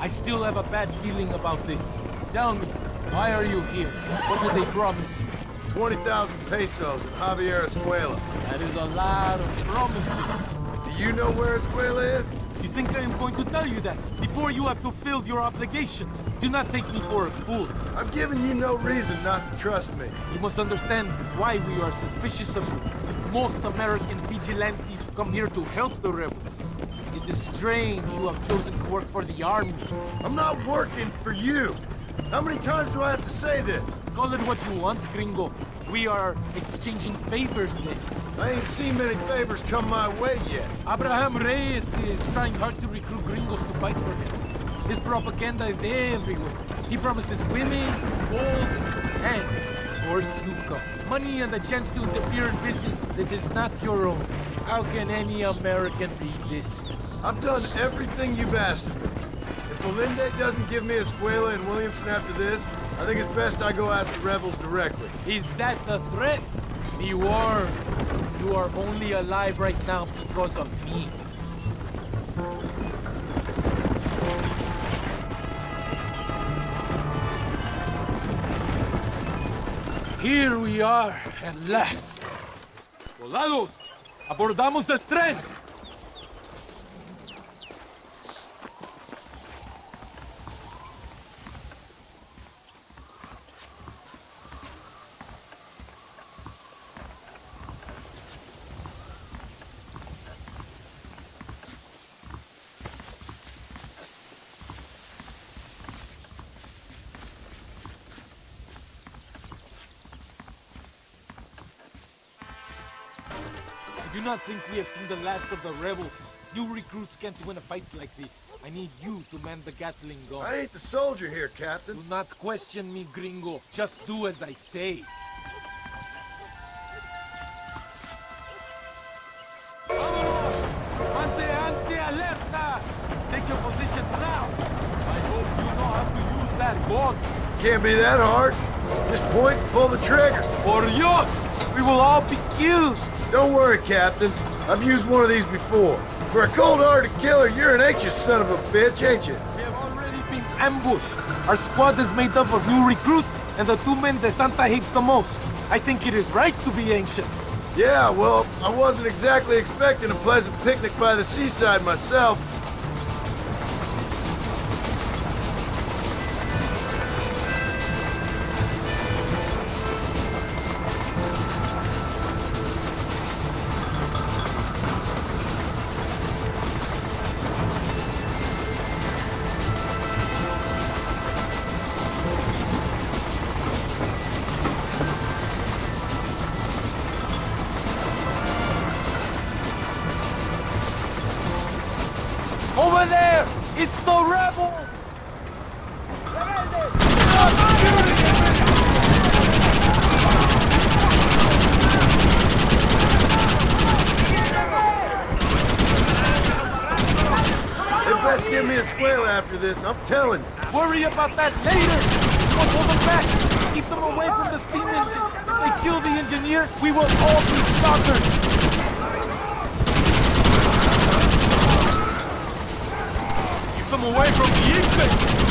I still have a bad feeling about this. Tell me, why are you here? What did they promise you? 20,000 pesos in Javier Escuela. That is a lot of promises. Do you know where Escuela is? You think I am going to tell you that before you have fulfilled your obligations? Do not take me for a fool. I've given you no reason not to trust me. You must understand why we are suspicious of you. Most American vigilantes come here to help the rebels. It is strange you have chosen to work for the army. I'm not working for you. How many times do I have to say this? Call it what you want, gringo. We are exchanging favors then. I ain't seen many favors come my way yet. Abraham Reyes is trying hard to recruit gringos to fight for him. His propaganda is everywhere. He promises women, gold, and, of course, you come. Money and the chance to interfere in business that is not your own. How can any American resist? I've done everything you've asked of me. If Olinde doesn't give me Escuela and Williamson after this, I think it's best I go after the rebels directly. Is that the threat? Be warned. You are only alive right now because of me. Here we are, at last. Soldados, abordamos el tren. I do not think we have seen the last of the rebels. New recruits can't win a fight like this. I need you to man the Gatling gun. I ain't the soldier here, Captain. Do not question me, gringo. Just do as I say. Ante ansia alerta! Take your position now. I hope you know how to use that gun. Can't be that hard. Just point and pull the trigger. Por Dios! We will all be killed. Don't worry, Captain. I've used one of these before. For a cold-hearted killer, you're an anxious son of a bitch, ain't you? We have already been ambushed. Our squad is made up of new recruits and the two men that Santa hates the most. I think it is right to be anxious. Yeah, well, I wasn't exactly expecting a pleasant picnic by the seaside myself. me a squeal after this, I'm telling you. Worry about that later. Don't hold them back. Keep them away from the steam engine. If they kill the engineer, we will all be slaughtered. Keep them away from the engine.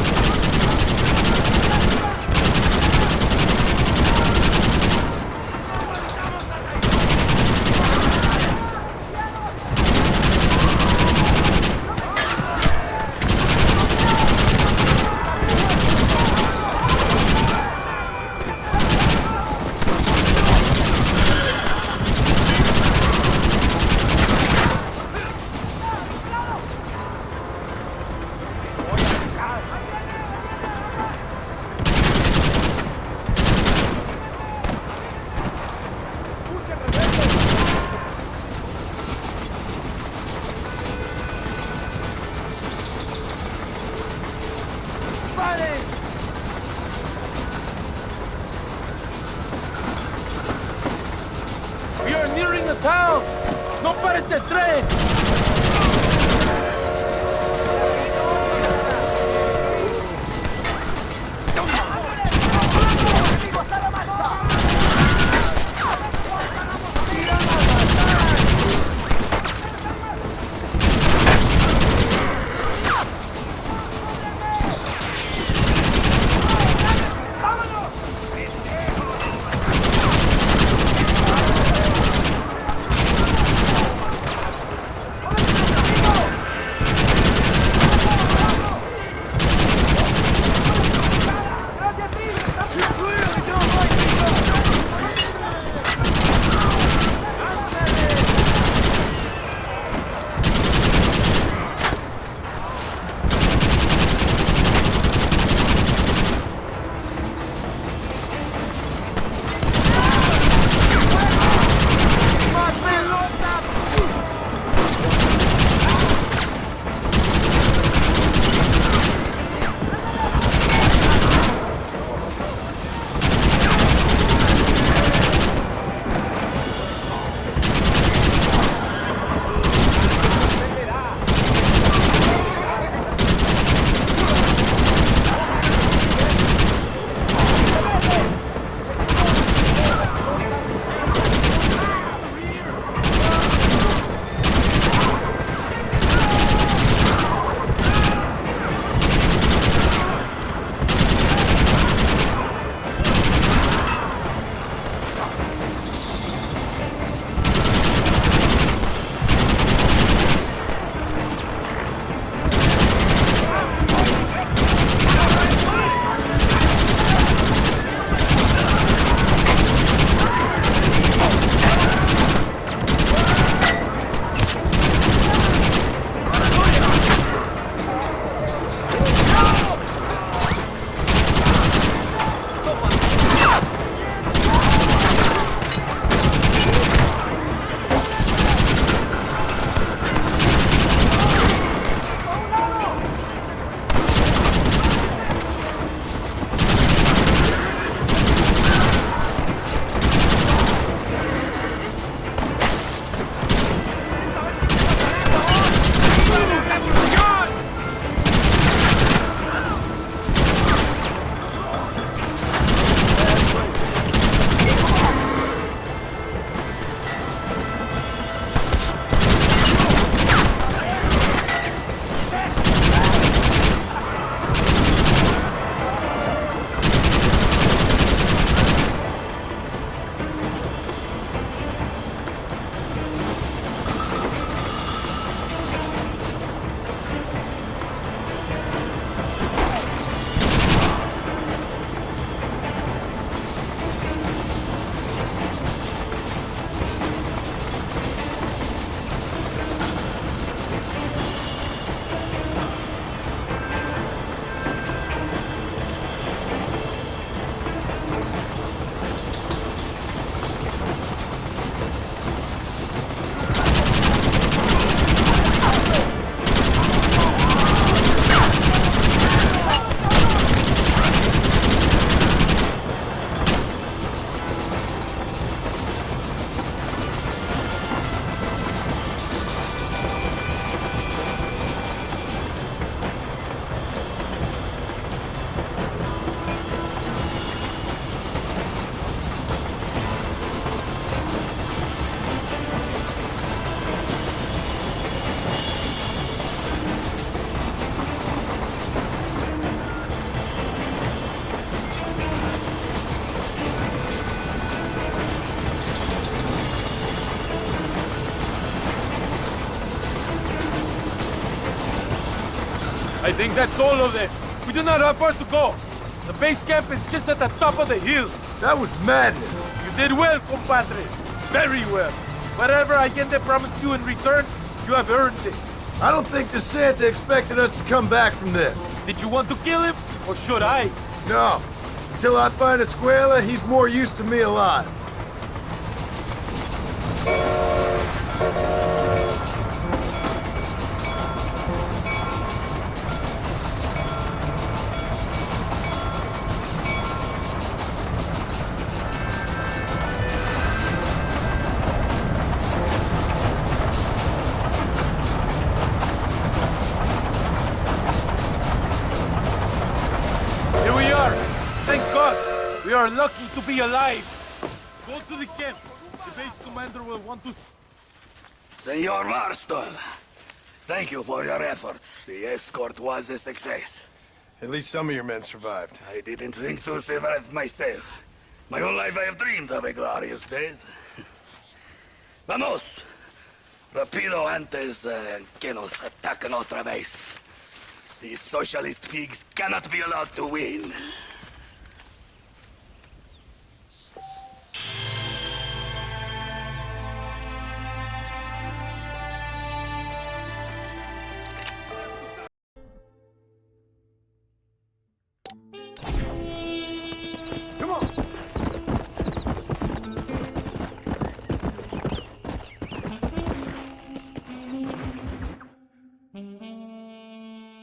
We are nearing the town. No pares el tren. I think that's all of them. We do not have far to go. The base camp is just at the top of the hill. That was madness. You did well, compadre. Very well. Whatever Allende promised you in return, you have earned it. I don't think DeSanta expected us to come back from this. Did you want to kill him, or should I? No. Until I find Escuela, he's more use to me alive. Here we are. Thank God. We are lucky to be alive. Go to the camp. The base commander will want to... Senor Marston, thank you for your efforts. The escort was a success. At least some of your men survived. I didn't think to survive myself. My whole life I have dreamed of a glorious death. Vamos! Rapido antes que nos ataquen otra vez. These socialist pigs cannot be allowed to win. Come on.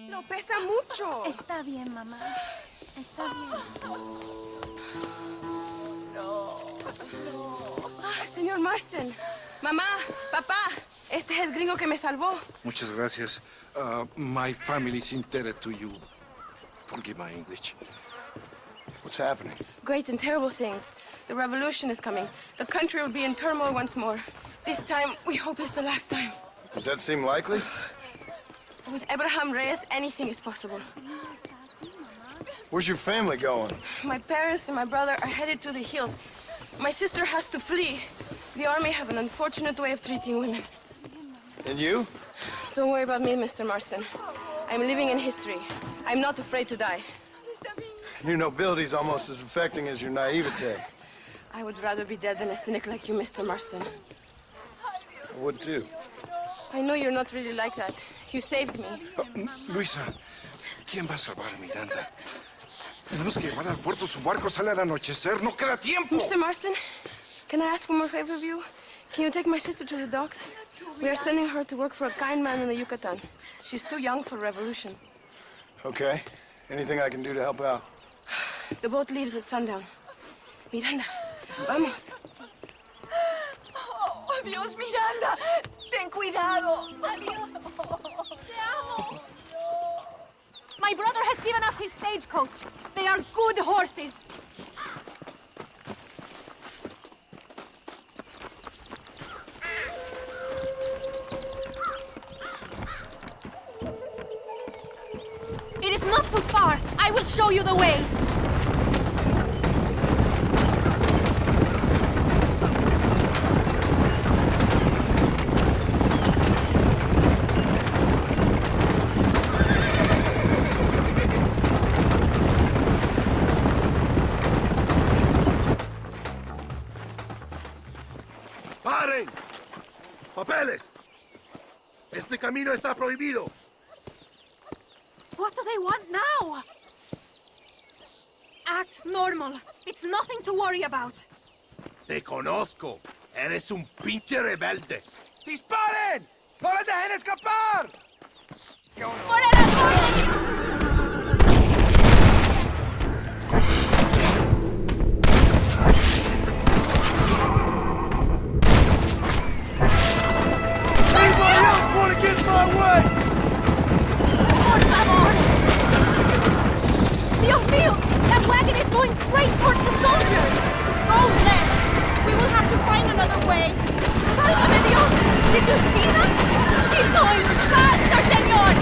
No pesa mucho. Está bien, mamá. Está bien. Ah, señor Marston. Mamá, papá, este es el gringo que me salvó. Muchas gracias. My family is indebted to you. Forgive my English. What's happening? Great and terrible things. The revolution is coming. The country will be in turmoil once more. This time, we hope it's the last time. Does that seem likely? With Abraham Reyes, anything is possible. Where's your family going? My parents and my brother are headed to the hills. My sister has to flee. The army have an unfortunate way of treating women. And you? Don't worry about me, Mr. Marston. I'm living in history. I'm not afraid to die. Your nobility's almost as affecting as your naivete. I would rather be dead than a cynic like you, Mr. Marston. I would too. I know you're not really like that. You saved me. Luisa, ¿quién va a salvar a Miranda? Tenemos que llevar al puerto. Su barco sale al anochecer. No queda tiempo. Mr. Marston, can I ask one more favor of you? Can you take my sister to the docks? We are sending her to work for a kind man in the Yucatan. She's too young for revolution. Okay. Anything I can do to help out? The boat leaves at sundown. Miranda, vamos. Oh, Dios, Miranda. Ten cuidado. Adiós. Te amo. My brother has given us his stagecoach. They are good horses. It is not too far. I will show you the way. ¡Paren! ¡Papeles! Este camino está prohibido. What do they want now? Act normal. It's nothing to worry about. Te conozco. Eres un pinche rebelde. ¡Disparen! ¡No les dejen escapar! ¡Por el amor! Anybody else want to get in my way? ¡Por favor! Dios mío! That wagon is going straight towards the soldiers! Go left! We will have to find another way! ¡Válgame Dios! Did you see that? He's going faster, señor!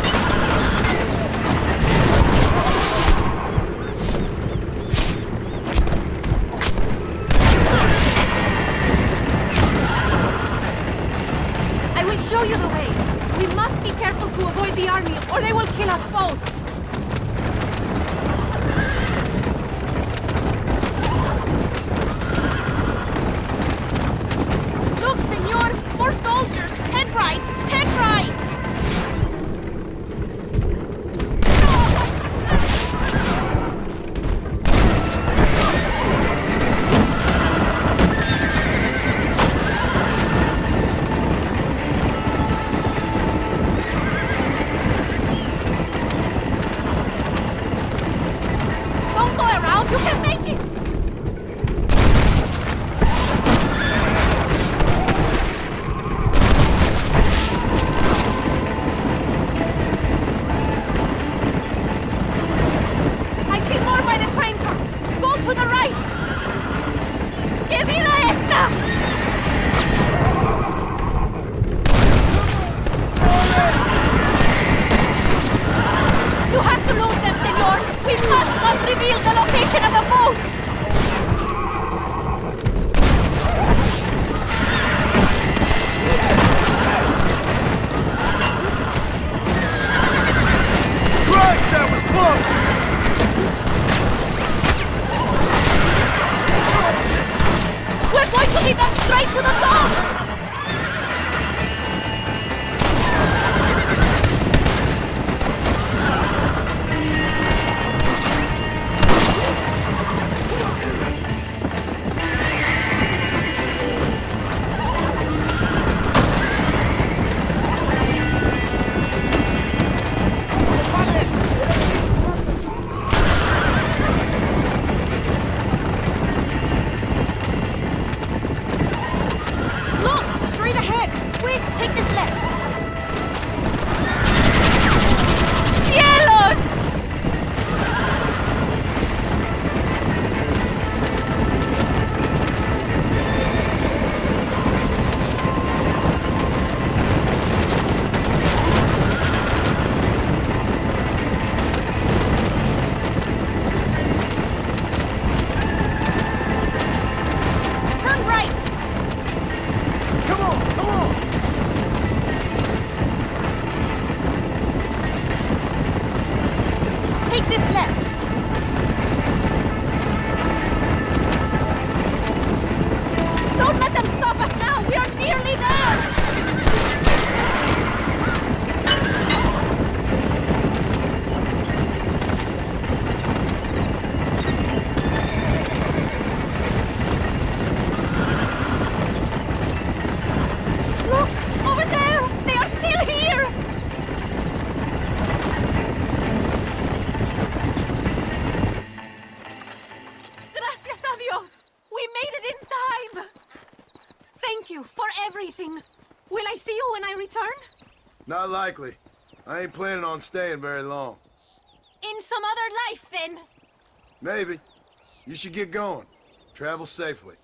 I will show you the way. We must be careful to avoid the army, or they will kill us both. to the right! ¡Que viva esta! You have to lose them, senor! We must not reveal the location of the boat! Christ, that was close! We're going to lead them straight to the dock! Not likely. I ain't planning on staying very long. In some other life, then? Maybe. You should get going. Travel safely.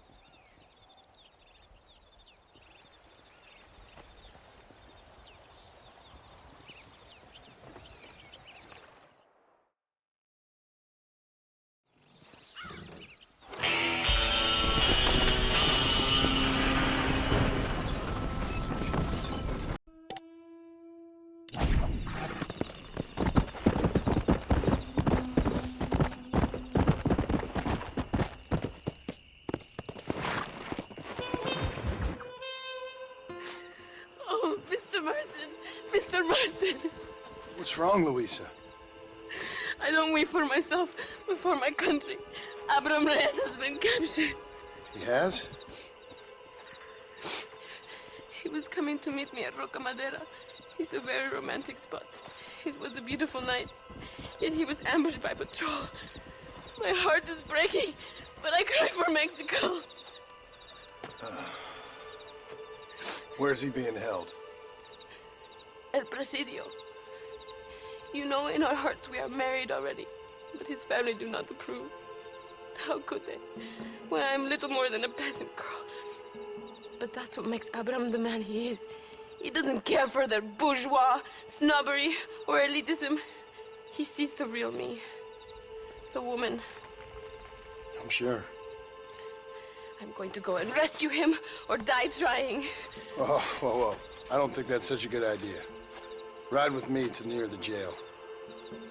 What's wrong, Louisa? I don't wait for myself, but for my country. Abram Reyes has been captured. He has? He was coming to meet me at Roca Madera. It's a very romantic spot. It was a beautiful night, yet he was ambushed by patrol. My heart is breaking, but I cry for Mexico. Where's he being held? El Presidio. You know, in our hearts we are married already, but his family do not approve. How could they, when I am little more than a peasant girl? But that's what makes Abram the man he is. He doesn't care for their bourgeois, snobbery, or elitism. He sees the real me, the woman. I'm sure. I'm going to go and rescue him, or die trying. Oh, whoa. I don't think that's such a good idea. Ride with me to near the jail.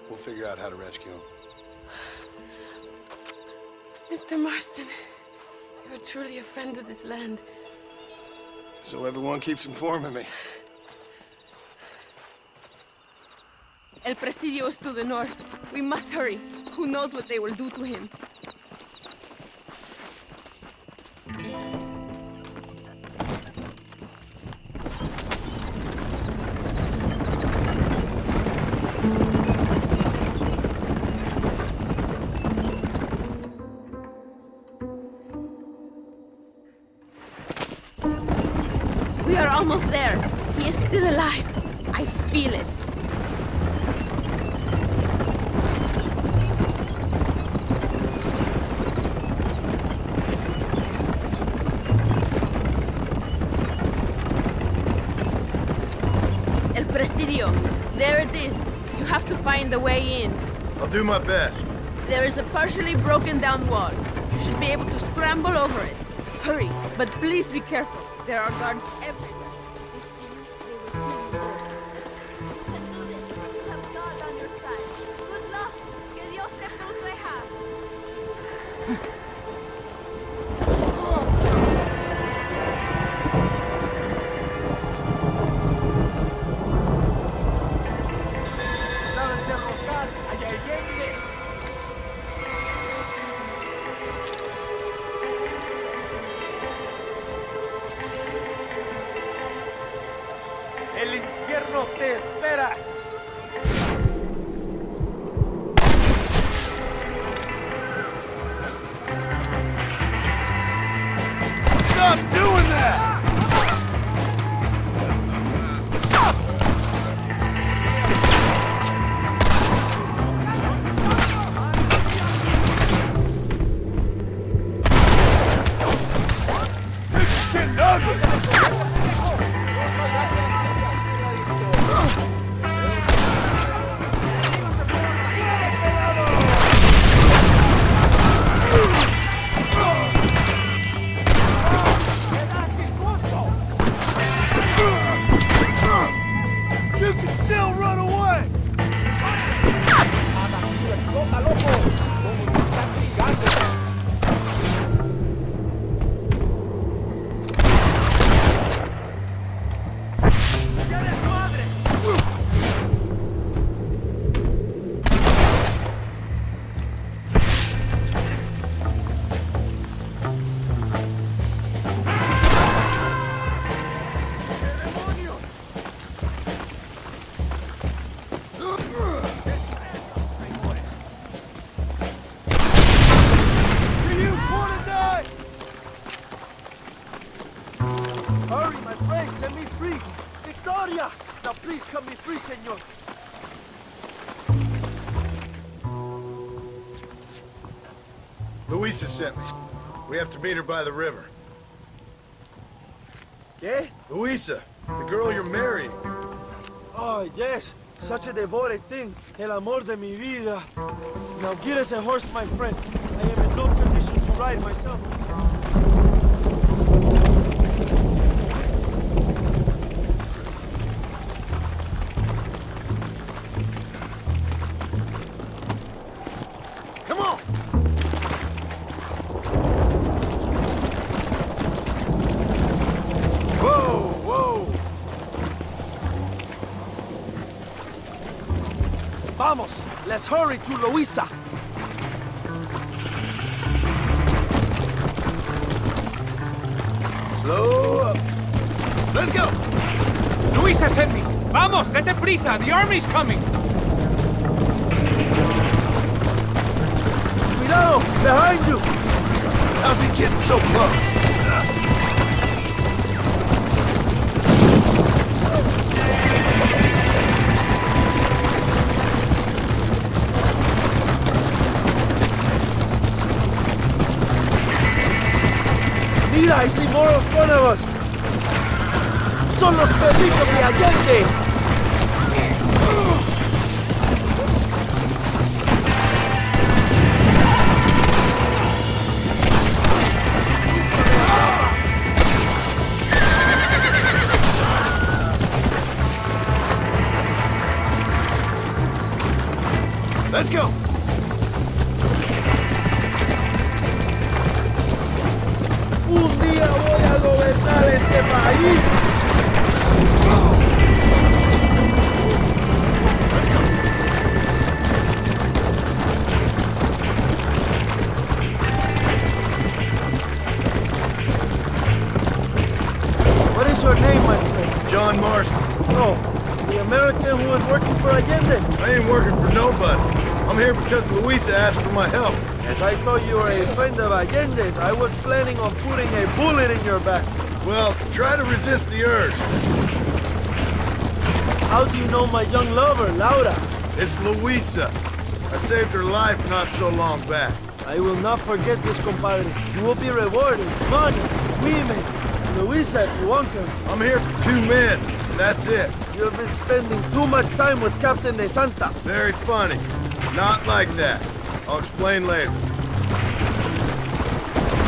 We'll figure out how to rescue him. Mr. Marston, you're truly a friend of this land. So everyone keeps informing me. El Presidio is to the north. We must hurry. Who knows what they will do to him? We are almost there. He is still alive. I feel it. Armadillo. There it is. You have to find the way in. I'll do my best. There is a partially broken down wall. You should be able to scramble over it. Hurry, but please be careful. There are guards everywhere. This seems they will kill you both. You can do this. You have God on your side. Good luck. Que Dios te proteja. El infierno te espera. Stop doing that! This shit ugly! You can still run away! Hurry, my friend, set me free! Victoria! Now please cut me free, senor! Luisa sent me. We have to meet her by the river. ¿Qué? Luisa, the girl you're marrying. Oh, yes. Such a devoted thing. El amor de mi vida. Now get us a horse, my friend. I am in no condition to ride myself. Come on! Whoa, whoa! Vamos! Let's hurry to Luisa! Slow up. Let's go! Luisa sent me! Vamos, date prisa! The army's coming! Cuidado! Behind you! How's he getting so close? Mira, I see more in front of us! Son los perritos de Allende! Let's go! Un día voy a gobernar este país. What is your name, my friend? John Marston. Oh, the American who is working for Allende. I ain't working for nobody. I'm here because Luisa asked for my help. As I thought you were a friend of Allende's, I was planning on putting a bullet in your back. Well, try to resist the urge. How do you know my young lover, Laura? It's Luisa. I saved her life not so long back. I will not forget this, compadre. You will be rewarded. Money, women, Luisa if you want her. I'm here for 2 men. That's it. You have been spending too much time with Captain De Santa. Very funny. Not like that. I'll explain later.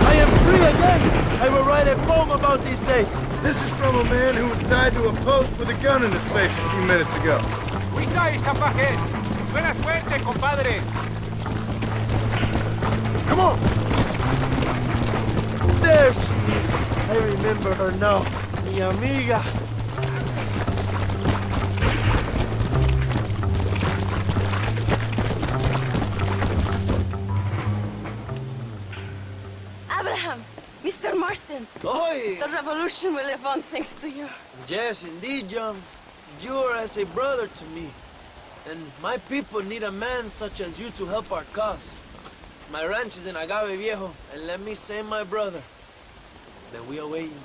I am free again! I will write a poem about these days. This is from a man who was tied to a post with a gun in his face a few minutes ago. Cuida esa paje. Buena suerte, compadre. Come on! There she is. I remember her now. Mi amiga. Abraham, Mr. Marston. Oi! The revolution will live on thanks to you. Yes, indeed, John. You are as a brother to me. And my people need a man such as you to help our cause. My ranch is in Agave Viejo, and let me say, my brother, that we await you.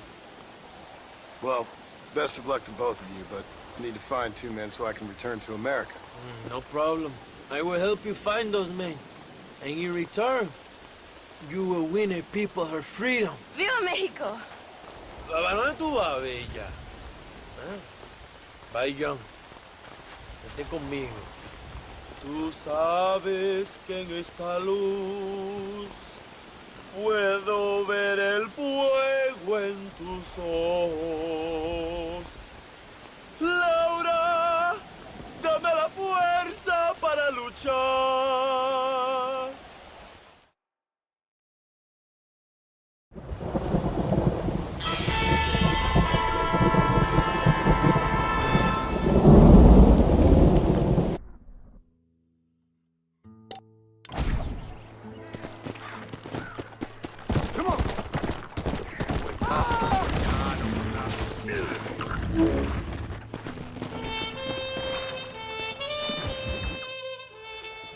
Well, best of luck to both of you, but I need to find 2 men so I can return to America. No problem. I will help you find those men. And in return, you will win a people her freedom. Viva Mexico! ¿A dónde tú vas, bella? Bye, John. Vete conmigo. Tú sabes que en esta luz puedo ver el fuego en tus ojos. Laura, dame la fuerza para luchar.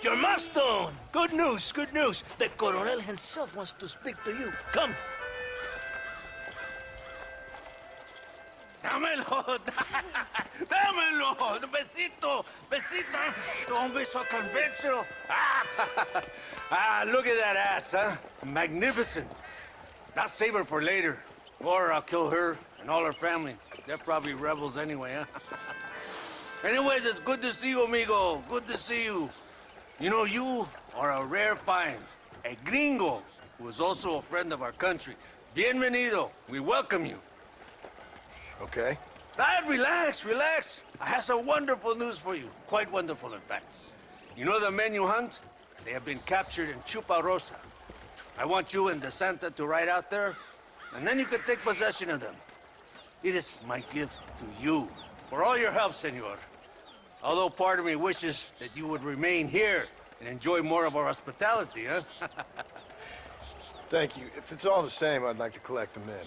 Your milestone! Good news, good news. The Coronel himself wants to speak to you. Come. Dámelo! Dámelo! Besito! Besita! Don't be so conventional. Look at that ass, huh? Magnificent. I'll save her for later. Or I'll kill her and all her family. They're probably rebels anyway, huh? Anyways, it's good to see you, amigo. Good to see you. You know, you are a rare find. A gringo who is also a friend of our country. Bienvenido. We welcome you. Okay. Relax, relax. I have some wonderful news for you. Quite wonderful, in fact. You know the men you hunt? They have been captured in Chuparosa. I want you and De Santa to ride out there, and then you can take possession of them. It is my gift to you for all your help, senor. Although part of me wishes that you would remain here and enjoy more of our hospitality, huh? Thank you. If it's all the same, I'd like to collect the men.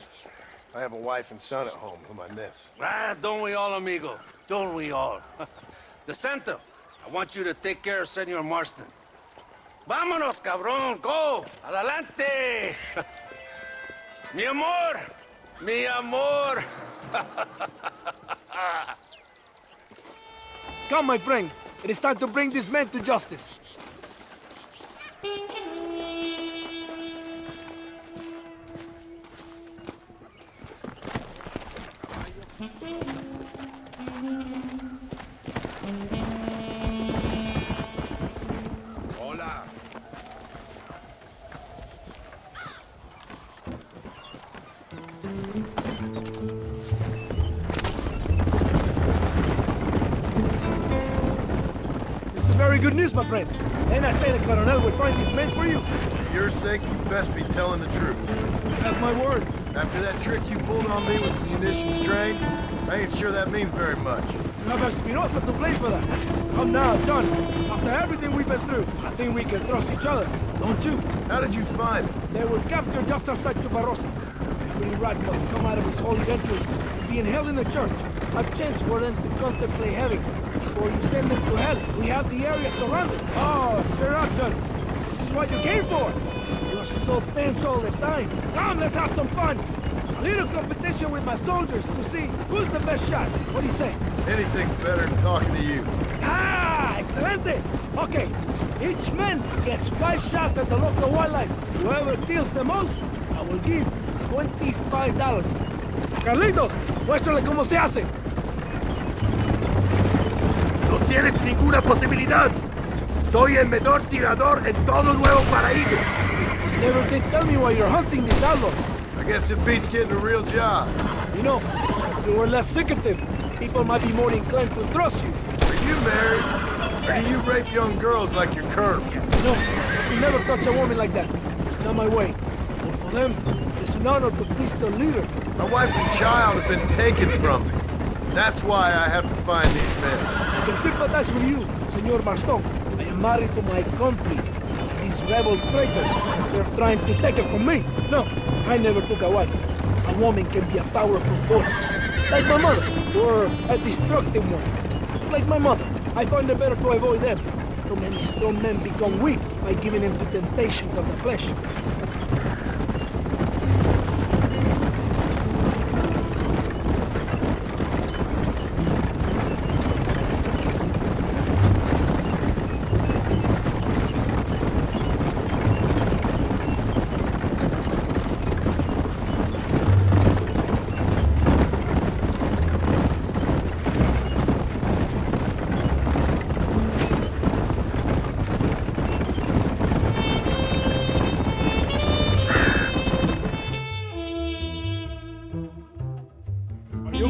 I have a wife and son at home whom I miss. Don't we all, amigo? Don't we all? De Santa, I want you to take care of Senor Marston. Vámonos, cabrón, go! Adelante! Mi amor! Mi amor! Come, my friend. It is time to bring these men to justice. Hola. Very good news, my friend. And I say the Coronel will find these men for you. For your sake, you best be telling the truth. You have my word. After that trick you pulled on me with the munitions train, I ain't sure that means very much. You have Espinosa to blame for that. Come now, John. After everything we've been through, I think we can trust each other, don't you? How did you find them? They were captured just outside Chuparosa. Every rat must come out of his holy entry and being held in the church. A chance for them to contemplate heaven. Before you send them to hell, we have the area surrounded. Oh, cheer up, John. This is what you came for. You're so tense all the time. Come, let's have some fun. A little competition with my soldiers to see who's the best shot. What do you say? Anything's better than talking to you. Ah, excelente. Okay, each man gets 5 shots at the local wildlife. Whoever deals the most, I will give $25. Carlitos, muéstrale cómo se hace. tienes ninguna posibilidad. Soy el mejor tirador en todo Nuevo Paraíso. Never did tell me why you're hunting these outlaws. I guess it beats getting a real job. You know, if you were less secretive, people might be more inclined to trust you. Are you married? Or do you rape young girls like your colonel? No, I will never touch a woman like that. It's not my way. But for them, it's an honor to please their leader. My wife and child have been taken from me. That's why I have to find these men. I can sympathize with you, Senor Marston. I am married to my country. These rebel traitors, they're trying to take it from me. No, I never took a wife. A woman can be a powerful force. Like my mother, or a destructive one. Like my mother, I find it better to avoid them. Too many strong men become weak by giving in to temptations of the flesh.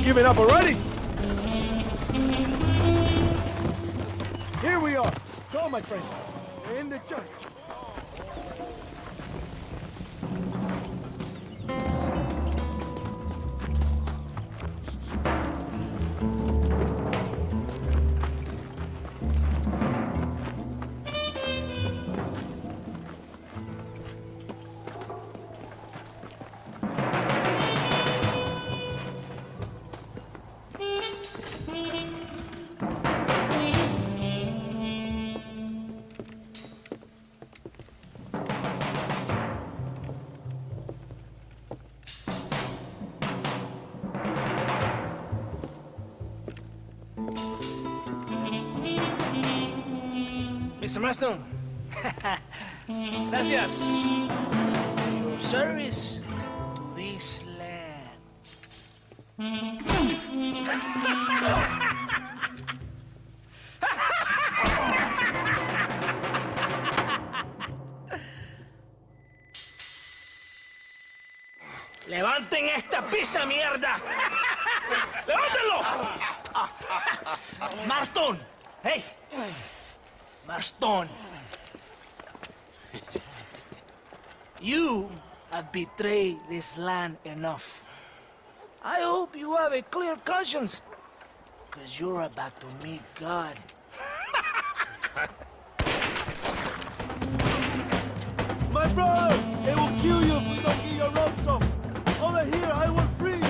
Giving up already? Here we are. Go, my friend. We're in the church. Mr. Marston. Gracias. Your service to this land. ¡Levanten esta pizza, mierda! ¡Levántenlo! Marston. Hey. Marston. You have betrayed this land enough. I hope you have a clear conscience, because you're about to meet God. My brother! They will kill you if we don't get your ropes off. Over here, I will free you.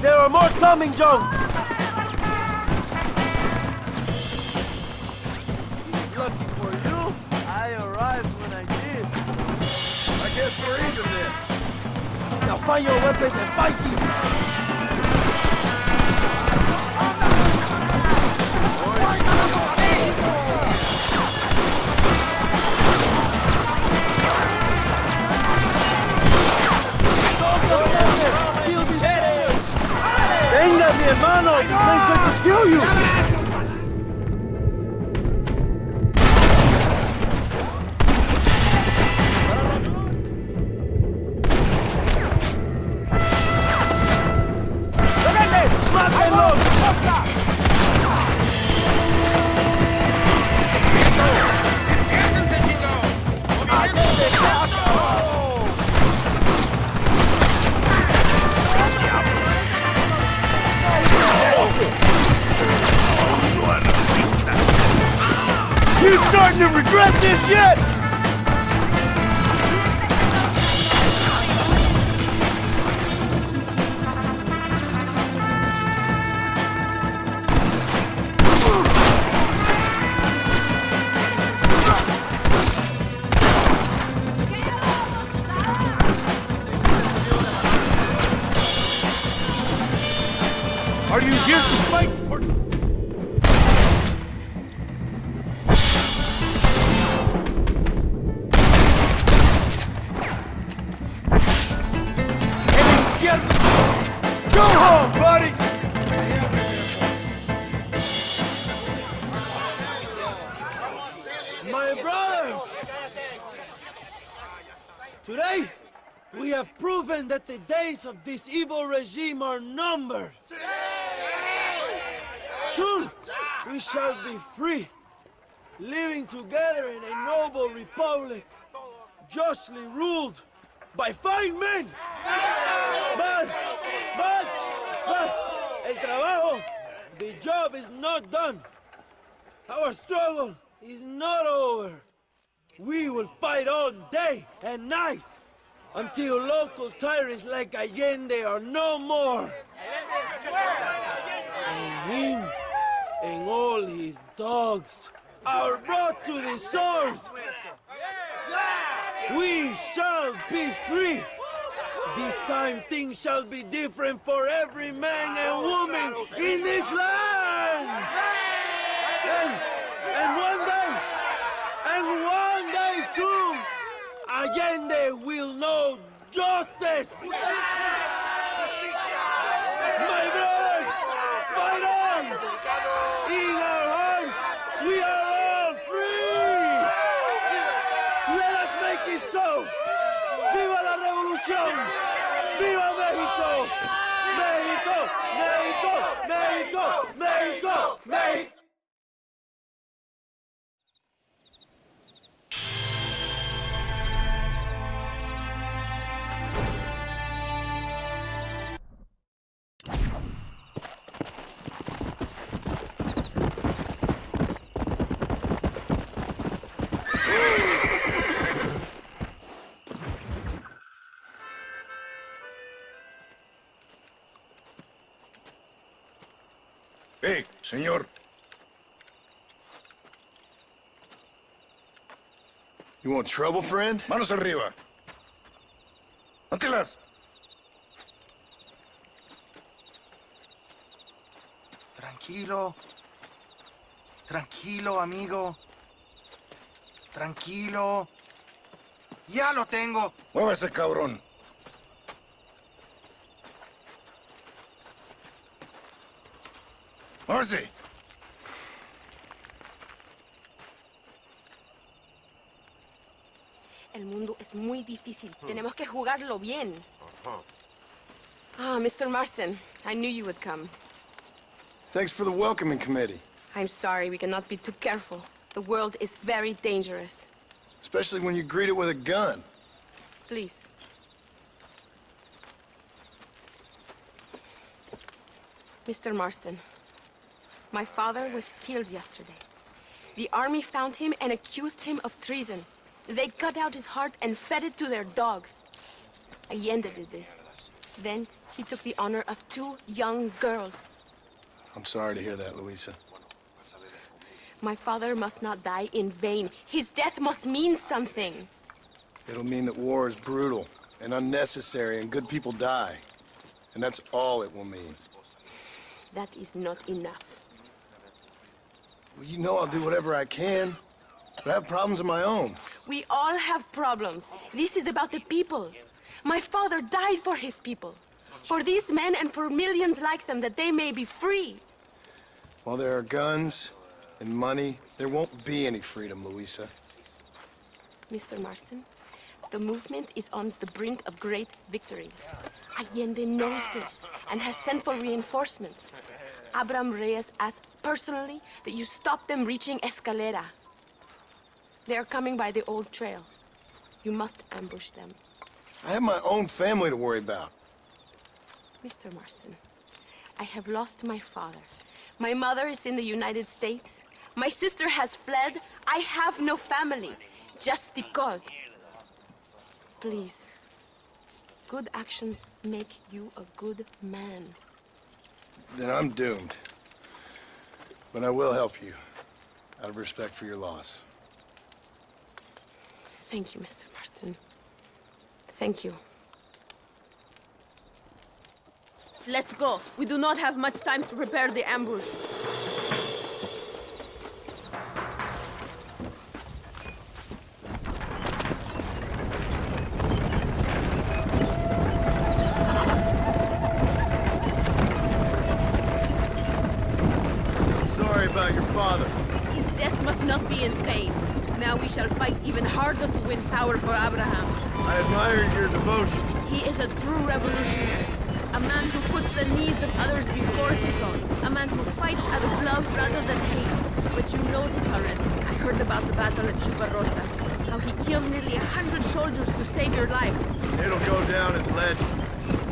There are more coming, Joe! Lucky for you, I arrived when I did. I guess we're even then. Now find your weapons and fight these guys! ¡Venga, mi hermano! This thing could kill you! You starting to regret this yet? Are you here to fight or... Today, we have proven that the days of this evil regime are numbered. Soon, we shall be free, living together in a noble republic, justly ruled by fine men. But, el trabajo, the job is not done. Our struggle is not over. We will fight all day and night until local tyrants like Allende are no more. And him and all his dogs are brought to the sword. We shall be free. This time things shall be different for every man and woman in this land. And one day soon, Allende will know justice. My brothers, fight on! In our hearts, we are all free! Let us make it so! ¡Viva la revolución! ¡Viva México! ¡México! ¡México! ¡México! ¡México! ¡México! Hey, señor. You want trouble, friend? Manos arriba. ¡Antelas! Tranquilo. Tranquilo, amigo. Tranquilo. Ya lo tengo. Muévese, cabrón. ¡Muévese! El mundo es muy difícil. Tenemos que jugarlo bien. Ah, Mr. Marston, I knew you would come. Thanks for the welcoming committee. I'm sorry, we cannot be too careful. The world is very dangerous. Especially when you greet it with a gun. Please. Mr. Marston, my father was killed yesterday. The army found him and accused him of treason. They cut out his heart and fed it to their dogs. Allende did this. Then he took the honor of 2 young girls. I'm sorry to hear that, Luisa. My father must not die in vain. His death must mean something. It'll mean that war is brutal and unnecessary and good people die. And that's all it will mean. That is not enough. Well, you know I'll do whatever I can, but I have problems of my own. We all have problems. This is about the people. My father died for his people. For these men and for millions like them, that they may be free. While there are guns and money, there won't be any freedom, Luisa. Mr. Marston, the movement is on the brink of great victory. Allende knows this and has sent for reinforcements. Abraham Reyes asked personally that you stop them reaching Escalera. They are coming by the old trail. You must ambush them. I have my own family to worry about. Mr. Marston, I have lost my father. My mother is in the United States. My sister has fled. I have no family, just because. Please, good actions make you a good man. Then I'm doomed. But I will help you, out of respect for your loss. Thank you, Mr. Marston. Thank you. Let's go. We do not have much time to prepare the ambush. I'm sorry about your father. His death must not be in vain. Now we shall fight even harder to win power for Abraham. I admire your devotion. He is a true revolutionary. A man who puts the needs of others before his own. A man who fights out of love rather than hate. But you know this already. I heard about the battle at Chuparosa. How he killed nearly 100 soldiers to save your life. It'll go down as legend.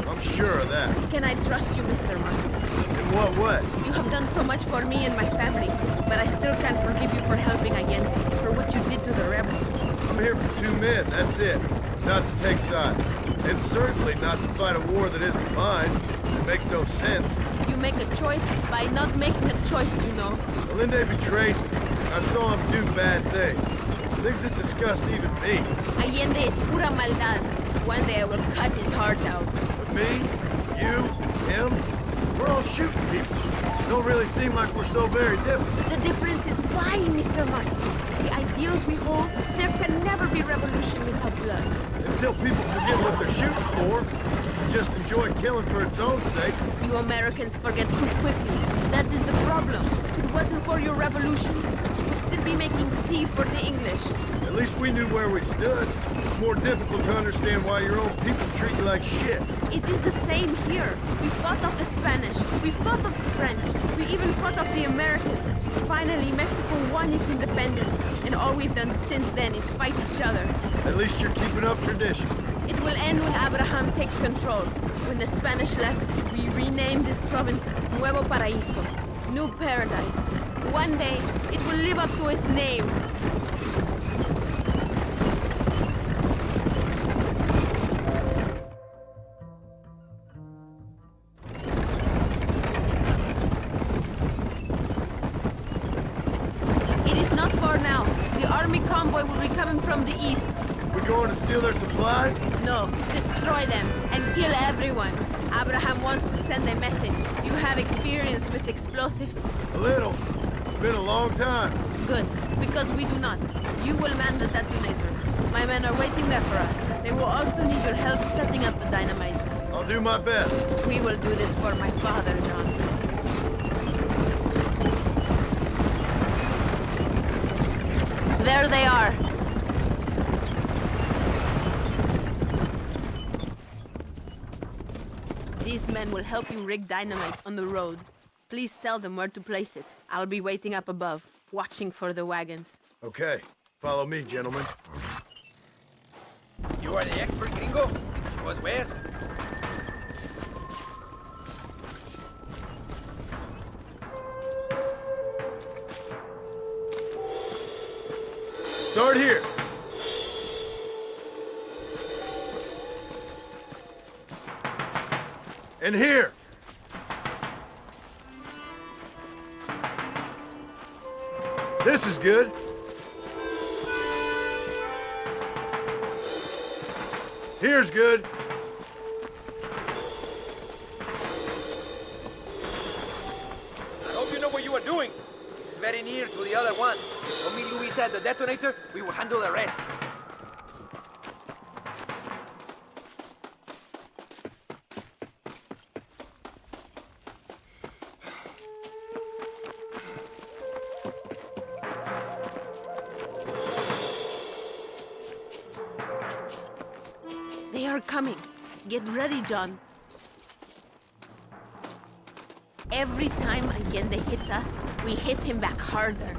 I'm sure of that. Can I trust you, Mr. Marston? In what way? You have done so much for me and my family, but I still can't forgive you for helping Allende, for what you did to the rebels. I'm here for 2 men, that's it. Not to take sides. And certainly not to fight a war that isn't mine. It makes no sense. You make a choice by not making a choice, you know. Allende betrayed me. I saw him do bad things. Things that disgust even me. Allende is pura maldad. One day I will cut his heart out. But me, you, him, we're all shooting people. Don't really seem like we're so very different. The difference is why, Mr. Marston. The ideals we hold, there can never be revolution without blood. Until people forget what they're shooting for, just enjoy killing for its own sake. You Americans forget too quickly. That is the problem. If it wasn't for your revolution, you would still be making tea for the English. At least we knew where we stood. It's more difficult to understand why your own people treat you like shit. It is the same here. We fought off the Spanish. We fought off the French. We even fought off the Americans. Finally, Mexico won its independence. And all we've done since then is fight each other. At least you're keeping up tradition. It will end when Abraham takes control. When the Spanish left, we renamed this province Nuevo Paraíso, New Paradise. One day, it will live up to its name. It is not far now. The army convoy will be coming from the east. We going to steal their supplies? No, destroy them and kill everyone. Abraham wants to send a message. You have experience with explosives? A little. It's been a long time. Good, because we do not. You will man the detonator. My men are waiting there for us. They will also need your help setting up the dynamite. I'll do my best. We will do this for my father, John. There they are. These men will help you rig dynamite on the road. Please tell them where to place it. I'll be waiting up above, watching for the wagons. Okay. Follow me, gentlemen. You are the expert, gringo? Show us where. Start here. And here. This is good. Here's good. I hope you know what you are doing. This is very near to the other one. Only Louis said the detonator, we will handle the rest. They are coming. Get ready, John. Every time Allende hits us, we hit him back harder.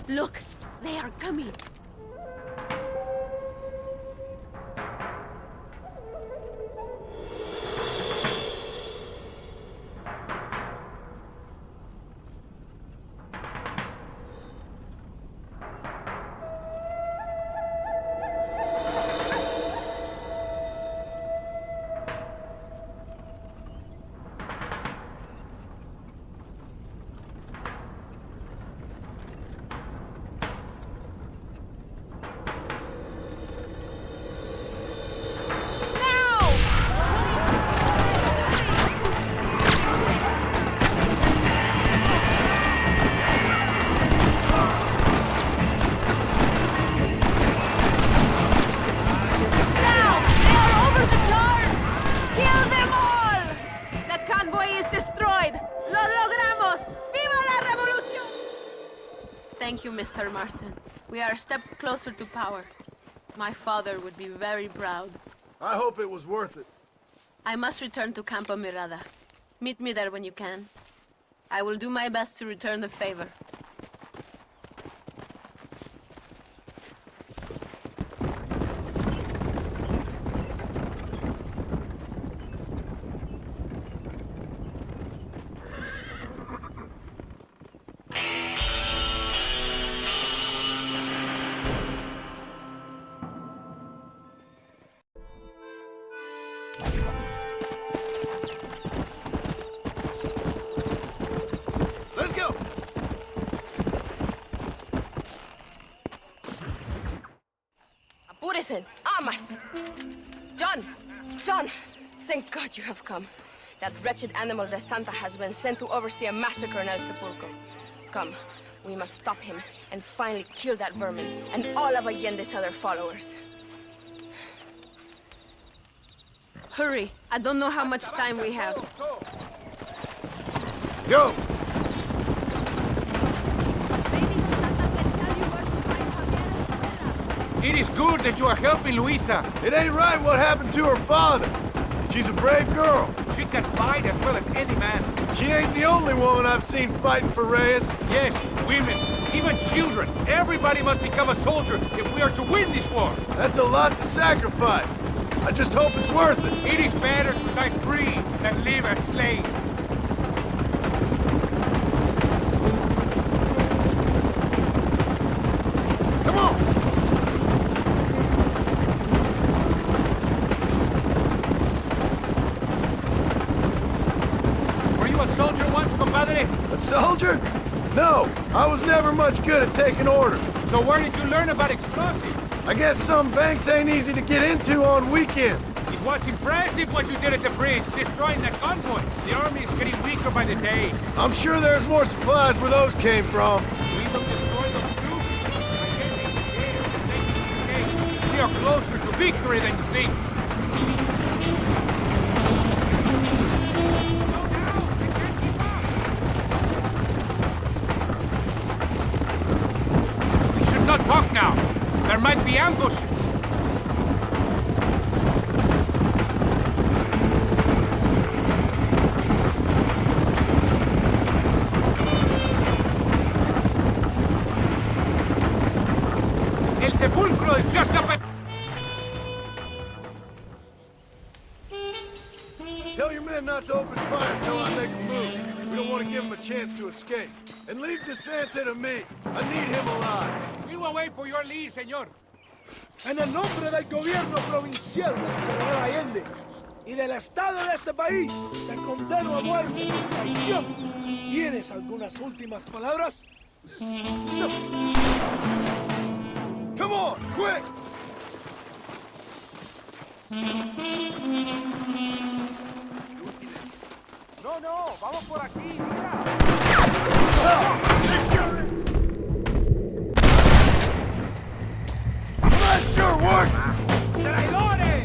Look, they are coming. Thank you, Mr. Marston. We are a step closer to power. My father would be very proud. I hope it was worth it. I must return to Campo Mirada. Meet me there when you can. I will do my best to return the favor. Let's go! Apúrese! Amas! John! John! Thank God you have come. That wretched animal de Santa has been sent to oversee a massacre in El Sepulcro. Come, we must stop him and finally kill that vermin and all of Allende's other followers. Hurry! I don't know how much time we have. Go! It is good that you are helping Luisa. It ain't right what happened to her father. She's a brave girl. She can fight as well as any man. She ain't the only woman I've seen fighting for Reyes. Yes, women, even children. Everybody must become a soldier if we are to win this war. That's a lot to sacrifice. I just hope it's worth it. It is better to die free than live a slave. Come on! Were you a soldier once, compadre? A soldier? No, I was never much good at taking orders. So where did you learn about explosives? I guess some banks ain't easy to get into on weekends. It was impressive what you did at the bridge, destroying that convoy. The army is getting weaker by the day. I'm sure there's more supplies where those came from. We will destroy them too. By getting there and making mistakes, we are closer to victory than you think. We should not talk now. There might be ambushes. El sepulcro is just up at... Tell your men not to open fire until I make a move. We don't want to give them a chance to escape. And leave DeSanta to me. I need him alive. We will wait for your lead, señor. En el nombre del gobierno provincial del coronel Allende y del Estado de este país, te condeno a muerte por traición. ¿Tienes algunas últimas palabras? No. Come on, quick! No, no, vamos por aquí, mira. That sure worked! ¡Traidores!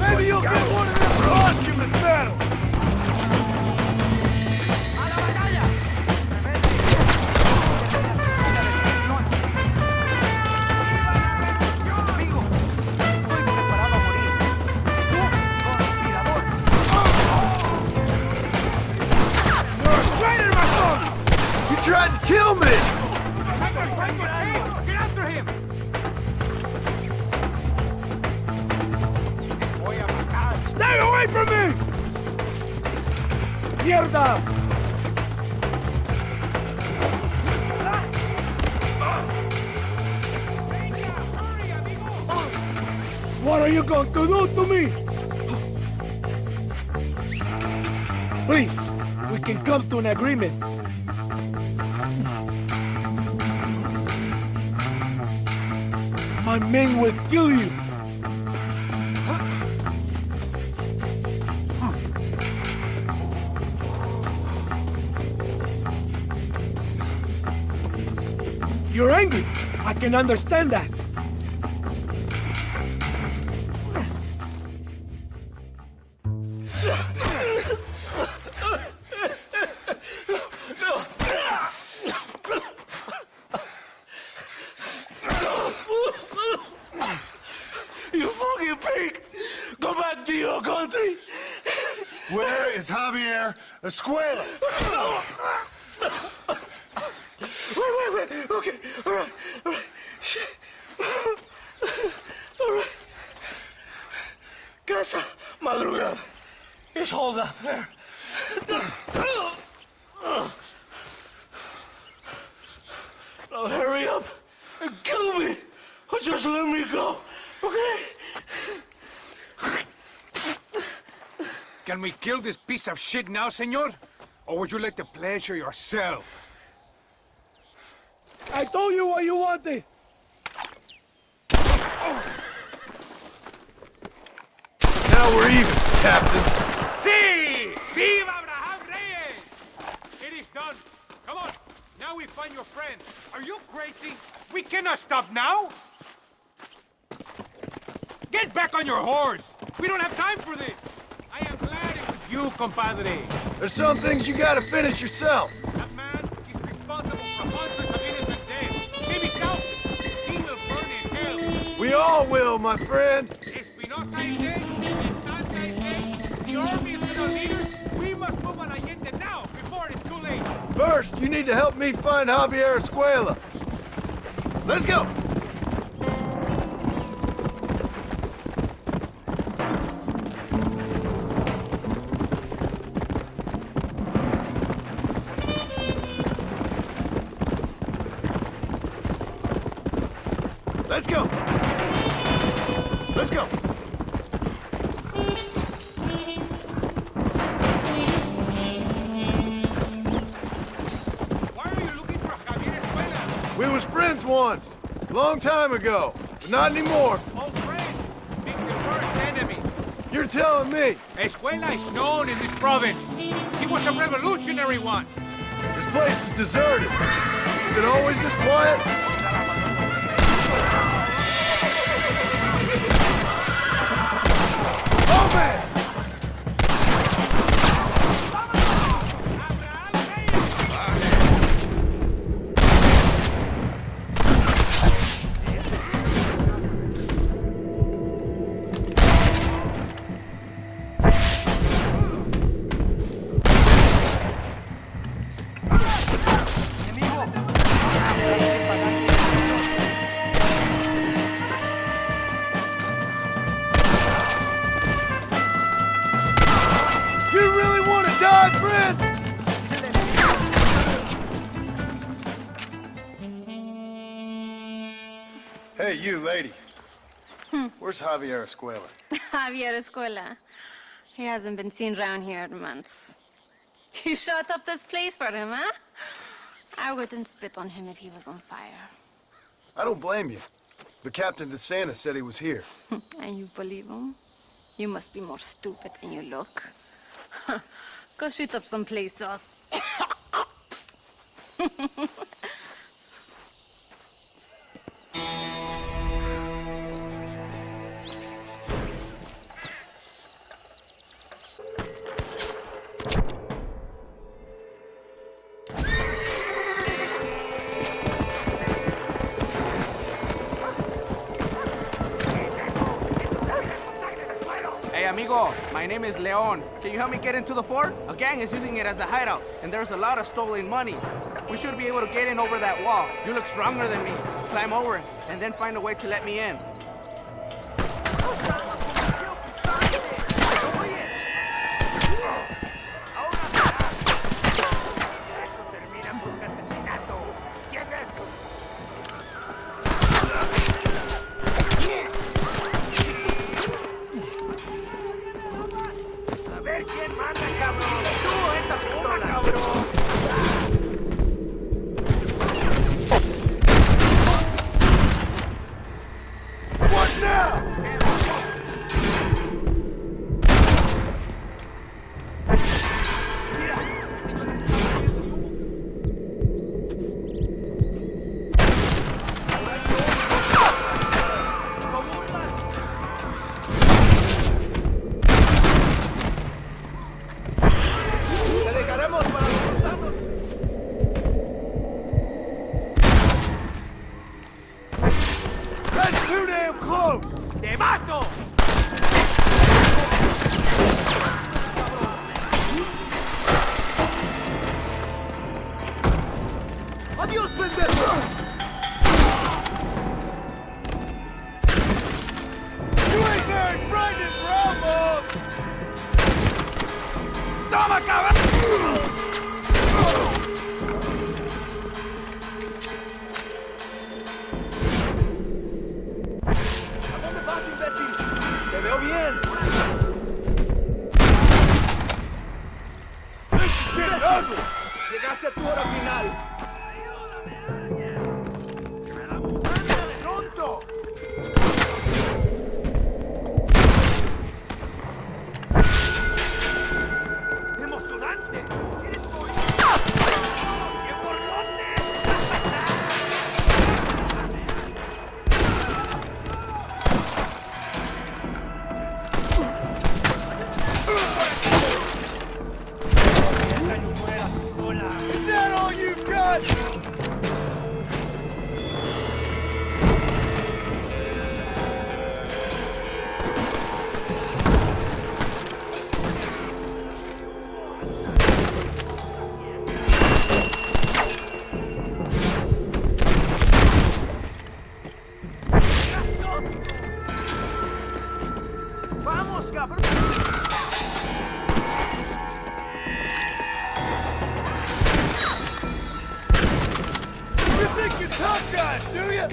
Maybe you'll get one of them posthumous medals! You tried to kill me! Get after him! Stay away from me! Mierda! What are you going to do to me? Please, we can come to an agreement. My men will kill you. You're angry. I can understand that. You fucking pig! Go back to your country! Where is Javier Escuela? Wait. Okay, all right. Shit. All right. Casa Madrugada. It's hold up there. Now hurry up and kill me. Or just let me go, okay? Can we kill this piece of shit now, senor? Or would you like the pleasure yourself? I told you what you wanted. Now we're even, Captain. Sí! Viva Abraham Reyes! It is done. Come on. Now we find your friend. Are you crazy? We cannot stop now. Get back on your horse. We don't have time for this. I am glad it was you, compadre. There's some things you gotta finish yourself. That man is responsible for hundreds of innocent deaths. Maybe thousands. He will burn in hell. We all will, my friend. Espinosa is dead. Esanta is dead. The army is without leaders. We must move on Allende now, before it's too late. First, you need to help me find Javier Escuela. Let's go. Let's go. Let's go. Why are you looking for Javier Escuela? We was friends once, long time ago, but not anymore. Old friends, make the worst enemies. You're telling me. Escuela is known in this province. He was a revolutionary once. This place is deserted. Is it always this quiet? Oh, man! Hey, you, lady. Where's Javier Escuela? Javier Escuela. He hasn't been seen around here in months. You shut up this place for him, huh? I wouldn't spit on him if he was on fire. I don't blame you. But Captain DeSantis said he was here. And you believe him? You must be more stupid than you look. Go shoot up some place else. Hey, amigo, my name is Leon. Can you help me get into the fort? A gang is using it as a hideout, and there's a lot of stolen money. We should be able to get in over that wall. You look stronger than me. Climb over, and then find a way to let me in. ¡Adiós, pendejo! You ain't very frightened, Ramos! ¡Toma, cabrón! ¿A dónde vas, imbécil? ¡Te veo bien! Llegaste a tu hora final. ¡Ándale, pronto! ¡Emocionante! ¡Eres bonito! ¡Qué borlote! Is that all you've got? ¡Vamos, cabrón! You think you're tough guys, do you?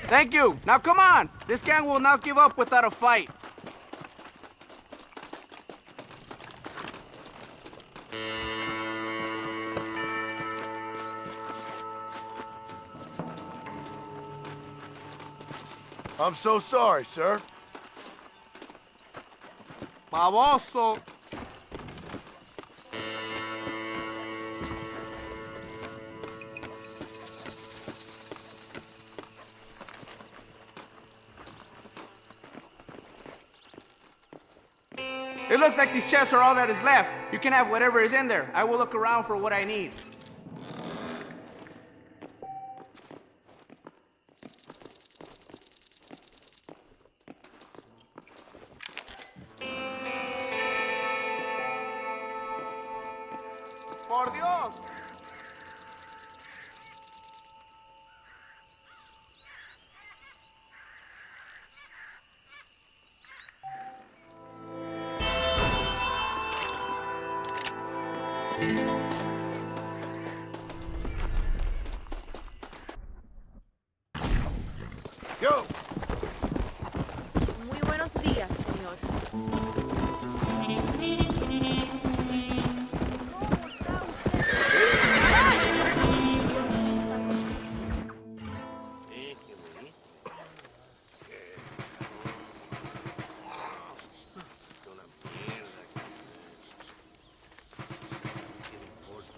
Thank you. Now come on. This gang will not give up without a fight. I'm so sorry, sir. Baboso. It looks like these chests are all that is left. You can have whatever is in there. I will look around for what I need. Por Dios! Go! Muy buenos días, señor.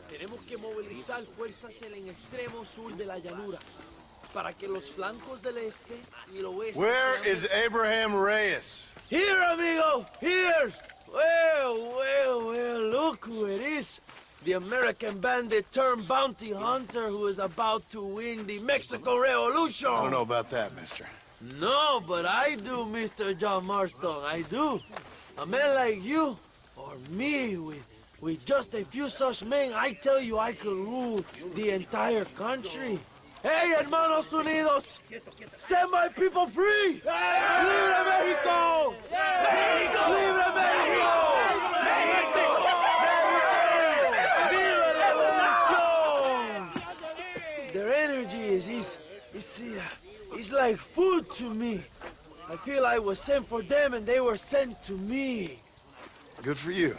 Tenemos que movilizar fuerzas en el extremo sur de la llanura para que los flancos del este y el oeste. Where sean... is Abraham Reyes? Here, amigo! Here! Well, look who it is. The American bandit turned bounty hunter who is about to win the Mexican Revolution. I don't know about that, mister. No, but I do, Mr. John Marston, I do. A man like you, or me, with just a few such men, I tell you I could rule the entire country. Hey, hermanos unidos! Set my people free! ¡Libre México! ¡México! ¡Libre México! ¡México! ¡Viva la revolución! Their energy is like food to me. I feel I was sent for them and they were sent to me. Good for you.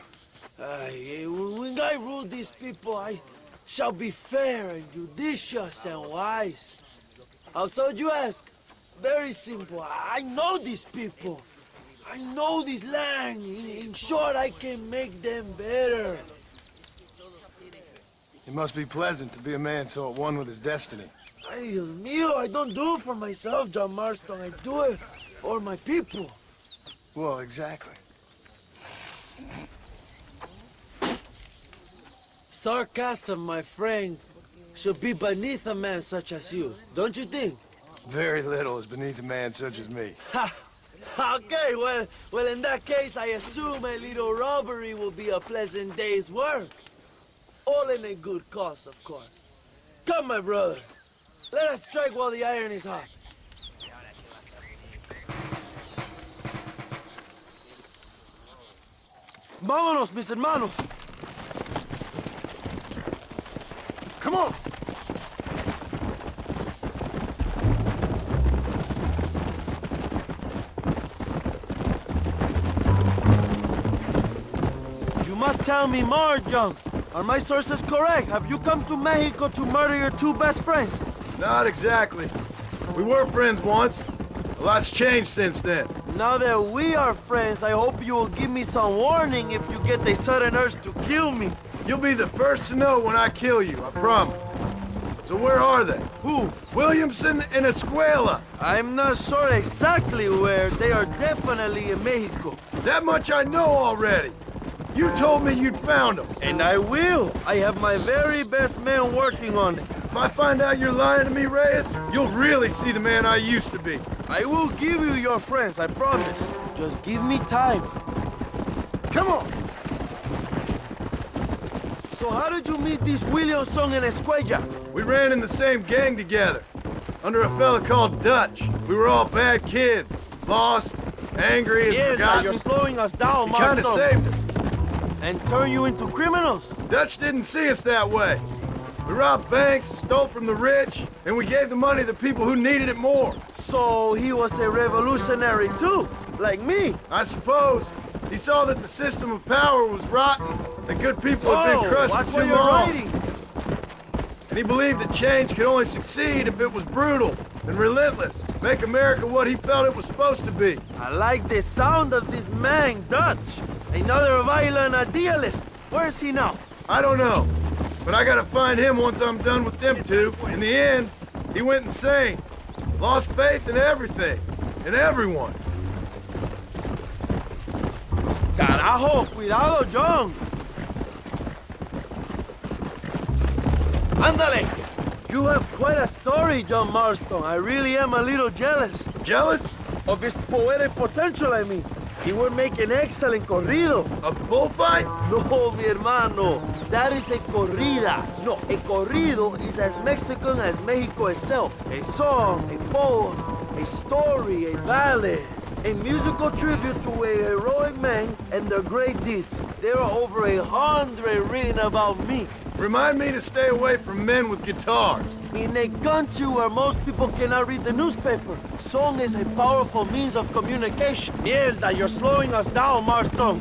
When I rule these people, I shall be fair and judicious and wise. How so, you ask? Very simple. I know these people. I know this land. In short, I can make them better. It must be pleasant to be a man so at one with his destiny. Ay, Dios mío, I don't do it for myself, John Marston. I do it for my people. Well, exactly. Sarcasm, my friend, should be beneath a man such as you, don't you think? Very little is beneath a man such as me. Ha! Okay, well, in that case, I assume a little robbery will be a pleasant day's work. All in a good cause, of course. Come, my brother. Let us strike while the iron is hot. Vámonos, mis hermanos. Come on. You must tell me more, John. Are my sources correct? Have you come to Mexico to murder your two best friends? Not exactly. We were friends once. A lot's changed since then. Now that we are friends, I hope you will give me some warning if you get the sudden urge to kill me. You'll be the first to know when I kill you, I promise. So where are they? Who? Williamson and Escuela. I'm not sure exactly where. They are definitely in Mexico. That much I know already. You told me you'd found them. And I will. I have my very best men working on it. If I find out you're lying to me, Reyes, you'll really see the man I used to be. I will give you your friends, I promise. Just give me time. Come on. So how did you meet these Williamson and Escuella? We ran in the same gang together, under a fella called Dutch. We were all bad kids, lost, angry, and forgotten. You're slowing us down, He kind of saved us. And turned you into criminals? Dutch didn't see us that way. We robbed banks, stole from the rich, and we gave the money to people who needed it more. So he was a revolutionary too, like me? I suppose. He saw that the system of power was rotten, that good people had been crushed for too long. And he believed that change could only succeed if it was brutal and relentless. Make America what he felt it was supposed to be. I like the sound of this man, Dutch. Another violent idealist. Where is he now? I don't know. But I gotta find him once I'm done with them two. In the end, he went insane. Lost faith in everything. And everyone. Carajo, cuidado, John. Ándale! You have quite a story, John Marston. I really am a little jealous. Jealous? Of his poetic potential, I mean. He would make an excellent corrido. A bullfight? No, mi hermano. That is a corrida. No, a corrido is as Mexican as Mexico itself. A song, a poem, a story, a ballad. A musical tribute to a heroic man and their great deeds. There are over 100 written about me. Remind me to stay away from men with guitars. In a country where most people cannot read the newspaper, song is a powerful means of communication. Mierda, you're slowing us down, Marston.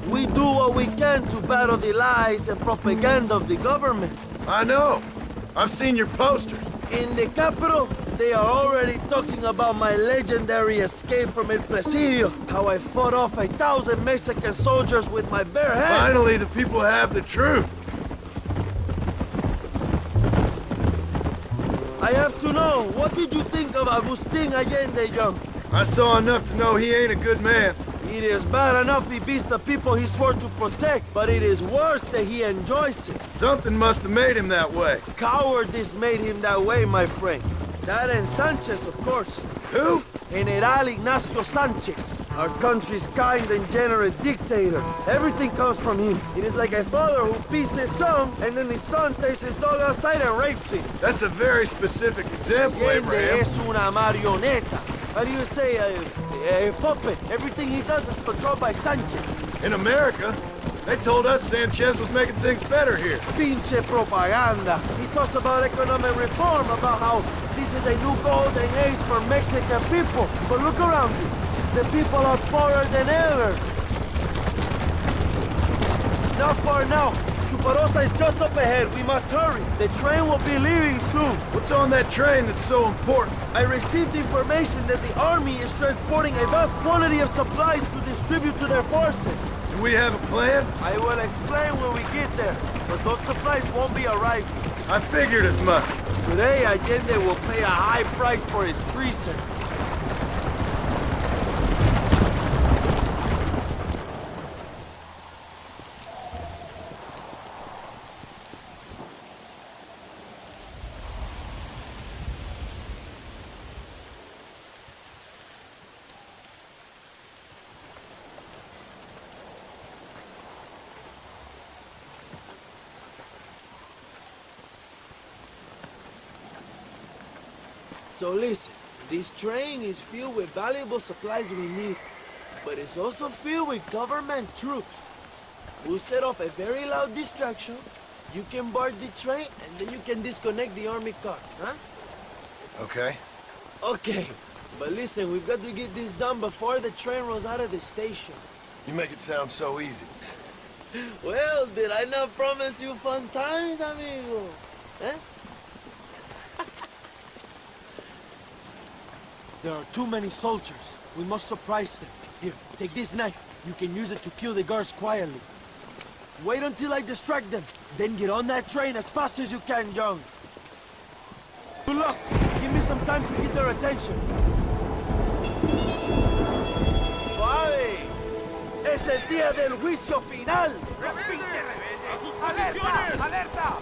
We do what we can to battle the lies and propaganda of the government. I know. I've seen your posters. In the capital, they are already talking about my legendary escape from El Presidio, how I fought off 1,000 Mexican soldiers with my bare hands. Finally, the people have the truth. I have to know, what did you think of Agustin Allende, John? I saw enough to know he ain't a good man. It is bad enough he beats the people he swore to protect, but it is worse that he enjoys it. Something must have made him that way. Cowardice made him that way, my friend. That and Sanchez, of course. Who? General Ignacio Sanchez, our country's kind and generous dictator. Everything comes from him. It is like a father who beats his son, and then his son takes his dog outside and rapes him. That's a very specific example, Abraham. Es una marioneta. How do you say, a puppet? Everything he does is controlled by Sanchez. In America, they told us Sanchez was making things better here. Pinche propaganda. He talks about economic reform, about how this is a new golden age for Mexican people. But look around you. The people are poorer than ever. Not far now. Chuparosa is just up ahead. We must hurry. The train will be leaving soon. What's on that train that's so important? I received information that the army is transporting a vast quantity of supplies to distribute to their forces. Do we have a plan? I will explain when we get there, but those supplies won't be arriving. I figured as much. Today, Allende will pay a high price for his treason. So listen, this train is filled with valuable supplies we need, but it's also filled with government troops. We'll set off a very loud distraction. You can board the train, and then you can disconnect the army cars, huh? Okay. Okay, but listen, we've got to get this done before the train rolls out of the station. You make it sound so easy. Well, did I not promise you fun times, amigo? Eh? There are too many soldiers. We must surprise them. Here, take this knife. You can use it to kill the guards quietly. Wait until I distract them. Then get on that train as fast as you can, John. Good luck. Give me some time to get their attention. ¡Suave! ¡Es el día del juicio final! ¡Alerta! ¡Alerta!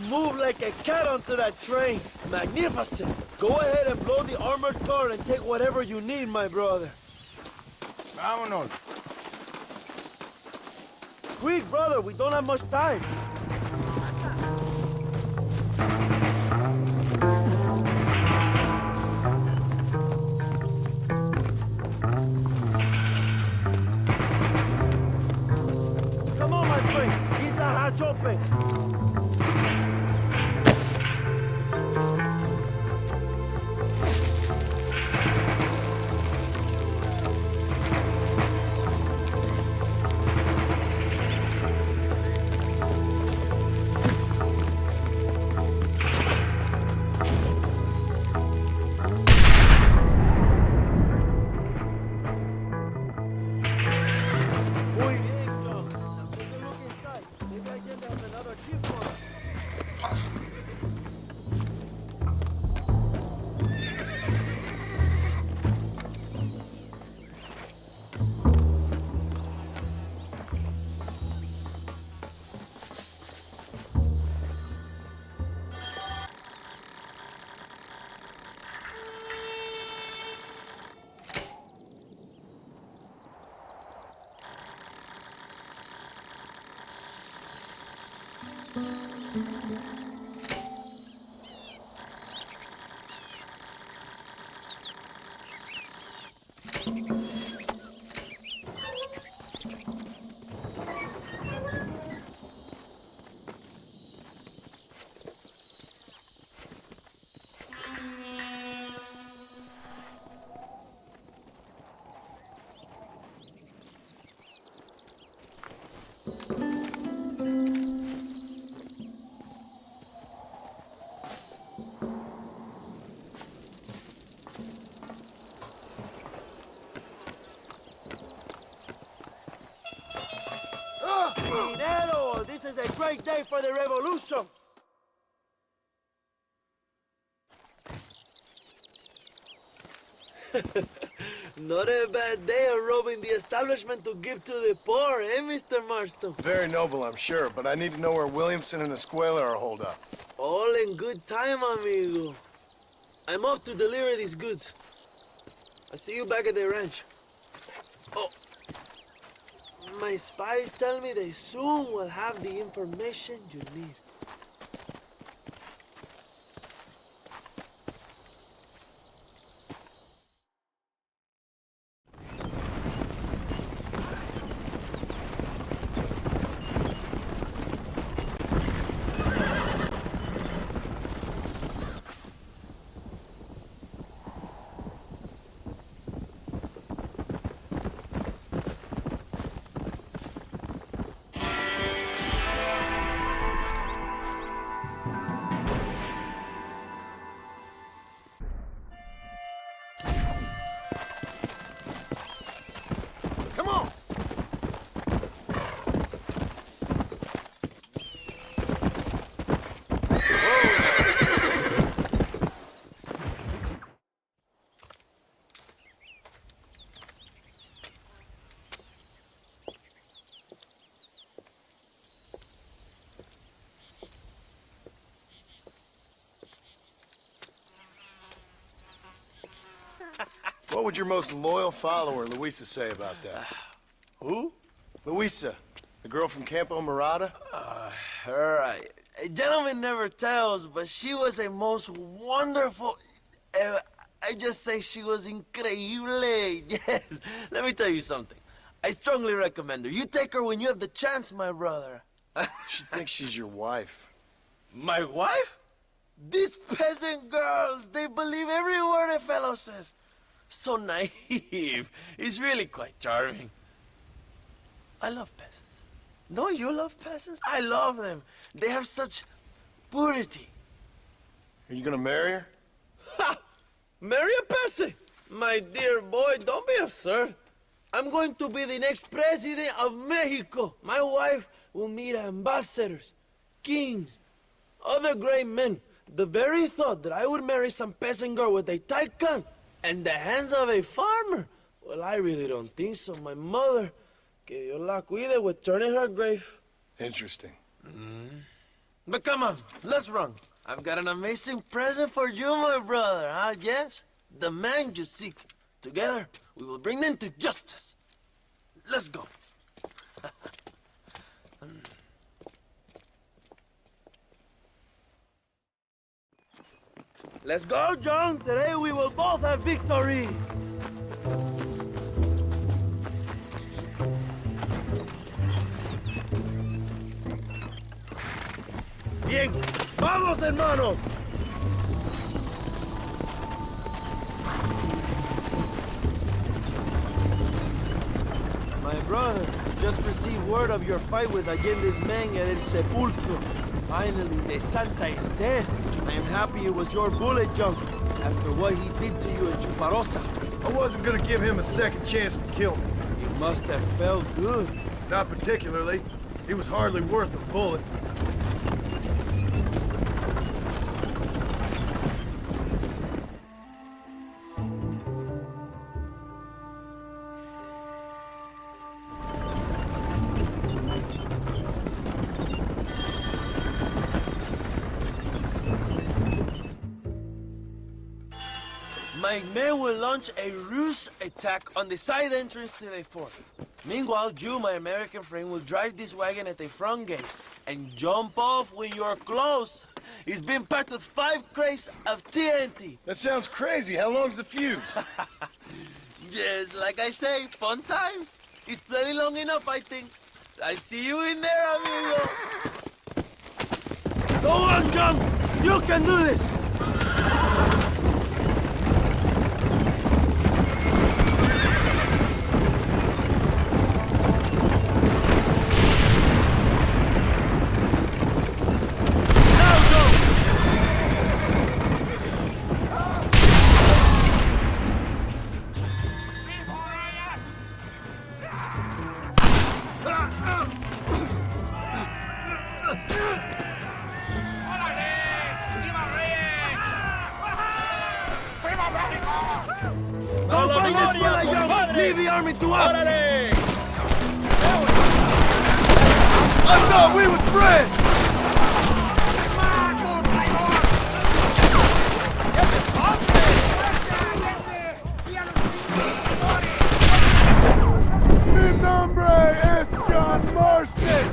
move like a cat onto that train. Magnificent. Go ahead and blow the armored car and take whatever you need, my brother. Vámonos. Quick, brother, we don't have much time. Come on, my friend. Keep the hatch open. Dinero! This is a great day for the revolution! Not a bad day of robbing the establishment to give to the poor, eh, Mr. Marston? Very noble, I'm sure, but I need to know where Williamson and Escuela are holed up. All in good time, amigo. I'm off to deliver these goods. I'll see you back at the ranch. Oh, my spies tell me they soon will have the information you need. What would your most loyal follower, Luisa, say about that? Who? Luisa, the girl from Campo Morada? A gentleman never tells, but she was a most wonderful... I just say she was increíble. Yes. Let me tell you something. I strongly recommend her. You take her when you have the chance, my brother. She thinks she's your wife. My wife? These peasant girls, they believe every word a fellow says. So naive. It's really quite charming. I love peasants. Don't you love peasants? I love them. They have such purity. Are you gonna marry her? Ha! Marry a peasant? My dear boy, don't be absurd. I'm going to be the next president of Mexico. My wife will meet ambassadors, kings, other great men. The very thought that I would marry some peasant girl with a tight gun and the hands of a farmer, well, I really don't think so. My mother, que Dios la cuide, would turn in her grave. Interesting. But come on, let's run. I've got an amazing present for you, my brother, huh? Yes? The man you seek. Together, we will bring them to justice. Let's go. Let's go, John. Today we will both have victory. Bien. Vamos, hermanos. My brother just received word of your fight with Allende's men at El Sepulcro. Finally, the Santa is dead. I am happy it was your bullet, John, after what he did to you in Chuparosa. I wasn't gonna give him a second chance to kill me. It must have felt good. Not particularly. He was hardly worth a bullet. My men will launch a ruse attack on the side entrance to the fort. Meanwhile, you, my American friend, will drive this wagon at the front gate and jump off when you're close. It's been packed with 5 crates of TNT. That sounds crazy. How long's the fuse? Yes, like I say, fun times. It's plenty long enough, I think. I see you in there, amigo. Go on, John. You can do this. Leave the army to us! I thought we were friends! Mi nombre es John Marston!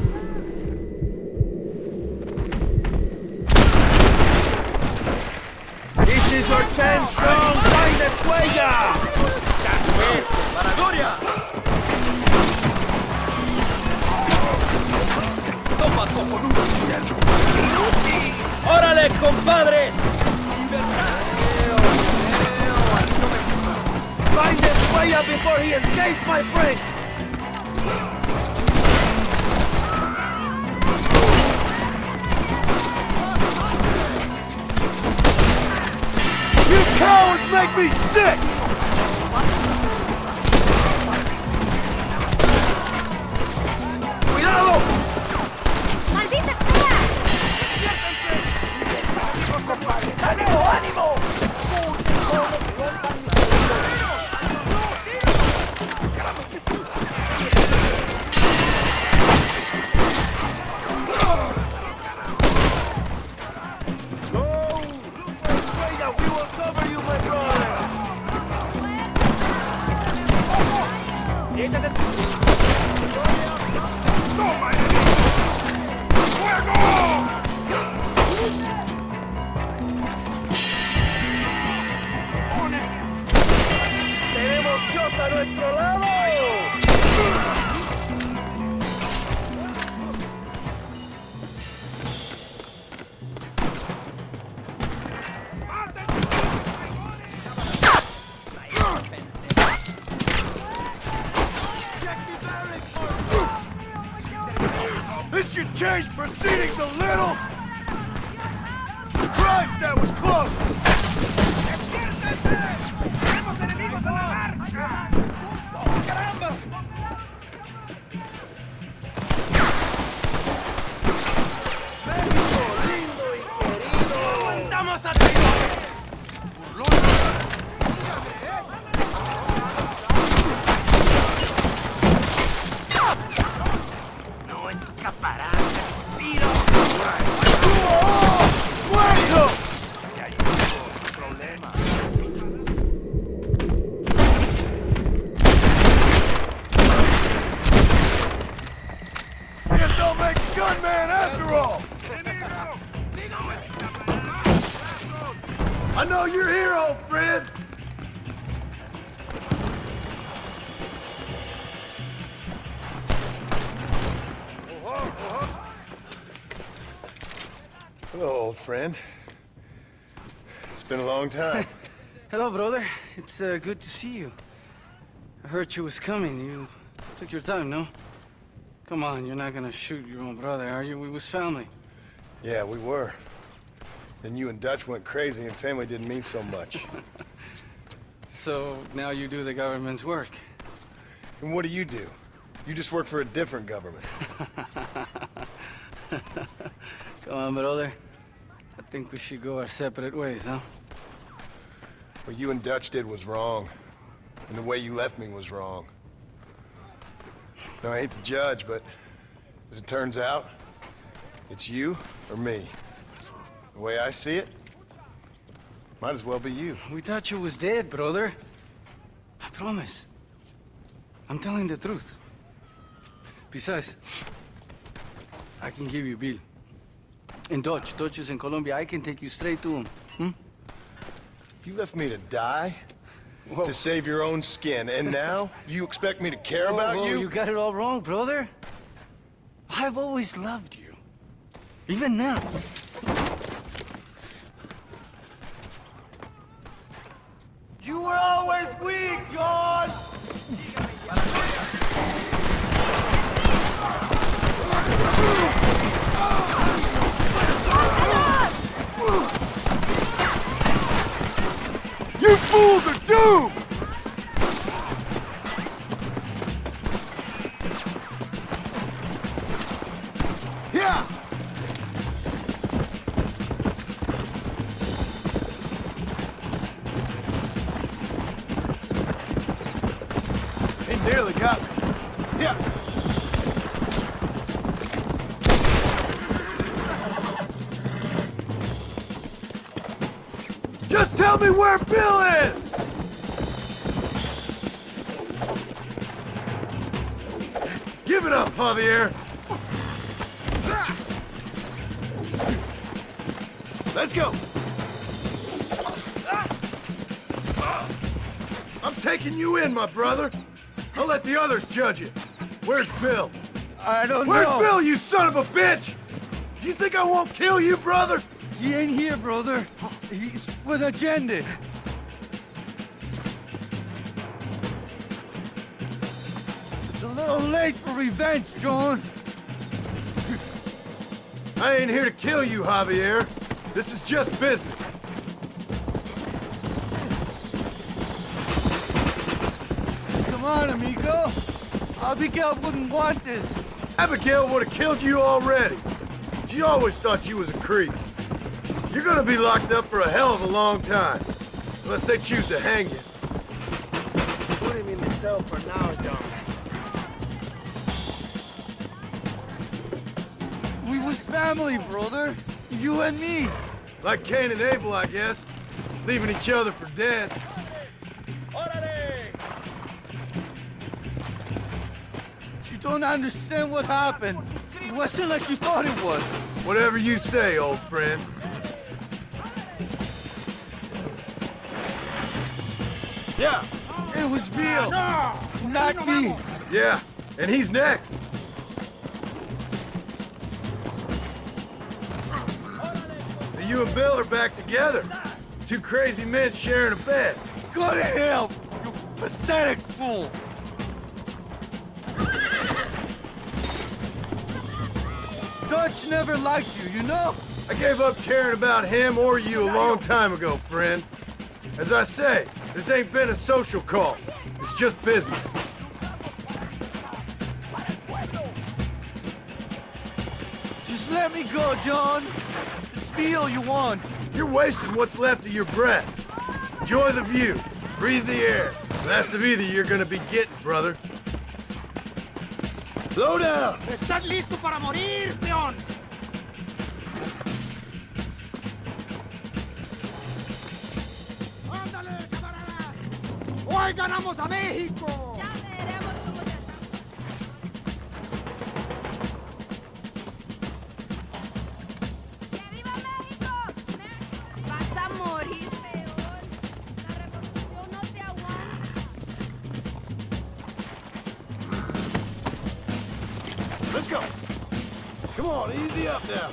This is your chance, strong! Find the Suella! ¡Para Gloria! ¡Toma, cojonudo! ¡Órale, compadres! Find the Suella before he escapes, my friend! You cowards make me sick! ¡Maldita sea! ¡Ánimo, ánimo! We will cover you, my brother! ¡Toma, enemigo! ¡Fuego! ¡Tenemos Dios a nuestro lado! This should change proceedings a little! Christ, that was close! ¡Tenemos enemigos a la marcha! ¡Caramba! ¡México, lindo y querido! ¡Aguantamos a traidores! No escaparán del tiro. friend. It's been a long time. Hello, brother. It's good to see you. I heard you was coming. You took your time, no? Come on, you're not gonna shoot your own brother, are you? We was family. Yeah, we were. Then you and Dutch went crazy and family didn't mean so much. So now you do the government's work. And what do? You just work for a different government. Come on, brother. I think we should go our separate ways, huh? What you and Dutch did was wrong. And the way you left me was wrong. Now, I hate to judge, but as it turns out, it's you or me. The way I see it, might as well be you. We thought you was dead, brother. I promise. I'm telling the truth. Besides, I can give you Bill. And Dutch is in Colombia. I can take you straight to him. Hmm? You left me to die? Whoa. To save your own skin, and now you expect me to care about you? You got it all wrong, brother. I've always loved you. Even now. You were always weak, John! You fools are doomed! Yeah! He nearly got me. Yeah! Just tell me where Bill is! Give it up, Javier! Let's go! I'm taking you in, my brother. I'll let the others judge it. Where's Bill? I don't know. Where's Bill, you son of a bitch? Do you think I won't kill you, brother? He ain't here, brother. He's with Agenda. It's a little late for revenge, John. I ain't here to kill you, Javier. This is just business. Come on, amigo. Abigail wouldn't want this. Abigail would have killed you already. She always thought you was a creep. You're gonna be locked up for a hell of a long time. Unless they choose to hang you. Put him in the cell for now, John. We was family, brother. You and me. Like Cain and Abel, I guess. Leaving each other for dead. You don't understand what happened. It wasn't like you thought it was. Whatever you say, old friend. Yeah. It was Bill. Not me. Yeah, and he's next. So you and Bill are back together. Two crazy men sharing a bed. Go to hell, you pathetic fool. Dutch never liked you, you know? I gave up caring about him or you a long time ago, friend. As I say, this ain't been a social call. It's just business. Just let me go, John. It's Bill you want. You're wasting what's left of your breath. Enjoy the view. Breathe the air. Last of either you're gonna be getting, brother. Slow down! ¿Estás listo para morir, peón? ¡Ándale, camaradas! ¡Hoy ganamos a México! Ya veremos cómo te ¡Que viva México! Vas a morir, peón. La revolución no te aguanta. Let's go! Come on, easy up now.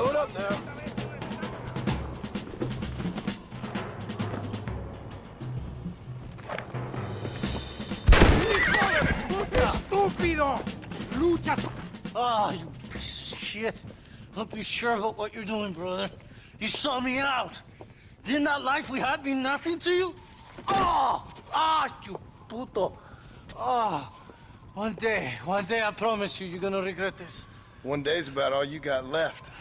Load up now. Estúpido! Luchas! Ah, you piece of shit. Hope you're sure about what you're doing, brother. You saw me out. Didn't that life we had mean nothing to you? Oh! Ah, you puto. Oh, one day, I promise you, you're gonna regret this. One day's about all you got left.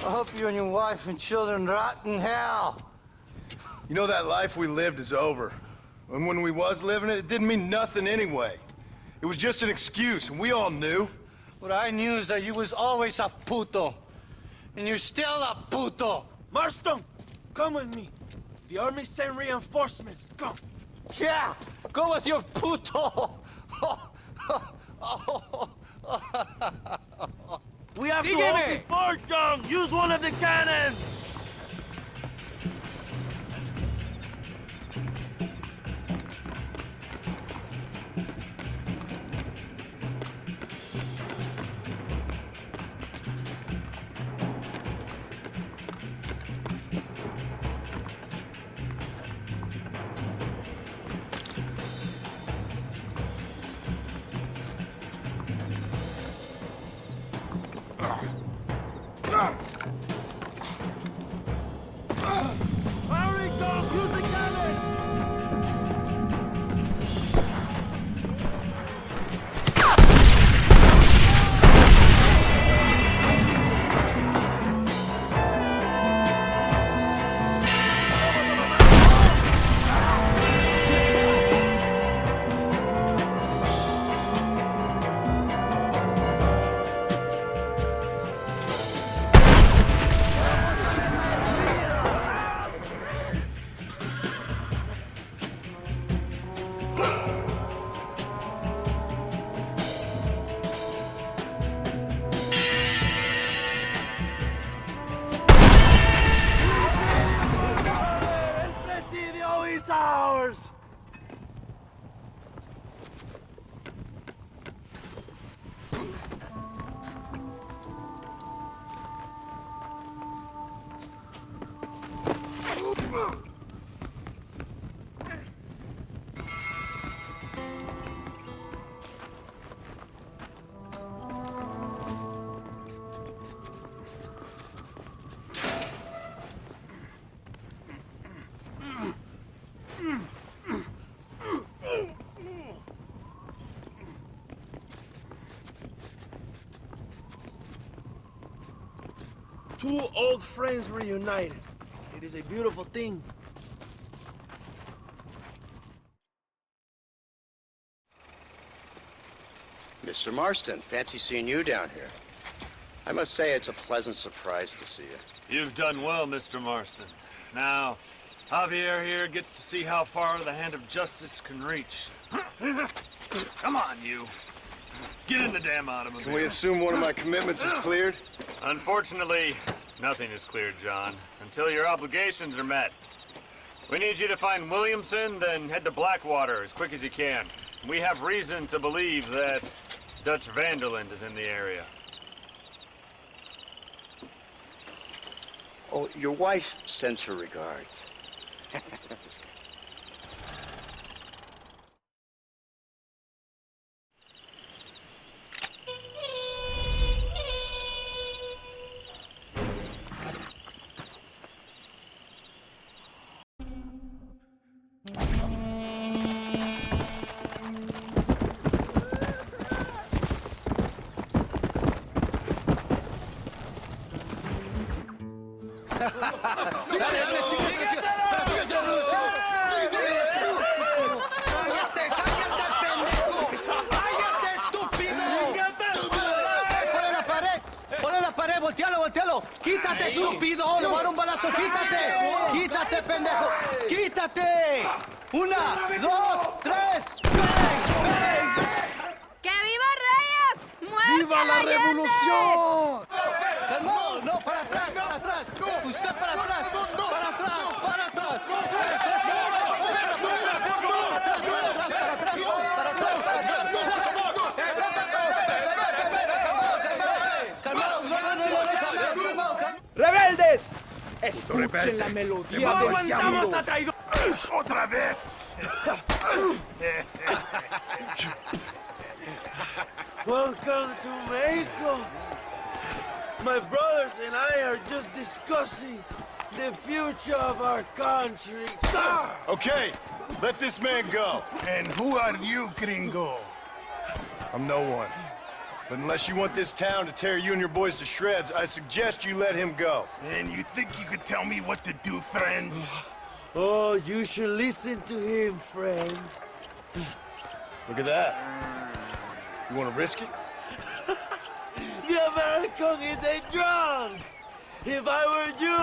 I hope you and your wife and children rot in hell. You know, that life we lived is over. And when we was living it, it didn't mean nothing anyway. It was just an excuse, and we all knew. What I knew is that you was always a puto. And you're still a puto. Marston, come with me. The army sent reinforcements. Come. Yeah, go with your puto. We have to hold the fort down. Use one of the cannons. Two old friends reunited. It is a beautiful thing. Mr. Marston, fancy seeing you down here. I must say it's a pleasant surprise to see you. You've done well, Mr. Marston. Now, Javier here gets to see how far the hand of justice can reach. Come on, you. Get in the damn automobile. Can we assume one of my commitments is cleared? Unfortunately, nothing is cleared, John, until your obligations are met. We need you to find Williamson, then head to Blackwater as quick as you can. We have reason to believe that Dutch Vanderland is in the area. Oh, your wife sends her regards. ¡Voltealo! ¡Quítate, estúpido! ¡Le voy a dar un balazo! ¡Quítate! ¡Quítate, pendejo! ¡Quítate! ¡Una, dos, tres! ¡Bang! ¡Bang! ¡Que viva Reyes! ¡Muerte ¡Viva la Allende! revolución! ¡No, no! ¡Para atrás! ¡Para atrás! ¡Usted para atrás! ¡Para atrás! ¡Para atrás! ¡Calmaos! ¡Rebeldes! Escuchen la melodía del diablo. ¡Otra vez! Welcome to Mexico. My brothers and I are just discussing the future of our country. Okay, let this man go. And who are you, gringo? I'm no one. But unless you want this town to tear you and your boys to shreds, I suggest you let him go. And you think you could tell me what to do, friend? Oh, you should listen to him, friend. Look at that. You want to risk it? The American is a drunk. If I were you,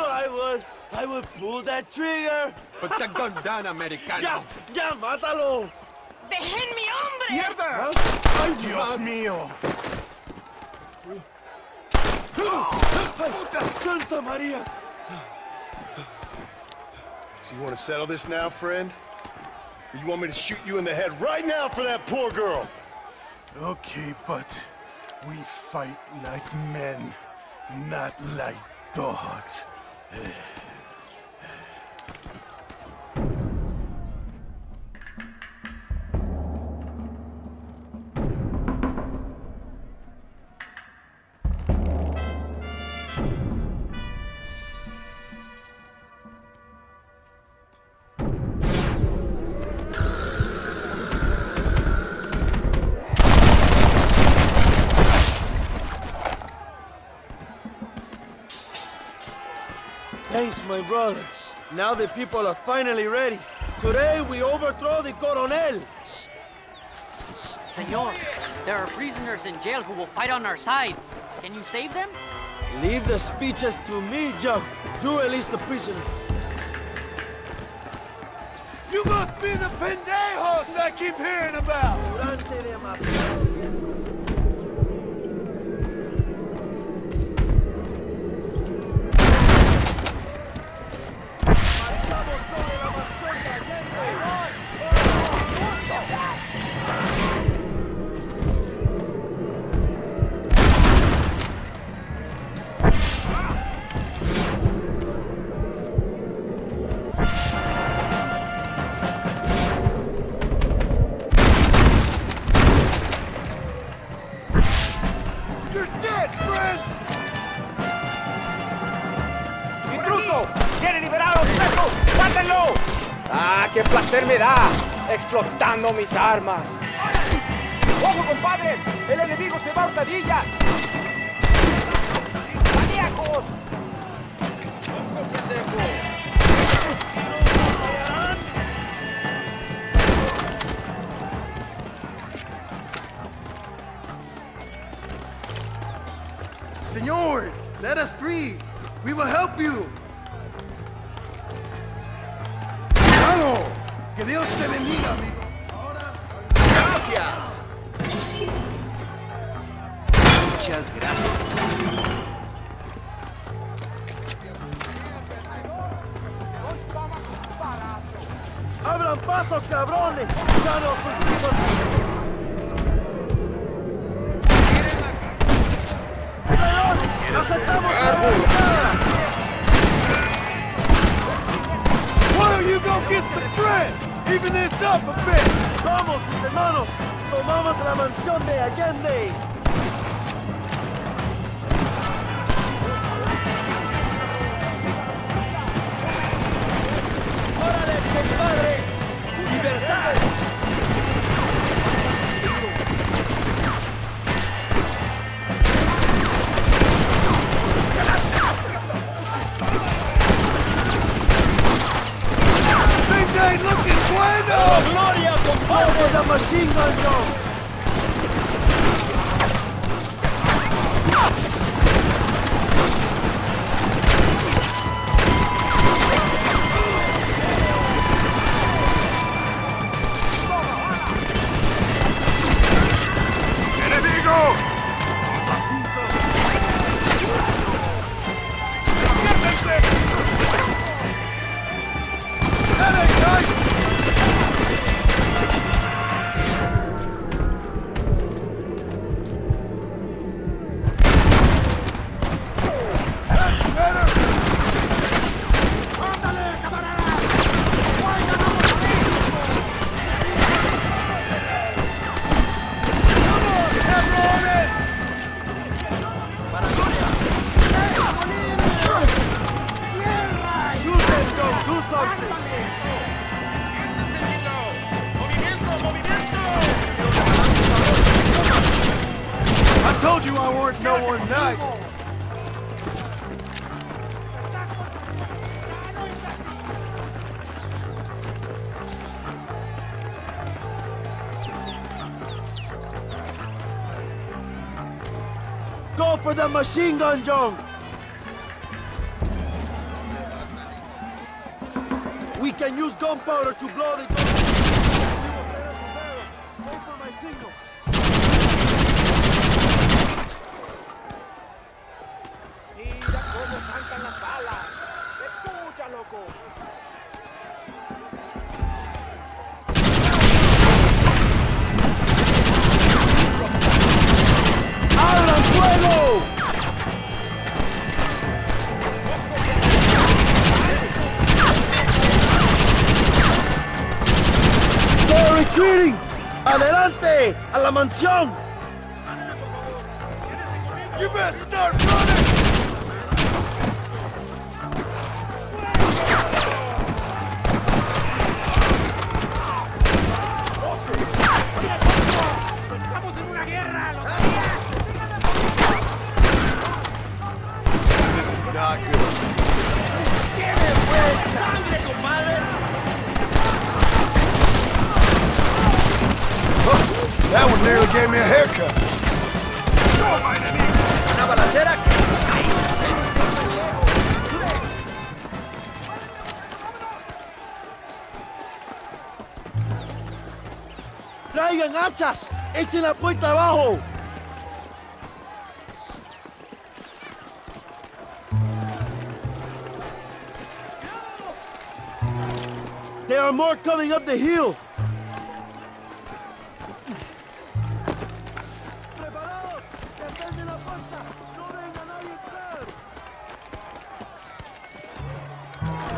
I would pull that trigger. Put the gun down, Americano. Ya, mátalo. ¡Dejen mi hombre! ¡Mierda! ¡Ay, Dios mío! ¡Puta Santa María! So you want to settle this now, friend? Or you want me to shoot you in the head right now for that poor girl? Okay, but we fight like men, not like dogs. Thanks, my brother. Now the people are finally ready. Today we overthrow the Coronel. Senor, there are prisoners in jail who will fight on our side. Can you save them? Leave the speeches to me, Joe. You release the prisoner. You must be the pendejos I keep hearing about! ¡Qué placer me da! ¡Explotando mis armas! ¡Ojo, compadres! ¡El enemigo se va a hurtadillas! ¡Maníacos! Señor, let us free. We will help you. Que Dios te bendiga, amigo. Ahora, gracias. Muchas gracias. ¡Abran paso, cabrones! ¡Ya nos fuimos! ¡Aceptamos la Why don't you go get some bread? Even this up a bit! ¡Vamos, mis hermanos! ¡Tomamos la mansión de Allende! ¡Órale, mis padres! ¡Libertad! Ain't looking bueno! ¡Oh, gloria, compadre! ¡La machine gun gun! ¡Enemigo! something! I told you I weren't no one nice! Go for the machine gun, John! We can use gunpowder to blow the gun. We will set up the barrels. Wait for my signal. Mira cómo cantan las balas. Escucha, loco. ¡Abran fuego! ¡They're retreating! ¡Adelante! ¡A la mansión! You better start running! ¡Estamos en una guerra! This is not good. ¡Tiene buena sangre, compadres! That one nearly gave me a haircut. Una balacera que... ¡Traigan hachas! ¡Echen la puerta abajo! There are more coming up the hill! ¡Preparados! ¡Defenden la puerta! ¡No dejen a nadie entrar!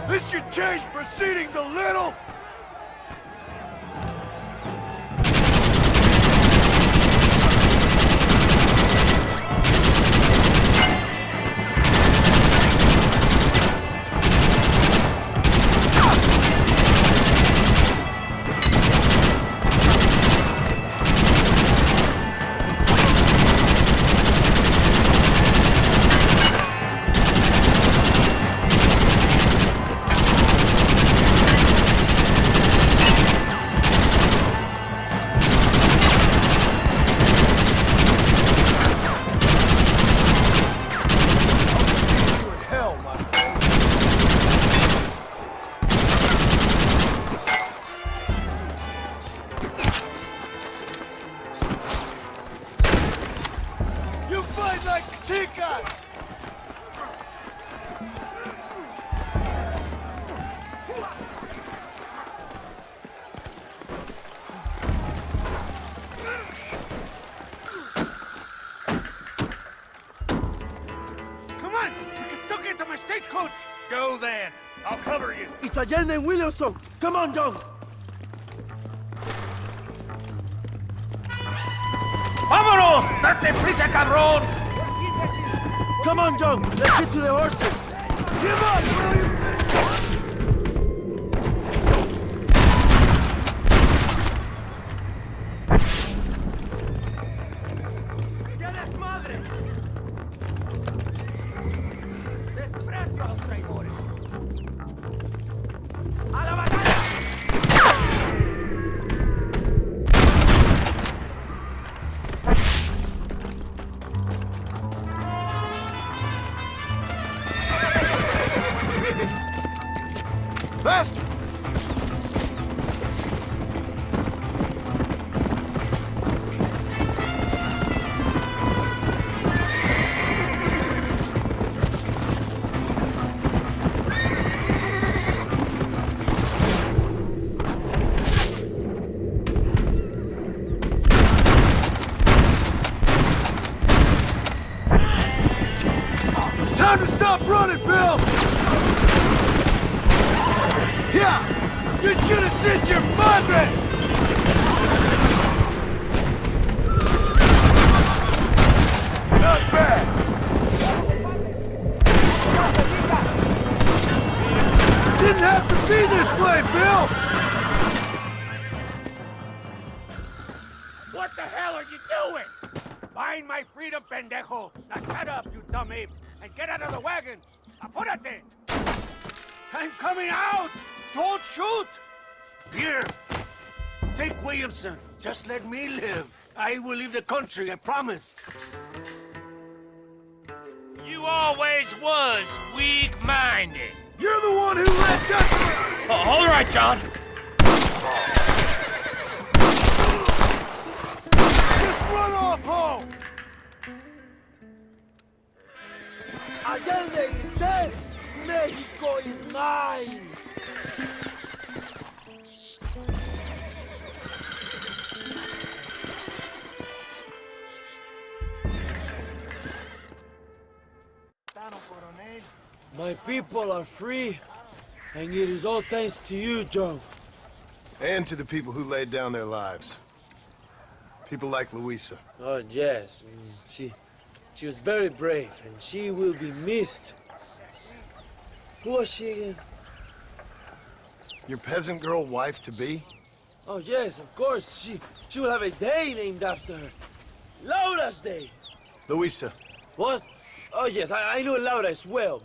This should change proceedings a little! Go then. I'll cover you. It's Allende and Williamson. Come on, John. ¡Vámonos! ¡Date prisa, cabrón! Come on, John. Let's get to the horses. Give us, Williamson! Faster! It's time to stop running, Bill! Yeah! You should have sent your madre! Not bad! Didn't have to Be this way, Bill! What the hell are you doing? Find my freedom, pendejo! Now shut up, you dumb ape, and get out of the wagon! Apúrate! I'm coming out! Don't shoot! Here, take Williamson. Just let me live. I will leave the country, I promise. You always was weak-minded. You're the one who let go! Oh, all right, John. Just run off home! Allende is dead! Mexico is mine! My people are free, and it is all thanks to you, Joe. And to the people who laid down their lives. People like Louisa. Oh, yes. She was very brave, and she will be missed. Who was she again? Your peasant girl wife-to-be? Oh, yes, of course. She will have a day named after her. Laura's Day. Louisa. What? Oh, yes, I know Laura as well.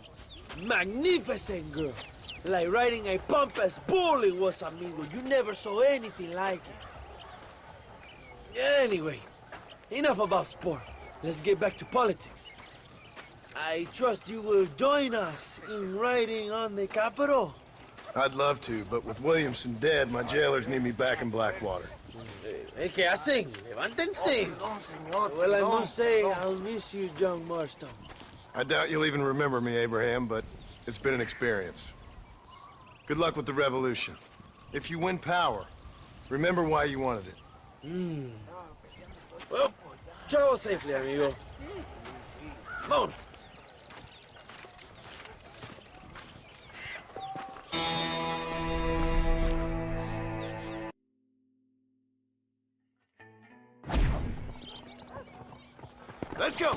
Magnificent girl. Like riding a pampas bull it was, amigo. You never saw anything like it. Anyway, enough about sport. Let's get back to politics. I trust you will join us in riding on the Capitol. I'd love to, but with Williamson dead, my jailers need me back in Blackwater. ¿Qué hacen? Levántense. Well, I must say, I'll miss you, John Marston. I doubt you'll even remember me, Abraham, but it's been an experience. Good luck with the revolution. If you win power, remember why you wanted it. Well, travel safely, amigo. Come on. Let's go!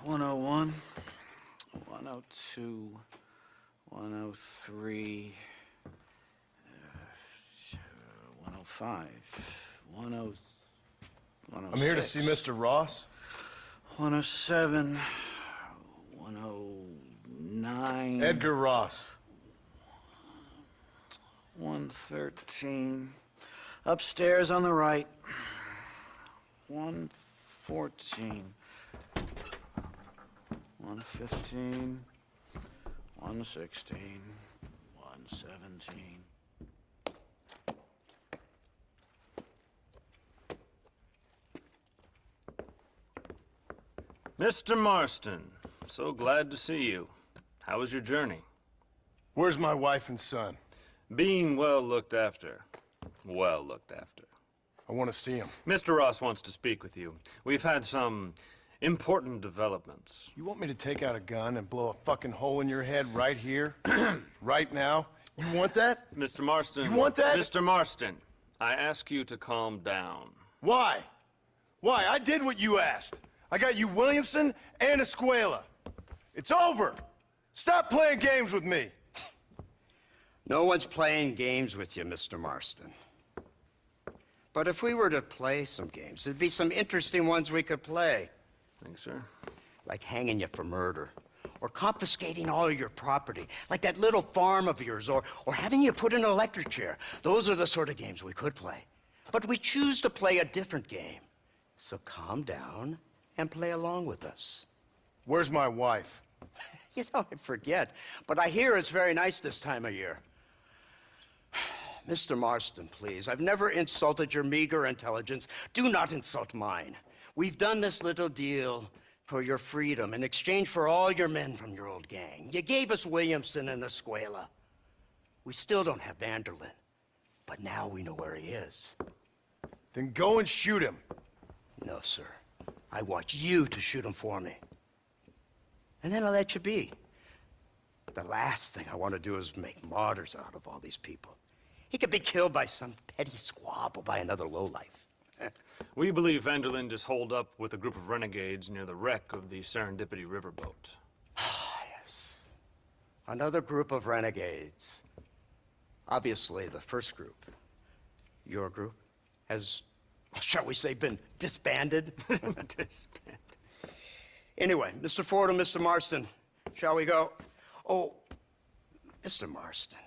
$101, $102, $103, $105, $106. I'm here to see Mr. Ross. 107, 109. Edgar Ross. 113. Upstairs on the right. 114. 115. 116. 117. Mr. Marston, so glad to see you. How was your journey? Where's my wife and son? Being well looked after. Well looked after. I want to see him. Mr. Ross wants to speak with you. We've had some important developments. You want me to take out a gun and blow a fucking hole in your head right here? Right now? You want that? Mr. Marston. You want that? Mr. Marston, I ask you to calm down. Why? Why? I did what you asked. I got you Williamson and Escuela. It's over. Stop playing games with me. No one's playing games with you, Mr. Marston. But if we were to play some games, there'd be some interesting ones we could play. Thanks, sir. Like hanging you for murder, or confiscating all of your property, like that little farm of yours, or having you put in an electric chair. Those are the sort of games we could play. But we choose to play a different game. So calm down and play along with us. Where's my wife? You know, I forget, but I hear it's very nice this time of year. Mr. Marston, please, I've never insulted your meager intelligence. Do not insult mine. We've done this little deal for your freedom in exchange for all your men from your old gang. You gave us Williamson and Escuela. We still don't have Vanderlyn, but now we know where he is. Then go and shoot him. No, sir. I want you to shoot him for me. And then I'll let you be. The last thing I want to do is make martyrs out of all these people. He could be killed by some petty squabble by another lowlife. We believe Vanderlyn is holed up with a group of renegades near the wreck of the Serendipity riverboat. Yes. Another group of renegades. Obviously, the first group, your group, has, shall we say, been disbanded? Disbanded. Anyway, Mr. Fordham, Mr. Marston, shall we go? Oh, Mr. Marston,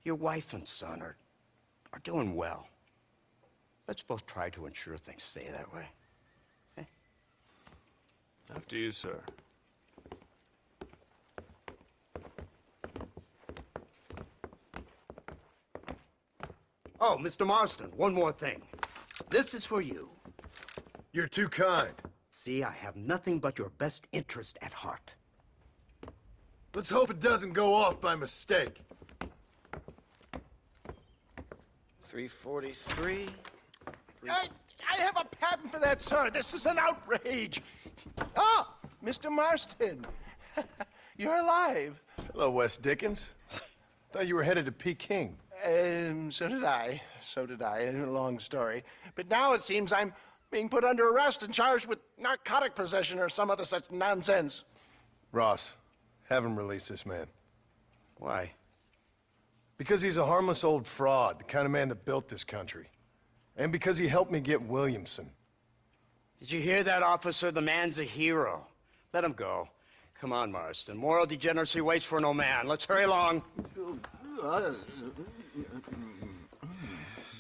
your wife and son are doing well. Let's both try to ensure things stay that way. Okay? After you, sir. Oh, Mr. Marston, one more thing. This is for you. You're too kind. See, I have nothing but your best interest at heart. Let's hope it doesn't go off by mistake. 343. I have a patent for that, sir. This is an outrage. Ah, Mr. Marston. You're alive. Hello, Wes Dickens. Thought you were headed to Peking. So did I. Long story. But now it seems I'm being put under arrest and charged with narcotic possession or some other such nonsense. Ross, have him release this man. Why? Because he's a harmless old fraud, the kind of man that built this country. And because he helped me get Williamson. Did you hear that, officer? The man's a hero. Let him go. Come on, Marston. Moral degeneracy waits for no man. Let's hurry along.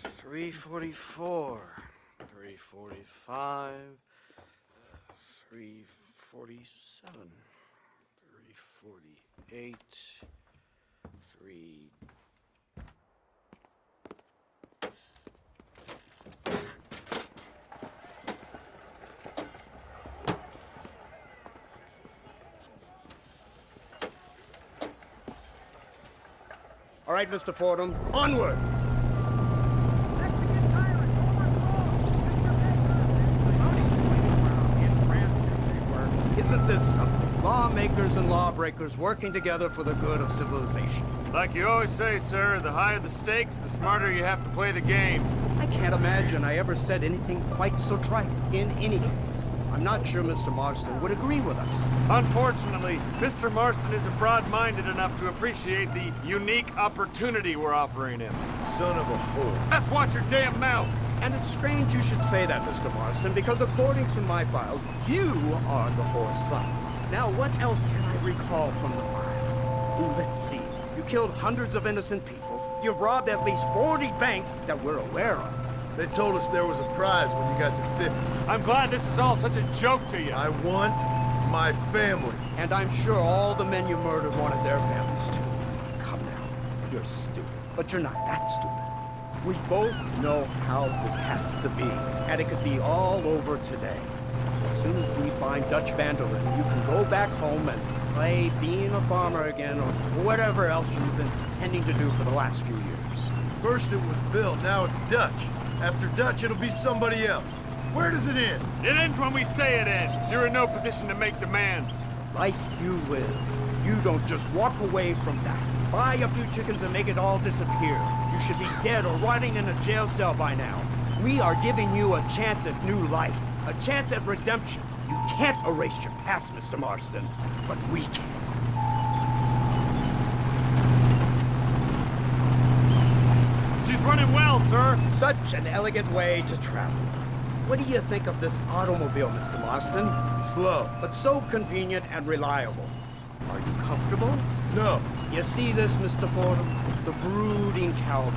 344. 345. 347. 348. 3... All right, Mr. Fordham, onward! Isn't this something? Lawmakers and lawbreakers working together for the good of civilization. Like you always say, sir, the higher the stakes, the smarter you have to play the game. I can't imagine I ever said anything quite so trite. In any case, I'm not sure Mr. Marston would agree with us. Unfortunately, Mr. Marston isn't broad-minded enough to appreciate the unique opportunity we're offering him. Son of a whore. Let's watch your damn mouth. And it's strange you should say that, Mr. Marston, because according to my files, you are the whore's son. Now, what else can I recall from the files? Ooh, let's see. You killed hundreds of innocent people. You've robbed at least 40 banks that we're aware of. They told us there was a prize when you got to 50. I'm glad this is all such a joke to you. I want my family. And I'm sure all the men you murdered wanted their families too. Come now. You're stupid. But you're not that stupid. We both know how this has to be. And it could be all over today. As soon as we find Dutch Vanderlyn, you can go back home and play being a farmer again or whatever else you've been intending to do for the last few years. First it was Bill, now it's Dutch. After Dutch, it'll be somebody else. Where does it end? It ends when we say it ends. You're in no position to make demands. Like you will. You don't just walk away from that. Buy a few chickens and make it all disappear. You should be dead or rotting in a jail cell by now. We are giving you a chance at new life. A chance at redemption. You can't erase your past, Mr. Marston. But we can. She's running well, sir. Such an elegant way to travel. What do you think of this automobile, Mr. Marston? Slow. But so convenient and reliable. Are you comfortable? No. You see this, Mr. Fordham? The brooding cowboy.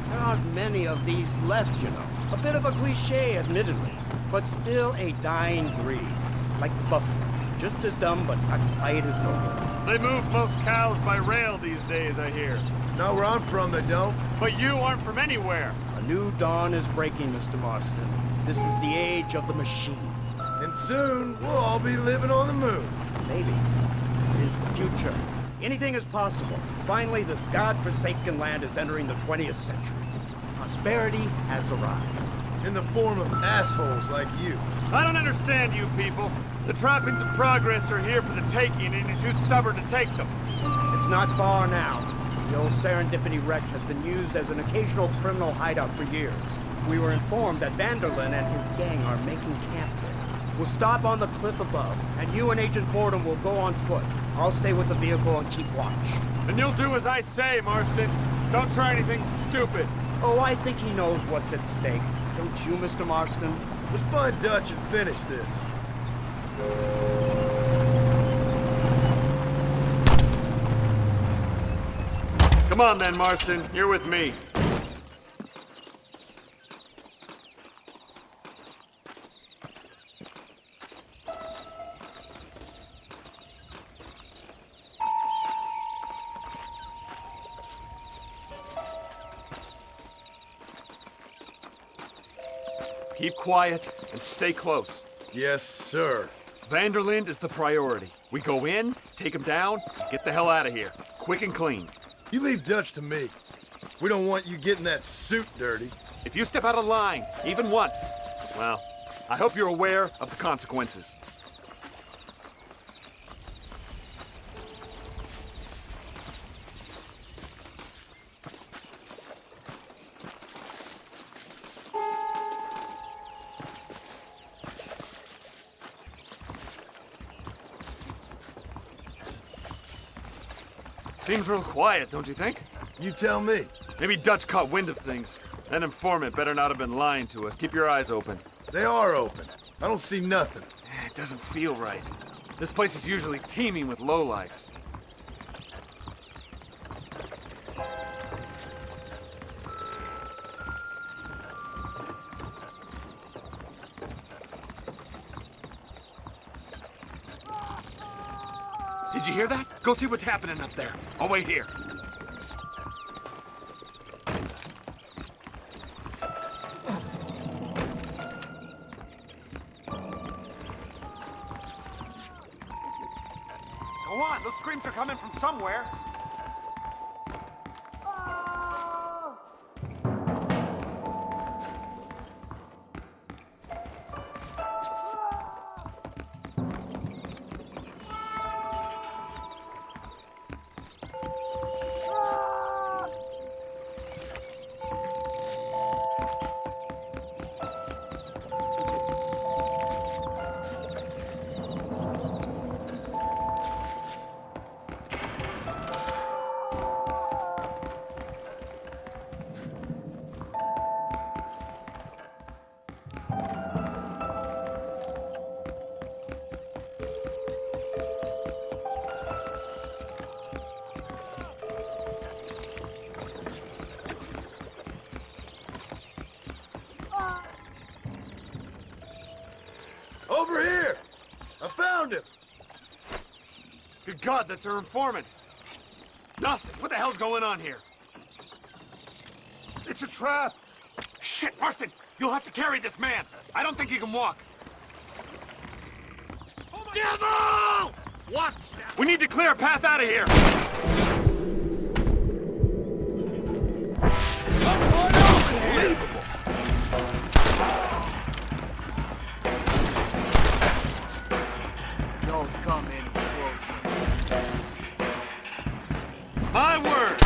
There aren't many of these left, you know. A bit of a cliche, admittedly, but still a dying breed. Like the buffalo. Just as dumb, but not quite as noble. They move most cows by rail these days, I hear. Not where I'm from, they don't. But you aren't from anywhere. A new dawn is breaking, Mr. Marston. This is the age of the machine. And soon, we'll all be living on the moon. Maybe. This is the future. Anything is possible. Finally, this godforsaken land is entering the 20th century. Prosperity has arrived. in the form of assholes like you. I don't understand you people. The trappings of progress are here for the taking, and you're too stubborn to take them. It's not far now. The old Serendipity wreck has been used as an occasional criminal hideout for years. We were informed that Vanderlyn and his gang are making camp there. We'll stop on the cliff above, and you and Agent Fordham will go on foot. I'll stay with the vehicle and keep watch. And you'll do as I say, Marston. Don't try anything stupid. Oh, I think he knows what's at stake. Don't you, Mr. Marston? Let's find Dutch and finish this. Come on then, Marston. You're with me. Keep quiet and stay close. Yes, sir. Vanderlyn is the priority. We go in, take him down, and get the hell out of here. Quick and clean. You leave Dutch to me. We don't want you getting that suit dirty. If you step out of line, even once, well, I hope you're aware of the consequences. Seems real quiet, don't you think? You tell me. Maybe Dutch caught wind of things. That informant better not have been lying to us. Keep your eyes open. They are open. I don't see nothing. It doesn't feel right. This place is usually teeming with lowlifes. Did you hear that? Go see what's happening up there. I'll wait here. Go on, those screams are coming from somewhere. Over here! I found him! Good God, that's our informant. Gnostics, what the hell's going on here? It's a trap! Shit, Marston! You'll have to carry this man! I don't think he can walk. Devil! What? We need to clear a path out of here! Unbelievable! Don't come any closer. My word!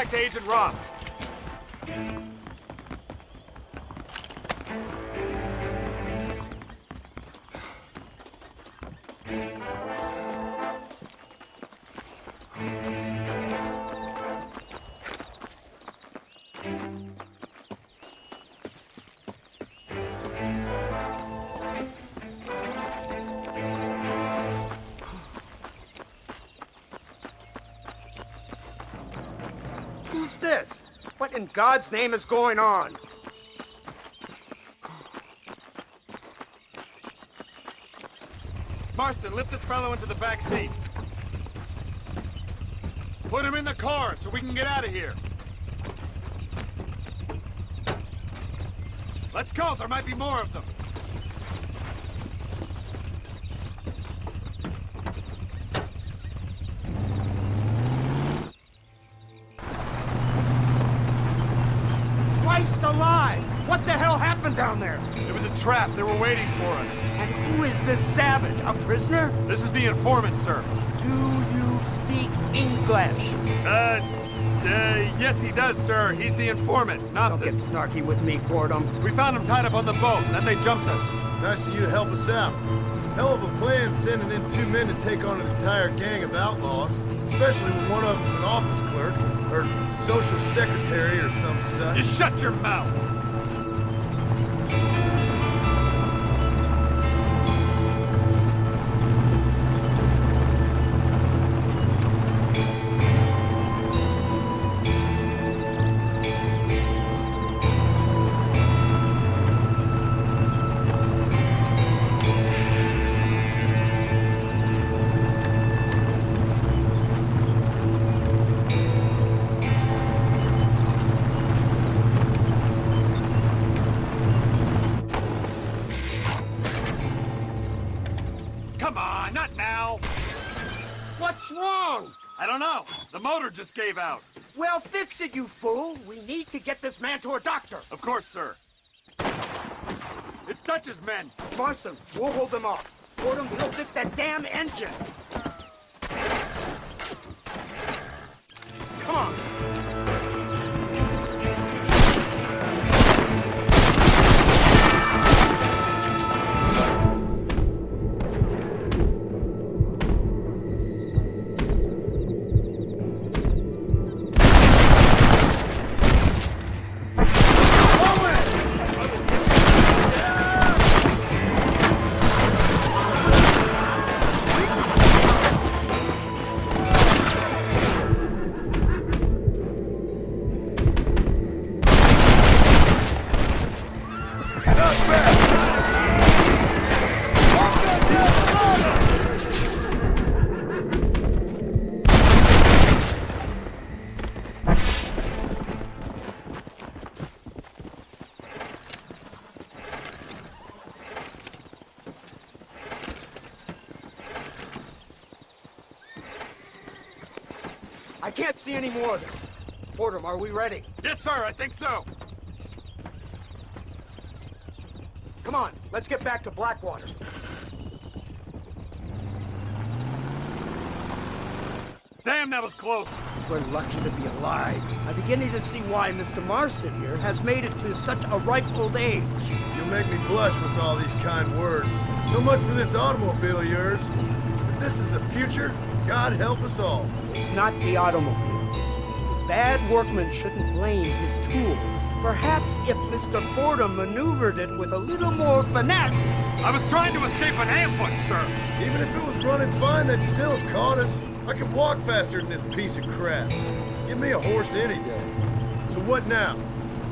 back to Agent Ross. Who's this? What in God's name is going on? Marston, lift this fellow into the back seat. Put him in the car so we can get out of here. Let's go, there might be more of them. Christ alive! What the hell happened down there? It was a trap, they were waiting for us. And who is this savage? A prisoner? This is the informant, sir. Do you speak English? Yes he does, sir. He's the informant, Nostus. Don't get snarky with me, Fordham. We found him tied up on the boat, and then they jumped us. Nice of you to help us out. Hell of a plan sending in 2 men to take on an entire gang of outlaws, especially when one of them's an office clerk, or social secretary, or some such. You shut your mouth! I don't know. The motor just gave out. Well, fix it, you fool. We need to get this man to a doctor. Of course, sir. It's Dutch's men. Marston, we'll hold them off. Fordham, he'll fix that damn engine. Come on. I can't see any more of them. Fordham, are we ready? Yes, sir, I think so. Come on, let's get back to Blackwater. Damn, that was close. We're lucky to be alive. I'm beginning to see why Mr. Marston here has made it to such a ripe old age. You'll make me blush with all these kind words. So much for this automobile of yours. If this is the future, God help us all. It's not the automobile. The bad workman shouldn't blame his tools. Perhaps if Mr. Fordham maneuvered it with a little more finesse. I was trying to escape an ambush, sir. Even if it was running fine, they'd still have caught us. I can walk faster than this piece of crap. Give me a horse any day. So what now?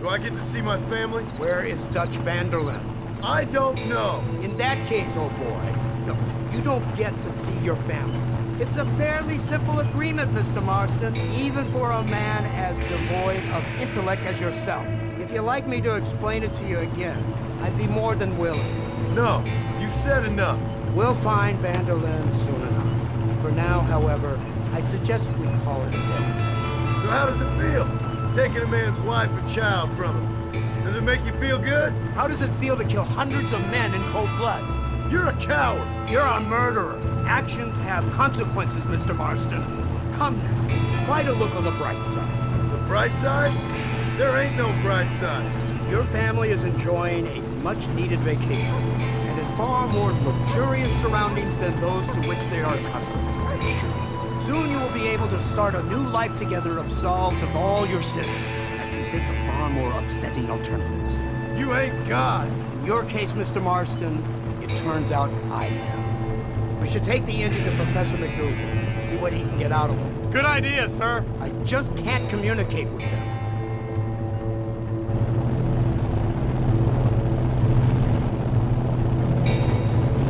Do I get to see my family? Where is Dutch Vanderlyn? I don't know. In that case, old boy, no, you don't get to see your family. It's a fairly simple agreement, Mr. Marston, even for a man as devoid of intellect as yourself. If you'd like me to explain it to you again, I'd be more than willing. No, you've said enough. We'll find Vanderlyn soon enough. For now, however, I suggest we call it a day. So how does it feel, taking a man's wife and child from him? Does it make you feel good? How does it feel to kill hundreds of men in cold blood? You're a coward. You're a murderer. Actions have consequences, Mr. Marston. Come now, try to look on the bright side. The bright side? There ain't no bright side. Your family is enjoying a much-needed vacation, and in far more luxurious surroundings than those to which they are accustomed, I assure you. Soon you will be able to start a new life together absolved of all your sins. I can think of far more upsetting alternatives. You ain't God. In your case, Mr. Marston, it turns out I am. We should take the Indian to Professor McDougal, see what he can get out of him. Good idea, sir. I just can't communicate with him.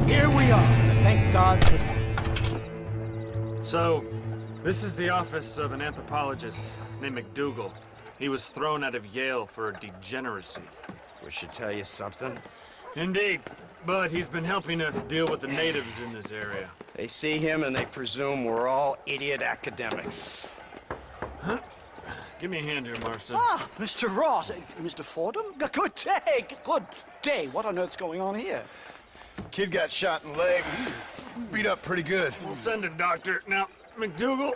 Here we are. Thank God for that. So, this is the office of an anthropologist named McDougal. He was thrown out of Yale for degeneracy. We should tell you something. Indeed, but he's been helping us deal with the natives in this area. They see him and they presume we're all idiot academics. Huh? Give me a hand here, Marston. Ah, Mr. Ross. Mr. Fordham? Good day. Good day. What on earth's going on here? Kid got shot in the leg. Beat up pretty good. We'll send a doctor. Now, McDougal,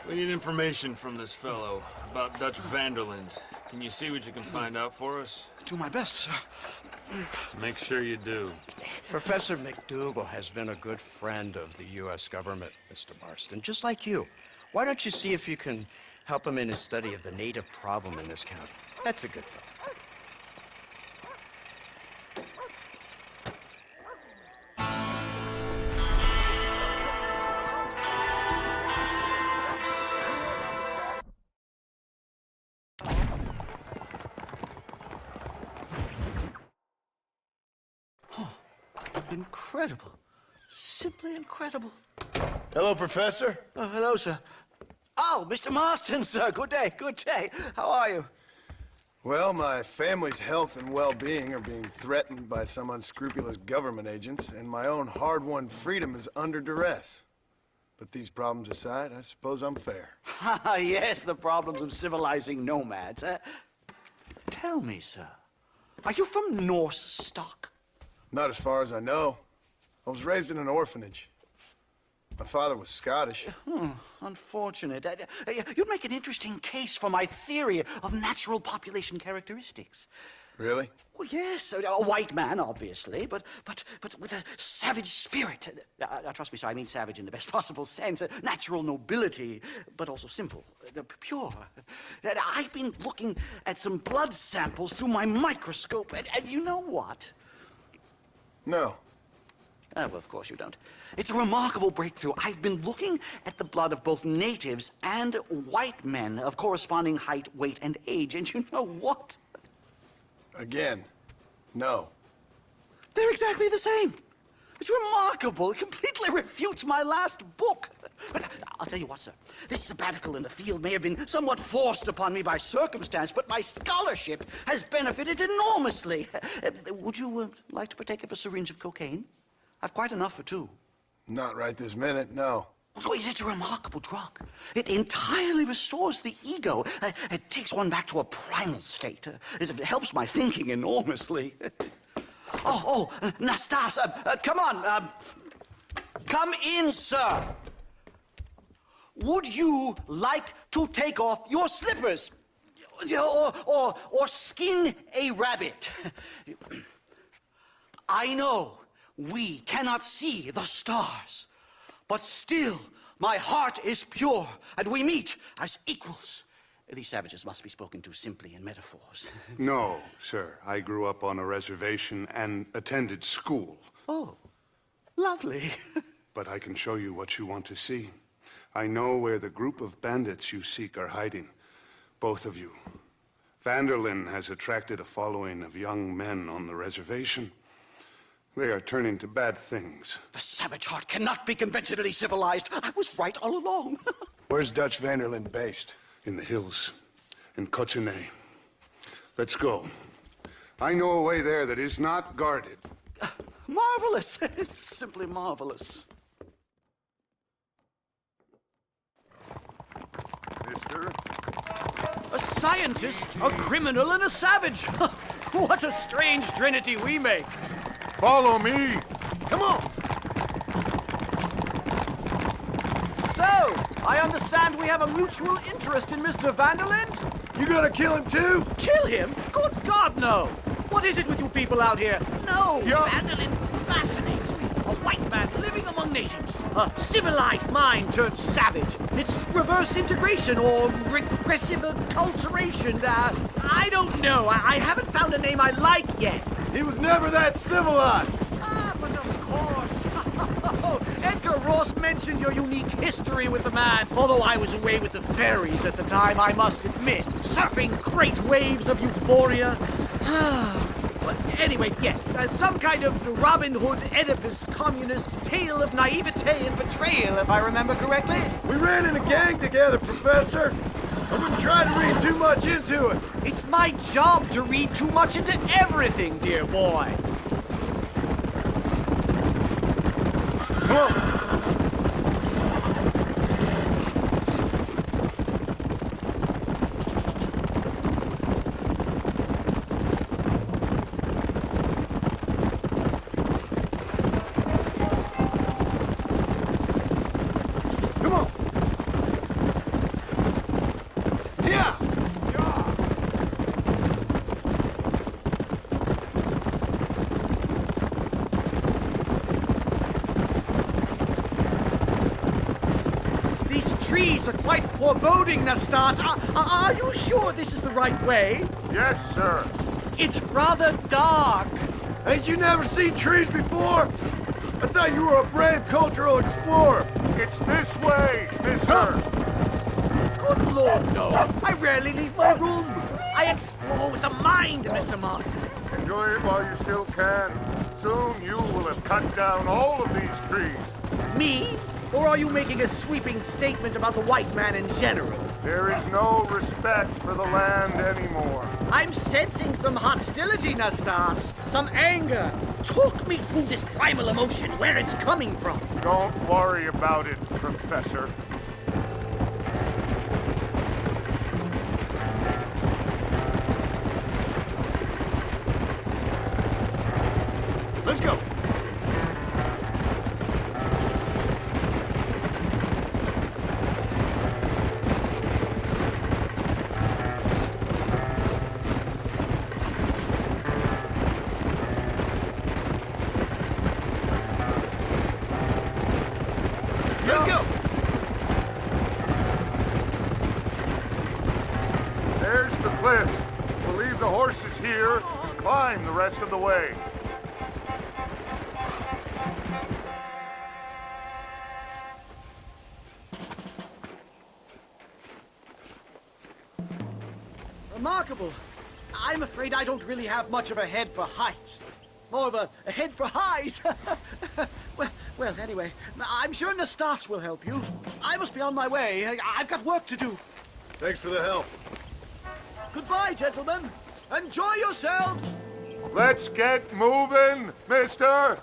we need information from this fellow about Dutch Vanderland. Can you see what you can find out for us? Do my best, sir. Make sure you do. Professor McDougal has been a good friend of the U.S. government, Mr. Marston, just like you. Why don't you see if you can help him in his study of the native problem in this county? That's a good thing. Incredible. Simply incredible. Hello, Professor. Oh, hello, sir. Oh, Mr. Marston, sir. Good day, good day. How are you? Well, my family's health and well-being are being threatened by some unscrupulous government agents, and my own hard-won freedom is under duress. But these problems aside, I suppose I'm fair. Yes, the problems of civilizing nomads. Tell me, sir, are you from Norse stock? Not as far as I know. I was raised in an orphanage. My father was Scottish. Unfortunate. You'd make an interesting case for my theory of natural population characteristics. Really? Well, yes, a white man, obviously, but with a savage spirit. Trust me, sir, I mean savage in the best possible sense. Natural nobility, but also simple, pure. I've been looking at some blood samples through my microscope, and you know what? No. Well, of course you don't. It's a remarkable breakthrough. I've been looking at the blood of both natives and white men of corresponding height, weight, and age, and you know what? Again, no. They're exactly the same. It's remarkable. It completely refutes my last book. But I'll tell you what, sir. This sabbatical in the field may have been somewhat forced upon me by circumstance, but my scholarship has benefited enormously. Would you like to partake of a syringe of cocaine? I've quite enough for two. Not right this minute, no. Oh, it's a remarkable drug. It entirely restores the ego. It takes one back to a primal state. It helps my thinking enormously. Oh, Nastas, come on. Come in, sir. Would you like to take off your slippers? Or skin a rabbit? I know we cannot see the stars, but still my heart is pure, and we meet as equals. These savages must be spoken to simply in metaphors. No, sir. I grew up on a reservation and attended school. Oh, lovely. But I can show you what you want to see. I know where the group of bandits you seek are hiding. Both of you. Vanderlyn has attracted a following of young men on the reservation. They are turning to bad things. The savage heart cannot be conventionally civilized. I was right all along. Where's Dutch Vanderlyn based? In the hills, in Cochene. Let's go. I know a way there that is not guarded. Marvelous. It's simply marvelous. Mister? A scientist, a criminal, and a savage. What a strange trinity we make. Follow me. Come on. So, I understand we have a mutual interest in Mr. Vanderlyn? You gonna kill him too? Kill him? Good God, no! What is it with you people out here? No! Vanderlyn fascinates me. A white man living among natives. A civilized mind turned savage. It's reverse integration or regressive acculturation. I don't know. I haven't found a name I like yet. He was never that civilized. But of course. Edgar Ross mentioned your unique history with the man. Although I was away with the fairies at the time, I must admit. Surfing great waves of euphoria. But anyway, yes, some kind of Robin Hood, Oedipus, communist tale of naivete and betrayal, if I remember correctly. We ran in a gang together, Professor. I wouldn't try to read too much into it. It's my job to read too much into everything, dear boy. Come on. Are quite foreboding, Nastas. Are you sure this is the right way? Yes, sir. It's rather dark. Ain't you never seen trees before? I thought you were a brave cultural explorer. It's this way, mister. Good Lord, no. I rarely leave my room. I explore with the mind, Mr. Marston. Enjoy it while you still can. Soon you will have cut down all of these trees. Me? Or are you making a sweeping statement about the white man in general? There is no respect for the land anymore. I'm sensing some hostility, Nastas. Some anger. Talk me through this primal emotion, where it's coming from. Don't worry about it, Professor. Let's go. Climb the rest of the way. Remarkable. I'm afraid I don't really have much of a head for heights. More of a head for highs. well, anyway, I'm sure Nastas will help you. I must be on my way. I've got work to do. Thanks for the help. Goodbye, gentlemen. Enjoy yourselves! Let's get moving, mister!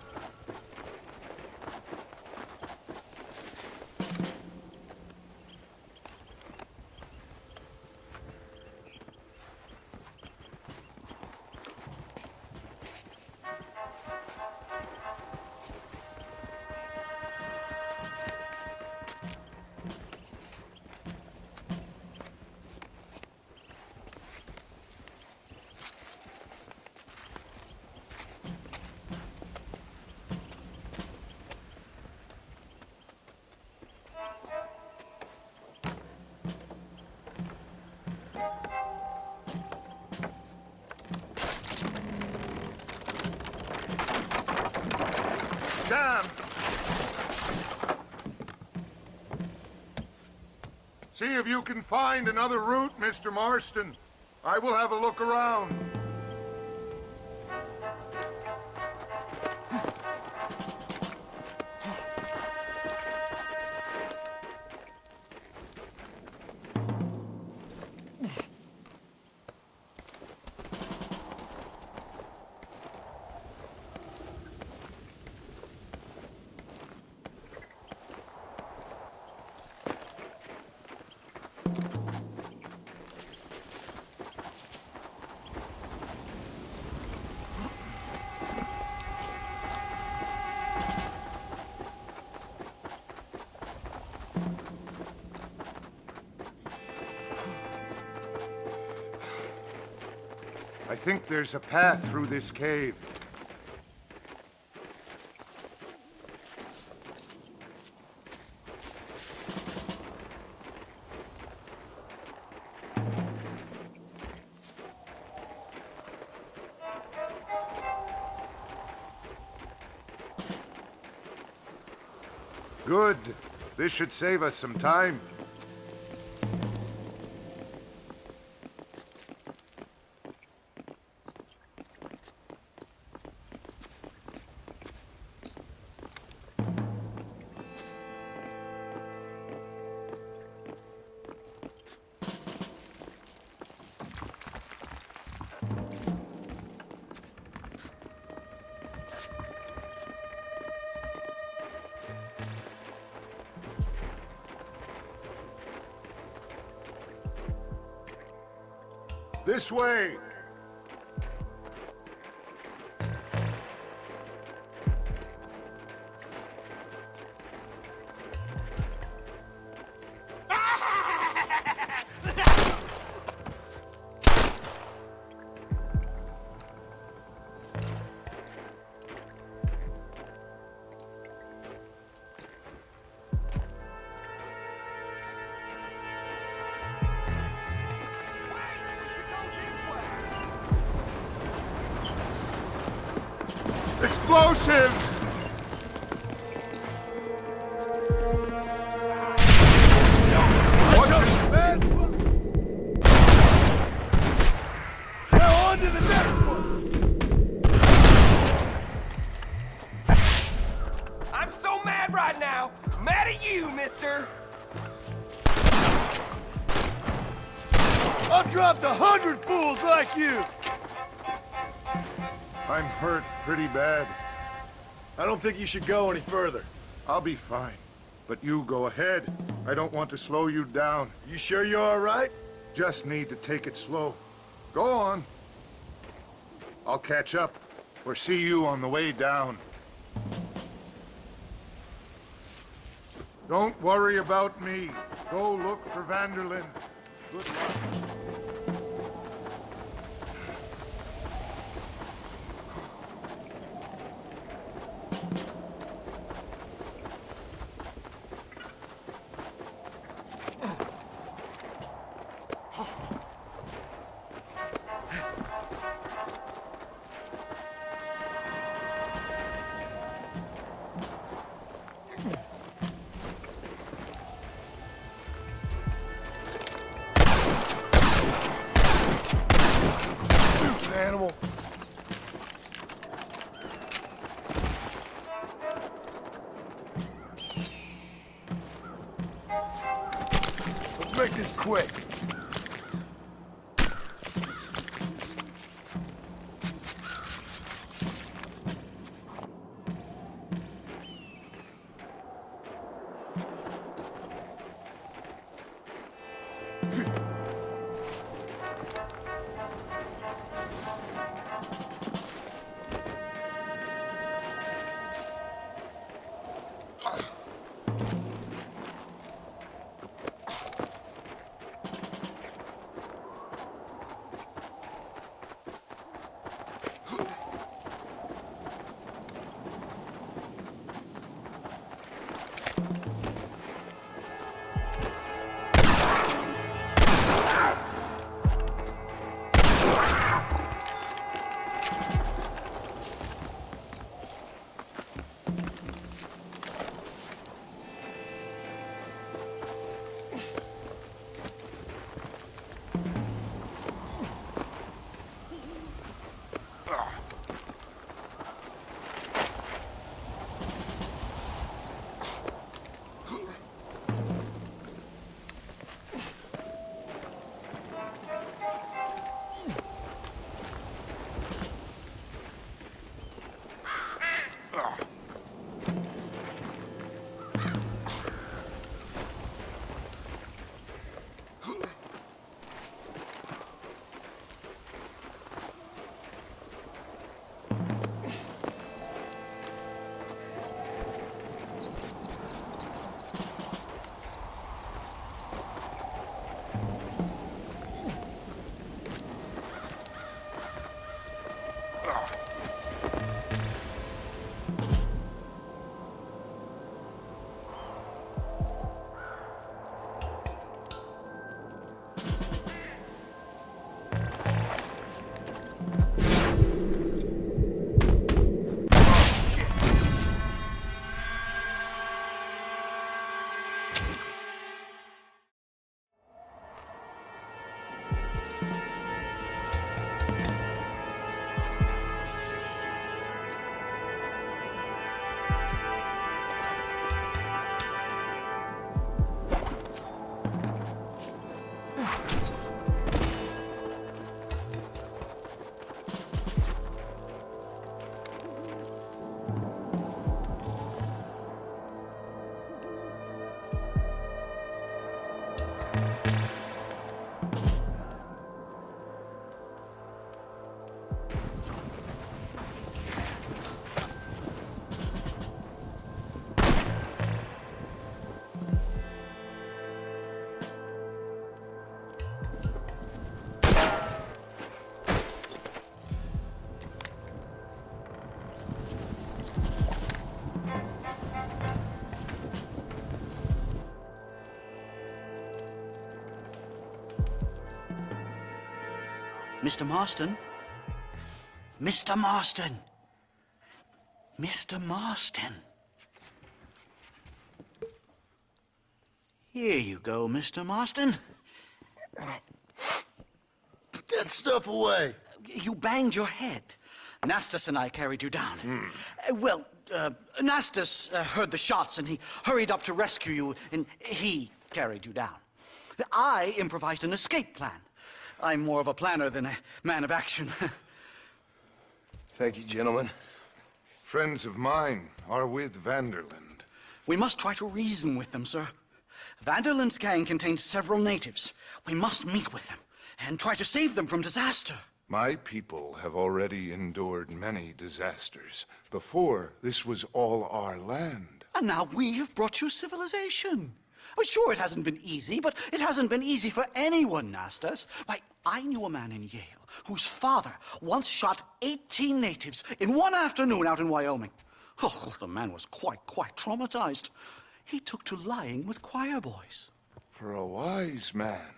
Damn! See if you can find another route, Mr. Marston. I will have a look around. I think there's a path through this cave. Good. This should save us some time. This way! Explosives! Now on to the next one! I'm so mad right now. Mad at you, mister. I've dropped 100 fools like you! I'm hurt pretty bad. I don't think you should go any further. I'll be fine. But you go ahead. I don't want to slow you down. You sure you're all right? Just need to take it slow. Go on. I'll catch up, or see you on the way down. Don't worry about me. Go look for Vanderlyn. Good luck. Animal. Let's make this quick. Mr. Marston? Mr. Marston! Mr. Marston! Here you go, Mr. Marston. Put that stuff away. You banged your head. Nastas and I carried you down. Nastas heard the shots and he hurried up to rescue you and he carried you down. I improvised an escape plan. I'm more of a planner than a man of action. Thank you, gentlemen. Friends of mine are with Vanderland. We must try to reason with them, sir. Vanderland's gang contains several natives. We must meet with them and try to save them from disaster. My people have already endured many disasters. Before, this was all our land. And now we have brought you civilization. Well, sure, it hasn't been easy, but it hasn't been easy for anyone, Nastas. Why, I knew a man in Yale whose father once shot 18 natives in one afternoon out in Wyoming. Oh, the man was quite traumatized. He took to lying with choir boys. For a wise man,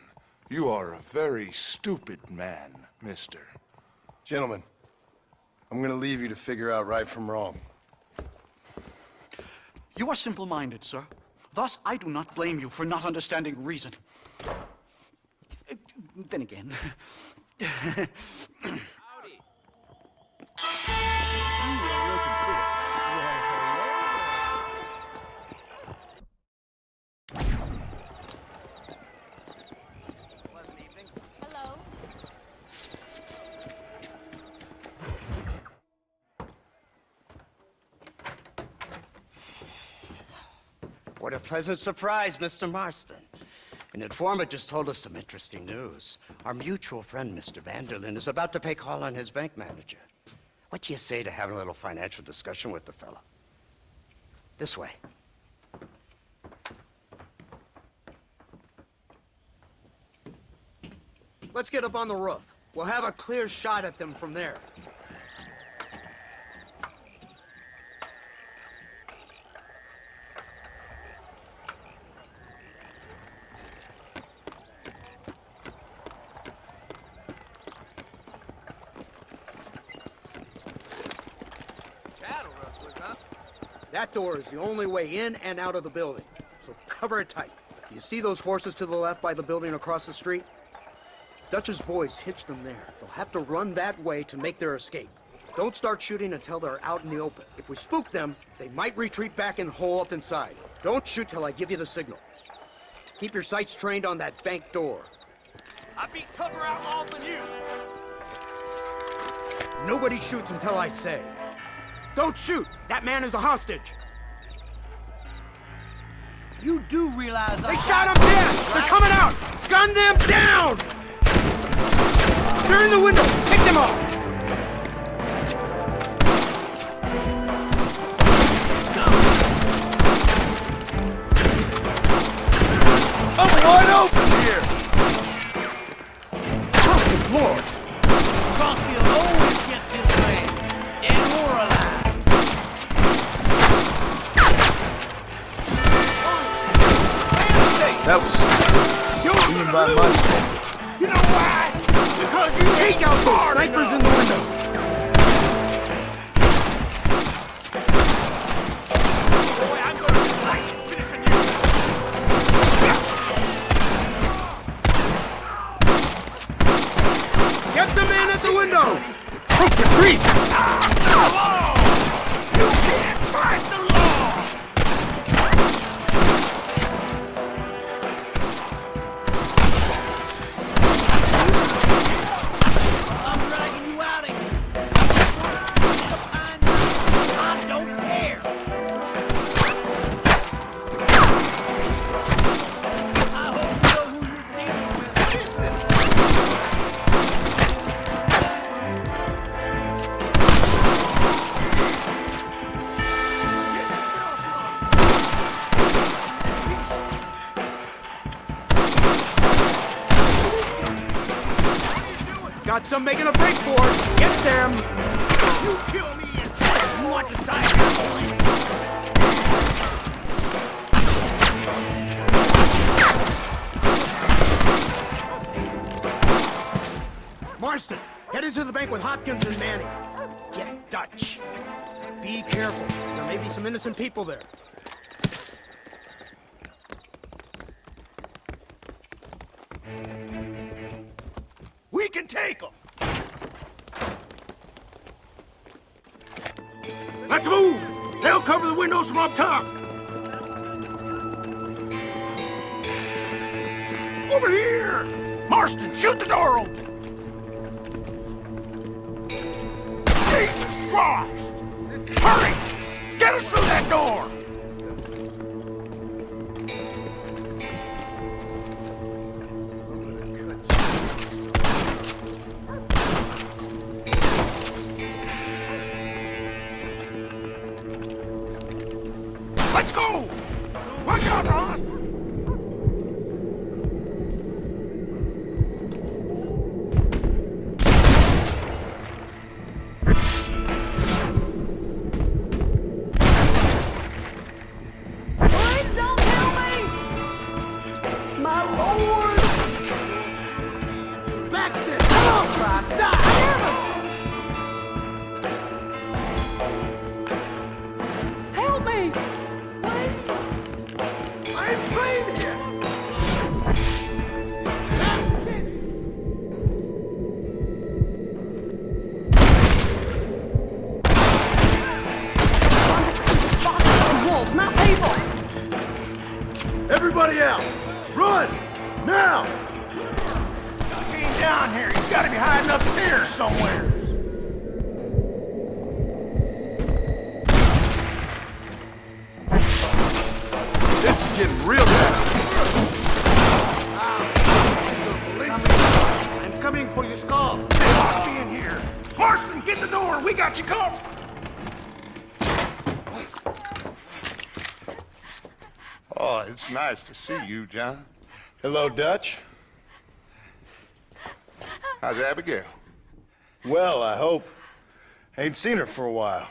you are a very stupid man, mister. Gentlemen, I'm gonna leave you to figure out right from wrong. You are simple-minded, sir. Thus, I do not blame you for not understanding reason. Then again... Hello? What a pleasant surprise, Mr. Marston. An informant just told us some interesting news. Our mutual friend, Mr. Vanderland, is about to pay call on his bank manager. What do you say to having a little financial discussion with the fella? This way. Let's get up on the roof. We'll have a clear shot at them from there. That door is the only way in and out of the building, so cover it tight. Do you see those horses to the left by the building across the street? Dutch's boys hitched them there. They'll have to run that way to make their escape. Don't start shooting until they're out in the open. If we spook them, they might retreat back and hole up inside. Don't shoot till I give you the signal. Keep your sights trained on that bank door. I beat tougher outlaws than you. Nobody shoots until I say. Don't shoot! That man is a hostage! You do realize They shot him dead! Right? They're coming out! Gun them down! They're in the window! Pick them off! I'm wide open here! Oh, good Lord! Crossfield always gets his way, dead or alive. That was even by my standards. You know why? Because you take out those snipers in the window. Boy, I'm going to like finishing you. Get the man at the window! Take the creep! You can't fight the law! I'm dragging you out of here. I don't care. I hope you know who Got some making a break for it. Get them. You kill me and you want to die. Marston, head into the bank with Hopkins and Manning. Get Dutch. Be careful. There may be some innocent people there. We can take them. Let's move. They'll cover the windows from up top. Over here. Marston, shoot the door open. Jesus Christ! Hurry! Get us through that door! Let's go! Watch out, Ross! Everybody out! Run! Now! He ain't down here. He's gotta be hiding upstairs somewhere. This is getting real nasty. I'm coming for your skull. They must be in here. Marston, get the door. We got you covered. Oh, it's nice to see you, John. Hello, Dutch. How's Abigail? Well, I hope. Ain't seen her for a while.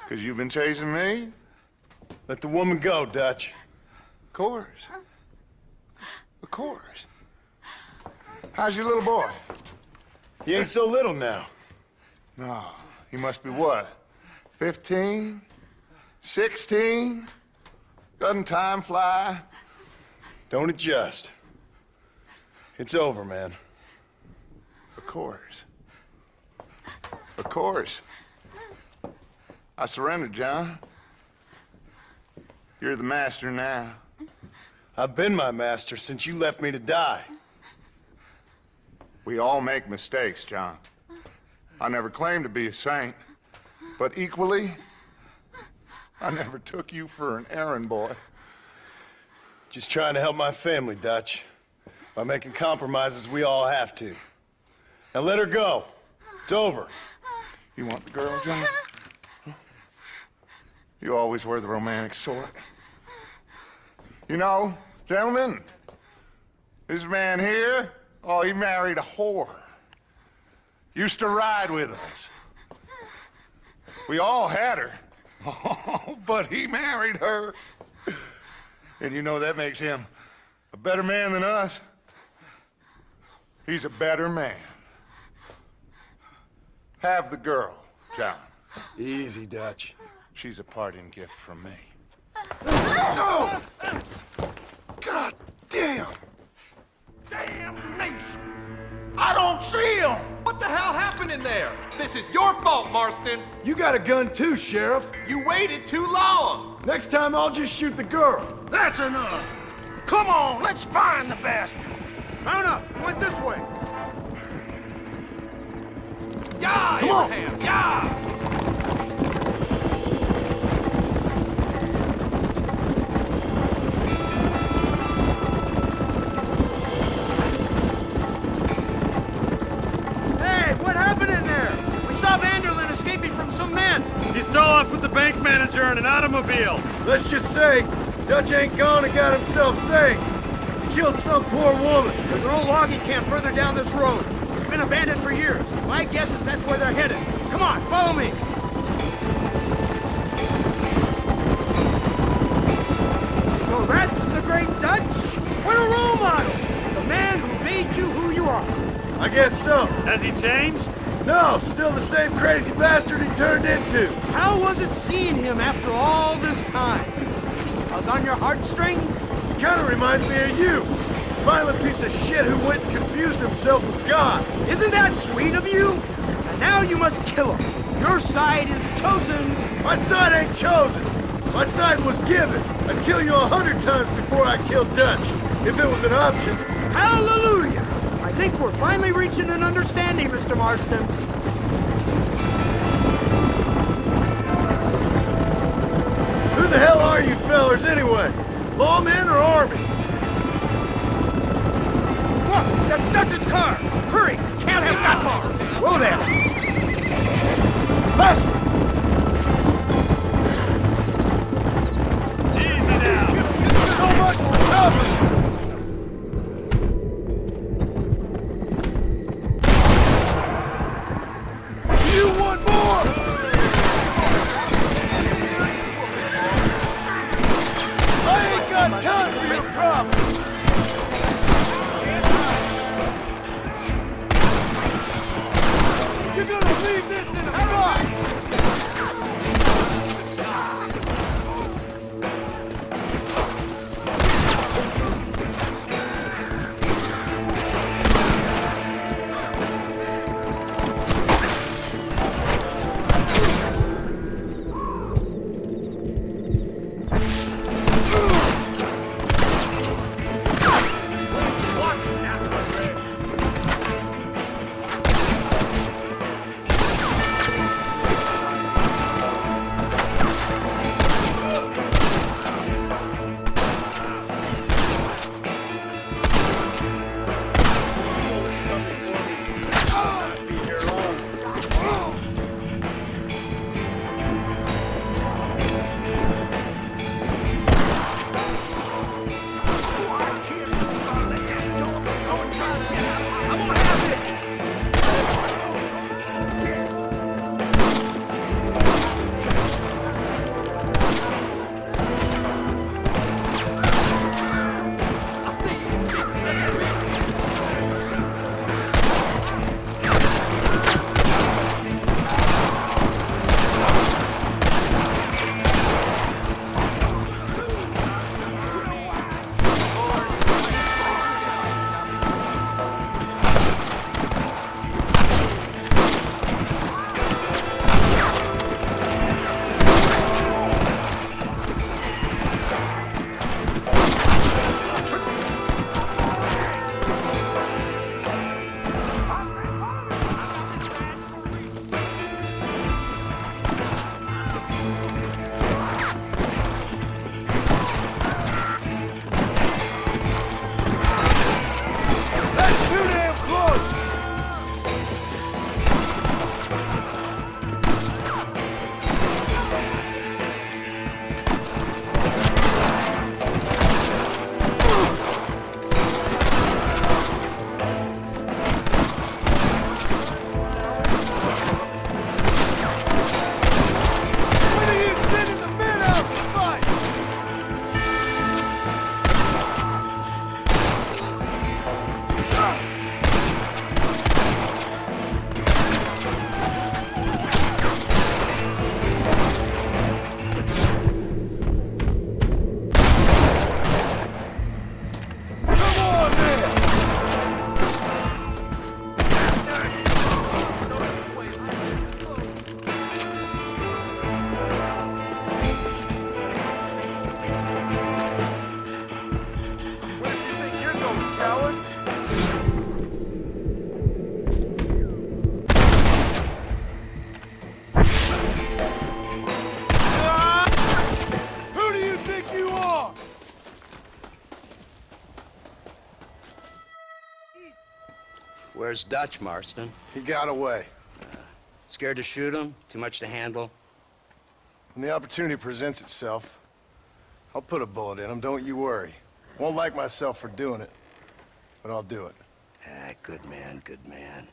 'Cause you've been chasing me? Let the woman go, Dutch. Of course. Of course. How's your little boy? He ain't so little now. No, he must be what? 15? 16? Doesn't time fly? Don't adjust. It's over, man. Of course. Of course. I surrendered, John. You're the master now. I've been my master since you left me to die. We all make mistakes, John. I never claimed to be a saint, but equally, I never took you for an errand boy. Just trying to help my family, Dutch. By making compromises we all have to. Now let her go. It's over. You want the girl, John? You always were the romantic sort. You know, gentlemen, this man here, oh, he married a whore. Used to ride with us. We all had her. Oh, but he married her. And you know that makes him a better man than us. He's a better man. Have the girl, John. Easy, Dutch. She's a parting gift from me. No! God damn! Damnation! I don't see him! What the hell happened in there? This is your fault, Marston. You got a gun too, Sheriff. You waited too long. Next time I'll just shoot the girl. That's enough! Come on, let's find the bastard! Mount up! He went this way! Yeah, Come on. Abraham, yeah! He stole off with the bank manager in an automobile. Let's just say, Dutch ain't gone and got himself saved. He killed some poor woman. There's an old logging camp further down this road. been abandoned for years. My guess is that's where they're headed. Come on, follow me. So that's the great Dutch? What a role model! The man who made you who you are. I guess so. Has he changed? No, still the same crazy bastard he turned into. How was it seeing him after all this time? Tug on your heartstrings? Kind of reminds me of you. Violent piece of shit who went and confused himself with God. Isn't that sweet of you? And now you must kill him. Your side is chosen. My side ain't chosen. My side was given. I'd kill you 100 times before I killed Dutch, if it was an option. Hallelujah! I think we're finally reaching an understanding, Mr. Marston. Who the hell are you fellers anyway? Lawmen or army? Look, that's Dutch's car! Hurry! Can't have that far! Whoa there! Faster! Easy now! So much for cover! You want more? I ain't got time for your problems! You're gonna leave this in a box! Where's Dutch, Marston? He got away. Scared to shoot him? Too much to handle? When the opportunity presents itself, I'll put a bullet in him, don't you worry. Won't like myself for doing it, but I'll do it. Ah, good man, good man.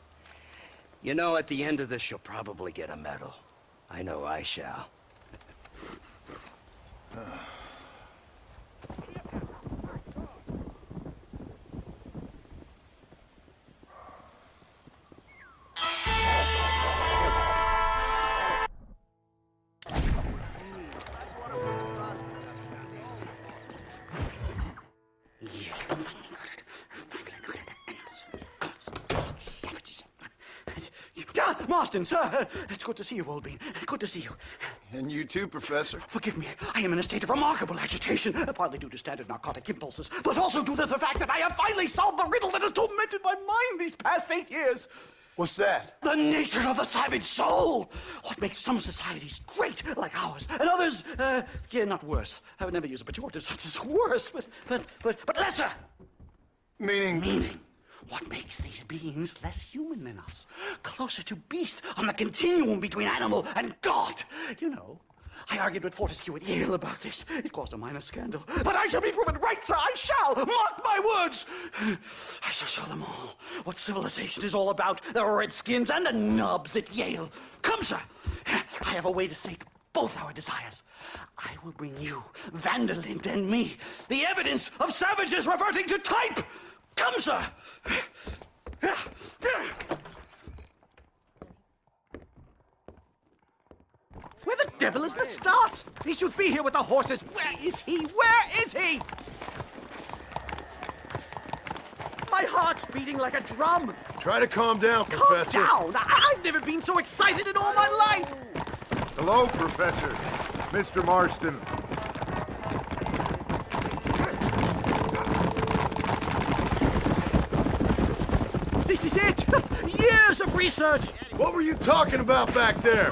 You know, at the end of this, you'll probably get a medal. I know I shall. Marston, sir! It's good to see you, old bean. Good to see you. And you too, Professor. Forgive me. I am in a state of remarkable agitation, partly due to standard narcotic impulses, but also due to the fact that I have finally solved the riddle that has tormented my mind these past 8 years. What's that? The nature of the savage soul! What makes some societies great, like ours, and others, yeah, not worse. I would never use a pejorative such as worse, but lesser! Meaning? What makes these beings less human than us? Closer to beast on the continuum between animal and God. You know, I argued with Fortescue at Yale about this. It caused a minor scandal. But I shall be proven right, sir. I shall. Mark my words. I shall show them all what civilization is all about. The redskins and the nubs at Yale. Come, sir. I have a way to sate both our desires. I will bring you, Vanderlint, and me, the evidence of savages reverting to type. Come, sir! Where the devil is Moustache? He should be here with the horses. Where is he? Where is he? My heart's beating like a drum. Try to calm down, Professor. Calm down! I've never been so excited in all my life! Hello, Professor. Mr. Marston. This is it! Years of research! What were you talking about back there?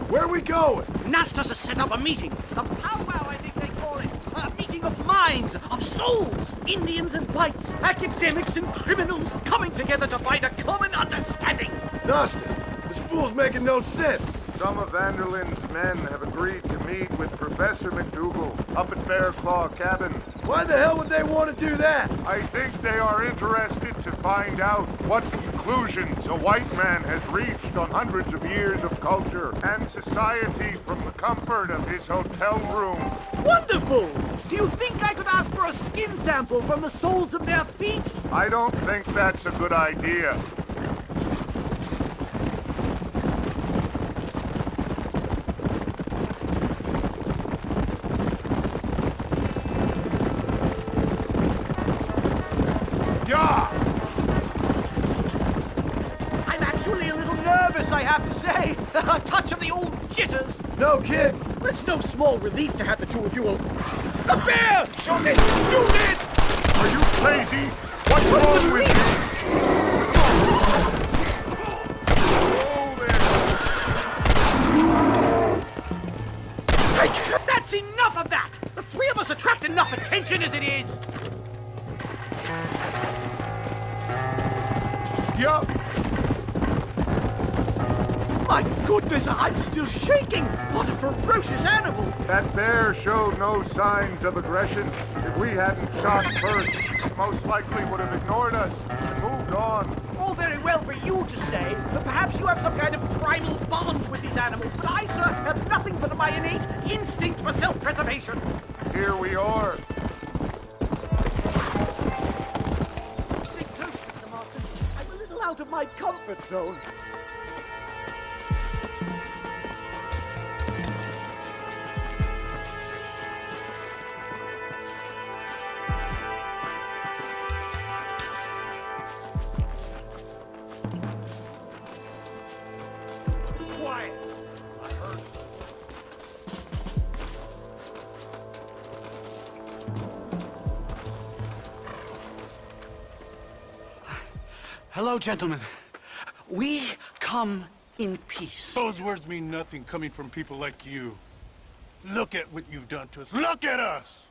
Where are we going? Nastas has set up a meeting. A powwow, I think they call it. A meeting of minds, of souls. Indians and whites, academics and criminals coming together to find a common understanding. Nastas, this fool's making no sense. Some of Vanderlin's men have agreed to meet with Professor McDougal up at Bear Claw Cabin. Why the hell would they want to do that? I think they are interested to find out what conclusions a white man has reached on hundreds of years of culture and society from the comfort of his hotel room. Wonderful! Do you think I could ask for a skin sample from the soles of their feet? I don't think that's a good idea. I have to say. A touch of the old jitters. No kid. It's no small relief to have the two of you. A bear! Shoot it! Shoot it! Are you crazy? What's wrong with you? That's enough of that! The three of us attract enough attention as it is! Yup! My goodness, I'm still shaking! What a ferocious animal! That bear showed no signs of aggression. If we hadn't shot first, it most likely would have ignored us and moved on. All very well for you to say, but perhaps you have some kind of primal bond with these animals, but I, sir, have nothing but my innate instinct for self-preservation. Here we are. Stay close, Mr. Marston. I'm a little out of my comfort zone. Hello, gentlemen. We come in peace. Those words mean nothing coming from people like you. Look at what you've done to us. Look at us!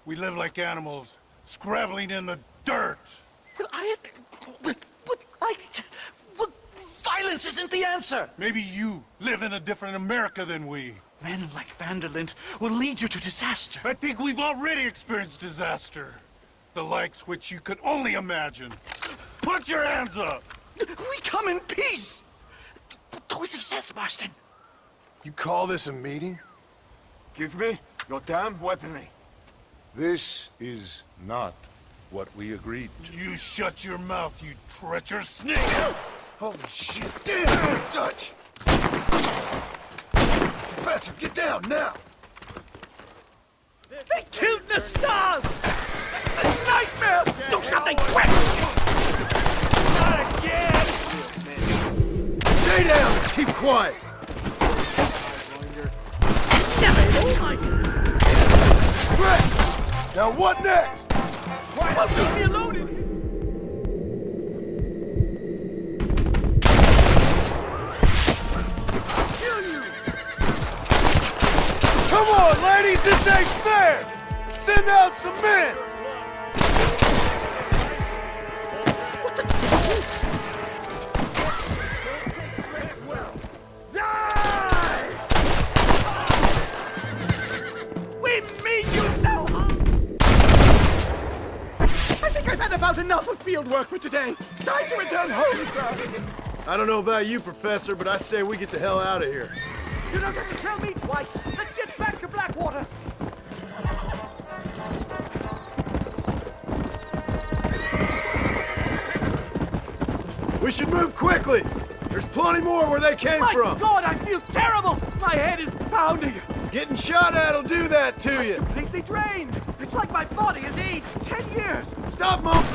We live like animals, scrabbling in the dirt. Well, violence isn't the answer. Maybe you live in a different America than we. Men like Vanderlint will lead you to disaster. I think we've already experienced disaster. The likes which you could only imagine. Put your hands up! We come in peace! Do as he says, Marston. You call this a meeting? Give me your damn weaponry. This is not what we agreed to. You shut your mouth, you treacherous snake! Holy shit, damn, Dutch! Professor, get down, now! They killed the stars! This is a nightmare! Do something quick! Not again! Stay down! Keep quiet! Great! Now what next? Why don't you leave me alone in here? I'll kill you! Come on, ladies, this ain't fair! Send out some men! What the devil? Die! We mean you no harm! I think I've had about enough of field work for today. Time to return home, sir. I don't know about you, Professor, but I say we get the hell out of here. You don't get to tell me twice. Let's get back to Blackwater. We should move quickly. There's plenty more where they came from. My God, I feel terrible. My head is pounding. Getting shot at'll do that to you. Completely drained. It's like my body has aged 10 years. Stop, Monk. It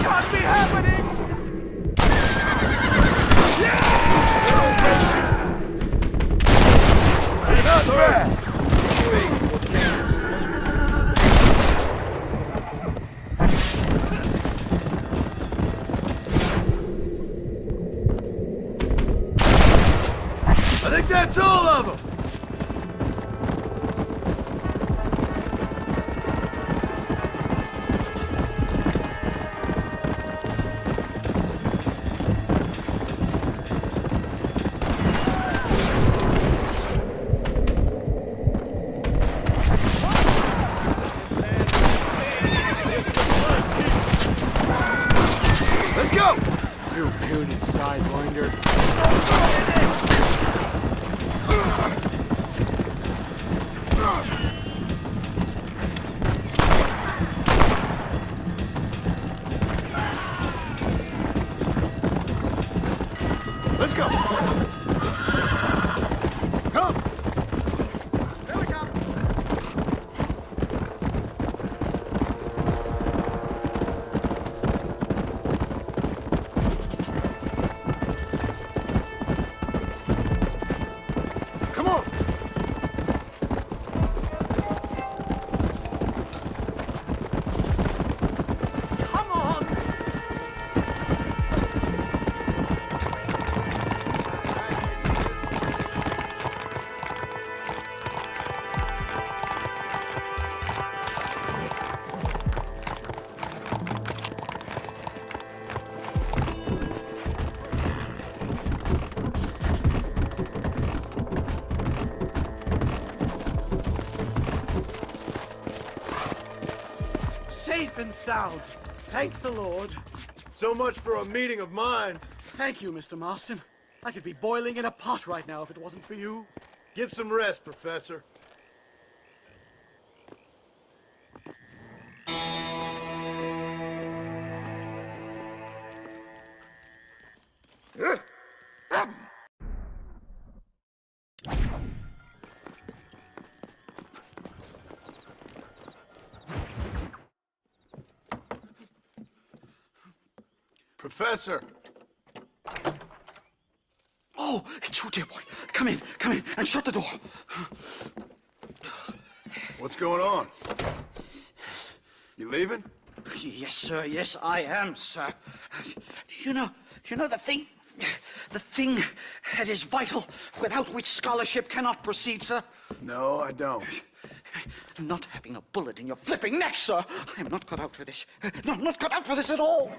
can't be happening. Not bad. I think that's all of them. Let's go! You puny sidewinder. Let's go! Come! Here we come. Come on! Come on. Safe and sound. Thank the Lord. So much for a meeting of minds. Thank you, Mr. Marston. I could be boiling in a pot right now if it wasn't for you. Get some rest, Professor. Professor! Oh, it's you, dear boy. Come in, and shut the door. What's going on? You leaving? Yes, sir. Yes, I am, sir. You know the thing that is vital, without which scholarship cannot proceed, sir? No, I don't. Not having a bullet in your flipping neck, sir. I am not cut out for this. No, I'm not cut out for this at all.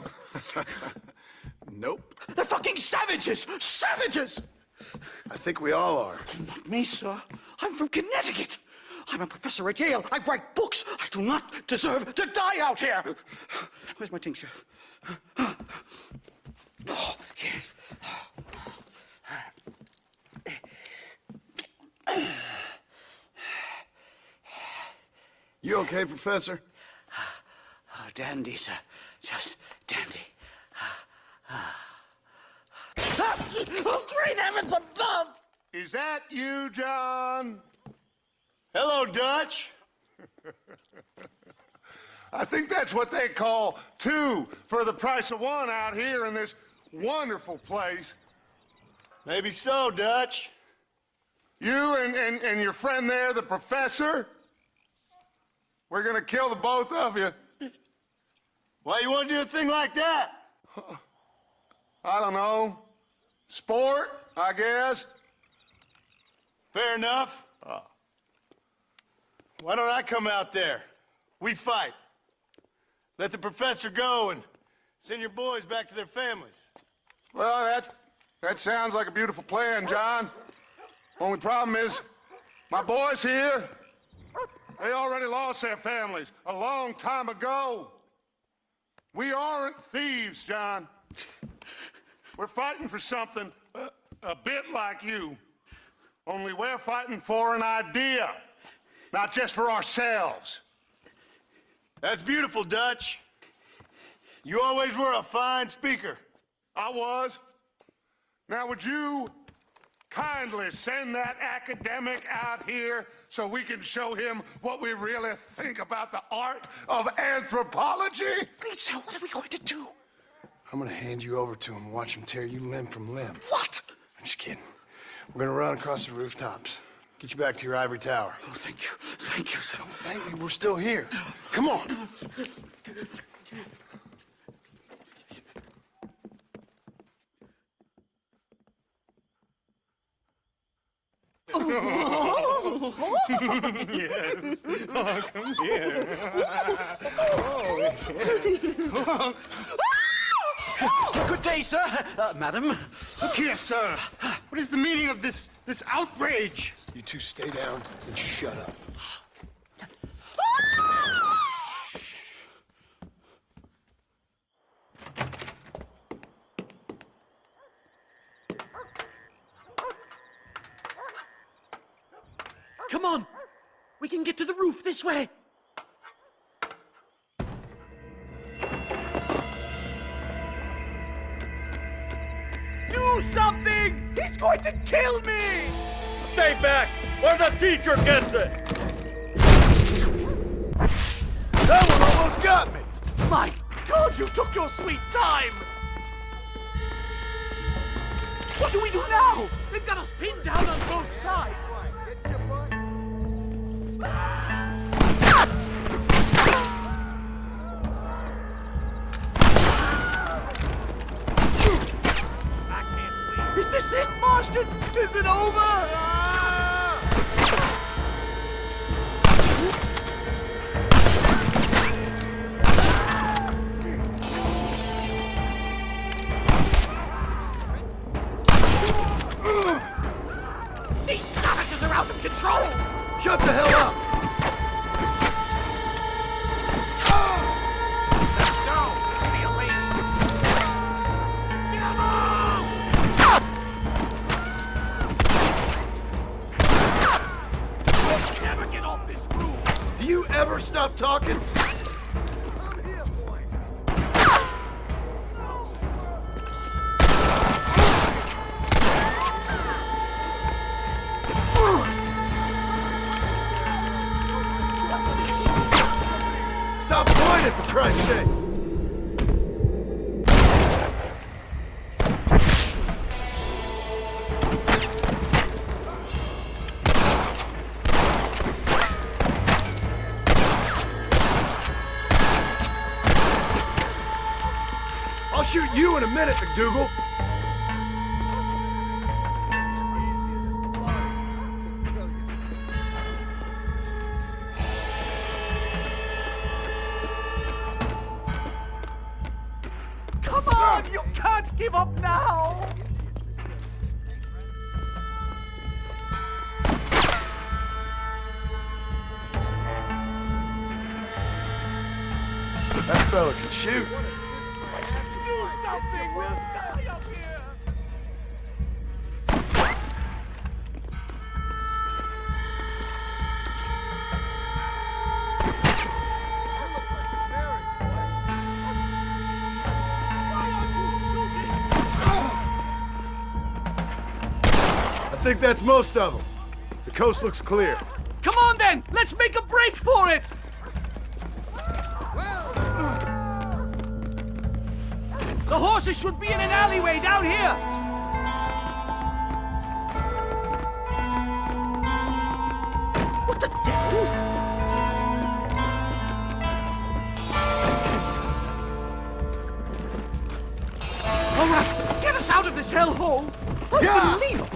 Nope. They're fucking savages! Savages! I think we all are. Not me, sir. I'm from Connecticut. I'm a professor at Yale. I write books. I do not deserve to die out here. Where's my tincture? Oh, yes. You okay, Professor? Oh, dandy, sir. Just dandy. Oh, great heavens above! Is that you, John? Hello, Dutch. I think that's what they call two for the price of one out here in this wonderful place. Maybe so, Dutch. You and your friend there, the professor, we're gonna kill the both of you. Why you want to do a thing like that? I don't know. Sport, I guess. Fair enough. Why don't I come out there? We fight. Let the professor go and send your boys back to their families. Well, that sounds like a beautiful plan, John. Only problem is, my boys here, they already lost their families a long time ago. We aren't thieves, John. We're fighting for something a bit like you. Only we're fighting for an idea, not just for ourselves. That's beautiful, Dutch. You always were a fine speaker. I was. Now, would you kindly send that academic out here so we can show him what we really think about the art of anthropology? Please, sir, what are we going to do? I'm gonna hand you over to him and watch him tear you limb from limb. What? I'm just kidding. We're gonna run across the rooftops. Get you back to your ivory tower. Oh, thank you. Thank you, sir. Don't thank me, we're still here. Come on. Yes. Oh, come here. Good day, sir. Madam. Look here, sir. What is the meaning of this outrage? You two stay down and shut up. Come on! We can get to the roof this way! Do something! He's going to kill me! Stay back, or the teacher gets it! That one almost got me! My God, you took your sweet time! What do we do now? They've got us pinned down on both sides! Is this it, Marston? Is it over? These savages are out of control! Shut the hell up! Let's go! Give me a lead! Come on! Never get off this roof! Do you ever stop talking? I'm here, boy! Stop pointing, for Christ's sake! I'll shoot you in a minute, McDougal. Come on! You can't give up now! That fella can shoot. Do something! We'll die up here! think that's most of them. The coast looks clear. Come on then, let's make a break for it! The horses should be in an alleyway down here! What the devil? All right, get us out of this hellhole! Unbelievable!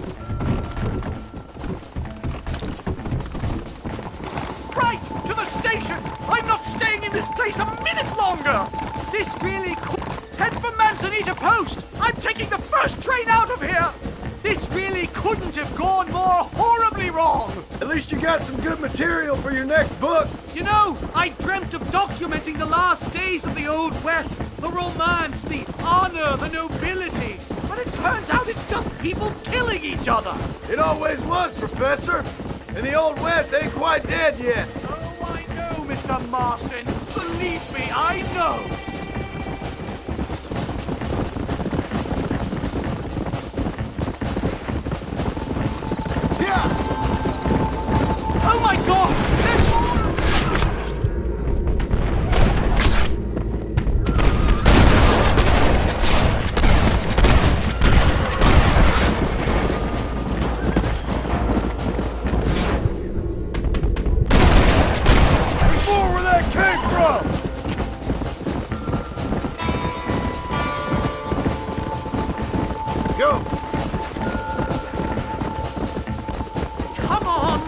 Right, to the station! I'm not staying in this place a minute longer! This really could... Head for Manzanita Post! I'm taking the first train out of here! This really couldn't have gone more horribly wrong! At least you got some good material for your next book. You know, I dreamt of documenting the last days of the Old West. The romance, the honor, the nobility. But it turns out it's just people killing each other. It always was, Professor. And the Old West ain't quite dead yet. Oh, I know, Mr. Marston. Believe me, I know. Oh my God! More where that came from! Go! Come on!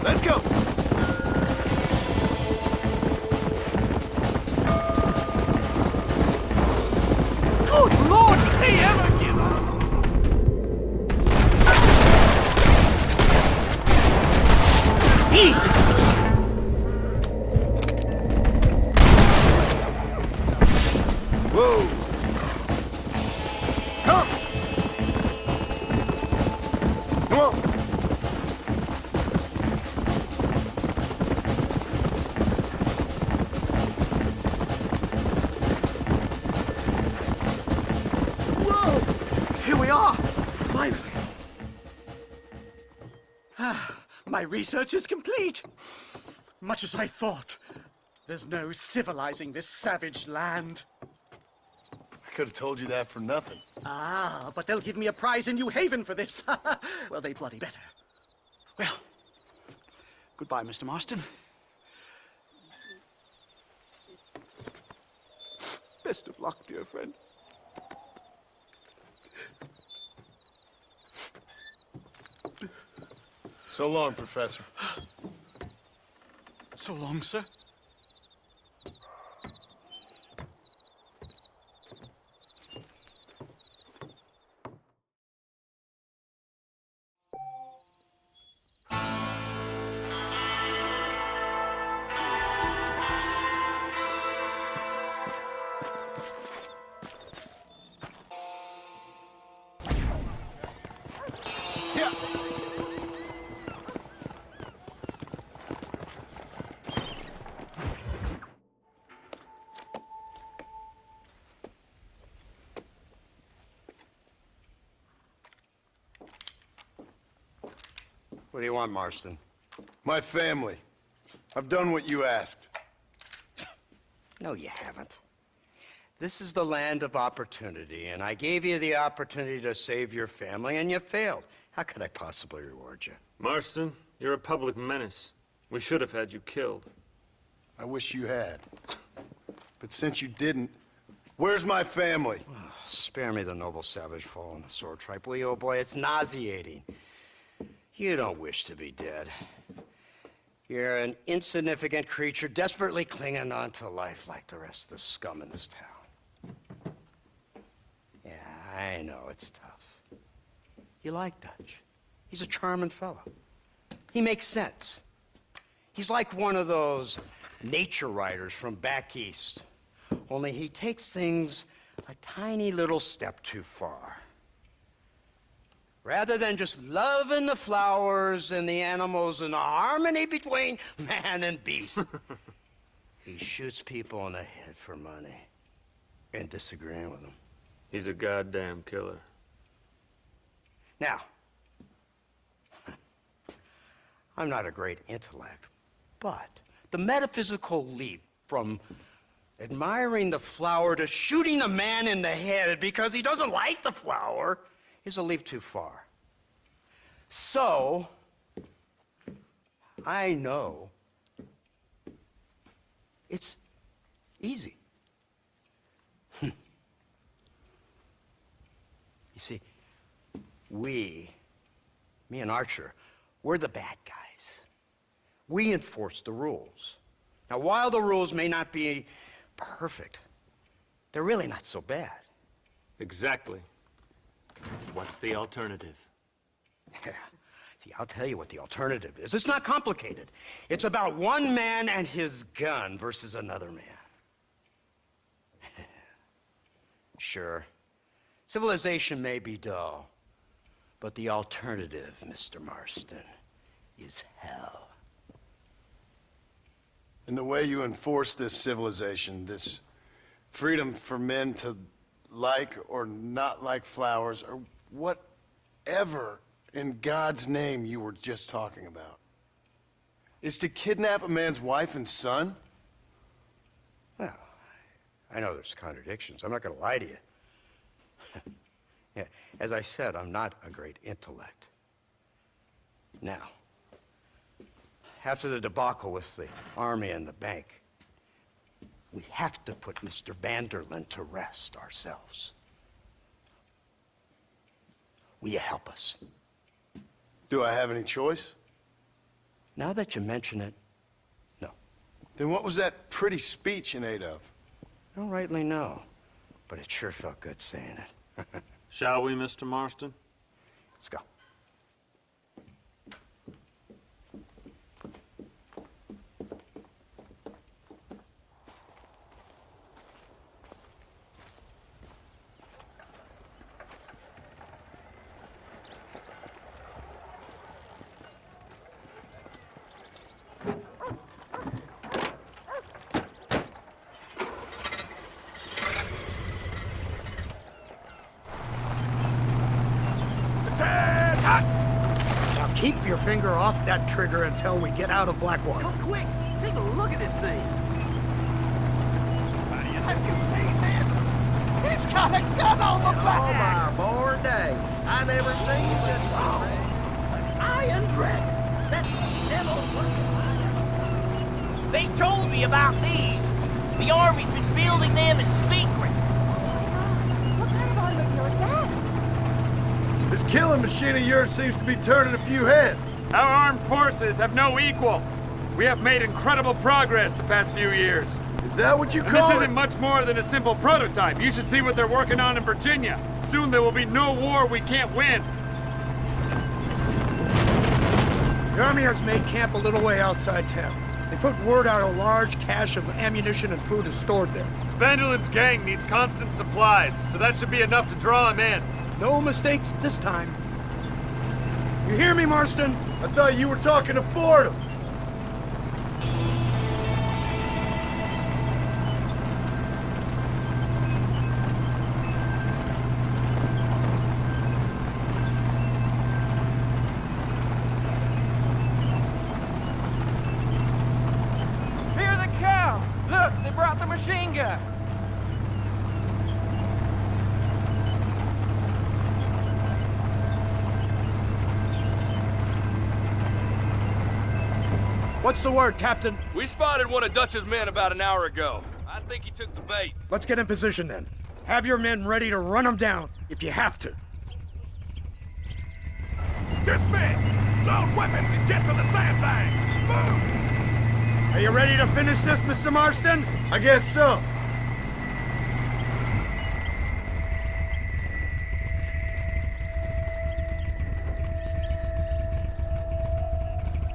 Let's go! Good Lord, did they ever give up? Easy! Whoa! Come! Come on! Whoa! Here we are! Finally! My research is complete! Much as I thought. There's no civilizing this savage land. I could have told you that for nothing. Ah, but they'll give me a prize in New Haven for this. Well, they bloody better. Well, goodbye, Mr. Marston. Best of luck, dear friend. So long, Professor. So long, sir. What do you want, Marston? My family. I've done what you asked. No, you haven't. This is the land of opportunity, and I gave you the opportunity to save your family, and you failed. How could I possibly reward you? Marston, you're a public menace. We should have had you killed. I wish you had. But since you didn't, where's my family? Oh, spare me the noble savage fall on the sword tripe, will you, old boy? It's nauseating. You don't wish to be dead. You're an insignificant creature desperately clinging on to life like the rest of the scum in this town. Yeah, I know it's tough. You like Dutch. He's a charming fellow. He makes sense. He's like one of those nature writers from back east. Only he takes things a tiny little step too far. Rather than just loving the flowers and the animals and the harmony between man and beast, he shoots people in the head for money. and disagreeing with him. He's a goddamn killer. Now, I'm not a great intellect, but the metaphysical leap from admiring the flower to shooting a man in the head because he doesn't like the flower is a leap too far. So, I know it's easy. You see, me and Archer, we're the bad guys. We enforce the rules. Now, while the rules may not be perfect, they're really not so bad. Exactly. What's the alternative? Yeah. See, I'll tell you what the alternative is. It's not complicated. It's about one man and his gun versus another man. Sure, civilization may be dull, but the alternative, Mr. Marston, is hell. And the way you enforce this civilization, this freedom for men to like or not like flowers, or whatever in God's name you were just talking about, is to kidnap a man's wife and son? Well, I know there's contradictions. I'm not going to lie to you. Yeah, as I said, I'm not a great intellect. Now, after the debacle with the army and the bank, we have to put Mr. Vanderlyn to rest ourselves. Will you help us? Do I have any choice? Now that you mention it, no. Then what was that pretty speech in aid of? I don't rightly know, but it sure felt good saying it. Shall we, Mr. Marston? Let's go. Keep your finger off that trigger until we get out of Blackwater. Come quick! Take a look at this thing! Have you seen this? He's got a gun on the back! Oh, my born day. I never seen such something. An iron dragon! That's the devil's working. They told me about these. The army's been building them in secret. What kind of automobile is that? This killing machine of yours seems to be turning a few heads. Our armed forces have no equal. We have made incredible progress the past few years. Is that what you And call this it? isn't much more than a simple prototype. You should see what they're working on in Virginia. Soon there will be no war we can't win. The army has made camp a little way outside town. They put word out a large cache of ammunition and food is stored there. Vanderlyn's gang needs constant supplies, so that should be enough to draw him in. No mistakes this time. You hear me, Marston? I thought you were talking to Fordham. Hear the cow! Look, they brought the machine gun. What's the word, Captain? We spotted one of Dutch's men about an hour ago. I think he took the bait. Let's get in position then. Have your men ready to run them down if you have to. Dismiss! Load weapons and get to the sandbag! Move! Are you ready to finish this, Mr. Marston? I guess so.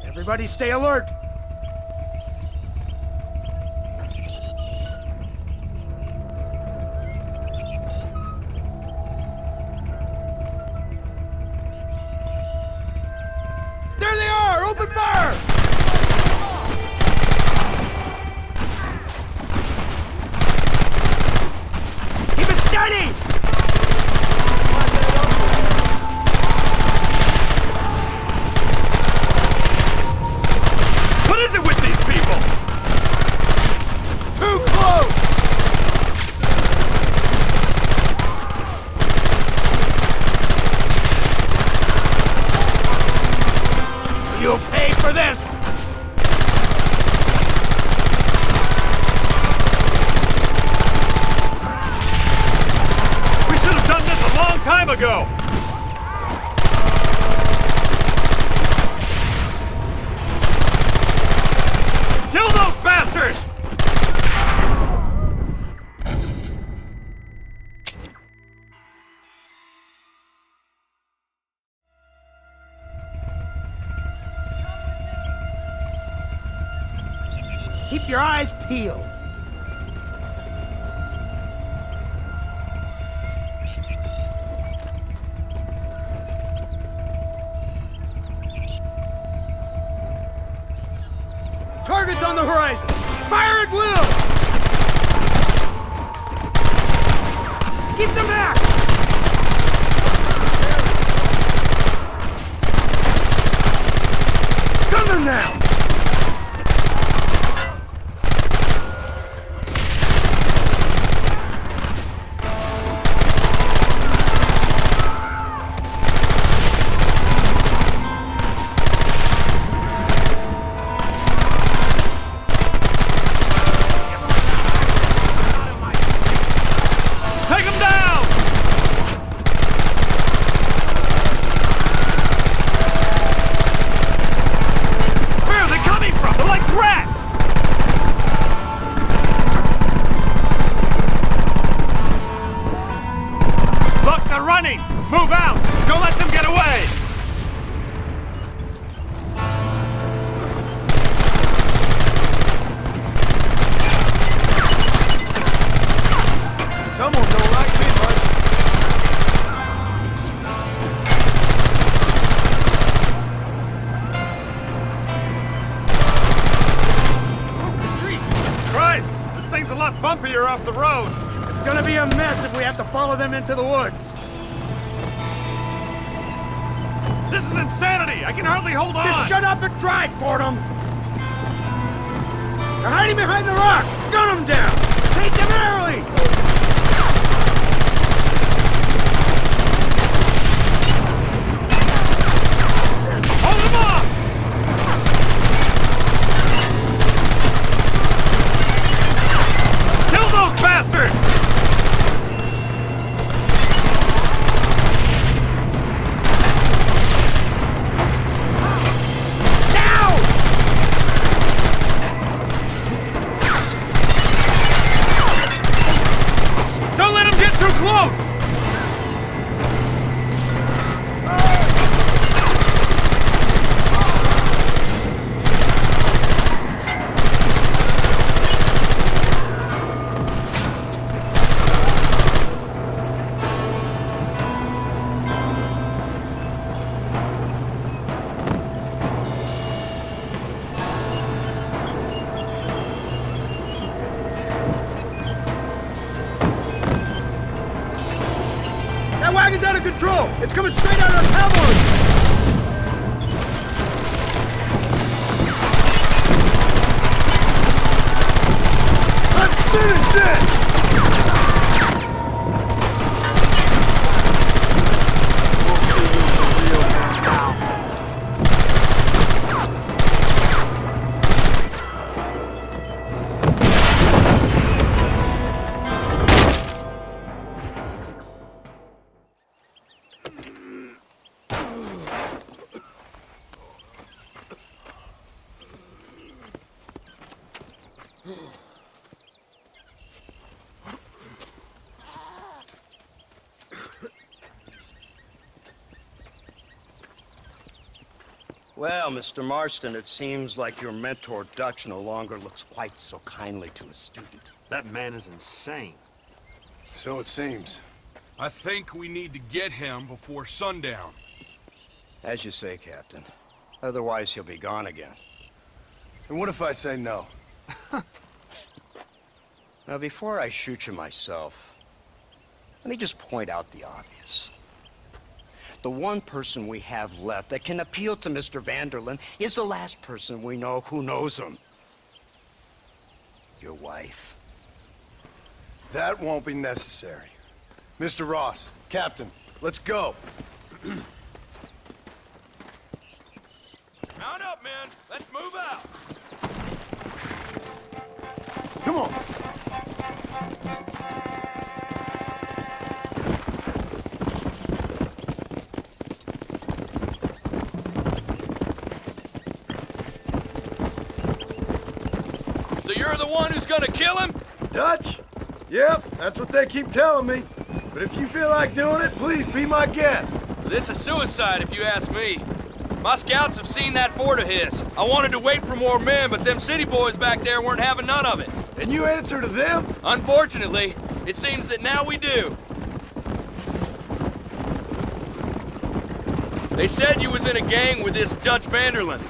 Everybody stay alert. There they are! Open fire! go! Kill those bastards! Keep your eyes peeled. Target's on the horizon! Fire at will! Keep them back! Gun them now! Move out! Don't let them get away! Someone don't like me much. Christ! This thing's a lot bumpier off the road! It's gonna be a mess if we have to follow them into the woods. This is insanity! I can hardly hold on! Just shut up and drive, Fordham! They're hiding behind the rock! Gun them down! Take them early! Hold them off! Kill those bastards! Close! That wagon's out of control! It's coming straight out of the cavalry! Let's finish this! Well, Mr. Marston, it seems like your mentor Dutch no longer looks quite so kindly to his student. That man is insane. So it seems. I think we need to get him before sundown. As you say, Captain. Otherwise, he'll be gone again. And what if I say no? Now, before I shoot you myself, let me just point out the obvious. The one person we have left that can appeal to Mr. Vanderlyn is the last person we know who knows him. Your wife. That won't be necessary. Mr. Ross, Captain, let's go. Mount up, men. Let's move out. Come on. you're the one who's gonna kill him? Dutch? Yep, that's what they keep telling me. But if you feel like doing it, please be my guest. This is suicide, if you ask me. My scouts have seen that fort of his. I wanted to wait for more men, but them city boys back there weren't having none of it. And you answer to them? Unfortunately, it seems that now we do. They said you was in a gang with this Dutch Vanderlyn.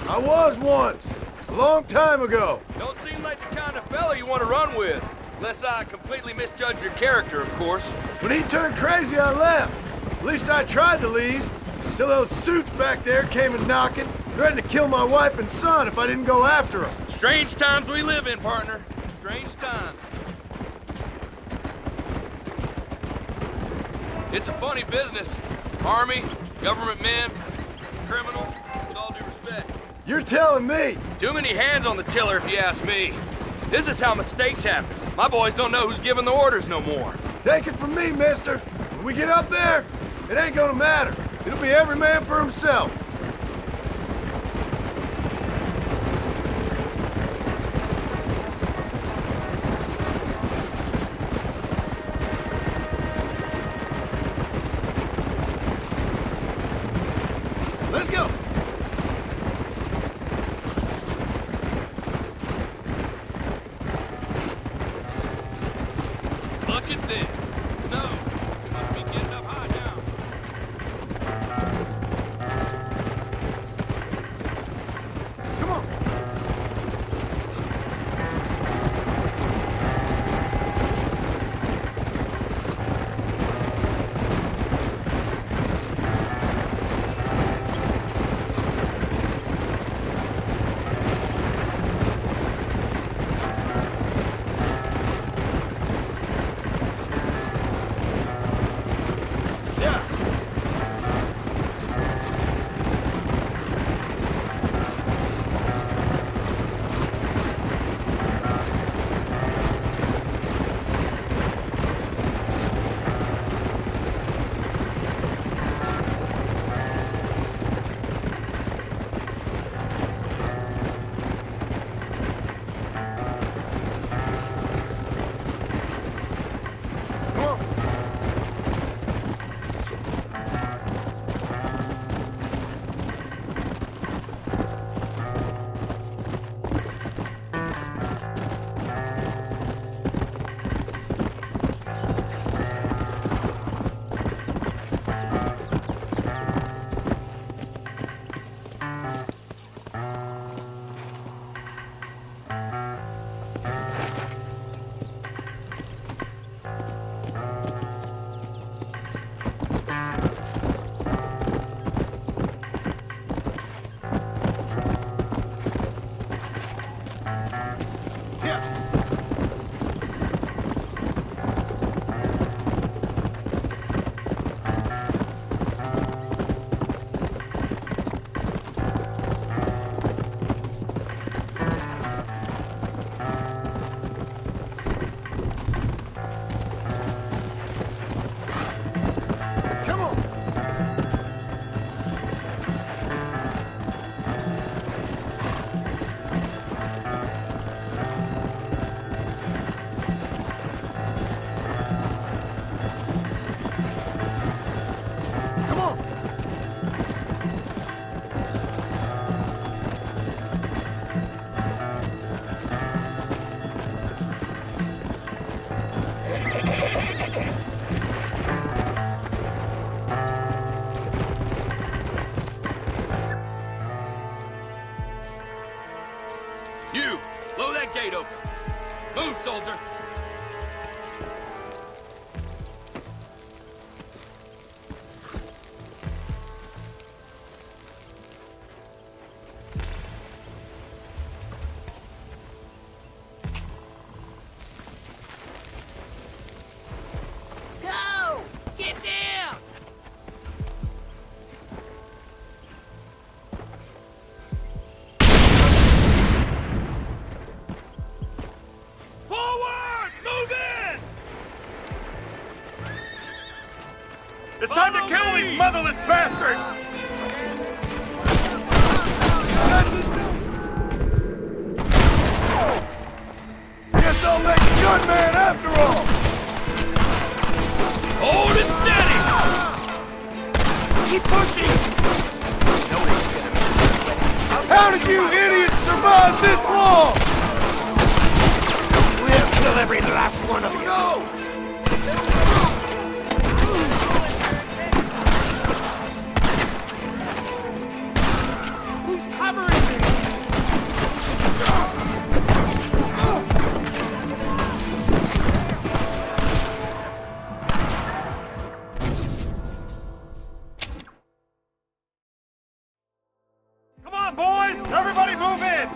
I was once. A long time ago. Don't seem like the kind of fella you want to run with. Unless I completely misjudge your character, of course. When he turned crazy, I left. At least I tried to leave. Till those suits back there came a knocking, threatened to kill my wife and son if I didn't go after them. Strange times we live in, partner. Strange times. It's a funny business. Army, government men, criminals, with all due respect. You're telling me? Too many hands on the tiller, if you ask me. This is how mistakes happen. My boys don't know who's giving the orders no more. Take it from me, mister. When we get up there, it ain't gonna matter. It'll be every man for himself. Let's go. Look at this. No, we must be getting up high now. Come on. You, blow that gate open. Move, soldier. Go! Get down! Forward! Move in! It's time to kill these motherless bastards! one man after all! Hold it steady! Keep pushing! Nobody's gonna miss this way. How did you idiots survive this long? We'll kill every last one of you! No! Who's covering me? Come on, boys! Everybody move in!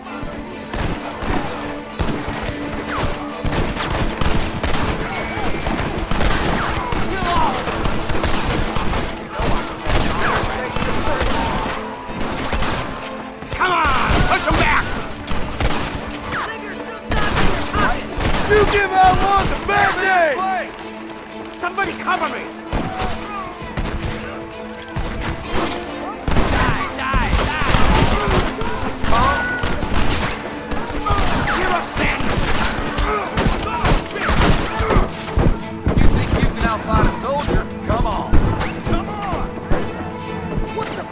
Come on! Push them back! You give outlaws a bad name! Somebody cover me! Give us that! You think you can outfight a soldier? Come on! Come on! What the?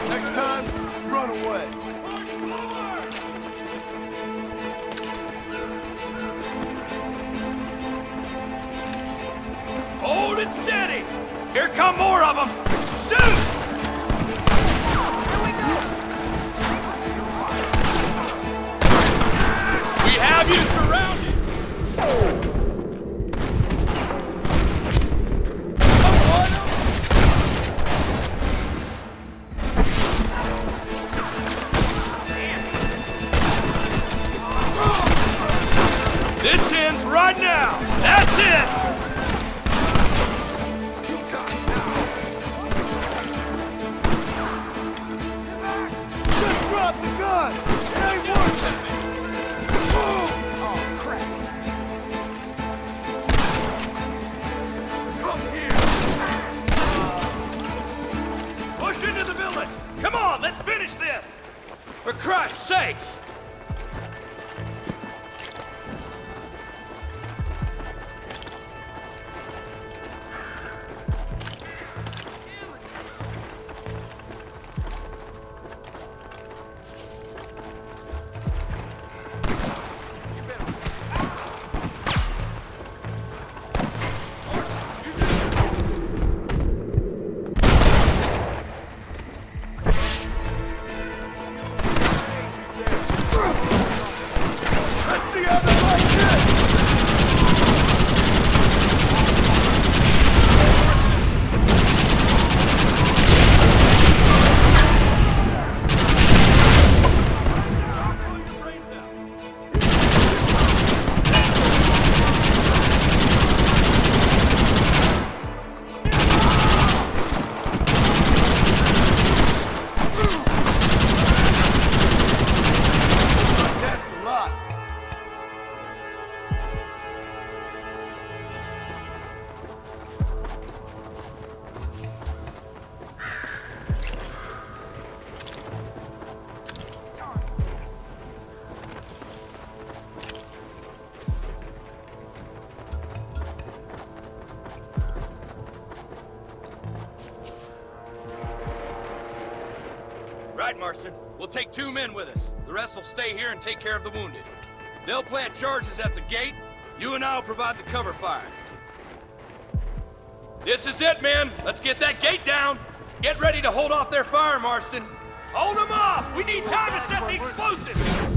Next time, run away. Hold it steady! Here come more of them! Shoot! We have you surrounded! This ends right now! That's it! Just drop the gun! It ain't worth it! Oh, crap. Come here! Push into the village! Come on, let's finish this! For Christ's sakes! Let's see how they like this! That's a lot. Right, Marston. We'll take 2 men with us. The rest will stay here and take care of the wounded. They'll plant charges at the gate. You and I'll provide the cover fire. This is it, men. Let's get that gate down. Get ready to hold off their fire, Marston. Hold them off! We need time to set the explosives!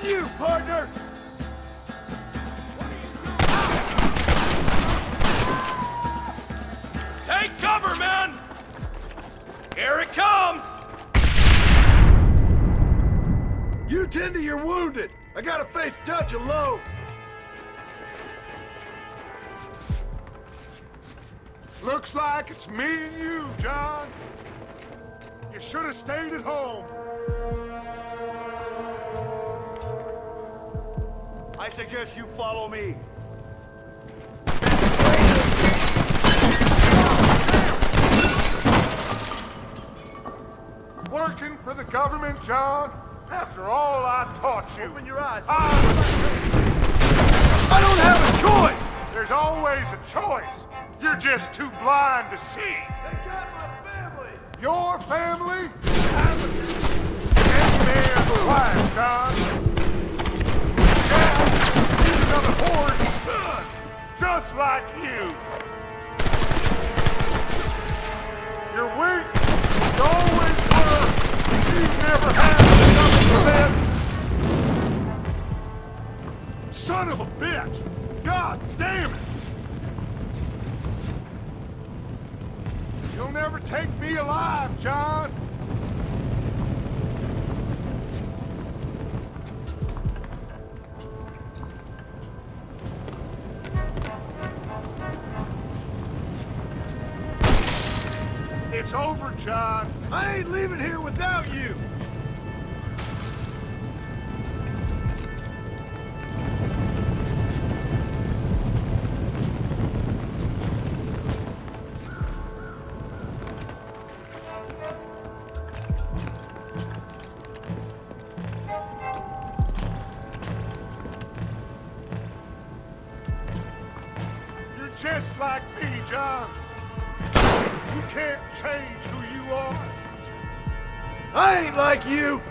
on you, partner! Take cover, men! Here it comes! You tend to your wounded. I gotta face Dutch alone. Looks like it's me and you, John. You should have stayed at home. I suggest you follow me. Working for the government, John? After all I taught you. Open your eyes. I don't have a choice! There's always a choice. You're just too blind to see. They got my family. Your family? Get me as a wife, John. Yeah, he's another whore's son, just like you. You're weak. You always were. You've never had enough of it. Son of a bitch! God damn it! You'll never take me alive, John! It's over, John. I ain't leaving here without you. You're just like me, John. You can't change who you are. I ain't like you.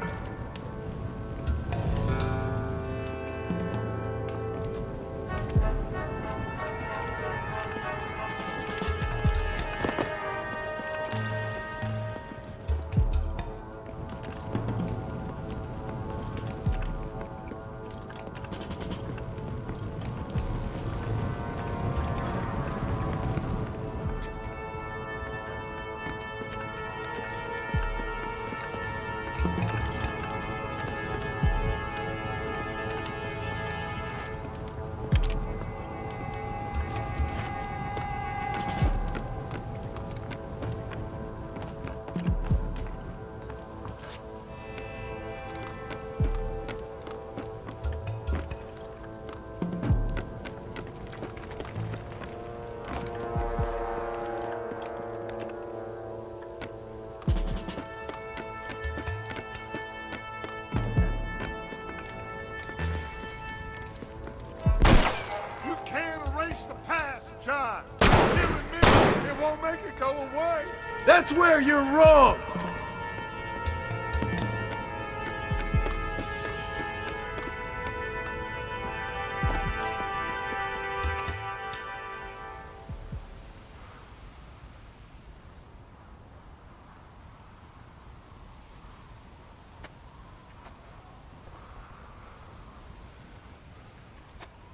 John, killing me, it won't make it go away. That's where you're wrong.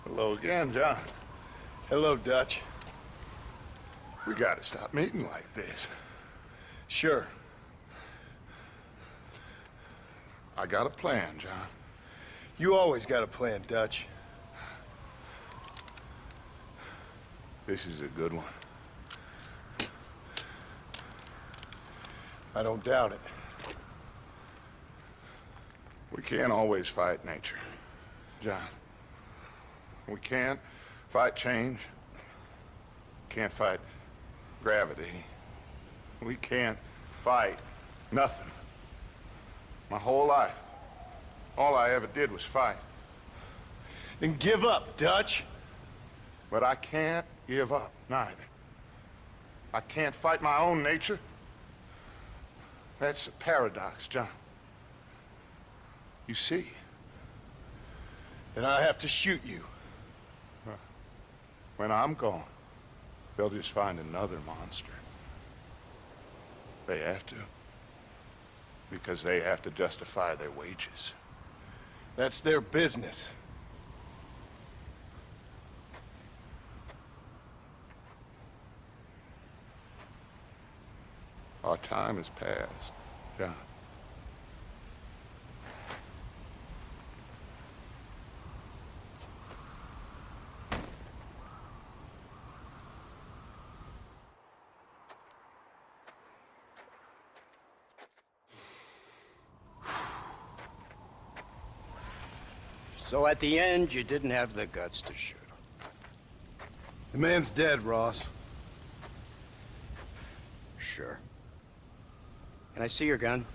Hello again, John. Hello, Dutch. We gotta stop meeting like this. Sure. I got a plan, John. You always got a plan, Dutch. This is a good one. I don't doubt it. We can't always fight nature, John. We can't fight change. Can't fight gravity. We can't fight nothing. My whole life, all I ever did was fight. Then give up, Dutch. But I can't give up, neither. I can't fight my own nature. That's a paradox, John. You see? Then I have to shoot you. When I'm gone, they'll just find another monster. They have to. Because they have to justify their wages. That's their business. Our time has passed, John. So at the end, you didn't have the guts to shoot him. The man's dead, Ross. Sure. Can I see your gun?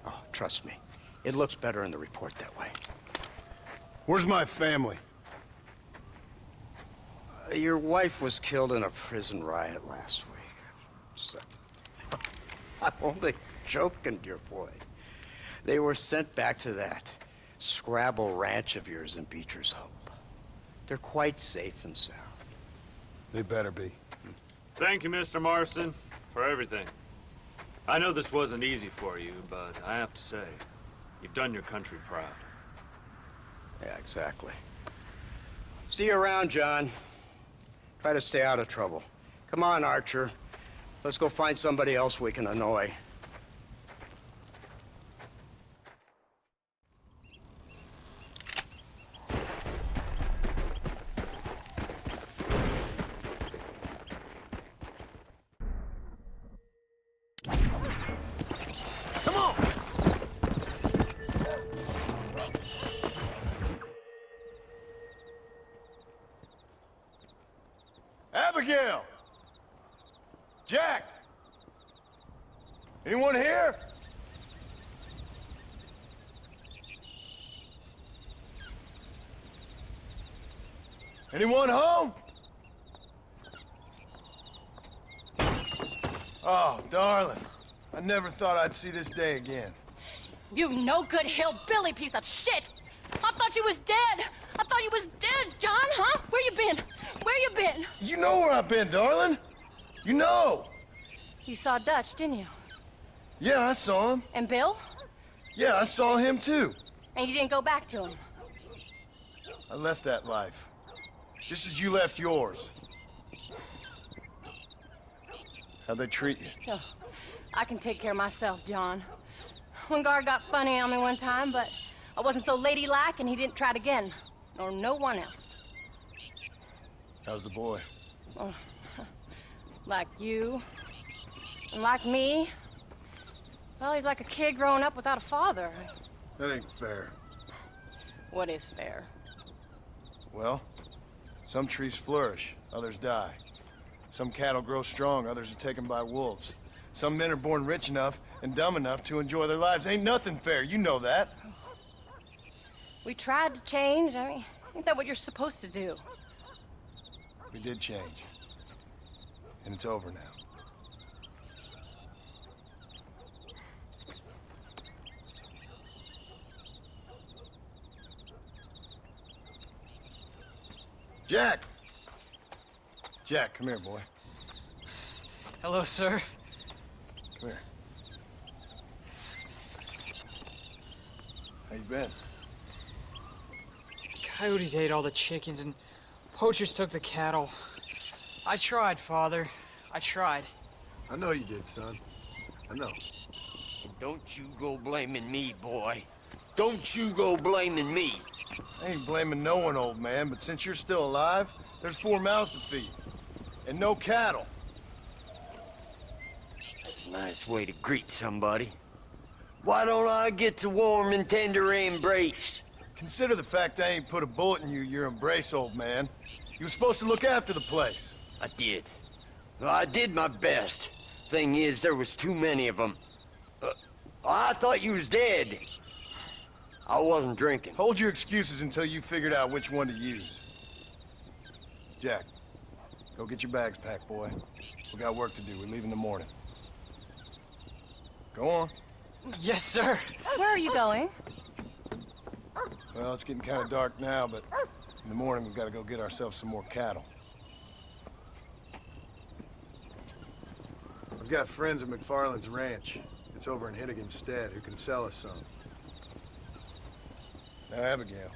Oh, trust me. It looks better in the report that way. Where's my family? Your wife was killed in a prison riot last week. So, I'm only joking, dear boy. They were sent back to that Scrabble ranch of yours in Beecher's Hope. They're quite safe and sound. They better be. Thank you, Mr. Marston, for everything. I know this wasn't easy for you, but I have to say, you've done your country proud. Yeah, exactly. See you around, John. Try to stay out of trouble. Come on, Archer. Let's go find somebody else we can annoy. Come on! Abigail! Jack! Anyone here? Anyone home? Oh, darling. I never thought I'd see this day again. You no-good hillbilly piece of shit! I thought you was dead! I thought you was dead, John, huh? Where you been? Where you been? You know where I've been, darling. You know. You saw Dutch, didn't you? Yeah, I saw him. And Bill? Yeah, I saw him too. And you didn't go back to him? I left that life. Just as you left yours. How'd they treat you? Oh, I can take care of myself, John. One guard got funny on me one time, but I wasn't so ladylike and he didn't try it again. Nor no one else. How's the boy? Oh, like you. And like me. Well, he's like a kid growing up without a father. That ain't fair. What is fair? Well, some trees flourish, others die. Some cattle grow strong, others are taken by wolves. Some men are born rich enough and dumb enough to enjoy their lives. Ain't nothing fair, you know that. We tried to change. I mean, ain't that what you're supposed to do? We did change. And it's over now. Jack! Jack, come here, boy. Hello, sir. Come here. How you been? Coyotes ate all the chickens and poachers took the cattle. I tried, Father. I tried. I know you did, son. I know. And don't you go blaming me, boy. Don't you go blaming me. I ain't blaming no one, old man, but since you're still alive, there's 4 mouths to feed. And no cattle. That's a nice way to greet somebody. Why don't I get to warm and tender embrace? Consider the fact I ain't put a bullet in your embrace, old man. You were supposed to look after the place. I did. Well, I did my best. Thing is, there was too many of them. I thought you was dead. I wasn't drinking. Hold your excuses until you figured out which one to use. Jack, go get your bags packed, boy. We got work to do. We leave in the morning. Go on. Yes, sir. Where are you going? Well, it's getting kind of dark now, but in the morning we've got to go get ourselves some more cattle. I've got friends at MacFarlane's ranch. It's over in Hittigan's Stead who can sell us some. Now, Abigail,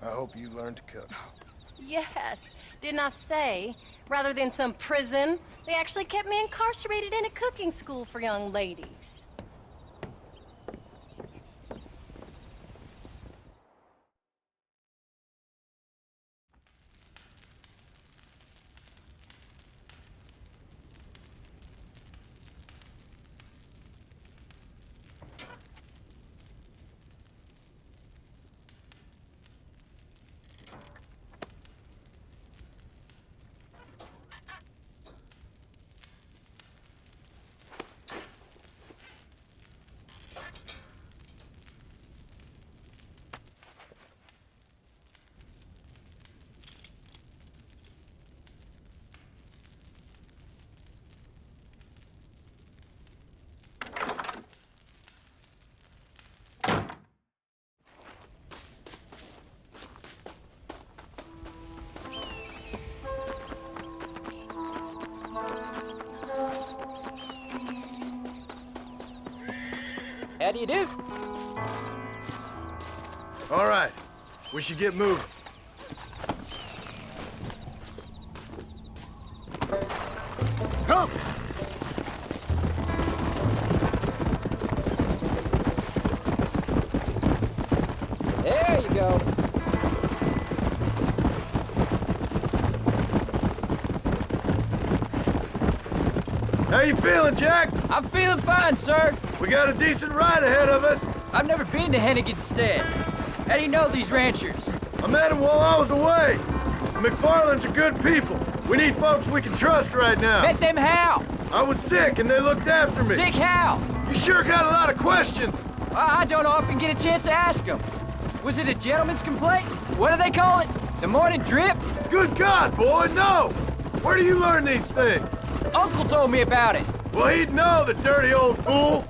I hope you learn to cook. Yes. Didn't I say, rather than some prison, they actually kept me incarcerated in a cooking school for young ladies. How do you do? All right, we should get moving. Come! There you go. How you feeling, Jack? I'm feeling fine, sir. We got a decent ride ahead of us. I've never been to Hennigan's Stead. How do you know these ranchers? I met them while I was away. The MacFarlanes are good people. We need folks we can trust right now. Met them how? I was sick and they looked after me. Sick how? You sure got a lot of questions. I don't often get a chance to ask them. Was it a gentleman's complaint? What do they call it? The morning drip? Good God, boy, no! Where do you learn these things? Uncle told me about it. Well, he'd know, the dirty old fool.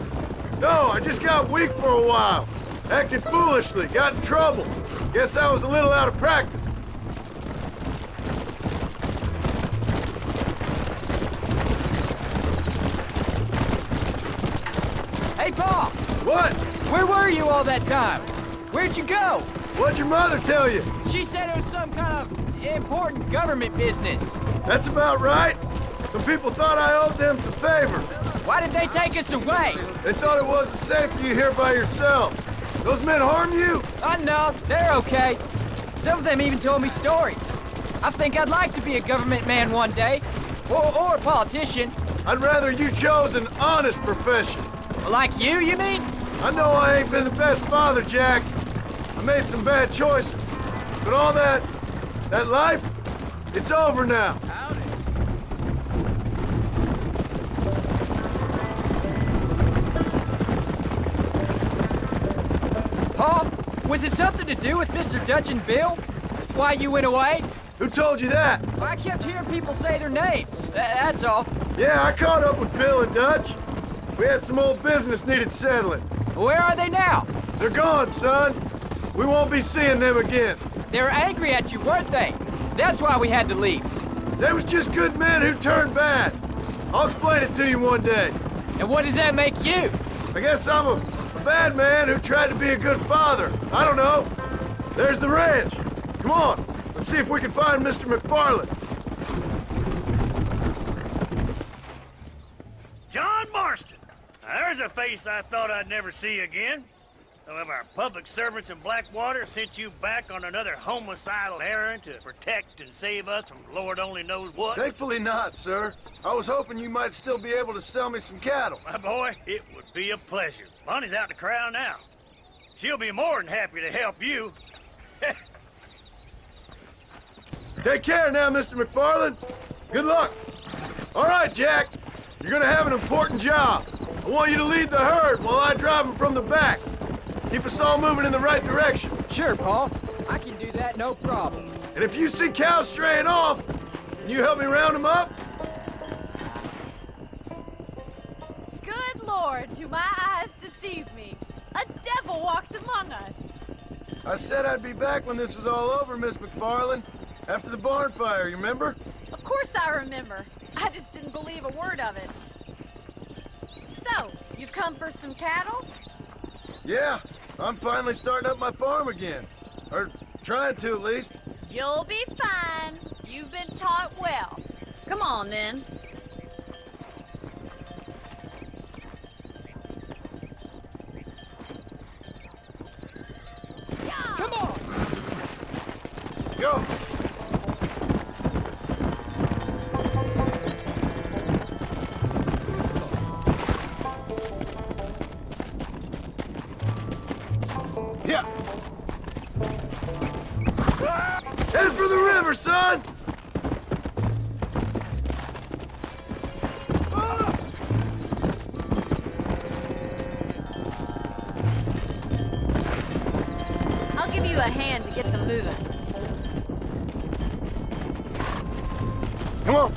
No, I just got weak for a while. Acted foolishly, got in trouble. Guess I was a little out of practice. Hey, Pa! What? Where were you all that time? Where'd you go? What'd your mother tell you? She said it was some kind of important government business. That's about right. Some people thought I owed them some favor. Why did they take us away? They thought it wasn't safe for you here by yourself. Those men harm you? No, they're okay. Some of them even told me stories. I think I'd like to be a government man one day. Or a politician. I'd rather you chose an honest profession. Like you mean? I know I ain't been the best father, Jack. I made some bad choices. But all that life, it's over now. Pa, was it something to do with Mr. Dutch and Bill? Why you went away? Who told you that? I kept hearing people say their names. That's all. Yeah, I caught up with Bill and Dutch. We had some old business needed settling. Where are they now? They're gone, son. We won't be seeing them again. They were angry at you, weren't they? That's why we had to leave. They was just good men who turned bad. I'll explain it to you one day. And what does that make you? I guess I'm a bad man who tried to be a good father. I don't know. There's the ranch. Come on, let's see if we can find Mr. MacFarlane. John Marston. Now, there's a face I thought I'd never see again. Some of our public servants in Blackwater sent you back on another homicidal errand to protect and save us from Lord only knows what. Thankfully not, sir. I was hoping you might still be able to sell me some cattle. My boy, it would be a pleasure. Bonnie's out in the crowd now. She'll be more than happy to help you. Take care now, Mr. MacFarlane. Good luck. All right, Jack. You're gonna have an important job. I want you to lead the herd while I drive them from the back. Keep us all moving in the right direction. Sure, Paul. I can do that, no problem. And if you see cows straying off, can you help me round them up? Good Lord! Lord, do my eyes deceive me? A devil walks among us. I said I'd be back when this was all over, Miss MacFarlane. After the barn fire, you remember? Of course I remember. I just didn't believe a word of it. So, you've come for some cattle? Yeah, I'm finally starting up my farm again. Or trying to, at least. You'll be fine. You've been taught well. Come on, then. Come on! Go! Yeah! Head for the river, son! I'll give you a hand to get them moving. Come on!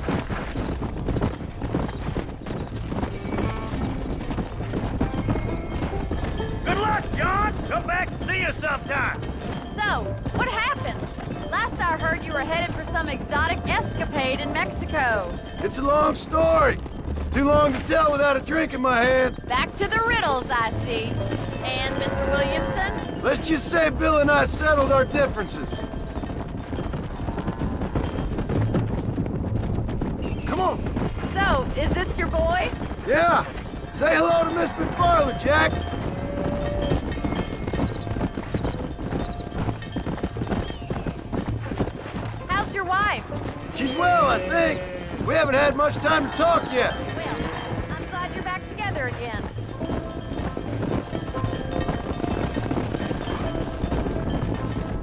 Good luck, John! Come back and see us sometime! So, what happened? Last I heard you were headed for some exotic escapade in Mexico. It's a long story. Too long to tell without a drink in my hand. Back to the riddles, I see. And Mr. Williamson? Let's just say Bill and I settled our differences. Come on. So, is this your boy? Yeah. Say hello to Miss MacFarlane, Jack. How's your wife? She's well, I think. We haven't had much time to talk yet. Well, I'm glad you're back together again.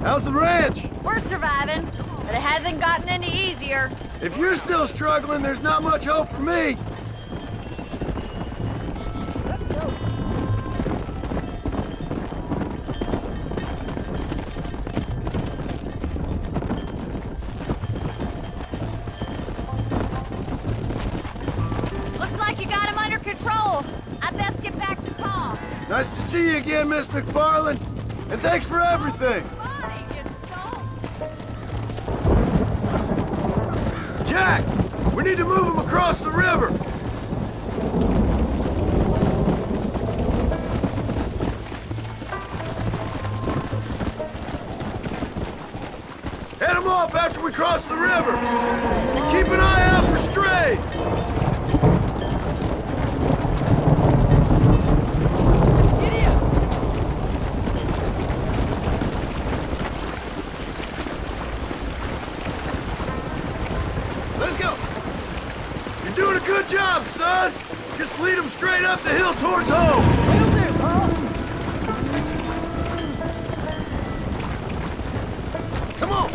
How's the ranch? We're surviving, but it hasn't gotten any easier. If you're still struggling, there's not much hope for me. Looks like you got him under control. I best get back to calm. Nice to see you again, Miss MacFarlane. And thanks for everything. Jack! We need to move him across the river! Head him off after we cross the river! And keep an eye out for strays! Let's go! You're doing a good job, son! Just lead them straight up the hill towards home! Will do, Paul. Come on!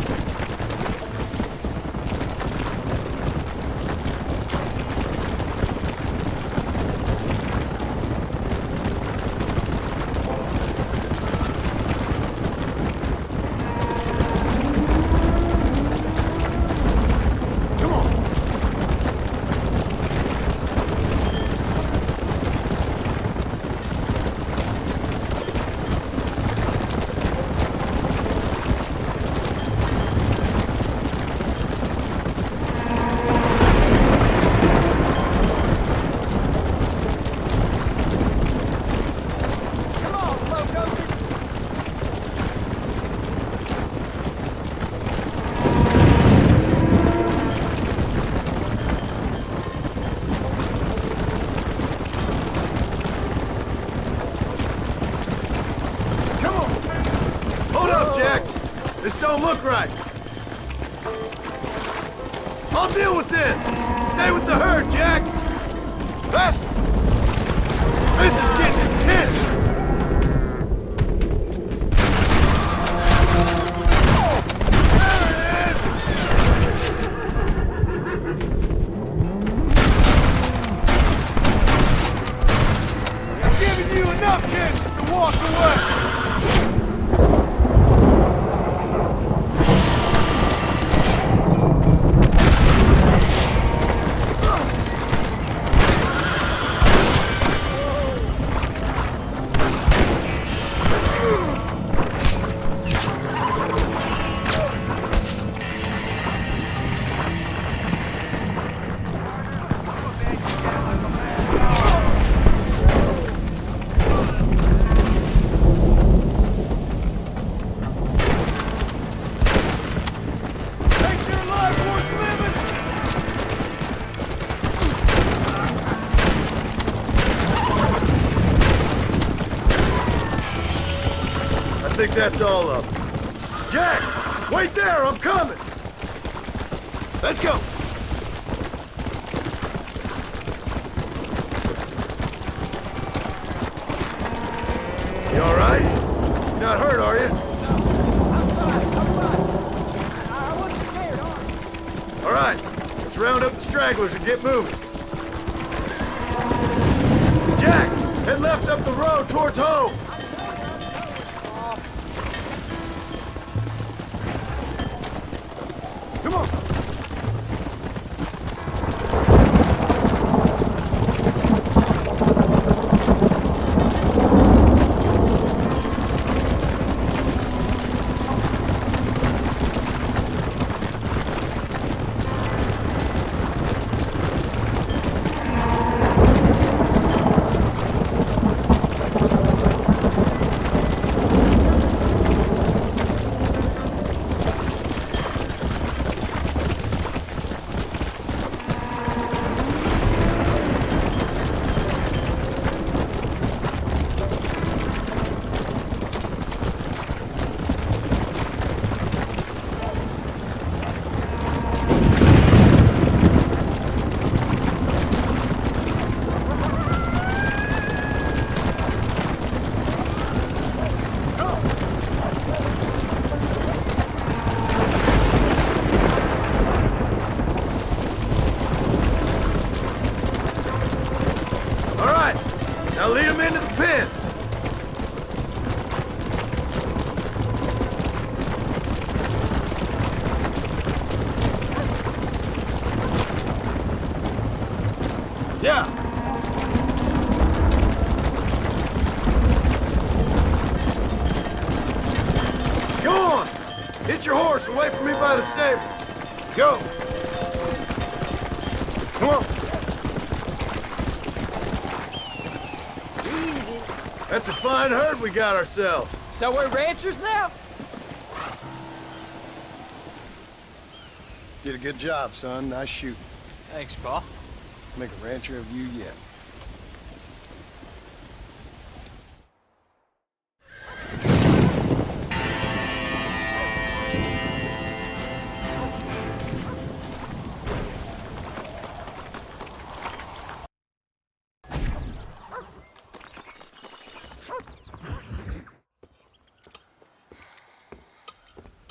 This don't look right. I'll deal with this. Stay with the herd, Jack. Faster. This is getting intense. I'm giving you enough chances to walk away. think that's all of them. Jack, wait there, I'm coming! Let's go! You all right? You're not hurt, are you? All right, let's round up the stragglers and get moving. Jack, head left up the road towards home. Come on. Now lead him into the pen. Yeah. Go on. Hit your horse and wait for me by the stable. Go. Come on. That's a fine herd we got ourselves. So we're ranchers now? Did a good job, son. Nice shooting. Thanks, Pa. Make a rancher of you yet.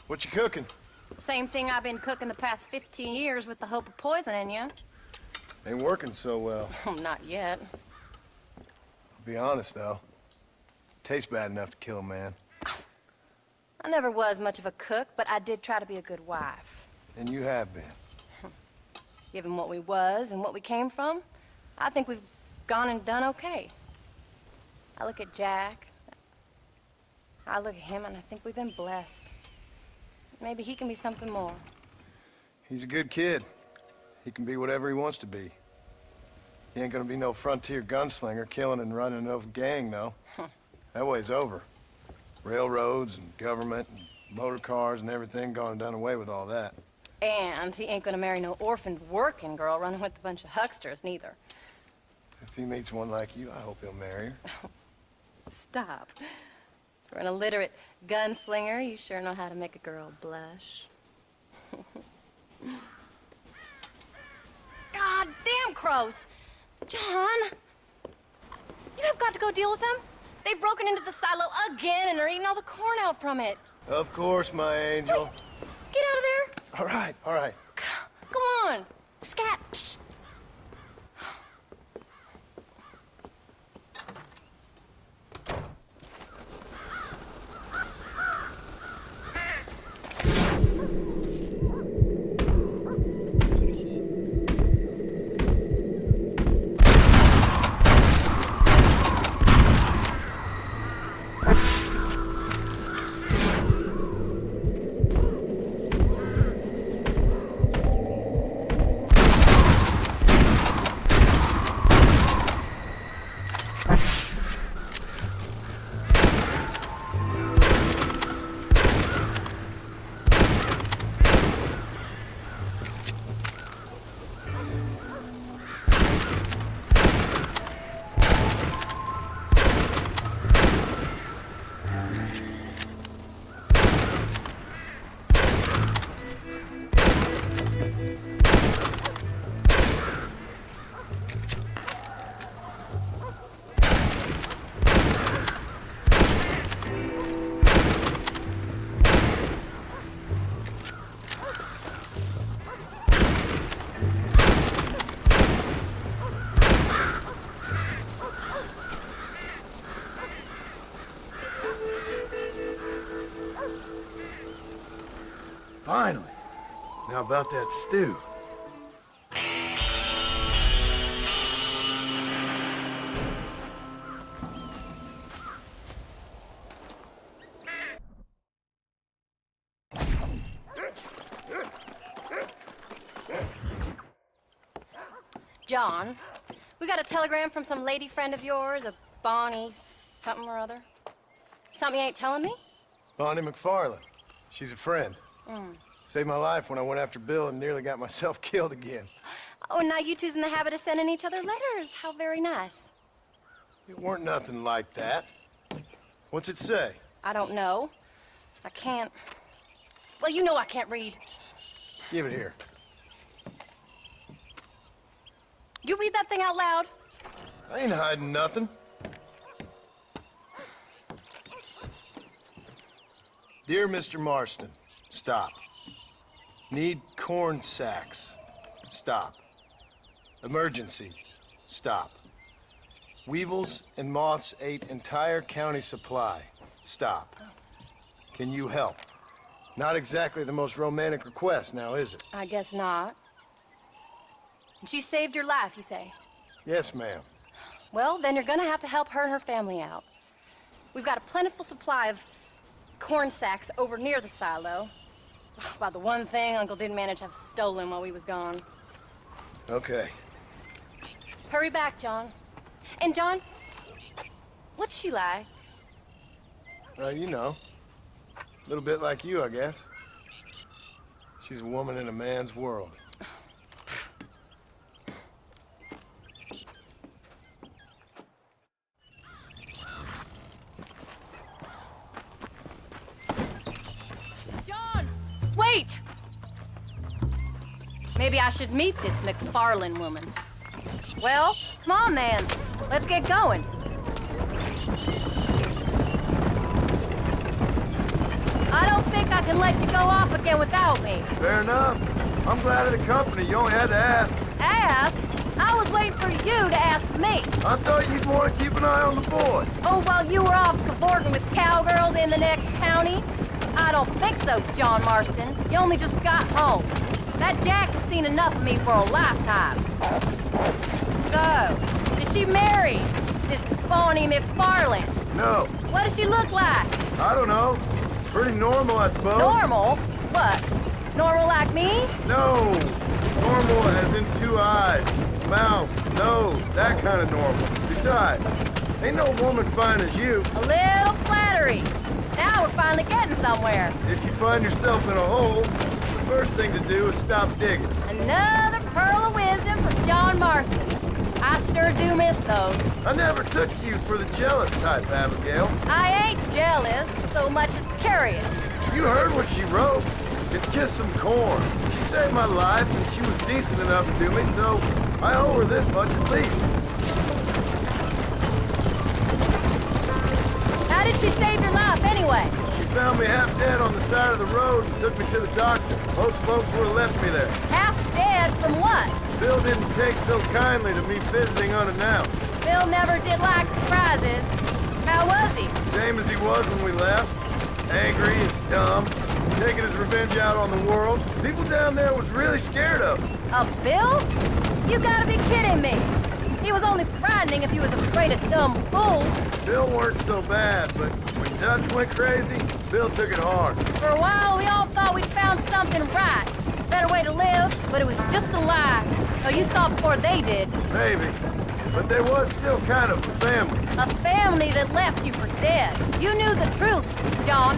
What you cooking? Same thing I've been cooking the past 15 years with the hope of poisoning you. Ain't working so well. Not yet. I'll be honest, though. Tastes bad enough to kill a man. I never was much of a cook, but I did try to be a good wife. And you have been. Given what we was and what we came from, I think we've gone and done okay. I look at Jack. I look at him, and I think we've been blessed. Maybe he can be something more. He's a good kid. He can be whatever he wants to be. He ain't gonna be no frontier gunslinger killing and running no gang, though. That way's over. Railroads and government and motor cars and everything gone and done away with all that. And he ain't gonna marry no orphaned working girl running with a bunch of hucksters, neither. If he meets one like you, I hope he'll marry her. Stop. For an illiterate gunslinger, you sure know how to make a girl blush. God damn crows! John! You have got to go deal with them. They've broken into the silo again and are eating all the corn out from it. Of course, my angel. Wait, get out of there. All right, all right. Go on. Scat. Shh. How about that stew? John, we got a telegram from some lady friend of yours, a Bonnie something or other. Something you ain't telling me? Bonnie MacFarlane. She's a friend. Mm. Saved my life when I went after Bill and nearly got myself killed again. Oh, and now you two's in the habit of sending each other letters. How very nice. It weren't nothing like that. What's it say? I don't know. I can't... Well, you know I can't read. Give it here. You read that thing out loud? I ain't hiding nothing. Dear Mr. Marston, stop. Need corn sacks. Stop. Emergency. Stop. Weevils and moths ate entire county supply. Stop. Can you help? Not exactly the most romantic request, now is it? I guess not. She saved your life, you say? Yes, ma'am. Well, then you're gonna have to help her and her family out. We've got a plentiful supply of corn sacks over near the silo. About the one thing Uncle didn't manage to have stolen while we was gone. Okay. Hurry back, John. And John, what's she like? You know. A little bit like you, I guess. She's a woman in a man's world. Wait! Maybe I should meet this MacFarlane woman. Well, come on then. Let's get going. I don't think I can let you go off again without me. Fair enough. I'm glad of the company. You only had to ask. Ask? I was waiting for you to ask me. I thought you'd want to keep an eye on the boy. Oh, while you were off cavorting with cowgirls in the next county? I don't think so, John Marston. You only just got home. That Jack has seen enough of me for a lifetime. So, is she married? This Bonnie MacFarlane? No. What does she look like? I don't know. Pretty normal, I suppose. Normal? What? Normal like me? No. Normal as in 2 eyes, mouth, nose, that kind of normal. Besides, ain't no woman fine as you. A little flattery. Now we're finally getting somewhere. If you find yourself in a hole, the first thing to do is stop digging. Another pearl of wisdom from John Marston. I sure do miss those. I never took you for the jealous type, Abigail. I ain't jealous so much as curious. You heard what she wrote. It's just some corn. She saved my life and she was decent enough to me, so I owe her this much at least. How did she save your life anyway? She found me half dead on the side of the road and took me to the doctor. Most folks would have left me there. Half dead from what? Bill didn't take so kindly to me visiting unannounced. Bill never did like surprises. How was he? Same as he was when we left. Angry and dumb. Taking his revenge out on the world. People down there was really scared of him. Of Bill? You gotta be kidding me. He was only frightening if he was afraid of dumb fools. Bill weren't so bad, but when Dutch went crazy, Bill took it hard. For a while, we all thought we'd found something right. Better way to live, but it was just a lie. Oh, you saw before they did. Maybe. But there was still kind of a family. A family that left you for dead. You knew the truth, John,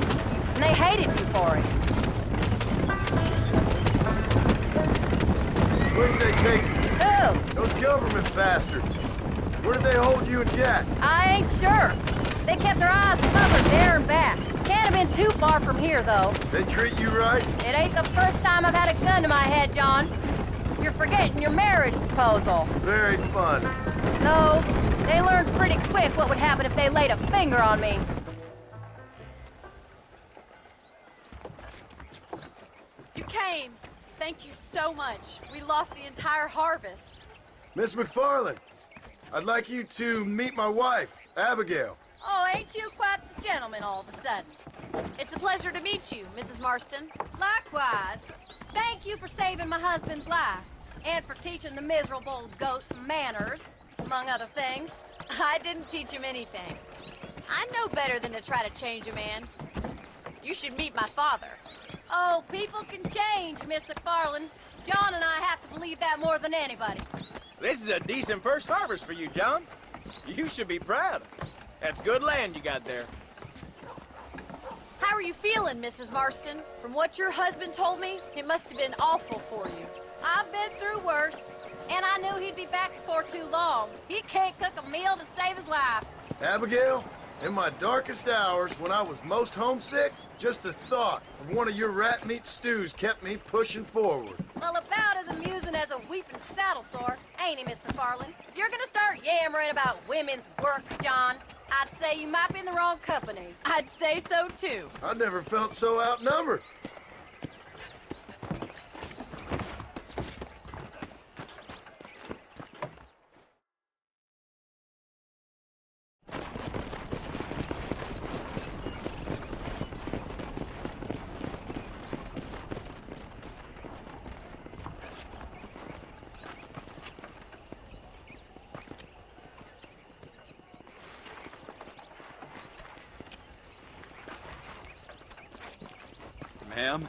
and they hated you for it. Where did they take you? Who? Those government bastards. Where did they hold you and Jack? I ain't sure. They kept their eyes covered there and back. Can't have been too far from here, though. They treat you right? It ain't the first time I've had a gun to my head, John. You're forgetting your marriage proposal. Very fun. No, they learned pretty quick what would happen if they laid a finger on me. You came. Thank you so much. We lost the entire harvest. Miss MacFarlane, I'd like you to meet my wife, Abigail. Oh, ain't you quite the gentleman all of a sudden? It's a pleasure to meet you, Mrs. Marston. Likewise. Thank you for saving my husband's life. And for teaching the miserable goat some manners, among other things. I didn't teach him anything. I know better than to try to change a man. You should meet my father. Oh, people can change, Miss MacFarlane. John and I have to believe that more than anybody. This is a decent first harvest for you, John. You should be proud. That's good land you got there. How are you feeling, Mrs. Marston? From what your husband told me, it must have been awful for you. I've been through worse, and I knew he'd be back before too long. He can't cook a meal to save his life. Abigail, in my darkest hours, when I was most homesick, just the thought of one of your rat meat stews kept me pushing forward. Well, about as amusing as a weeping saddle sore, ain't he, Miss MacFarlane? If you're gonna start yammering about women's work, John, I'd say you might be in the wrong company. I'd say so, too. I never felt so outnumbered. Ma'am?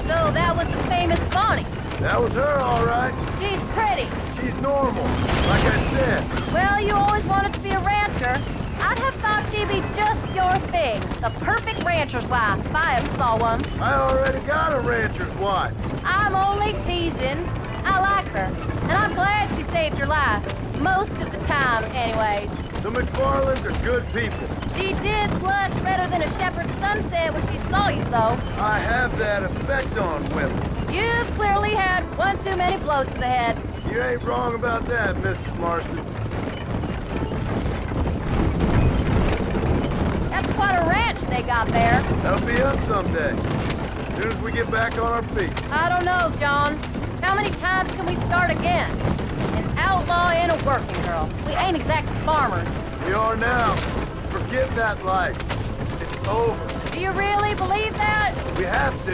So that was the famous Bonnie. That was her, all right. She's pretty. She's normal, like I said. Well, you always wanted to be a rancher. I'd have thought she'd be just your thing. The perfect rancher's wife, if I ever saw one. I already got a rancher's wife. I'm only teasing. I like her, and I'm glad she saved your life. Most of the time, anyways. The MacFarlanes are good people. She did blush redder than a shepherd's sunset when she saw you, though. I have that effect on women. You've clearly had one too many blows to the head. You ain't wrong about that, Mrs. Marston. That's quite a ranch they got there. That'll be us someday. As soon as we get back on our feet. I don't know, John. How many times can we start again? An outlaw and a working girl. We ain't exactly farmers. We are now. Forget that life. It's over. Do you really believe that? We have to.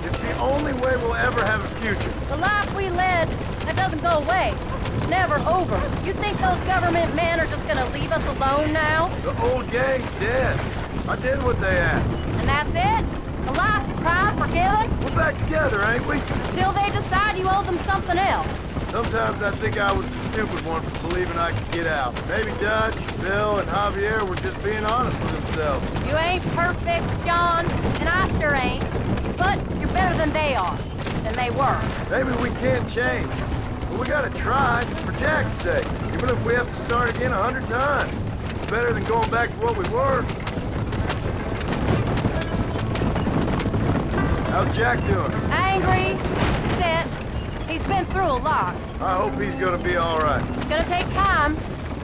It's the only way we'll ever have a future. The life we led, that doesn't go away. It's never over. You think those government men are just gonna leave us alone now? The old gang's dead. I did what they asked. And that's it? A life, crime, forgiven? We're back together, ain't we? Till they decide you owe them something else. Sometimes I think I was the stupid one for believing I could get out. Maybe Dutch, Bill, and Javier were just being honest with themselves. You ain't perfect, John, and I sure ain't. But you're better than they are. Than they were. Maybe we can't change. But we gotta try, for Jack's sake. Even if we have to start again 100 times. It's better than going back to what we were. How's Jack doing? Angry, upset. He's been through a lot. I hope he's gonna be all right. It's gonna take time.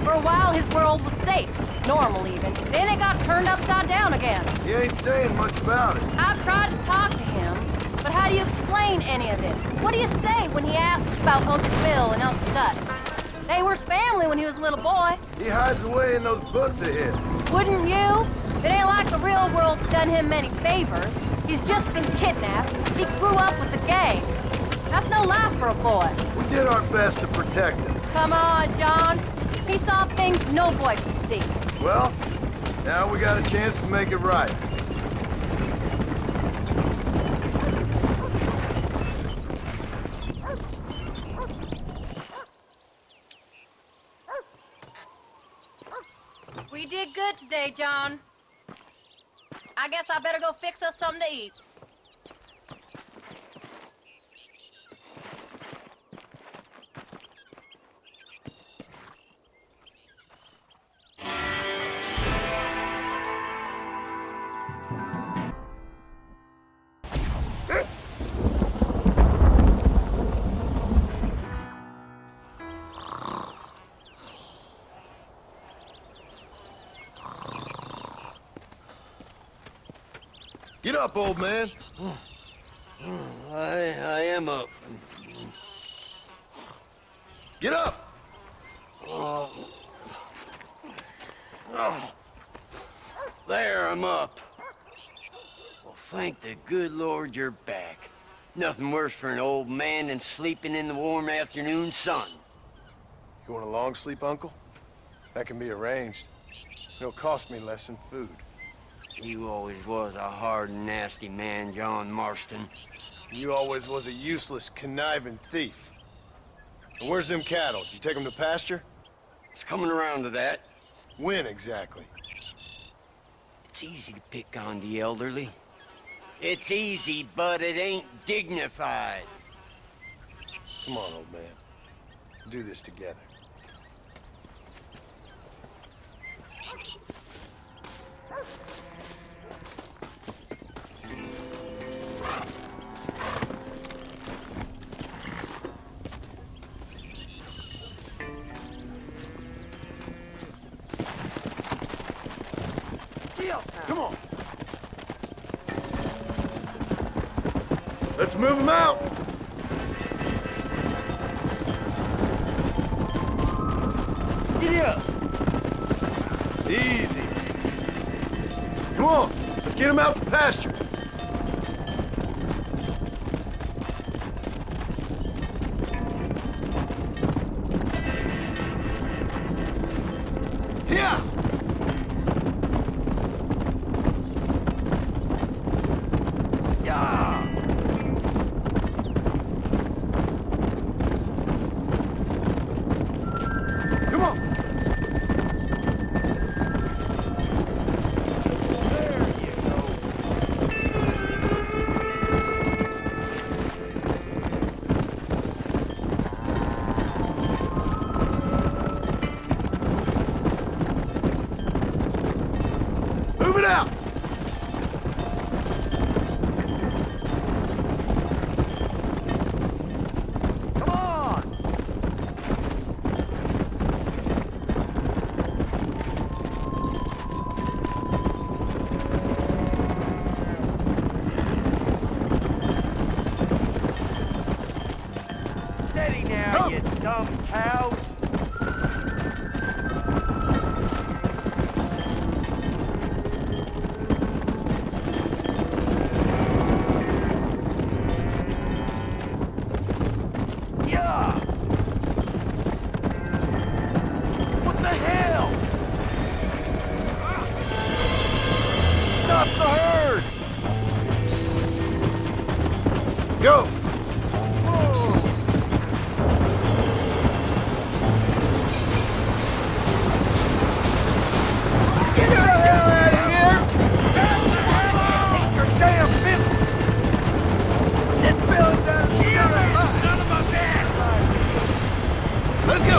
For a while, his world was safe. Normal, even. Then it got turned upside down again. He ain't saying much about it. I've tried to talk to him, but how do you explain any of this? What do you say when he asks about Uncle Bill and Uncle Dutch? They were family when he was a little boy. He hides away in those books of his. Wouldn't you? It ain't like the real world's done him many favors. He's just been kidnapped. He grew up with the gang. That's no life for a boy. We did our best to protect him. Come on, John. He saw things no boy could see. Well, now we got a chance to make it right. We did good today, John. I guess I better go fix us something to eat. Get up, old man. I am up. Get up! Oh. There, I'm up. Well, thank the good Lord you're back. Nothing worse for an old man than sleeping in the warm afternoon sun. You want a long sleep, Uncle? That can be arranged. It'll cost me less than food. You always was a hard and nasty man, John Marston. You always was a useless, conniving thief. And where's them cattle? Did you take them to pasture? It's coming around to that. When exactly? It's easy to pick on the elderly. It's easy, but it ain't dignified. Come on, old man. We'll do this together. Come on. Let's move them out. Get up. Easy. Come on. Let's get them out to pasture. Yeah. Move it out! Come on! Steady now, you dumb cows! Go! Get the hell out of here! Take your damn business! This fella's done son of a bitch! Let's go!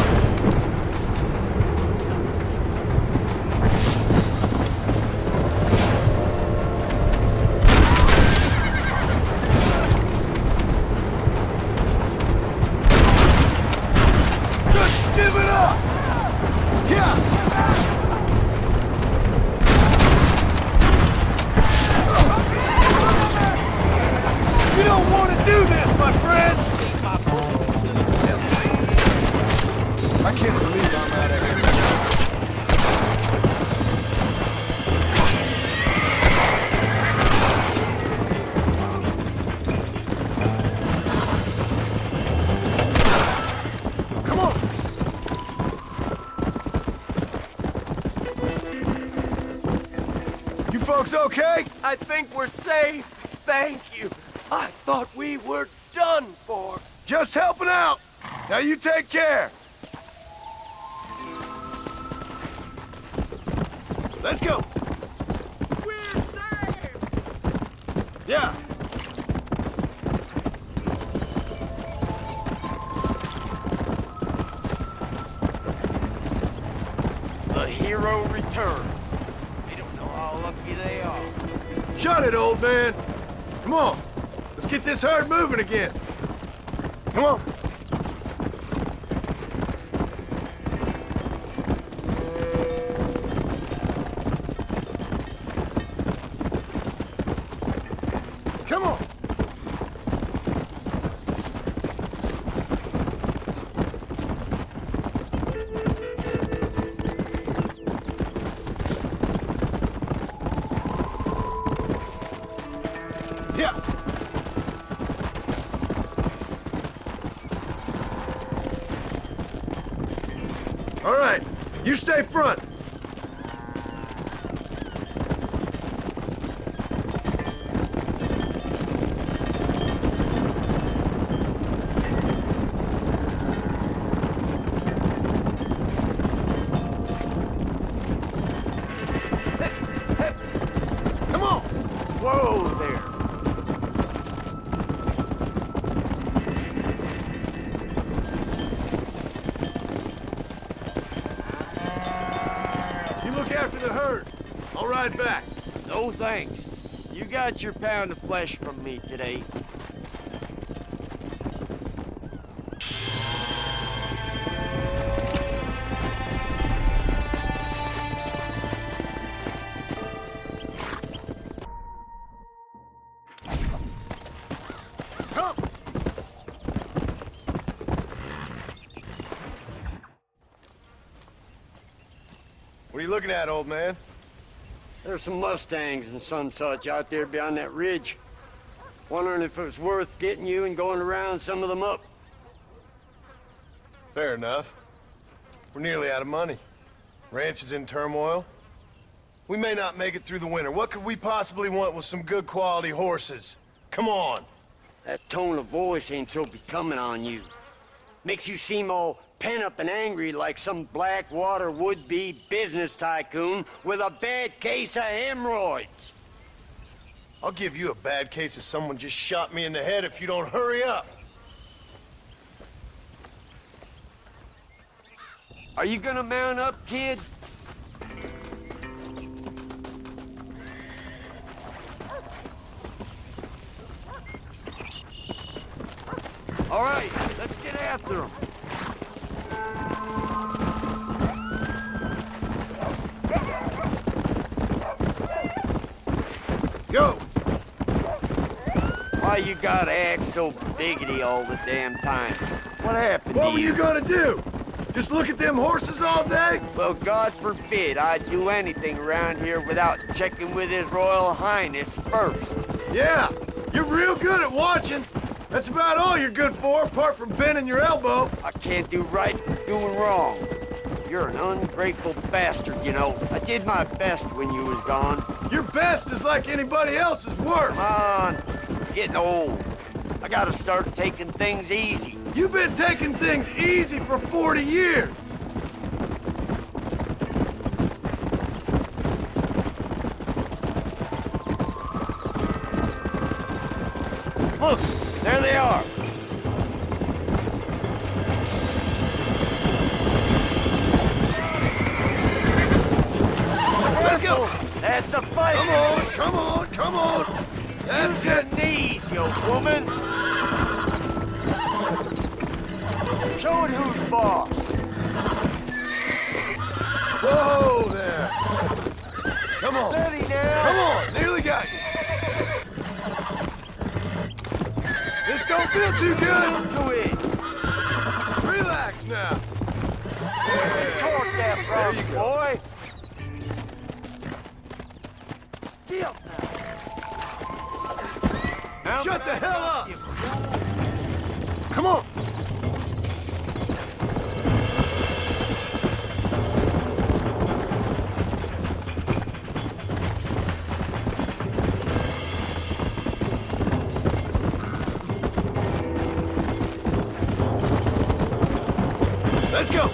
Give it up! Yeah! You don't want to do this, my friend! I can't believe I'm out of here. Come on! You folks okay? I think we're safe. Thank you. I thought we were done for. Just helping out. Now you take care. Let's go. We're safe. Yeah. The hero returned. They don't know how lucky they are. Shut it, old man. Come on. Let's get this herd moving again. Come on. Come on! Yeah! All right, you stay front. Come on! Whoa there! After the herd. I'll ride back. No thanks. You got your pound of flesh from me today. Come! What are you looking at, old man? There's some Mustangs and some such out there beyond that ridge. Wondering if it was worth getting you and going around some of them up. Fair enough. We're nearly out of money. Ranch is in turmoil. We may not make it through the winter. What could we possibly want with some good quality horses? Come on. That tone of voice ain't so becoming on you. Makes you seem all pent up and angry like some Blackwater would-be business tycoon with a bad case of hemorrhoids. I'll give you a bad case of someone just shot me in the head if you don't hurry up. Are you gonna mount up, kid? All right, let's get after him. Go! Why you gotta act so biggity all the damn time? What happened What to were you gonna do? Just look at them horses all day? Well, God forbid I'd do anything around here without checking with His Royal Highness first. Yeah, you're real good at watching. That's about all you're good for, apart from bending your elbow. I can't do right doing wrong. You're an ungrateful bastard, you know. I did my best when you was gone. Your best is like anybody else's worst. Come on, I'm getting old. I gotta start taking things easy. You've been taking things easy for 40 years. Look, there they are. Let's go. That's the fight. Come on, come on, come on. That's Use your knees, you woman. Show it who's boss. Whoa there. Come on. Steady now. Come on, nearly got you. This don't feel too good. Do it. Relax now. Torque that front, boy. Get up now. Shut the hell up. Come on. Let's go!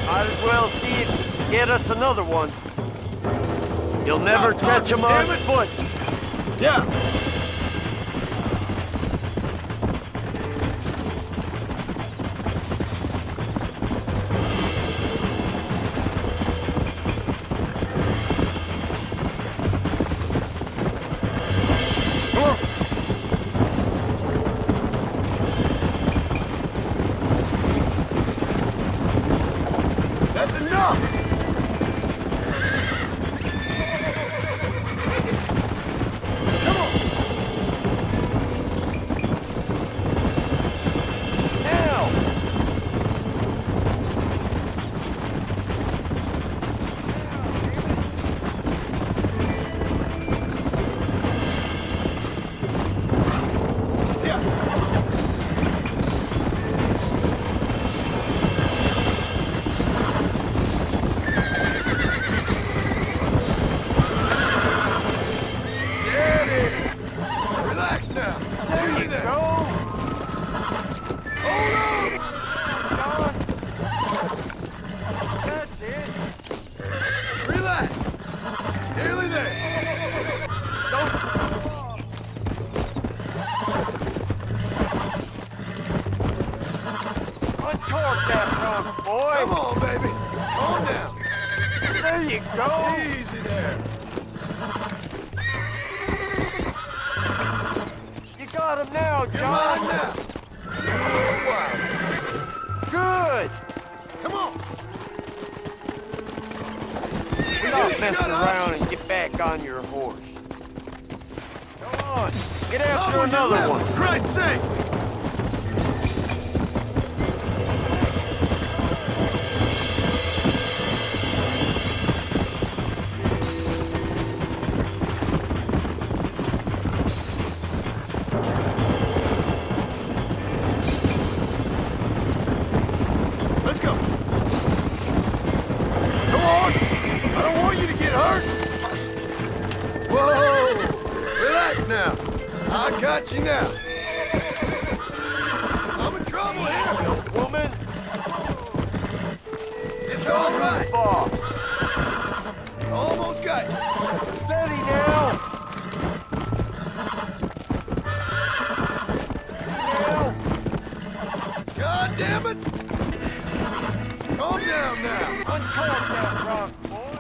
Might as well see it get us another one. You'll never catch him on foot. Yeah. That's enough! Come on! Now! Relax now. There you go. Hold on. That's it. Relax. Nearly there. Uncork that trunk, boy. Come on, baby. Calm down. There you go. Easy there. You got him now, You're John. mine now. Wow. Good. Come on. Stop Shut messing up. around and get back on your horse. Come on. Get after Oh, another you one. left. Christ's sakes. Let's go. Come on. I don't want you to get hurt. Whoa. Relax now. I got you now. I'm in trouble here. Woman. It's all right. Far. Almost got you. Steady now. Now. God damn it. Calm down now. Uncork that rock, boy.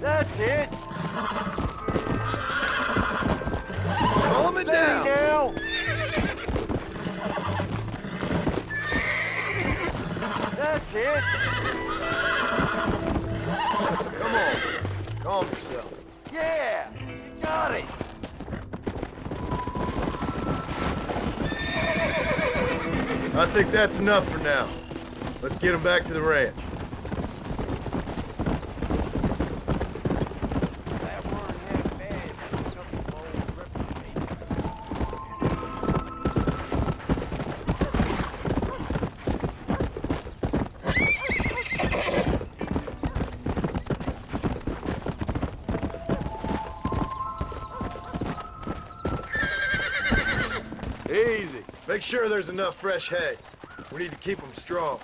That's it. Calm it down. Now. That's it. Come on. Calm yourself. Yeah. You got it. I think that's enough for now. Let's get him back to the ranch. That weren't half bad. Something bold, Easy. Make sure there's enough fresh hay. We need to keep them strong.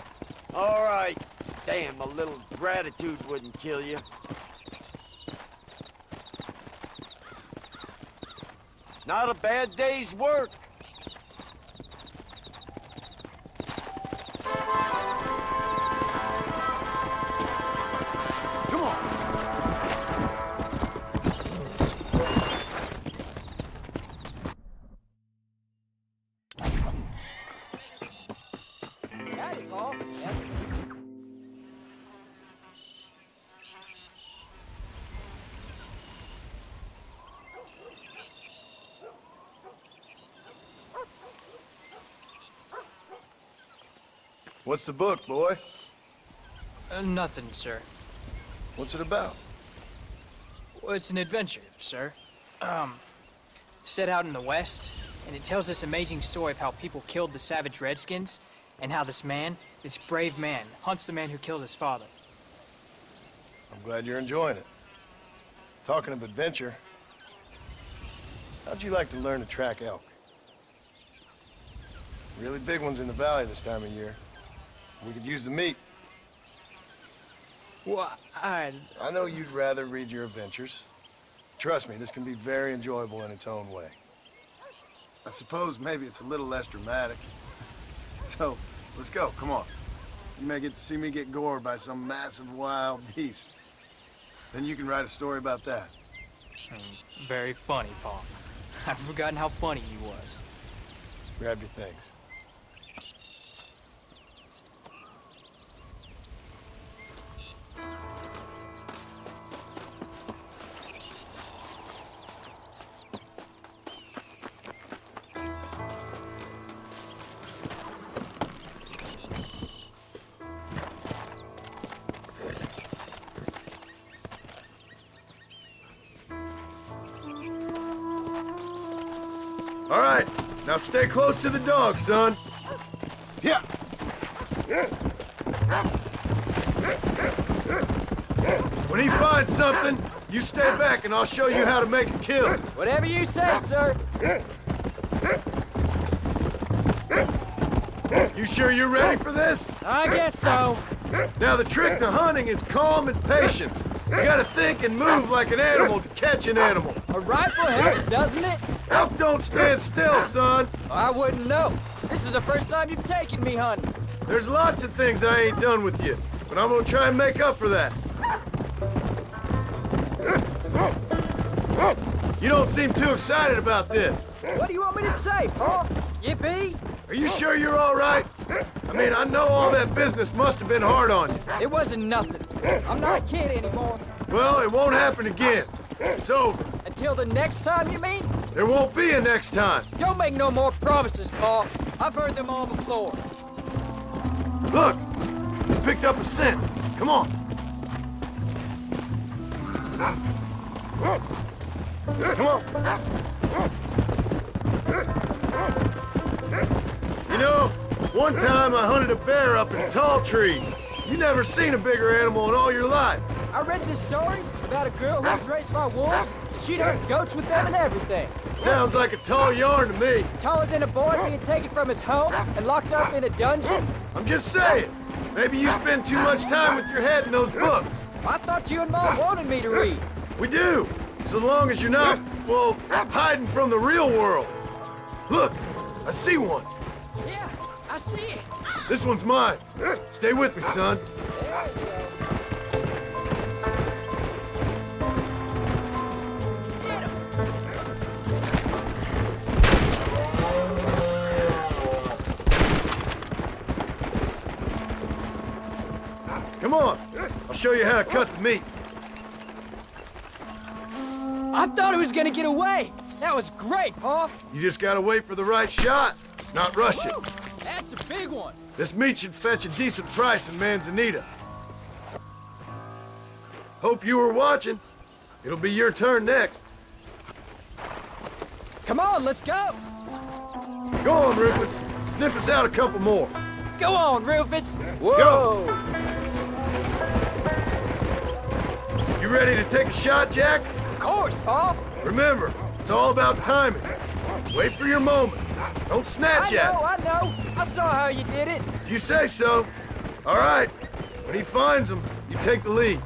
All right. Damn, a little gratitude wouldn't kill you. Not a bad day's work. Come on. Howdy, Paul. What's the book, boy? Nothing, sir. What's it about? Well, it's an adventure, sir. Set out in the West, and it tells this amazing story of how people killed the savage Redskins, and how this man, this brave man, hunts the man who killed his father. I'm glad you're enjoying it. Talking of adventure, how'd you like to learn to track elk? Really big ones in the valley this time of year. We could use the meat. Well, I know you'd rather read your adventures. Trust me, this can be very enjoyable in its own way. I suppose maybe it's a little less dramatic. So, let's go, come on. You may get to see me get gored by some massive wild beast. Then you can write a story about that. Very funny, Paul. I've forgotten how funny you was. Grab your things. Now stay close to the dog, son. Yeah. When he finds something, you stay back and I'll show you how to make a kill. Whatever you say, sir. You sure you're ready for this? I guess so. Now the trick to hunting is calm and patience. You gotta think and move like an animal to catch an animal. A rifle helps, doesn't it? Elk don't stand still, son. I wouldn't know. This is the first time you've taken me hunting. There's lots of things I ain't done with you, but I'm gonna try and make up for that. You don't seem too excited about this. What do you want me to say, Paul? Yippee? Are you sure you're all right? I mean, I know all that business must have been hard on you. It wasn't nothing. I'm not a kid anymore. Well, it won't happen again. It's over. Until the next time, you mean? There won't be a next time. Don't make no more promises, Paul. I've heard them all before. Look, he's picked up a scent. Come on. Come on. You know, one time I hunted a bear up in tall trees. You never seen a bigger animal in all your life. I read this story about a girl who was raised by wolves. She'd hunt goats with them and everything. Sounds like a tall yarn to me. Taller than a boy being taken from his home and locked up in a dungeon? I'm just saying. Maybe you spend too much time with your head in those books. I thought you and Mom wanted me to read. We do. So long as you're not, well, hiding from the real world. Look, I see one. Yeah, I see it. This one's mine. Stay with me, son. There you go. Get him. Come on. I'll show you how to cut the meat. I thought he was gonna get away. That was great, Paul. You just gotta wait for the right shot, not rush it. That's a big one. This meat should fetch a decent price in Manzanita. Hope you were watching. It'll be your turn next. Come on, let's go. Go on, Rufus. Sniff us out a couple more. Go on, Rufus. Whoa. Go. You ready to take a shot, Jack? Of course, Paul. Remember, it's all about timing. Wait for your moment. Don't snatch at it. I know. I saw how you did it. You say so. All right. When he finds them, you take the lead.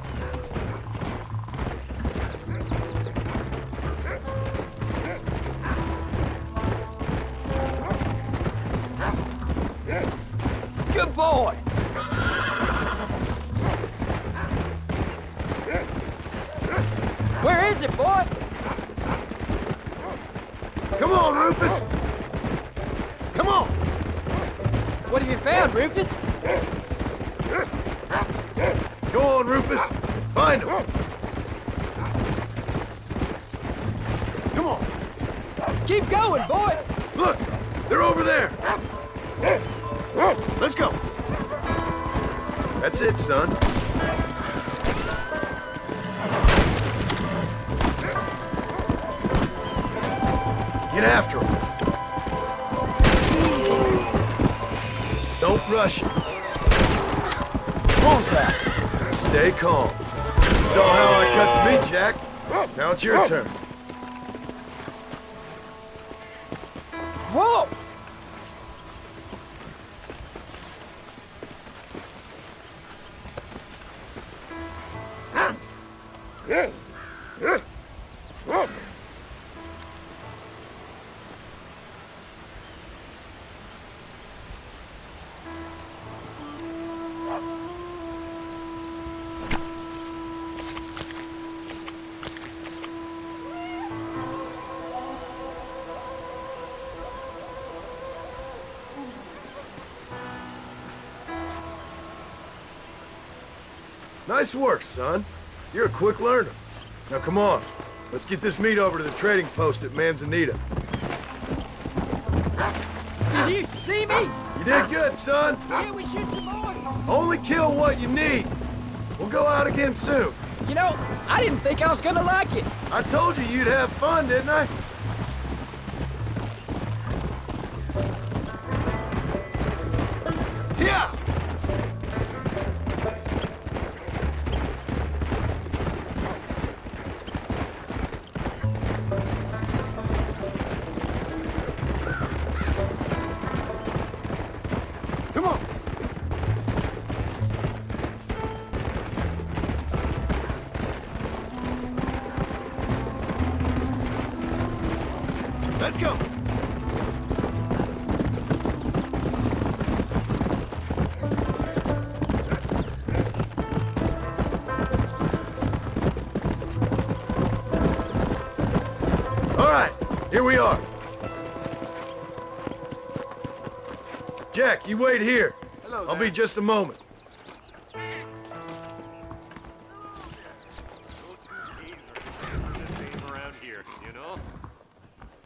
Good boy. Where is it, boy? Come on, Rufus. Come on. What have you found, Rufus? Go on, Rufus. Find him. Come on. Keep going, boy. Look, they're over there. Let's go. That's it, son. Get after him. Don't rush it. Bullseye. Stay calm. Saw how I cut the meat, Jack. Now it's your turn. Whoa! Nice work, son. You're a quick learner. Now come on. Let's get this meat over to the trading post at Manzanita. Did you see me? You did good, son. Can't we shoot some more? Only kill what you need. We'll go out again soon. You know, I didn't think I was gonna like it. I told you you'd have fun, didn't I? Here we are. Jack, you wait here. Hello I'll be just a moment.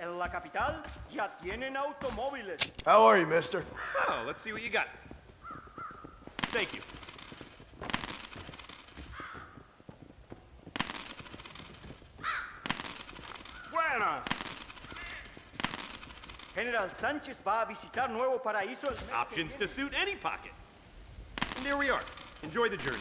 En la capital ya tienen automóviles. How are you, mister? Oh, let's see what you got. Thank you. Buenas. General Sánchez va a visitar Nuevo Paraíso el mes que Options to viene. suit any pocket. And there we are. Enjoy the journey.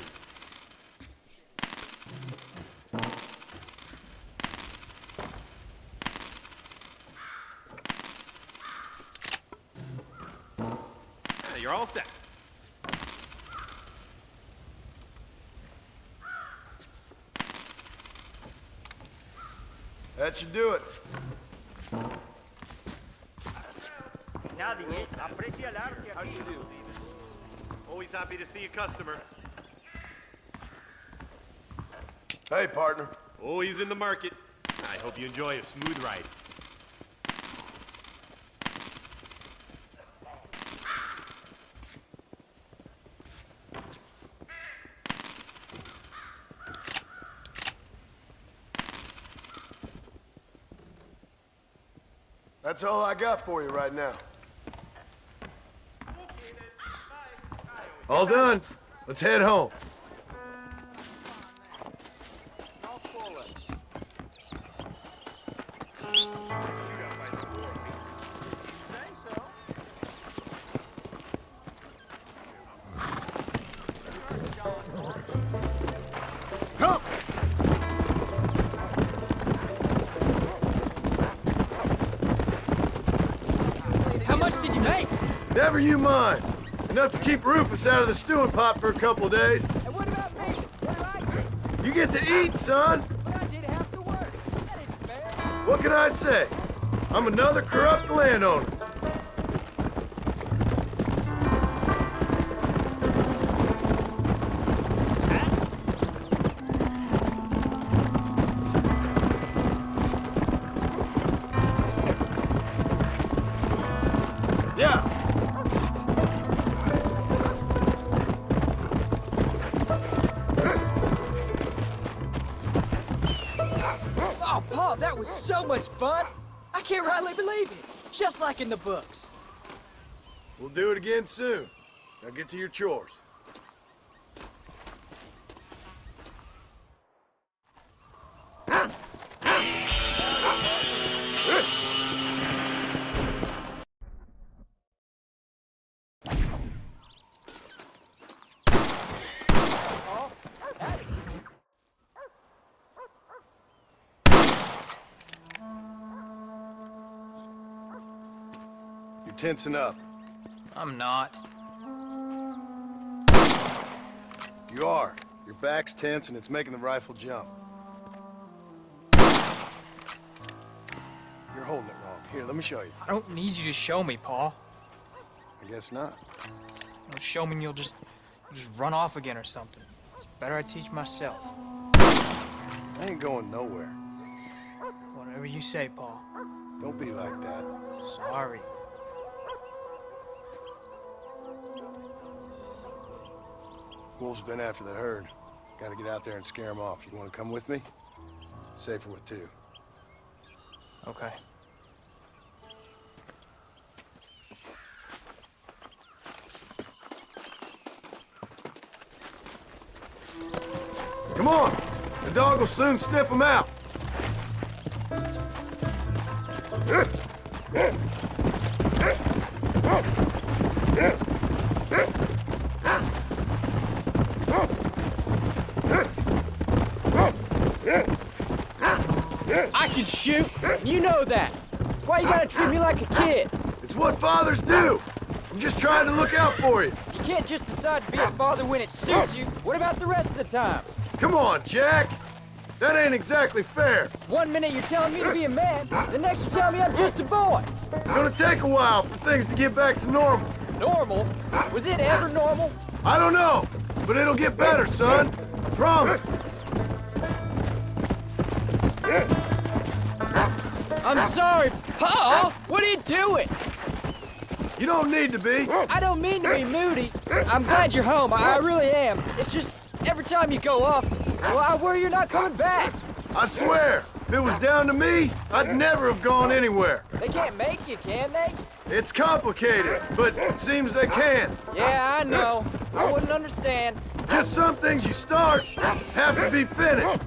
You're all set. That should do it. Nadie aprecia el arte aquí. Always happy to see a customer. Hey, partner. Always in the market. I hope you enjoy a smooth ride. That's all I got for you right now. All done. Let's head home. Come! How much did you make? Never you mind. Enough to keep Rufus out of the stewing pot for a couple of days. And what about me? What did I do? You get to eat, son. But I did have to work. That isn't fair. What can I say? I'm another corrupt landowner. Yeah. Oh, Paul, that was so much fun. I can't rightly believe it. Just like in the books. We'll do it again soon. Now get to your chores. You're tensing up. I'm not. You are. Your back's tense and it's making the rifle jump. You're holding it wrong. Here, let me show you. I don't need you to show me, Paul. I guess not. Don't show me and you'll just run off again or something. It's better I teach myself. I ain't going nowhere. Whatever you say, Paul. Don't be like that. Sorry. Wolf's been after the herd. Gotta get out there and scare him off. You wanna come with me? Safer with two. Okay. Come on! The dog will soon sniff him out. I can shoot, and you know that. Why you gotta treat me like a kid? It's what fathers do. I'm just trying to look out for you. You can't just decide to be a father when it suits you. What about the rest of the time? Come on, Jack. That ain't exactly fair. One minute you're telling me to be a man, the next you're telling me I'm just a boy. It's gonna take a while for things to get back to normal. Normal? Was it ever normal? I don't know, but it'll get better, son. I promise. I'm sorry. Paul, what are you doing? You don't need to be. I don't mean to be moody. I'm glad you're home. I really am. It's just every time you go off, well, I worry you're not coming back. I swear, if it was down to me, I'd never have gone anywhere. They can't make you, can they? It's complicated, but it seems they can. Yeah, I know. I wouldn't understand. Just some things you start have to be finished.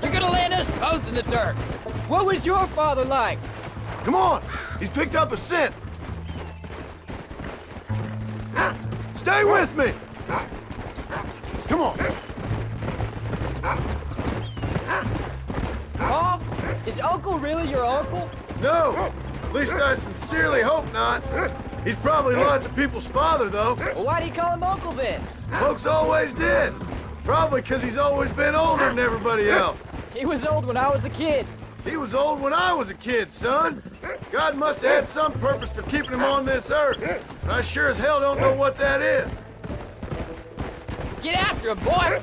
You're gonna land us both in the dirt. What was your father like? Come on, he's picked up a scent. Stay with me. Come on. Paul, is Uncle really your uncle? No, at least I sincerely hope not. He's probably lots of people's father, though. Well, why do you call him Uncle then? Folks always did. Probably because he's always been older than everybody else. He was old when I was a kid. He was old when I was a kid, son. God must have had some purpose for keeping him on this earth. And I sure as hell don't know what that is. Get after him, boy!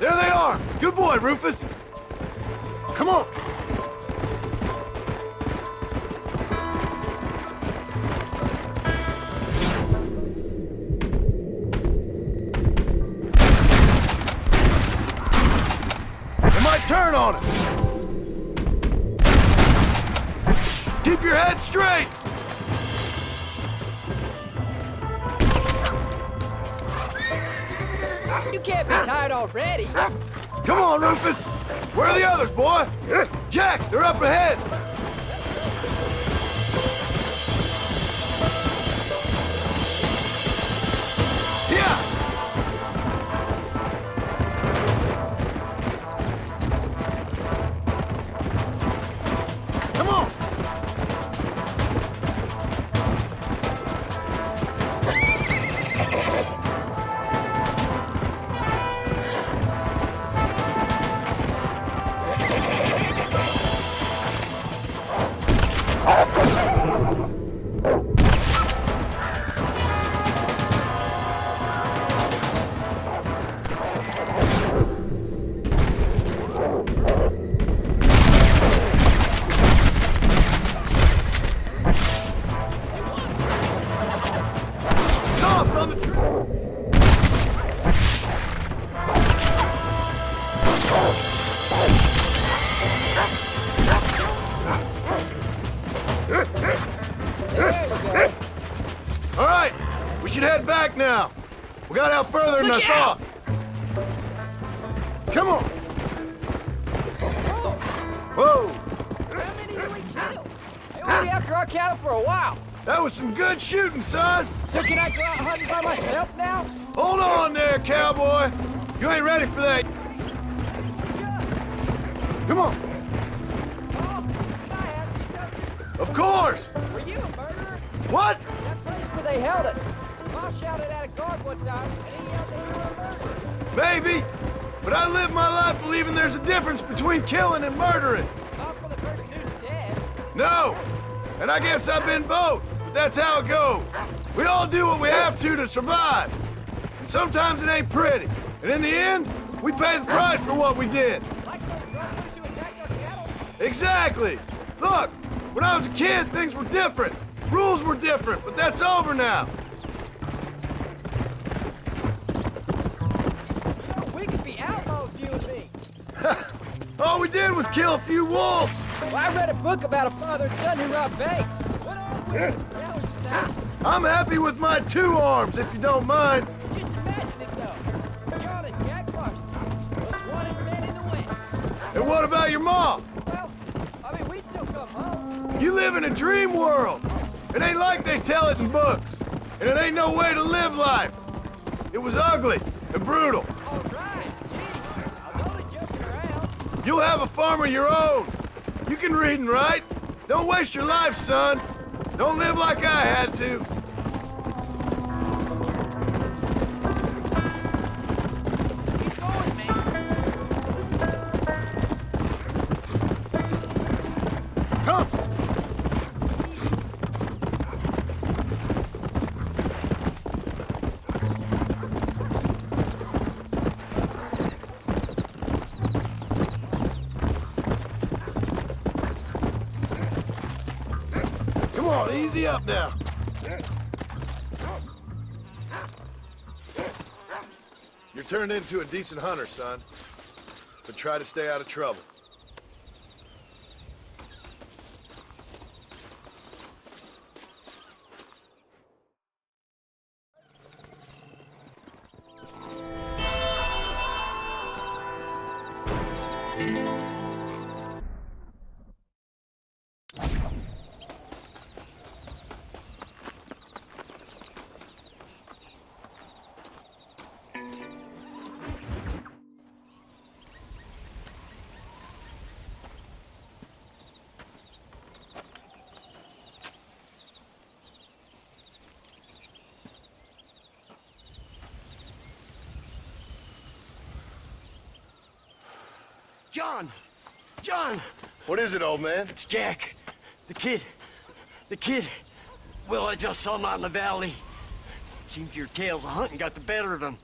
There they are! Good boy, Rufus! Come on! It might turn on us! Keep your head straight! You can't be tired already. Come on, Rufus! Where are the others, boy? Jack, they're up ahead! Yeah! Come on! Soft on the All right, we should head back now. We got out further than I thought. Come on. Whoa. How many did we kill? They won't be after our cattle for a while. That was some good shooting, son. So can I go out hunting by myself now? Hold on there, cowboy. You ain't ready for that. Come on. Of course. Were you a murderer? What? That place where they held us. Ma shouted at a guard one time, and he yelled that you were a murderer. Maybe. But I live my life believing there's a difference between killing and murdering. Not for the person who's dead. No. And I guess I've been both. But that's how it goes. We all do what we have to survive. And sometimes it ain't pretty. And in the end, we pay the price for what we did. Like those rustlers who attacked our cattle? Exactly. Look, when I was a kid, things were different. Rules were different, but that's over now. You know, we could be outlaws, you and me. All we did was kill a few wolves. Well, I read a book about a father and son who robbed banks. What are we? Now it's time. I'm happy with my 2 arms, if you don't mind. Just imagine it, though. John and Jack Marston, most wanted men in the West. And what about your mom? Well, I mean, we still come home. You live in a dream world. It ain't like they tell it in books. And it ain't no way to live life. It was ugly and brutal. All right, gee, I was only joking around. You'll have a farm of your own. You can read and write. Don't waste your life, son. Don't live like I had to. Keep going, man. Come. Oh, easy up now. You're turned into a decent hunter, son. But try to stay out of trouble. John! John! What is it, old man? It's Jack. The kid. Well, I just saw him out in the valley. Seems your tales of hunting got the better of him.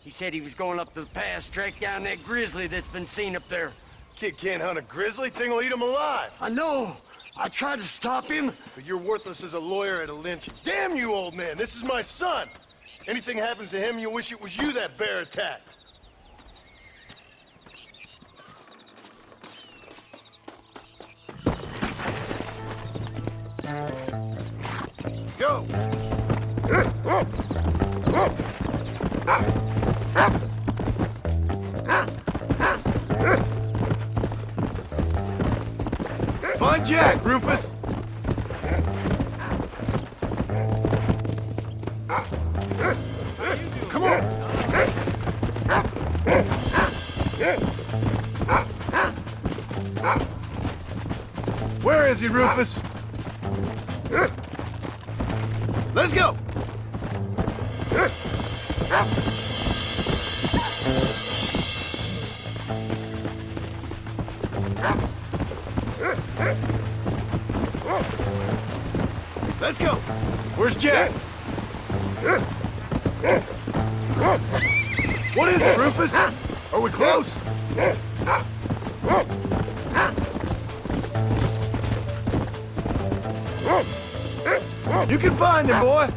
He said he was going up to the pass, track down that grizzly that's been seen up there. Kid can't hunt a grizzly. Thing will eat him alive. I know. I tried to stop him. But you're worthless as a lawyer at a lynching. Damn you, old man. This is my son. Anything happens to him, you'll wish it was you that bear attacked. Go! Find Jack, Rufus! Come on! Where is he, Rufus? Let's go! Let's go! Where's Jack? What is it, Rufus? Are we close? You can find him, boy!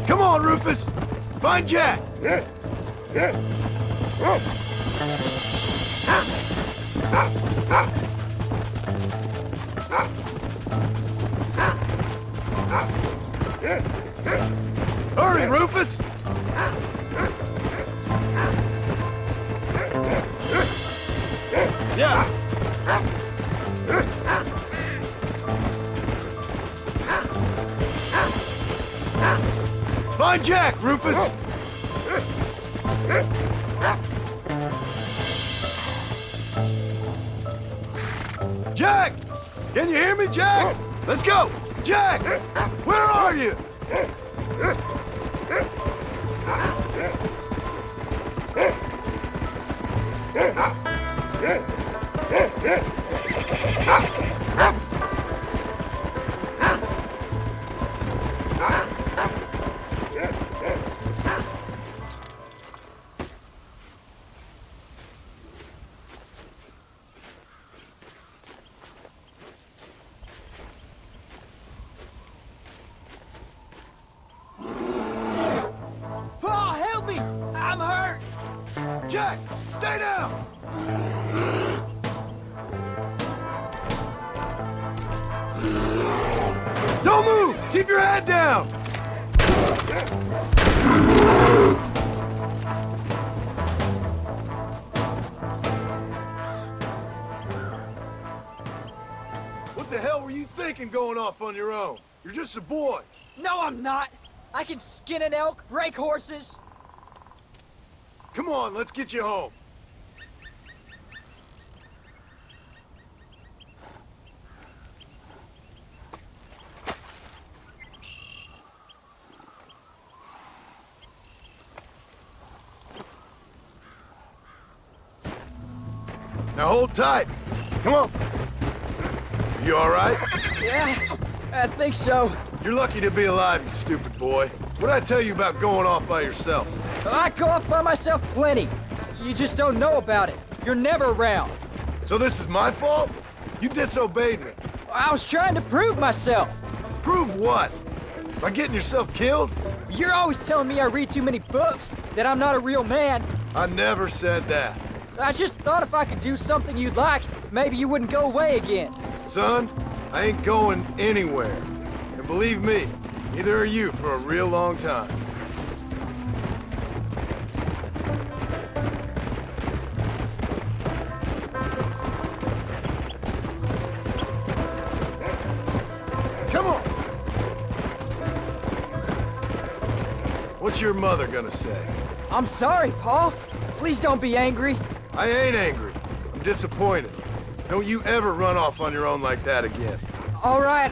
Come on, Rufus! Find Jack! Hurry, Rufus! Yeah! Find Jack, Rufus! Jack! Can you hear me, Jack? Let's go! Jack! Where are you? Jack, stay down! Don't move! Keep your head down! What the hell were you thinking going off on your own? You're just a boy. No, I'm not. I can skin an elk, break horses. Come on, let's get you home. Now hold tight. Come on. You all right? Yeah, I think so. You're lucky to be alive, you stupid boy. What'd I tell you about going off by yourself? I go off by myself plenty. You just don't know about it. You're never around. So this is my fault? You disobeyed me. I was trying to prove myself. Prove what? By getting yourself killed? You're always telling me I read too many books, that I'm not a real man. I never said that. I just thought if I could do something you'd like, maybe you wouldn't go away again. Son, I ain't going anywhere. And believe me, neither are you for a real long time. Come on! What's your mother gonna say? I'm sorry, Paul. Please don't be angry. I ain't angry. I'm disappointed. Don't you ever run off on your own like that again. All right.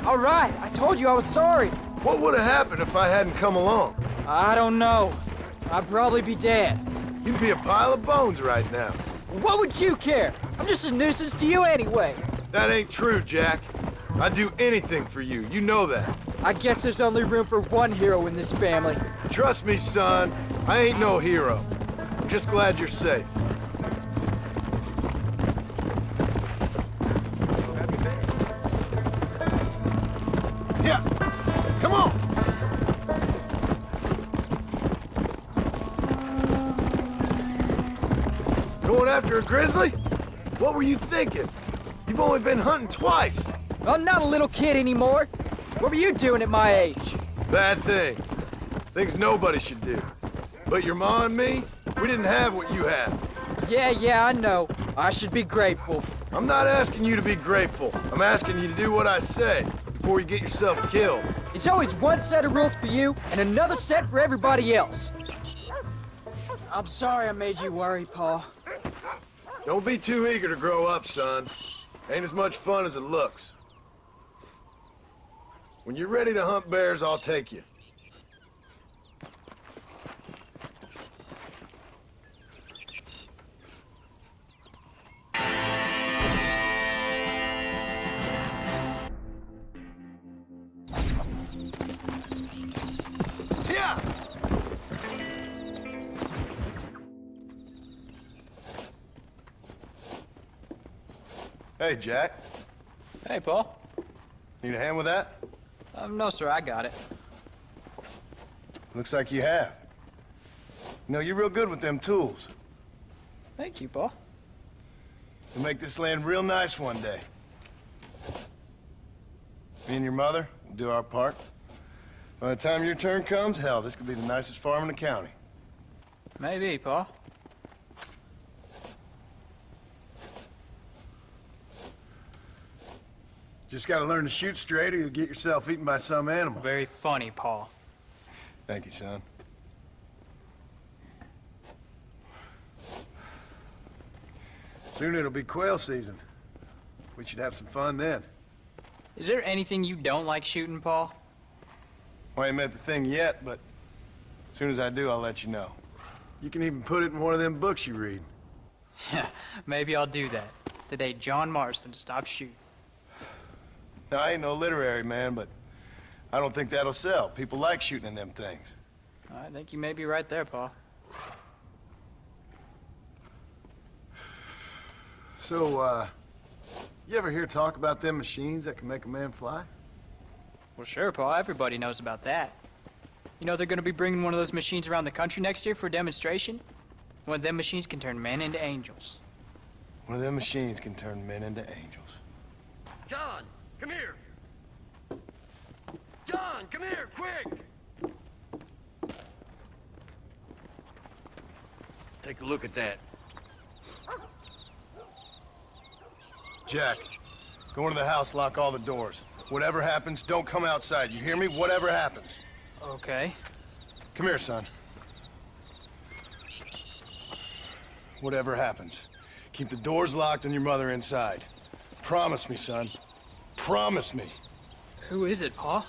I told you I was sorry. What would have happened if I hadn't come along? I don't know. I'd probably be dead. You'd be a pile of bones right now. What would you care? I'm just a nuisance to you anyway. That ain't true, Jack. I'd do anything for you. You know that. I guess there's only room for one hero in this family. Trust me, son. I ain't no hero. I'm just glad you're safe. Yeah, come on! Going after a grizzly? What were you thinking? You've only been hunting twice. I'm not a little kid anymore. What were you doing at my age? Bad things. Things nobody should do. But your ma and me, we didn't have what you have. Yeah, I know. I should be grateful. I'm not asking you to be grateful. I'm asking you to do what I say before you get yourself killed. It's always one set of rules for you and another set for everybody else. I'm sorry I made you worry, Paul. Don't be too eager to grow up, son. Ain't as much fun as it looks. When you're ready to hunt bears, I'll take you. Yeah! Hey, Jack. Hey, Paul. Need a hand with that? No, sir, I got it. Looks like you have. You know, you're real good with them tools. Thank you, Paul. You'll make this land real nice one day. Me and your mother will do our part. By the time your turn comes, hell, this could be the nicest farm in the county. Maybe, Paul. Just gotta learn to shoot straight or you'll get yourself eaten by some animal. Very funny, Paul. Thank you, son. Soon it'll be quail season. We should have some fun then. Is there anything you don't like shooting, Paul? Well, I ain't met the thing yet, but as soon as I do, I'll let you know. You can even put it in one of them books you read. Yeah, maybe I'll do that. The day John Marston stopped shooting. Now, I ain't no literary man, but I don't think that'll sell. People like shooting in them things. I think you may be right there, Paul. So, you ever hear talk about them machines that can make a man fly? Well, sure, Paul. Everybody knows about that. You know they're gonna be bringing one of those machines around the country next year for a demonstration? One of them machines can turn men into angels. One of them machines can turn men into angels. John, come here. John, come here, quick. Take a look at that. Jack, go into the house, lock all the doors. Whatever happens, don't come outside. You hear me? Whatever happens. Okay. Come here, son. Whatever happens, keep the doors locked and your mother inside. Promise me, son. Promise me. Who is it, Paul?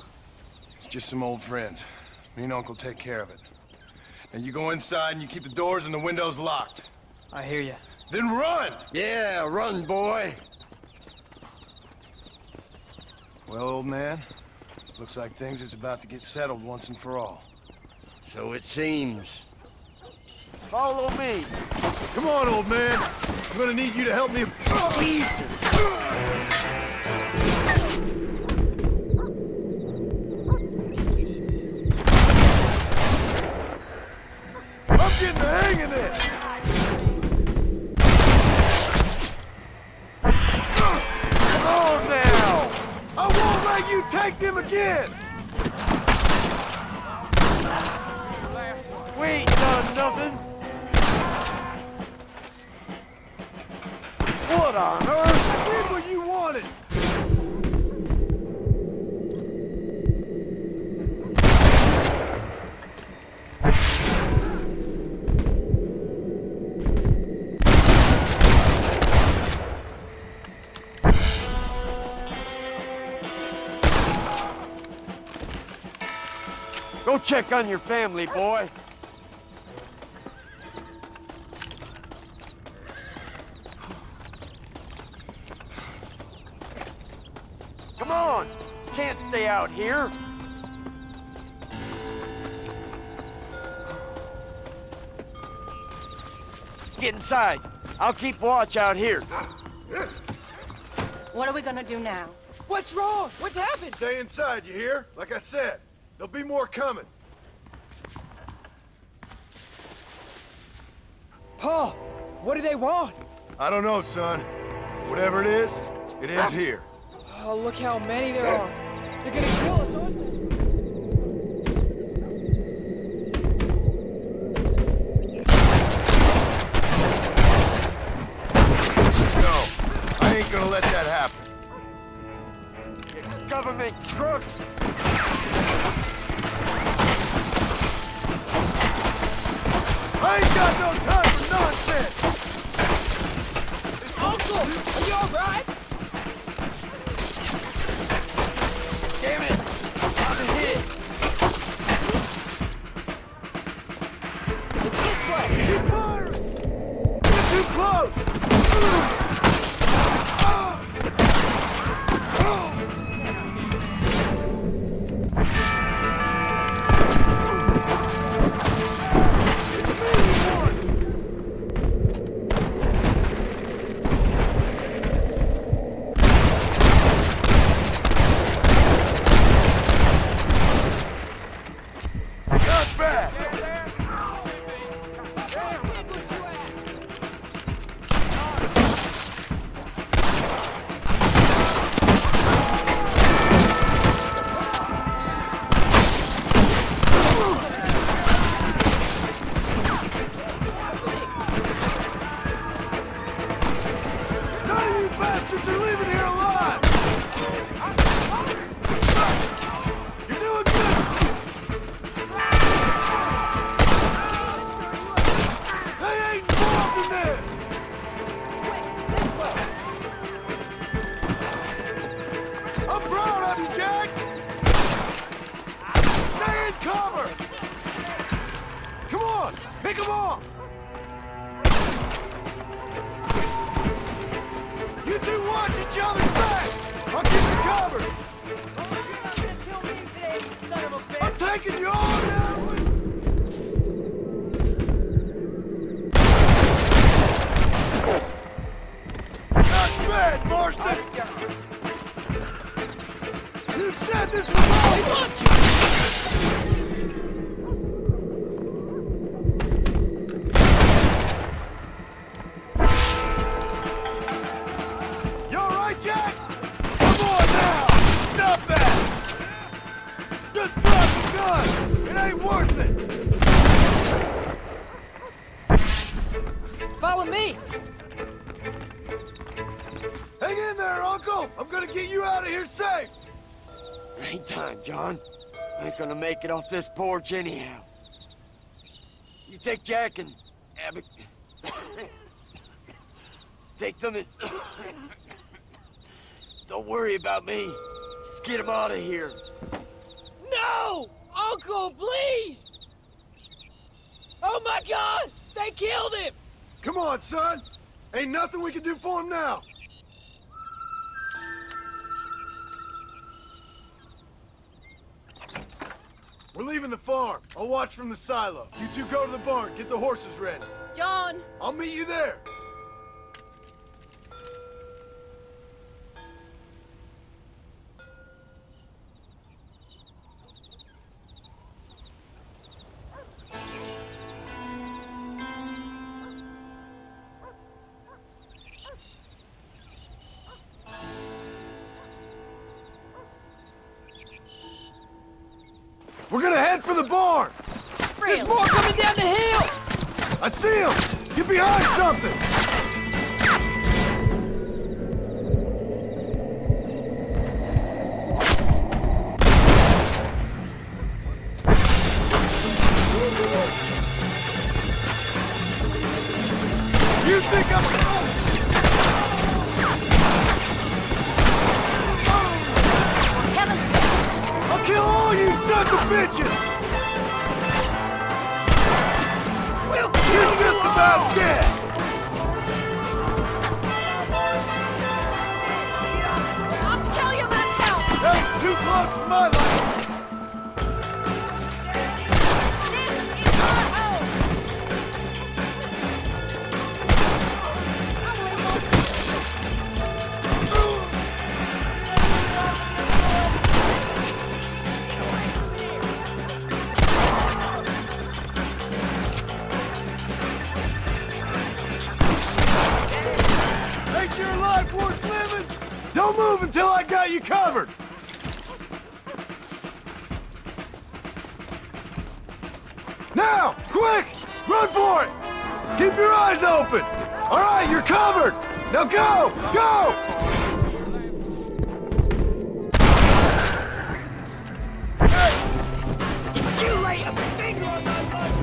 It's just some old friends. Me and Uncle take care of it. And you go inside and you keep the doors and the windows locked. I hear you. Then run! Yeah, run, boy. Well, old man, Looks like things is about to get settled once and for all. So it seems. Follow me. Come on, old man. I'm gonna need you to help me. I'm getting the hang of this. Come on now. I won't let you take them again. We ain't done nothing. What on earth? I did what you wanted. Go check on your family, boy. Come on! Can't stay out here. Get inside. I'll keep watch out here. What are we gonna do now? What's wrong? What's happened? Stay inside, you hear? Like I said, there'll be more coming. Paul, what do they want? I don't know, son. Whatever it is here. Oh, look how many there are. They're gonna kill us, aren't they? No, I ain't gonna let that happen. Government crooks! I ain't got no time for nonsense! Uncle, are you alright? Damn it! I'm hit! It's this way! Keep firing! You're too close! Pick them off! You two watch each other's back! I'll keep you covered! I'm taking you all now! Not bad, Marston! You said this was all I want you! Jack! Come on now! Stop that! Just drop the gun! It ain't worth it! Follow me! Hang in there, Uncle! I'm gonna get you out of here safe! Ain't time, John. I ain't gonna make it off this porch anyhow. You take Jack and Abby. Take them and... Don't worry about me. Just get him out of here. No! Uncle, please! Oh my God! They killed him! Come on, son! Ain't nothing we can do for him now! We're leaving the farm. I'll watch from the silo. You two go to the barn, get the horses ready. John! I'll meet you there. We're gonna head for the barn! There's more coming down the hill! I see him! Get behind something! You think I'm... I'll kill all you sons of bitches! You're just about dead! I'll kill you myself! That was too close for my life! This is my home! Ain't your life worth living? Don't move until I got you covered! Now! Quick! Run for it! Keep your eyes open! All right, you're covered! Now go! Go! You lay a finger on my life!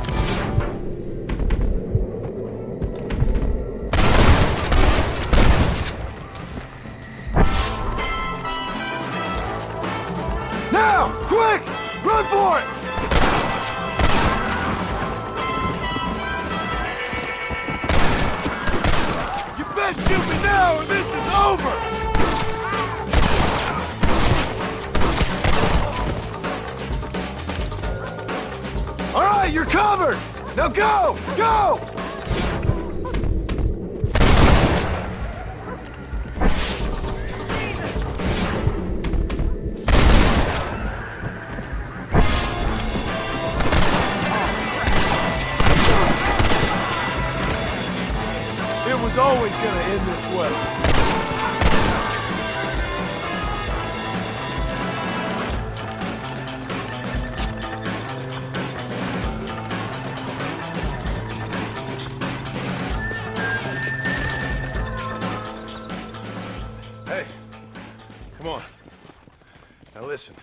Now! Quick! Run for it! You best shoot me now or this is over! All right, you're covered! Now go! Go! It was always gonna end this way. Hey, come on. Now listen.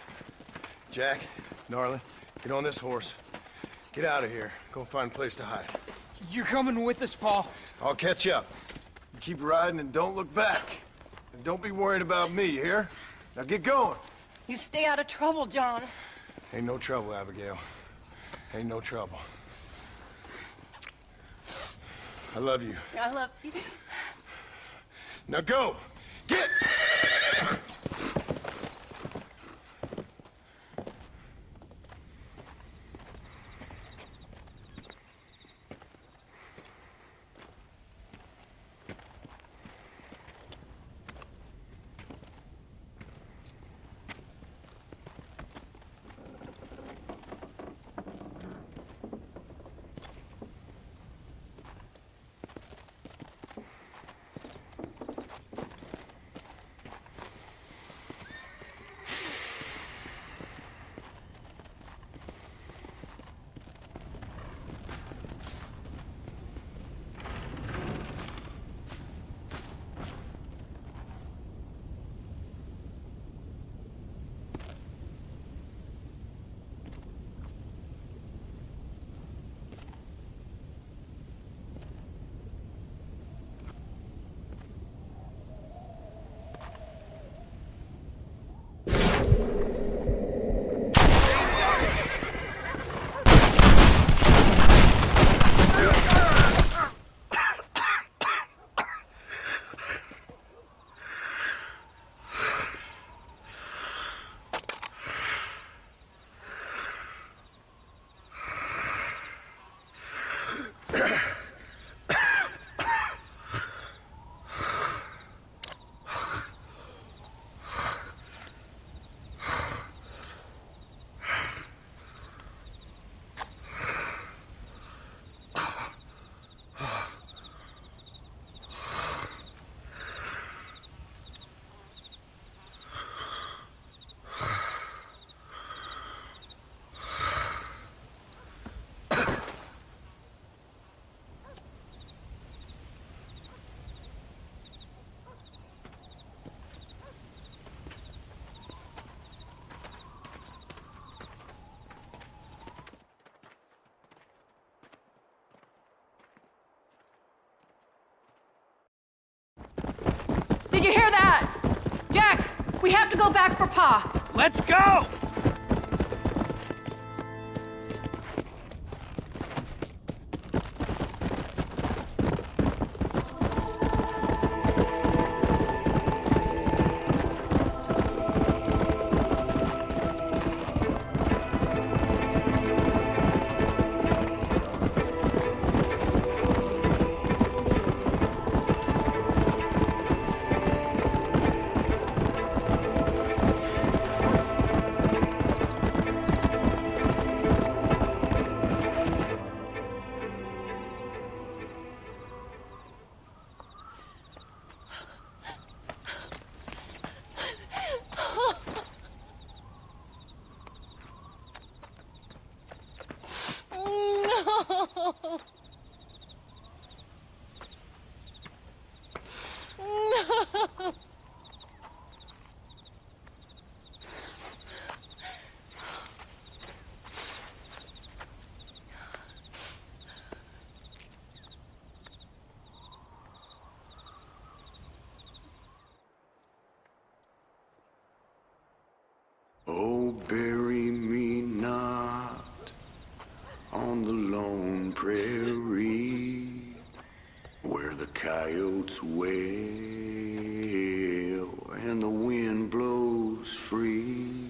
Jack, darling, get on this horse. Get out of here. Go find a place to hide. You're coming with us, Paul. I'll catch up. You keep riding and don't look back. And don't be worried about me, you hear? Now get going. You stay out of trouble, John. Ain't no trouble, Abigail. Ain't no trouble. I love you. I love you. Now go! Get! go back for Pa. Let's go! Oh, bury me not on the lone prairie where the coyotes wail and the wind blows free.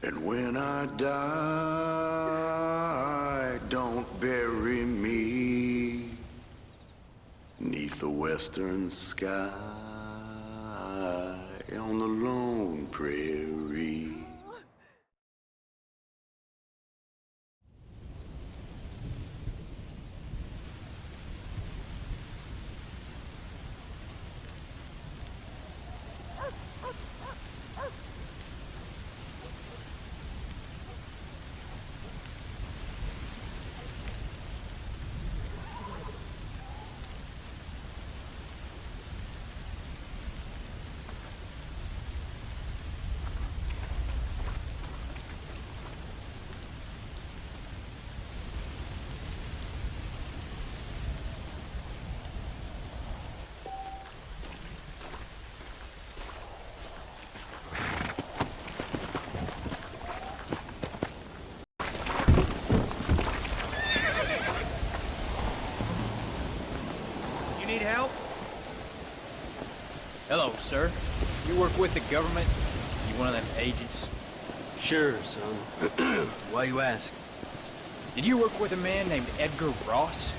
And when I die, don't bury me 'neath the western sky on the lone prairie. Need help? Hello, sir. You work with the government? You one of them agents? Sure, son. Why you ask? Did you work with a man named Edgar Ross?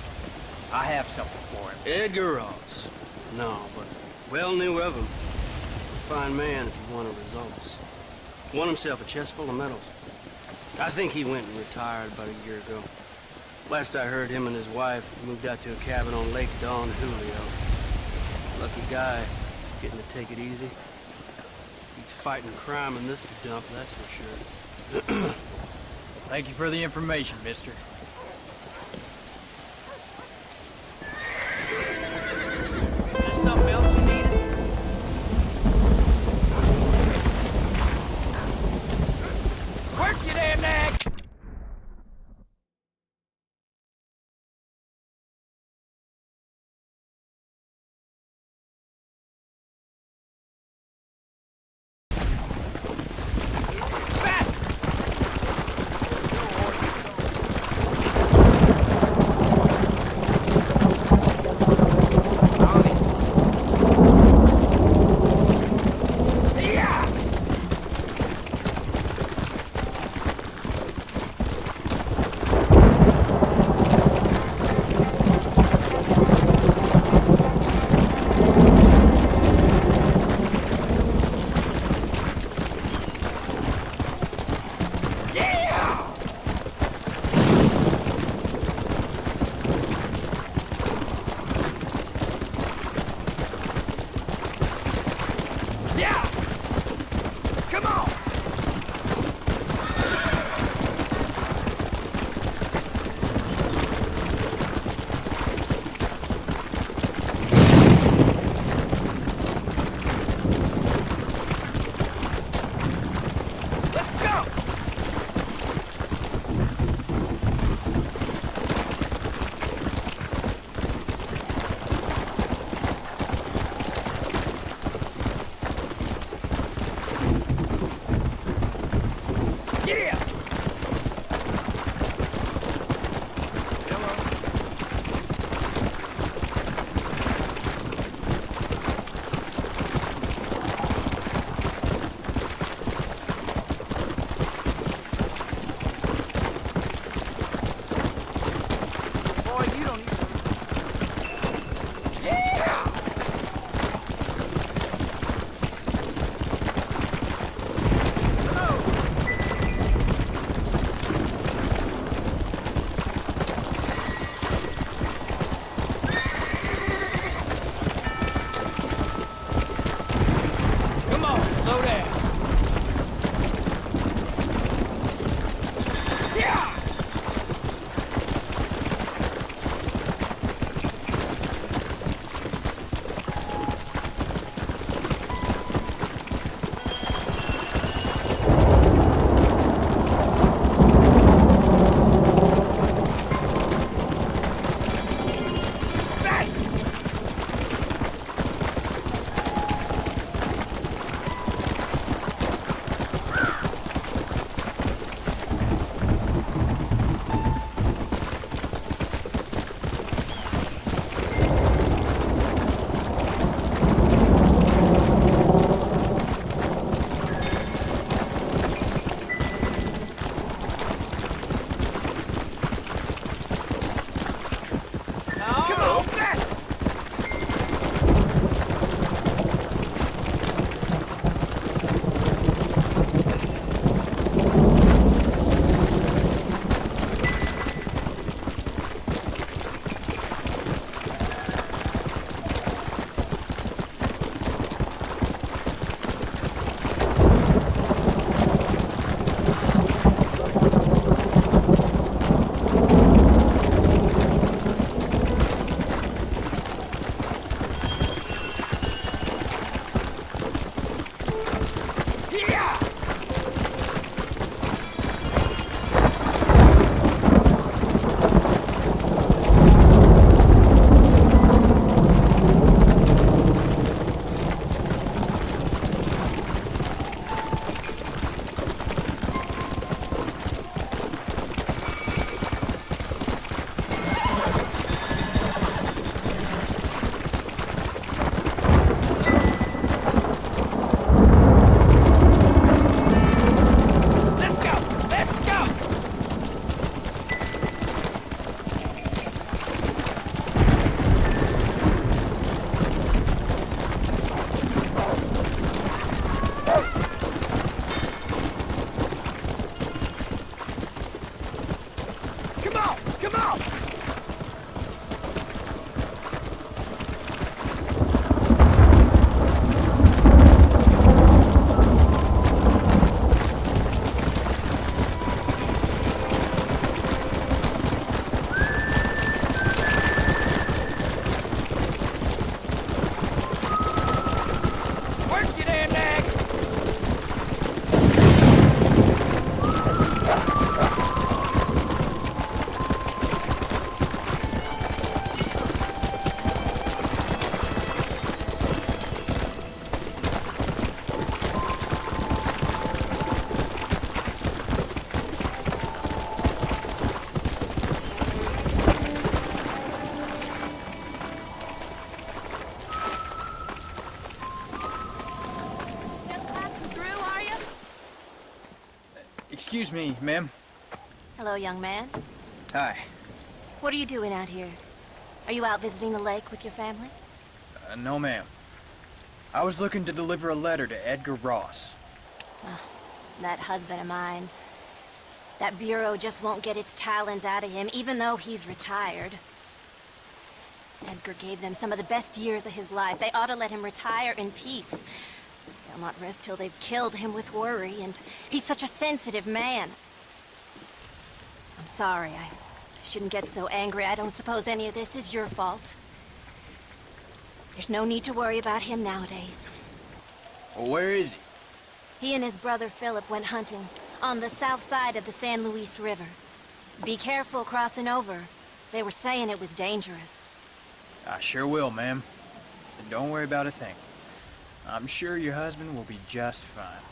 I have something for him. Edgar Ross? No, but well knew of him. Fine man if you wanted results. Won himself a chest full of medals. I think he went and retired about a year ago. Last I heard, him and his wife moved out to a cabin on Lake Don Julio. Lucky guy, getting to take it easy. He's fighting crime in this dump, that's for sure. Thank you for the information, mister. Is there something else you need? Work, you damn nag! Excuse me, ma'am. Hello, young man. Hi. What are you doing out here? Are you out visiting the lake with your family? No, ma'am. I was looking to deliver a letter to Edgar Ross. That husband of mine. That bureau just won't get its talons out of him, even though he's retired. Edgar gave them some of the best years of his life. They ought to let him retire in peace. They'll not rest till they've killed him with worry, and he's such a sensitive man. I'm sorry, I shouldn't get so angry. I don't suppose any of this is your fault. There's no need to worry about him nowadays. Well, where is he? He and his brother Philip went hunting on the south side of the San Luis River. Be careful crossing over. They were saying it was dangerous. I sure will, ma'am. And don't worry about a thing. I'm sure your husband will be just fine.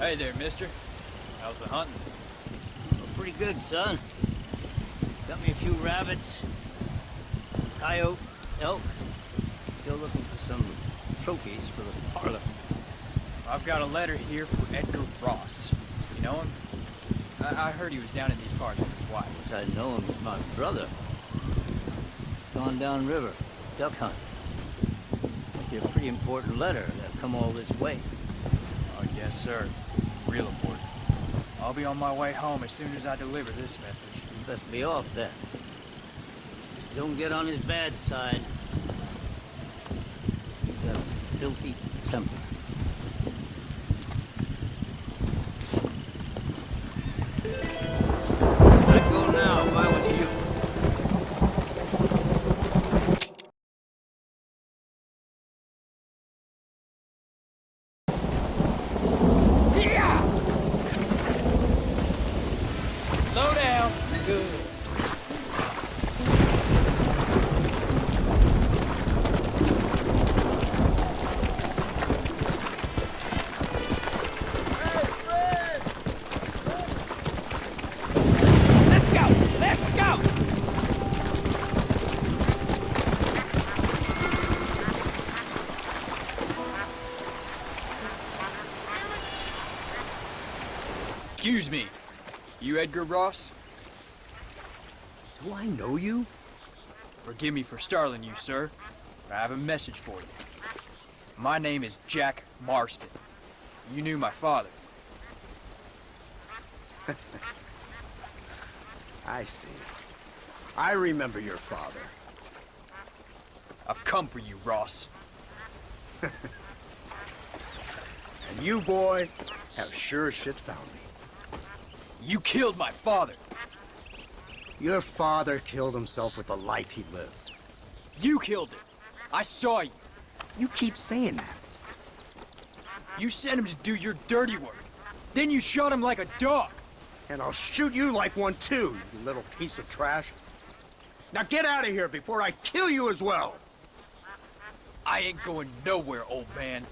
Hey there, mister. How's the hunting? Pretty good, son. Got me a few rabbits, coyote, elk. Still looking for some trophies for the parlor. I've got a letter here for Edgar Ross. You know him? I heard he was down in these parts with his wife. I know him as my brother. Gone downriver, duck hunt. Must be a pretty important letter that come all this way. Oh, yes, sir. Real important. I'll be on my way home as soon as I deliver this message. You best be off then. Just don't get on his bad side. He's got a filthy temper. I'd go now if I was you. Slow down. Good. Let's go! Let's go! Excuse me. You Edgar Ross? Do I know you? Forgive me for startling you, sir. I have a message for you. My name is Jack Marston. You knew my father. I see. I remember your father. I've come for you, Ross. And you, boy, have sure as shit found me. You killed my father. Your father killed himself with the life he lived. You killed him. I saw you. You keep saying that. You sent him to do your dirty work. Then you shot him like a dog. And I'll shoot you like one too, you little piece of trash. Now get out of here before I kill you as well. I ain't going nowhere, old man.